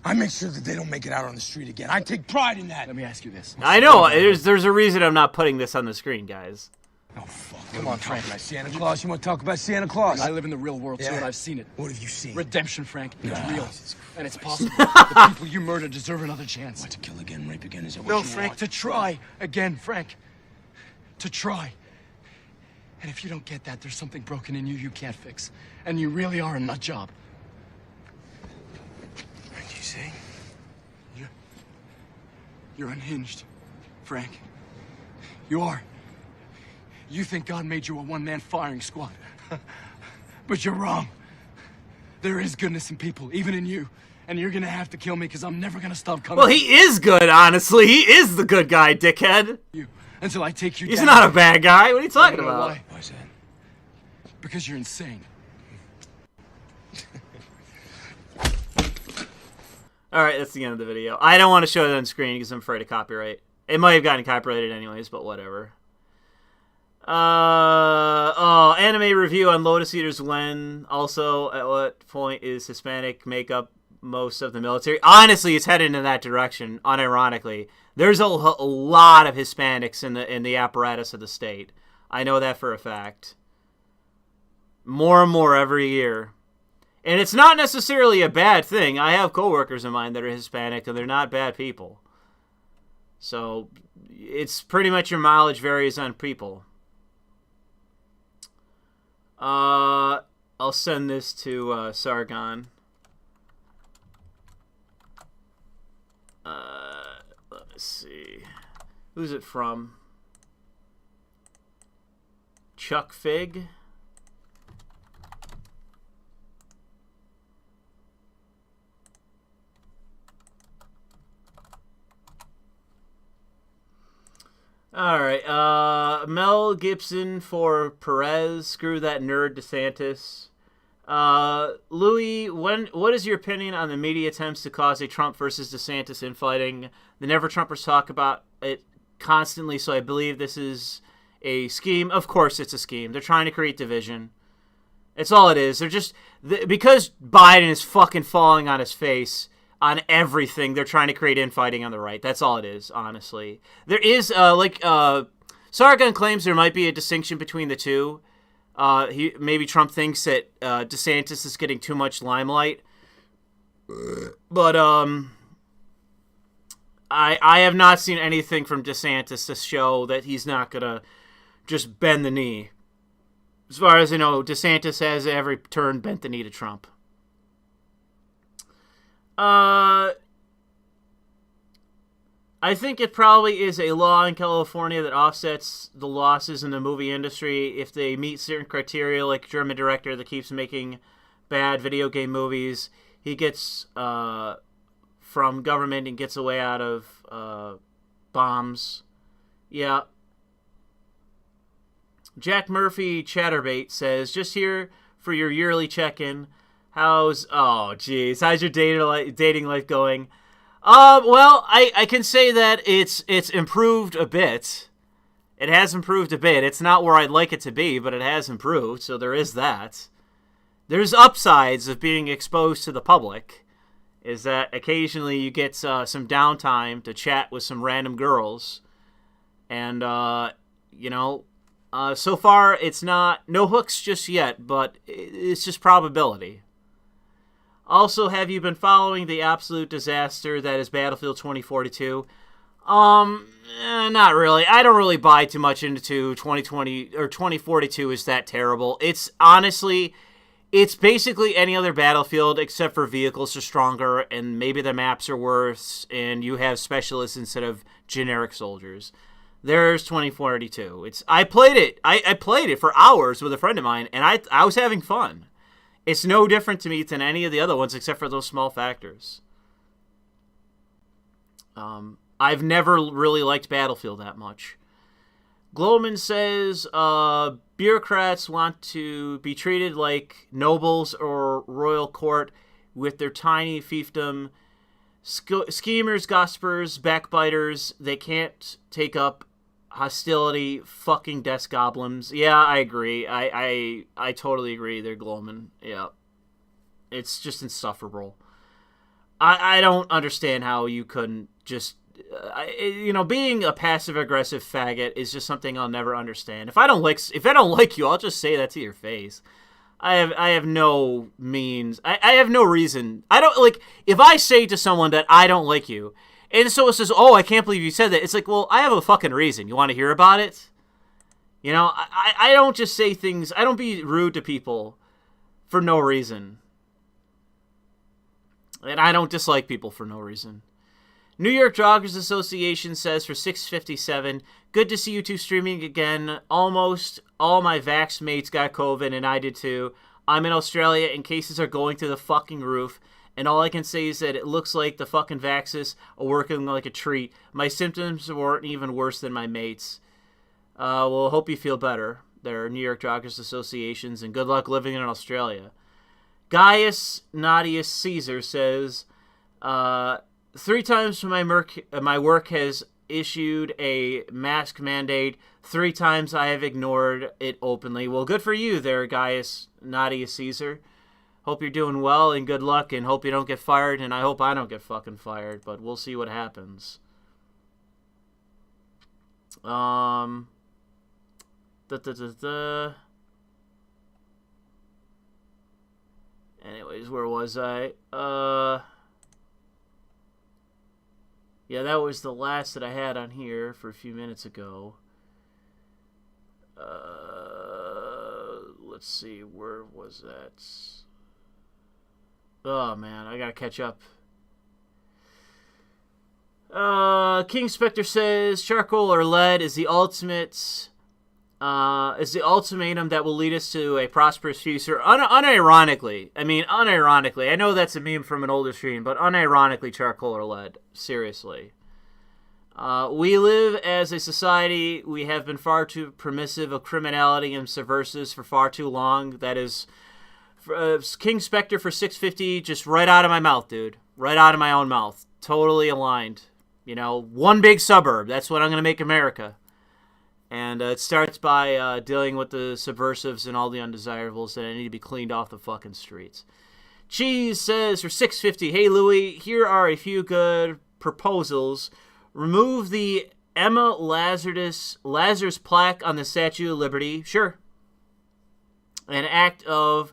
I make sure that they don't make it out on the street again. I take pride in that. Let me ask you this. I know. There's a reason I'm not putting this on the screen, guys. Oh, fuck. Come on, Frank. About Santa Claus? You want to talk about Santa Claus? I live in the real world, too, and I've seen it. What have you seen? Redemption, Frank. It's real. And it's possible. The people you murdered deserve another chance. What, to kill again, rape again? Is that what No, you Frank, want? to try again, Frank. To try. And if you don't get that, there's something broken in you you can't fix. And you really are a nut job. What do you say? You're unhinged, Frank. You are. You think God made you a one-man firing squad. But you're wrong. There is goodness in people, even in you. And you're gonna have to kill me because I'm never gonna stop coming. Well, he is good, honestly. He is the good guy, dickhead. You until I take you He's down. not a bad guy. What are you talking about? Why? Why is that? Because you're insane. All right, that's the end of the video. I don't want to show it on screen because I'm afraid of copyright. It might have gotten copyrighted anyways, but whatever. Anime review on Lotus Eater's Wen. Also, at what point is Hispanic makeup most of the military. Honestly, it's headed in that direction, unironically. There's a lot of Hispanics in the apparatus of the state. I know that for a fact. More and more every year. And it's not necessarily a bad thing. I have coworkers of mine that are Hispanic, and they're not bad people. So it's pretty much your mileage varies on people. I'll send this to Sargon. Let's see. Who's it from? Chuck Fig? All right. Mel Gibson for Perez. Screw that nerd DeSantis. Louis, what is your opinion on the media attempts to cause a Trump versus DeSantis infighting? The Never Trumpers talk about it constantly, so I believe this is a scheme. Of course it's a scheme. They're trying to create division. It's all it is. They're just... because Biden is fucking falling on his face on everything, they're trying to create infighting on the right. That's all it is, honestly. There is, Sargon claims there might be a distinction between the two. Maybe Trump thinks that DeSantis is getting too much limelight. But I have not seen anything from DeSantis to show that he's not going to just bend the knee. As far as, DeSantis has every turn bent the knee to Trump. I think it probably is a law in California that offsets the losses in the movie industry if they meet certain criteria, like a German director that keeps making bad video game movies. He gets from government and gets away out of bombs. Yeah. Jack Murphy Chatterbait says, just here for your yearly check-in. How's your dating life going? Well, I can say that it's improved a bit. It has improved a bit. It's not where I'd like it to be, but it has improved, so there is that. There's upsides of being exposed to the public, is that occasionally you get some downtime to chat with some random girls. And, so far it's no hooks just yet, but it's just probability. Also, have you been following the absolute disaster that is Battlefield 2042? Not really. I don't really buy too much into 2020 or 2042 is that terrible. It's basically any other Battlefield except for vehicles are stronger and maybe the maps are worse and you have specialists instead of generic soldiers. There's 2042. I played it. I played it for hours with a friend of mine and I was having fun. It's no different to me than any of the other ones except for those small factors. I've never really liked Battlefield that much. Glowman says, bureaucrats want to be treated like nobles or royal court with their tiny fiefdom. Schemers, gossipers, backbiters, they can't take up hostility, fucking desk goblins. Yeah, I agree. I totally agree. They're Glowman. Yeah. It's just insufferable. I don't understand how you couldn't just... being a passive-aggressive faggot is just something I'll never understand. If I don't like you, I'll just say that to your face. I have no means. I have no reason. I don't, like, if I say to someone that I don't like you, and so it says, oh, I can't believe you said that. It's like, well, I have a fucking reason. You want to hear about it? I don't just say things. I don't be rude to people for no reason. And I don't dislike people for no reason. New York Joggers Association says for 657, good to see you two streaming again. Almost all my vax mates got COVID and I did too. I'm in Australia and cases are going through the fucking roof. And all I can say is that it looks like the fucking vaxes are working like a treat. My symptoms weren't even worse than my mates. Well, hope you feel better. There are New York Joggers Associations, and good luck living in Australia. Gaius Nadius Caesar says, 3 times my work has issued a mask mandate. 3 times I have ignored it openly. Well, good for you there, Gaius Nadius Caesar. Hope you're doing well and good luck, and hope you don't get fired, and I hope I don't get fucking fired, but we'll see what happens. Anyways, where was I? Yeah, that was the last that I had on here for a few minutes ago. Let's see, where was that? Oh man, I gotta catch up. King Spectre says charcoal or lead is the ultimate. Is the ultimatum that will lead us to a prosperous future. Unironically, I know that's a meme from an older stream, but unironically, charcoal or lead. Seriously. We live as a society, we have been far too permissive of criminality and subversives for far too long. That is, King Spectre for 650, just right out of my mouth, dude. Right out of my own mouth. Totally aligned. You know, one big suburb. That's what I'm going to make America. And it starts by dealing with the subversives and all the undesirables that need to be cleaned off the fucking streets. Cheese says for 650, hey Louis, here are a few good proposals. Remove the Emma Lazarus plaque on the Statue of Liberty. Sure. An act to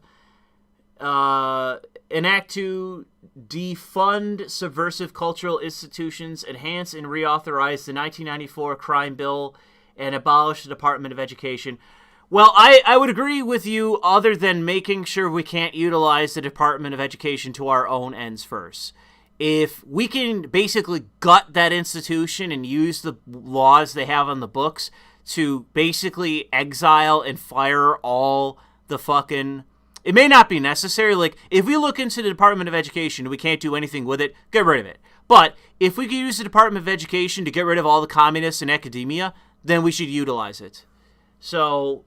defund subversive cultural institutions, enhance and reauthorize the 1994 crime bill, and abolish the Department of Education. Well, I would agree with you, other than making sure we can't utilize the Department of Education to our own ends first. If we can basically gut that institution and use the laws they have on the books to basically exile and fire all the fucking... It may not be necessary. Like, if we look into the Department of Education and we can't do anything with it, get rid of it. But if we could use the Department of Education to get rid of all the communists in academia, then we should utilize it. So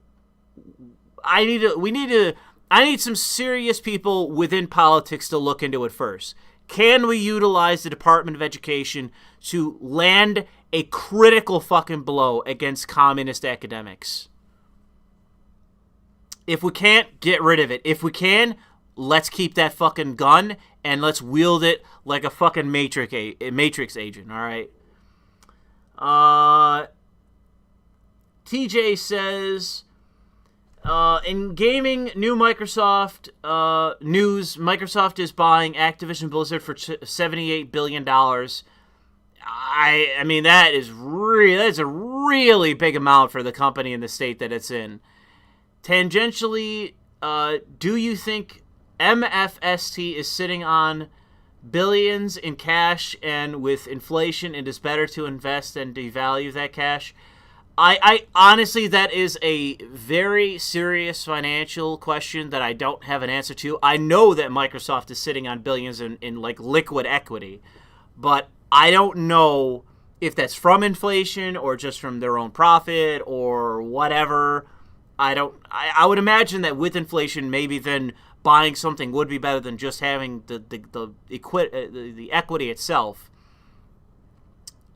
I need some serious people within politics to look into it first. Can we utilize the Department of Education to land a critical fucking blow against communist academics? If we can't, get rid of it. If we can, let's keep that fucking gun and let's wield it like a fucking Matrix agent, all right? TJ says, in gaming, new Microsoft news, Microsoft is buying Activision Blizzard for $78 billion. I mean, that's a really big amount for the company and the state that it's in. Tangentially, do you think MFST is sitting on billions in cash, and with inflation, it is better to invest and devalue that cash? I honestly, that is a very serious financial question that I don't have an answer to. I know that Microsoft is sitting on billions in like liquid equity, but I don't know if that's from inflation or just from their own profit or whatever. I would imagine that with inflation, maybe then buying something would be better than just having the equity itself.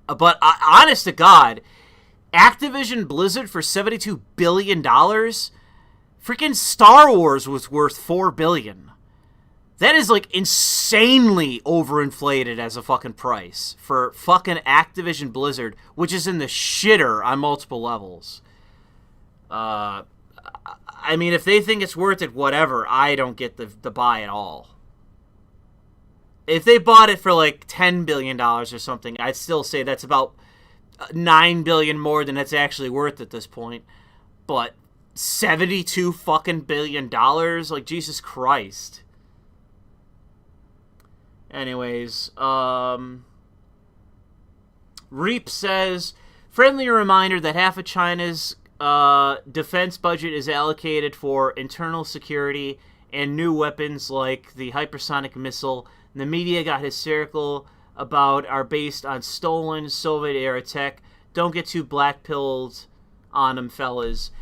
But honest to God, Activision Blizzard for $72 billion? Freaking Star Wars was worth $4 billion. That is like insanely overinflated as a fucking price for fucking Activision Blizzard, which is in the shitter on multiple levels. I mean, if they think it's worth it, whatever. I don't get the buy at all. If they bought it for like $10 billion or something, I'd still say that's about $9 billion more than it's actually worth at this point. But $72 fucking billion? Like, Jesus Christ. Anyways, Reap says, friendly reminder that half of China's defense budget is allocated for internal security and new weapons like the hypersonic missile. The media got hysterical about are based on stolen Soviet-era tech. Don't get too black-pilled on them, fellas.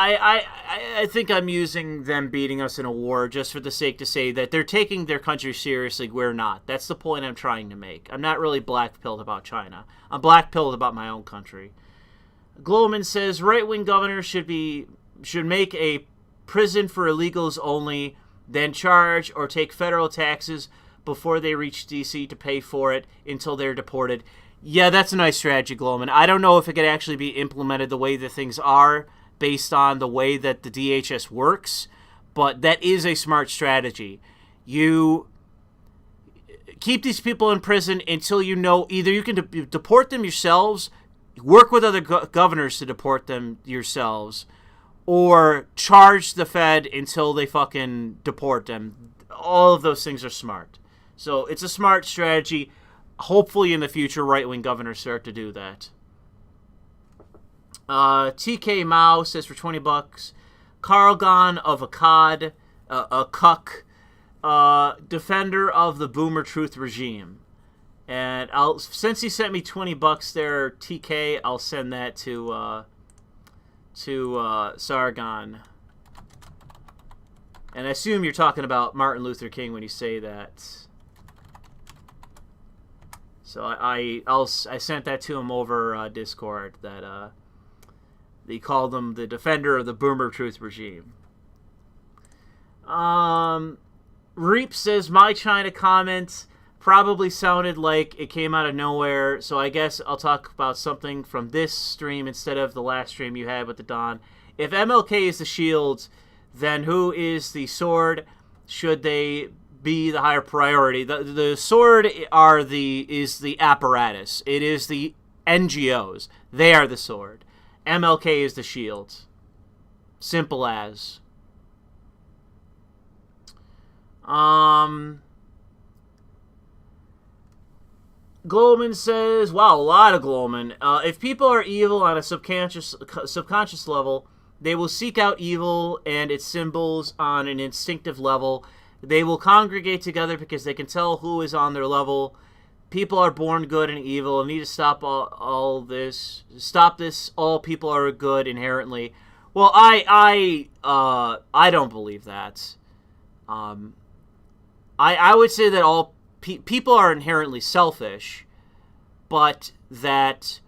I think I'm using them beating us in a war just for the sake to say that they're taking their country seriously. We're not. That's the point I'm trying to make. I'm not really black-pilled about China. I'm black-pilled about my own country. Glowman says right-wing governors should make a prison for illegals only. then charge or take federal taxes before they reach D.C. to pay for it until they're deported. Yeah, that's a nice strategy, Glowman. I don't know if it could actually be implemented the way that things are based on the way that the DHS works, but that is a smart strategy. You keep these people in prison until you know either you can deport them yourselves, work with other governors to deport them yourselves, or charge the Fed until they fucking deport them. All of those things are smart. So it's a smart strategy. Hopefully in the future, right-wing governors start to do that. TK Mao says for $20, Carlgon of Akkad, a cuck, defender of the boomer truth regime. And since he sent me $20 there, TK, I'll send that to Sargon. And I assume you're talking about Martin Luther King when you say that. So I sent that to him over Discord, that they called him the defender of the boomer truth regime. Reap says my China comment probably sounded like it came out of nowhere, so I guess I'll talk about something from this stream instead of the last stream you had with the Don. If MLK is the shield, then who is the sword? Should they be the higher priority? The sword is the apparatus. It is the NGOs. They are the sword. MLK is the shield. Simple as. Glowman says, wow, a lot of Glowman. If people are evil on a subconscious level, they will seek out evil and its symbols on an instinctive level. They will congregate together because they can tell who is on their level. People are born good and evil and need to stop all this. Stop this. All people are good inherently. Well, I don't believe that. I would say that all people are inherently selfish, but that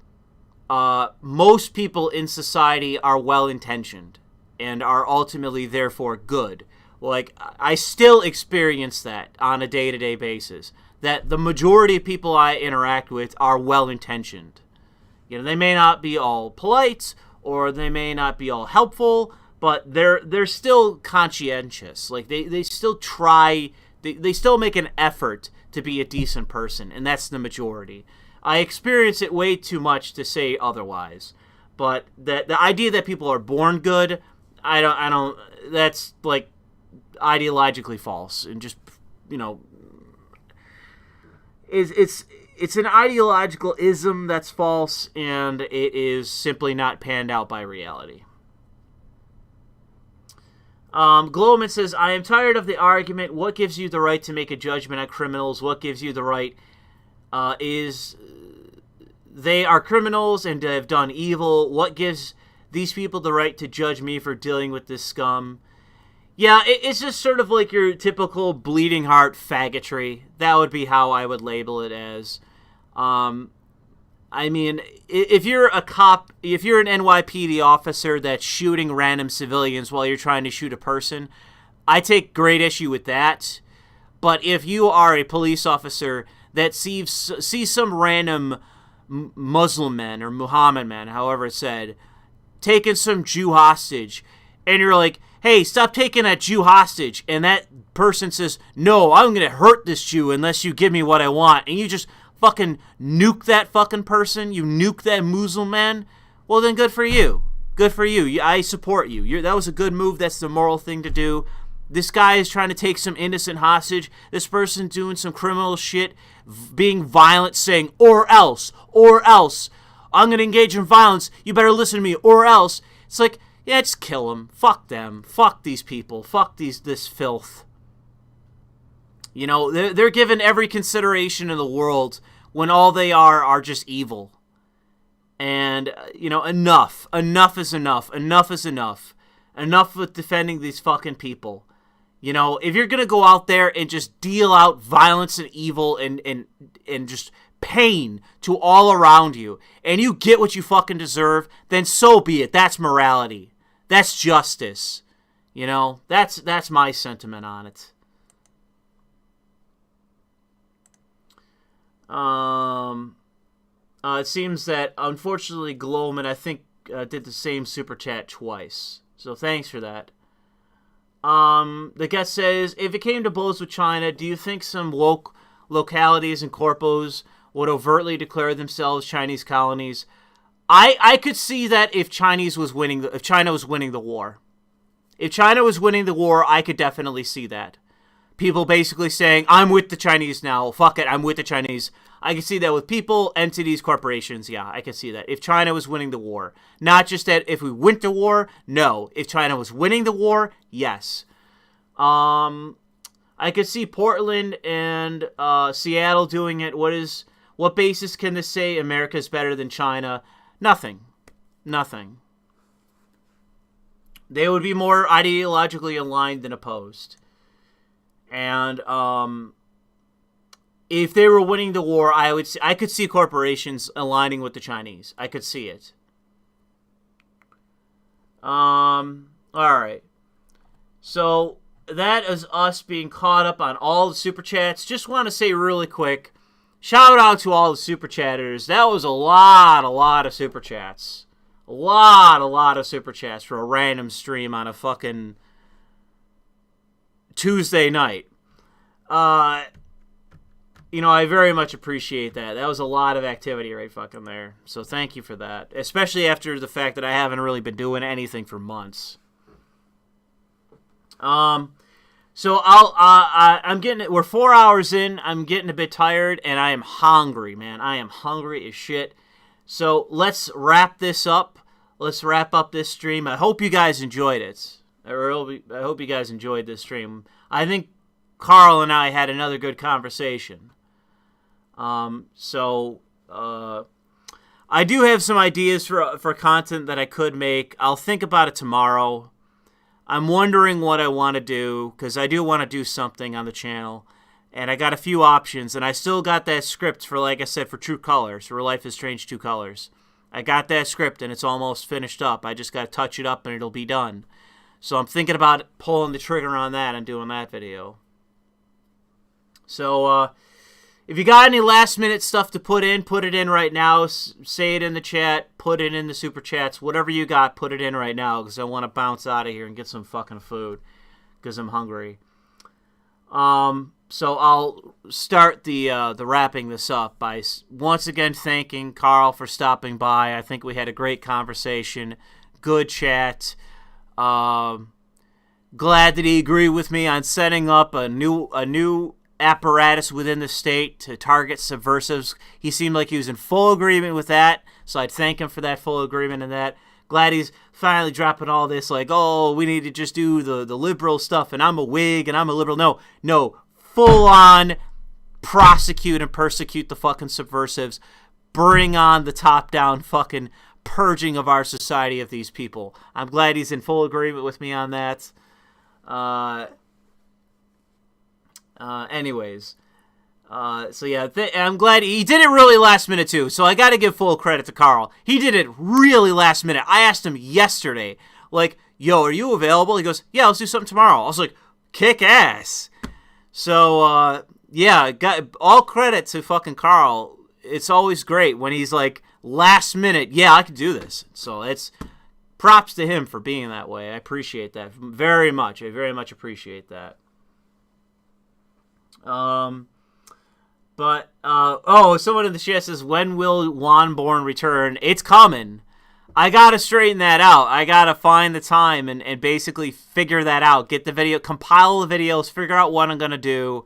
most people in society are well-intentioned and are ultimately therefore good. Like, I still experience that on a day-to-day basis, that the majority of people I interact with are well-intentioned. You know, they may not be all polite, or they may not be all helpful, but they're still conscientious. Like, they still try, they still make an effort to be a decent person, and that's the majority. I experience it way too much to say otherwise. But the idea that people are born good, I don't, that's, like, ideologically false, and just, you know, it's an ideological ism that's false, and it is simply not panned out by reality. Glowman says, I am tired of the argument, what gives you the right to make a judgment on criminals? What gives you the right is they are criminals and have done evil. What gives these people the right to judge me for dealing with this scum? Yeah, it's just sort of like your typical bleeding heart faggotry. That would be how I would label it as. I mean, if you're a cop, if you're an NYPD officer that's shooting random civilians while you're trying to shoot a person, I take great issue with that. But if you are a police officer that sees some random Muslim man or Muhammad man, however it's said, taking some Jew hostage, and you're like, hey, stop taking that Jew hostage, and that person says, no, I'm going to hurt this Jew unless you give me what I want, and you just fucking nuke that fucking person, you nuke that Muslim man, well then good for you. Good for you. I support you. That was a good move. That's the moral thing to do. This guy is trying to take some innocent hostage. This person doing some criminal shit, being violent, saying, or else, I'm going to engage in violence. You better listen to me, or else. It's like, yeah, just kill them. Fuck them. Fuck these people. Fuck this filth. You know, they're given every consideration in the world when all they are just evil. And, you know, enough. Enough is enough. Enough is enough. Enough with defending these fucking people. You know, if you're going to go out there and just deal out violence and evil and just pain to all around you, and you get what you fucking deserve, then so be it. That's morality. That's justice. You know, that's my sentiment on it. It seems that, unfortunately, Glowman, I think, did the same super chat twice. So thanks for that. The guest says, if it came to blows with China, do you think some localities and corpos would overtly declare themselves Chinese colonies? I could see that if China was winning the war. If China was winning the war, I could definitely see that. People basically saying, I'm with the Chinese now. Fuck it, I'm with the Chinese. I can see that with people, entities, corporations. Yeah, I can see that. If China was winning the war. Not just that if we went to war, no. If China was winning the war, yes. I could see Portland and Seattle doing it. What basis can this say America's better than China? Nothing. They would be more ideologically aligned than opposed. And if they were winning the war, I could see corporations aligning with the Chinese. I could see it. All right. So that is us being caught up on all the super chats. Just want to say really quick, shout out to all the super chatters. That was a lot of super chats. A lot of super chats for a random stream on a fucking Tuesday night. You know, I very much appreciate that. That was a lot of activity right fucking there. So thank you for that. Especially after the fact that I haven't really been doing anything for months. So I'm getting, we're 4 hours in. I'm getting a bit tired and I am hungry, man. I am hungry as shit. So let's wrap this up. Let's wrap up this stream. I hope you guys enjoyed it. I hope you guys enjoyed this stream. I think Carl and I had another good conversation. I do have some ideas for content that I could make. I'll think about it tomorrow. I'm wondering what I want to do, because I do want to do something on the channel. And I got a few options, and I still got that script for, like I said, for True Colors, for Life is Strange 2 Colors. I got that script, and it's almost finished up. I just got to touch it up, and it'll be done. So I'm thinking about pulling the trigger on that and doing that video. So, if you got any last-minute stuff to put it in right now. Say it in the chat, put it in the super chats, whatever you got, put it in right now, because I want to bounce out of here and get some fucking food, because I'm hungry. So I'll start the wrapping this up by once again thanking Carl for stopping by. I think we had a great conversation, good chat. Glad that he agreed with me on setting up a new apparatus within the state to target subversives. He seemed like he was in full agreement with that, so I'd thank him for that full agreement and that. Glad he's finally dropping all this, like, oh, we need to just do the liberal stuff, and I'm a Whig, and I'm a liberal. No, full-on prosecute and persecute the fucking subversives. Bring on the top-down fucking purging of our society of these people. I'm glad he's in full agreement with me on that. Anyways. So yeah, I'm glad he did it really last minute too. So I got to give full credit to Carl. He did it really last minute. I asked him yesterday, like, yo, are you available? He goes, yeah, let's do something tomorrow. I was like, kick ass. So, yeah, got all credit to fucking Carl. It's always great when he's like, last minute, yeah, I can do this. So it's props to him for being that way. I appreciate that very much. I very much appreciate that. Someone in the chat says, when will Wanborn return? It's coming. I gotta straighten that out. I gotta find the time and basically figure that out. Get the video, compile the videos, figure out what I'm gonna do,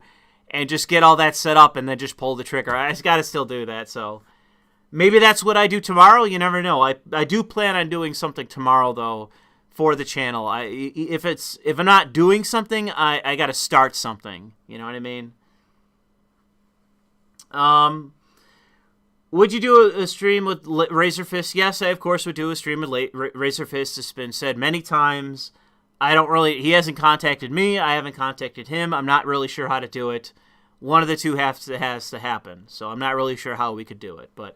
and just get all that set up and then just pull the trigger. I just gotta still do that, so maybe that's what I do tomorrow. You never know. I do plan on doing something tomorrow though for the channel. If I'm not doing something, I gotta start something. You know what I mean? Would you do a stream with Razorfist? Yes, I of course would do a stream with Razorfist. It's been said many times. He hasn't contacted me. I haven't contacted him. I'm not really sure how to do it. One of the two has to happen. So I'm not really sure how we could do it. But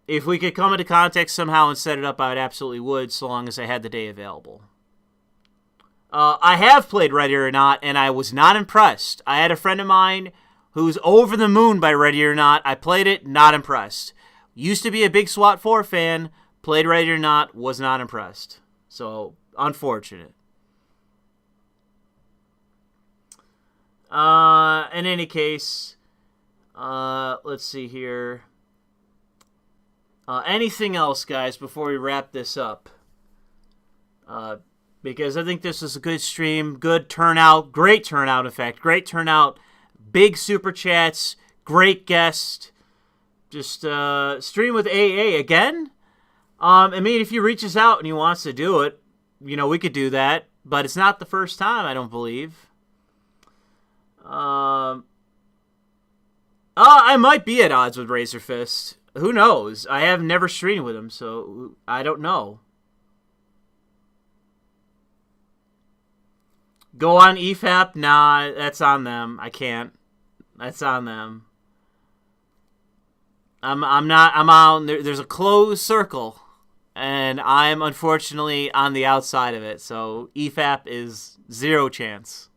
if we could come into contact somehow and set it up, I absolutely would, so long as I had the day available. I have played Ready or Not, and I was not impressed. I had a friend of mine who's over the moon by Ready or Not. I played it, not impressed. Used to be a big SWAT 4 fan, played Ready or Not, was not impressed. So, unfortunate. In any case, let's see here. Anything else, guys, before we wrap this up? Because I think this is a good stream, good turnout, great turnout, in fact, great turnout, big super chats, great guest. Just stream with AA again. I mean, if he reaches out and he wants to do it, you know, we could do that. But it's not the first time, I don't believe. I might be at odds with Razor Fist. Who knows? I have never streamed with him, so I don't know. Go on EFAP? Nah, that's on them. I can't. That's on them. I'm on. There's a closed circle, and I'm unfortunately on the outside of it. So EFAP is 0 chance.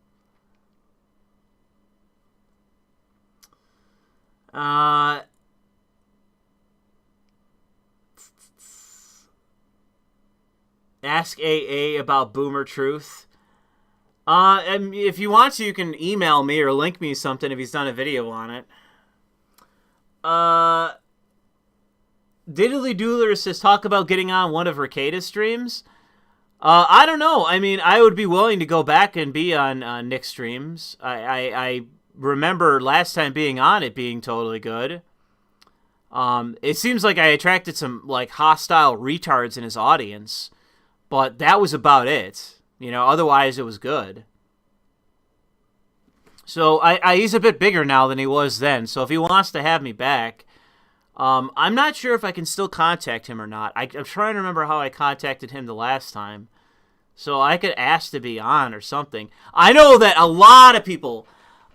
Ask AA about Boomer Truth. And if you want to, you can email me or link me something if he's done a video on it. Diddly Doodler says, talk about getting on one of Recada's streams. I don't know. I mean, I would be willing to go back and be on Nick's streams. I remember last time being on it being totally good. It seems like I attracted some like hostile retards in his audience, but that was about it. You know, otherwise it was good. So he's a bit bigger now than he was then. So if he wants to have me back, I'm not sure if I can still contact him or not. I'm trying to remember how I contacted him the last time. So I could ask to be on or something. I know that a lot of people,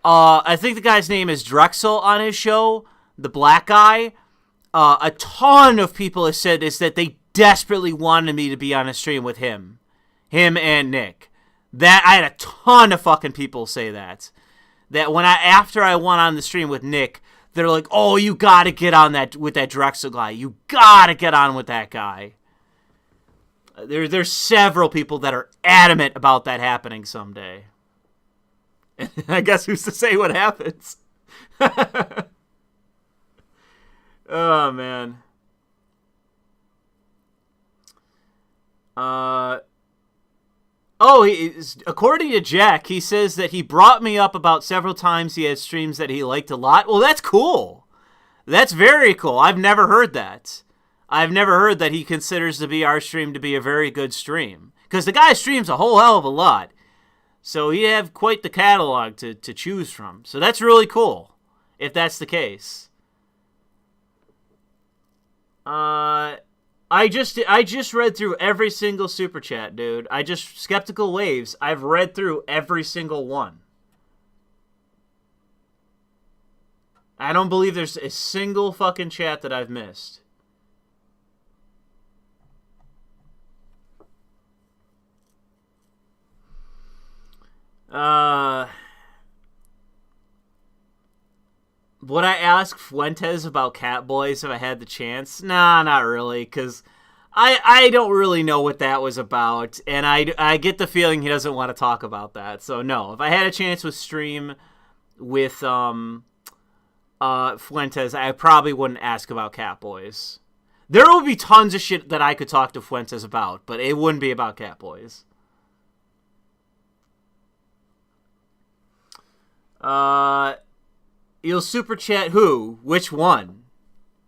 I think the guy's name is Drexel on his show, the black guy. A ton of people have said this, that they desperately wanted me to be on a stream with him and Nick. That I had a ton of fucking people say that. That after I went on the stream with Nick, they're like, "Oh, you gotta get on that with that Drexel guy. You gotta get on with that guy." There's several people that are adamant about that happening someday. I guess who's to say what happens? Oh man. According to Jack, he says that he brought me up about several times he had streams that he liked a lot. Well, that's cool. That's very cool. I've never heard that. I've never heard that he considers our stream to be a very good stream. Because the guy streams a whole hell of a lot. So he have quite the catalog to choose from. So that's really cool, if that's the case. I just read through every single super chat, dude. Skeptical Waves. I've read through every single one. I don't believe there's a single fucking chat that I've missed. Would I ask Fuentes about Catboys if I had the chance? Nah, not really, because I don't really know what that was about, and I get the feeling he doesn't want to talk about that. So no, if I had a chance to stream with Fuentes, I probably wouldn't ask about Catboys. There would be tons of shit that I could talk to Fuentes about, but it wouldn't be about Catboys. You'll super chat who? Which one?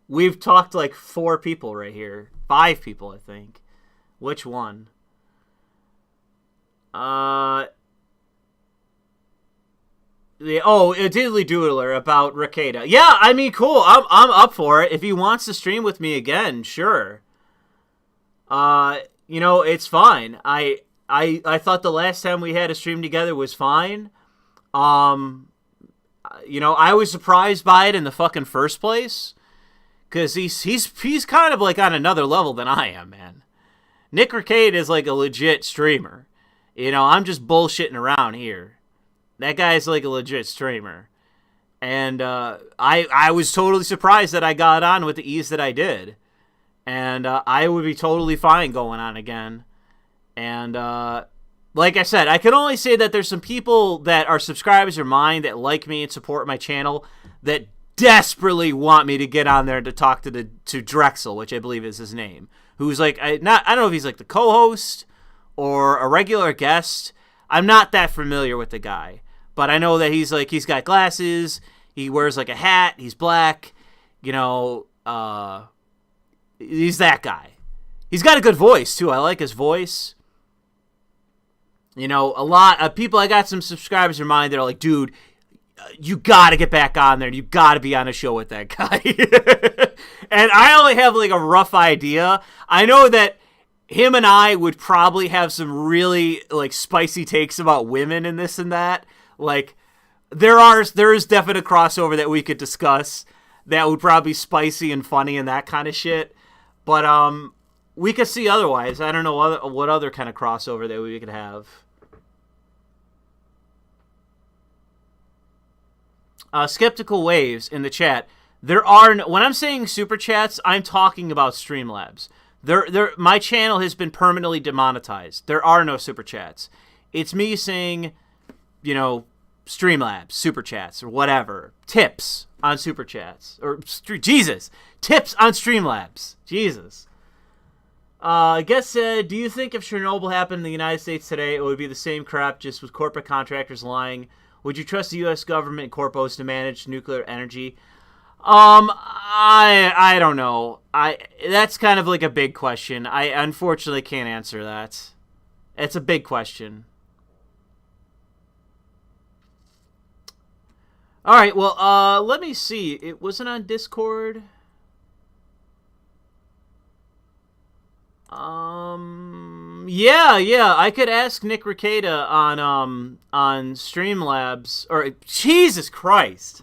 We've talked like 4 people right here. 5 people, I think. Which one? A Diddly Doodler about Recaida. Yeah, I mean, cool. I'm up for it. If he wants to stream with me again, sure. You know, it's fine. I thought the last time we had a stream together was fine. You know, I was surprised by it in the fucking first place, because he's kind of like on another level than I am, man. Nick Recaida is like a legit streamer, You know, I'm just bullshitting around here. That guy's like a legit streamer. And I was totally surprised that I got on with the ease that I did. And I would be totally fine going on again. And like I said, I can only say that there's some people that are subscribers of mine that like me and support my channel that desperately want me to get on there to talk to Drexel, which I believe is his name, who's like, I don't know if he's like the co-host or a regular guest. I'm not that familiar with the guy, but I know that he's got glasses, he wears like a hat, he's black, you know, he's that guy. He's got a good voice too. I like his voice. You know, a lot of people, I got some subscribers of mine that are like, dude, you got to get back on there. You got to be on a show with that guy. And I only have like a rough idea. I know that him and I would probably have some really like spicy takes about women and this and that. Like there is definite crossover that we could discuss that would probably be spicy and funny and that kind of shit. But we could see otherwise. I don't know what other kind of crossover that we could have. Skeptical Waves in the chat. There are when I'm saying super chats, I'm talking about Streamlabs. My channel has been permanently demonetized. There are no super chats. It's me saying, you know, Streamlabs, super chats, or whatever. Tips on super chats. Or, Jesus! Tips on Streamlabs. Jesus. I guess, do you think if Chernobyl happened in the United States today, it would be the same crap just with corporate contractors lying? Would you trust the U.S. government and corpos to manage nuclear energy? I don't know. That's kind of like a big question. I unfortunately can't answer that. It's a big question. All right, well, let me see. It wasn't on Discord. Yeah, I could ask Nick Rekieta on Streamlabs, or Jesus Christ,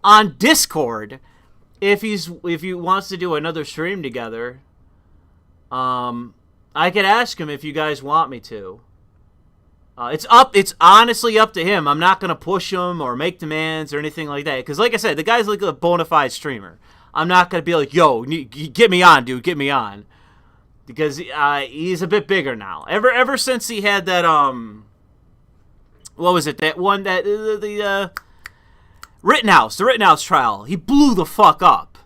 on Discord, if he wants to do another stream together. I could ask him if you guys want me to. It's honestly up to him. I'm not gonna push him or make demands or anything like that, because like I said, the guy's like a bona fide streamer. I'm not gonna be like, yo, get me on, dude, get me on. Because he's a bit bigger now. Ever since he had that what was it? That one that the Rittenhouse trial. He blew the fuck up.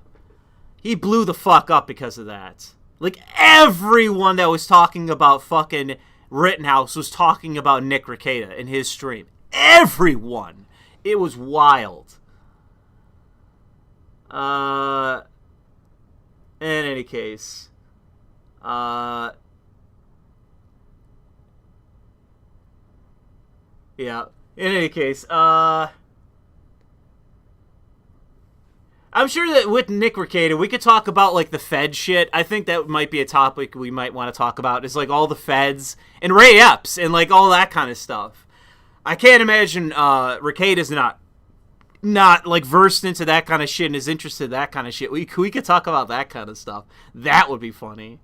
He blew the fuck up because of that. Like everyone that was talking about fucking Rittenhouse was talking about Nick Rekieta in his stream. Everyone. It was wild. In any case. Yeah. In any case, I'm sure that with Nick Rekieta, we could talk about, like, the Fed shit. I think that might be a topic we might want to talk about. Is, like, all the Feds and Ray Epps and, like, all that kind of stuff. I can't imagine Rekieta's not like versed into that kind of shit and is interested in that kind of shit. We could talk about that kind of stuff. That would be funny.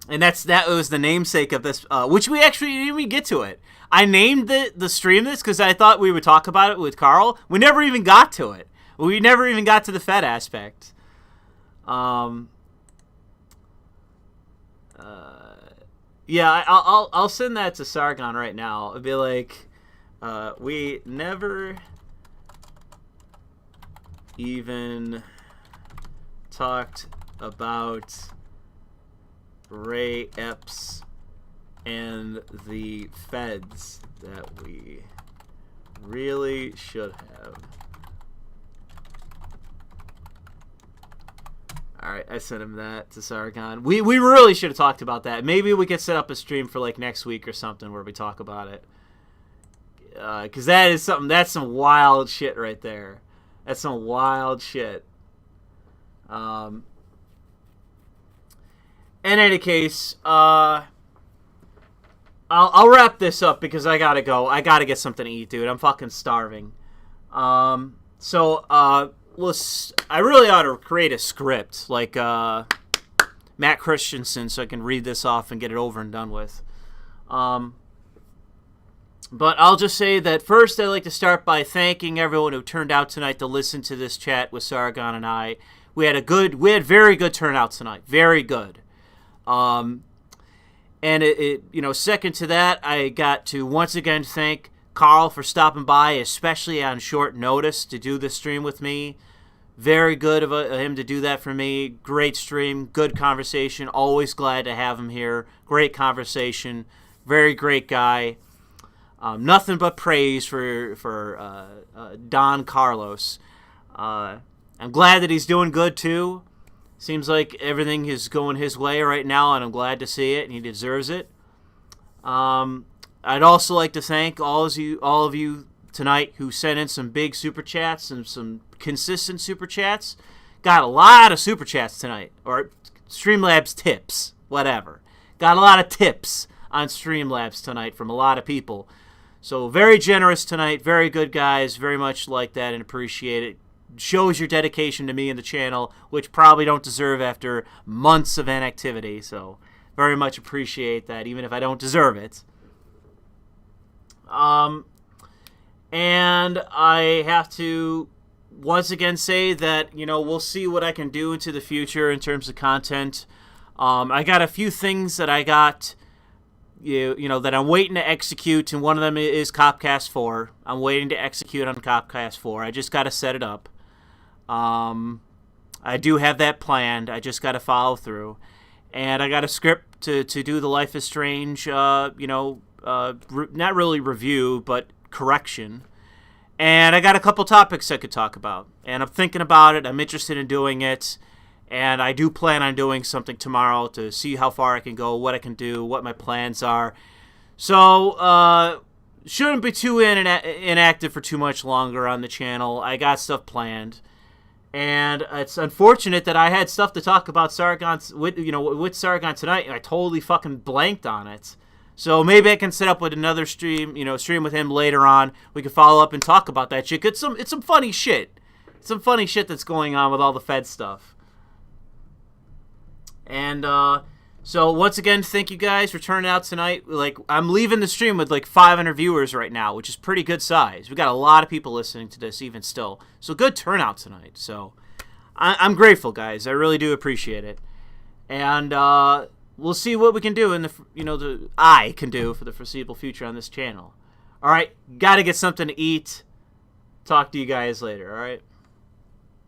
And that was the namesake of this, which we actually didn't even get to it. I named the stream this because I thought we would talk about it with Carl. We never even got to it. We never even got to the Fed aspect. Yeah, I'll send that to Sargon right now. It'll be like, we never even talked about Ray Epps and the Feds that we really should have. Alright, I sent him that to Sargon. We really should have talked about that. Maybe we could set up a stream for like next week or something where we talk about it. Because that is something, that's some wild shit right there. That's some wild shit. In any case, I'll wrap this up because I gotta go. I gotta get something to eat, dude. I'm fucking starving. I really ought to create a script like Matt Christensen so I can read this off and get it over and done with. But I'll just say that first I'd like to start by thanking everyone who turned out tonight to listen to this chat with Sargon and I. We had very good turnout tonight. Very good. And second to that, I got to once again thank Carl for stopping by, especially on short notice, to do this stream with me. Very good of him to do that for me. Great stream, good conversation. Always glad to have him here. Great conversation. Very great guy. Nothing but praise for Don Carlos. I'm glad that he's doing good too. Seems like everything is going his way right now, and I'm glad to see it, and he deserves it. I'd also like to thank all of you tonight who sent in some big super chats and some consistent super chats. Got a lot of super chats tonight, or Streamlabs tips, whatever. Got a lot of tips on Streamlabs tonight from a lot of people. So very generous tonight, very good guys, very much like that and appreciate it. Shows your dedication to me and the channel, which probably don't deserve after months of inactivity. So very much appreciate that, even if I don't deserve it. And I have to once again say that, we'll see what I can do into the future in terms of content. I got a few things that I got, that I'm waiting to execute, and one of them is Copcast 4. I'm waiting to execute on Copcast 4. I just got to set it up. I do have that planned. I just got to follow through. And I got a script to do the Life is Strange, not really review, but correction. And I got a couple topics I could talk about. And I'm thinking about it. I'm interested in doing it. And I do plan on doing something tomorrow to see how far I can go, what I can do, what my plans are. So, shouldn't be too inactive for too much longer on the channel. I got stuff planned. And it's unfortunate that I had stuff to talk about with Sargon tonight, and I totally fucking blanked on it. So maybe I can set up with another stream with him later on. We can follow up and talk about that shit. It's some funny shit. Some funny shit that's going on with all the Fed stuff. And so once again, thank you guys for turning out tonight. I'm leaving the stream with 500 viewers right now, which is pretty good size. We got a lot of people listening to this even still. So good turnout tonight. So I'm grateful, guys. I really do appreciate it. And we'll see what we can do I can do for the foreseeable future on this channel. All right, got to get something to eat. Talk to you guys later, all right?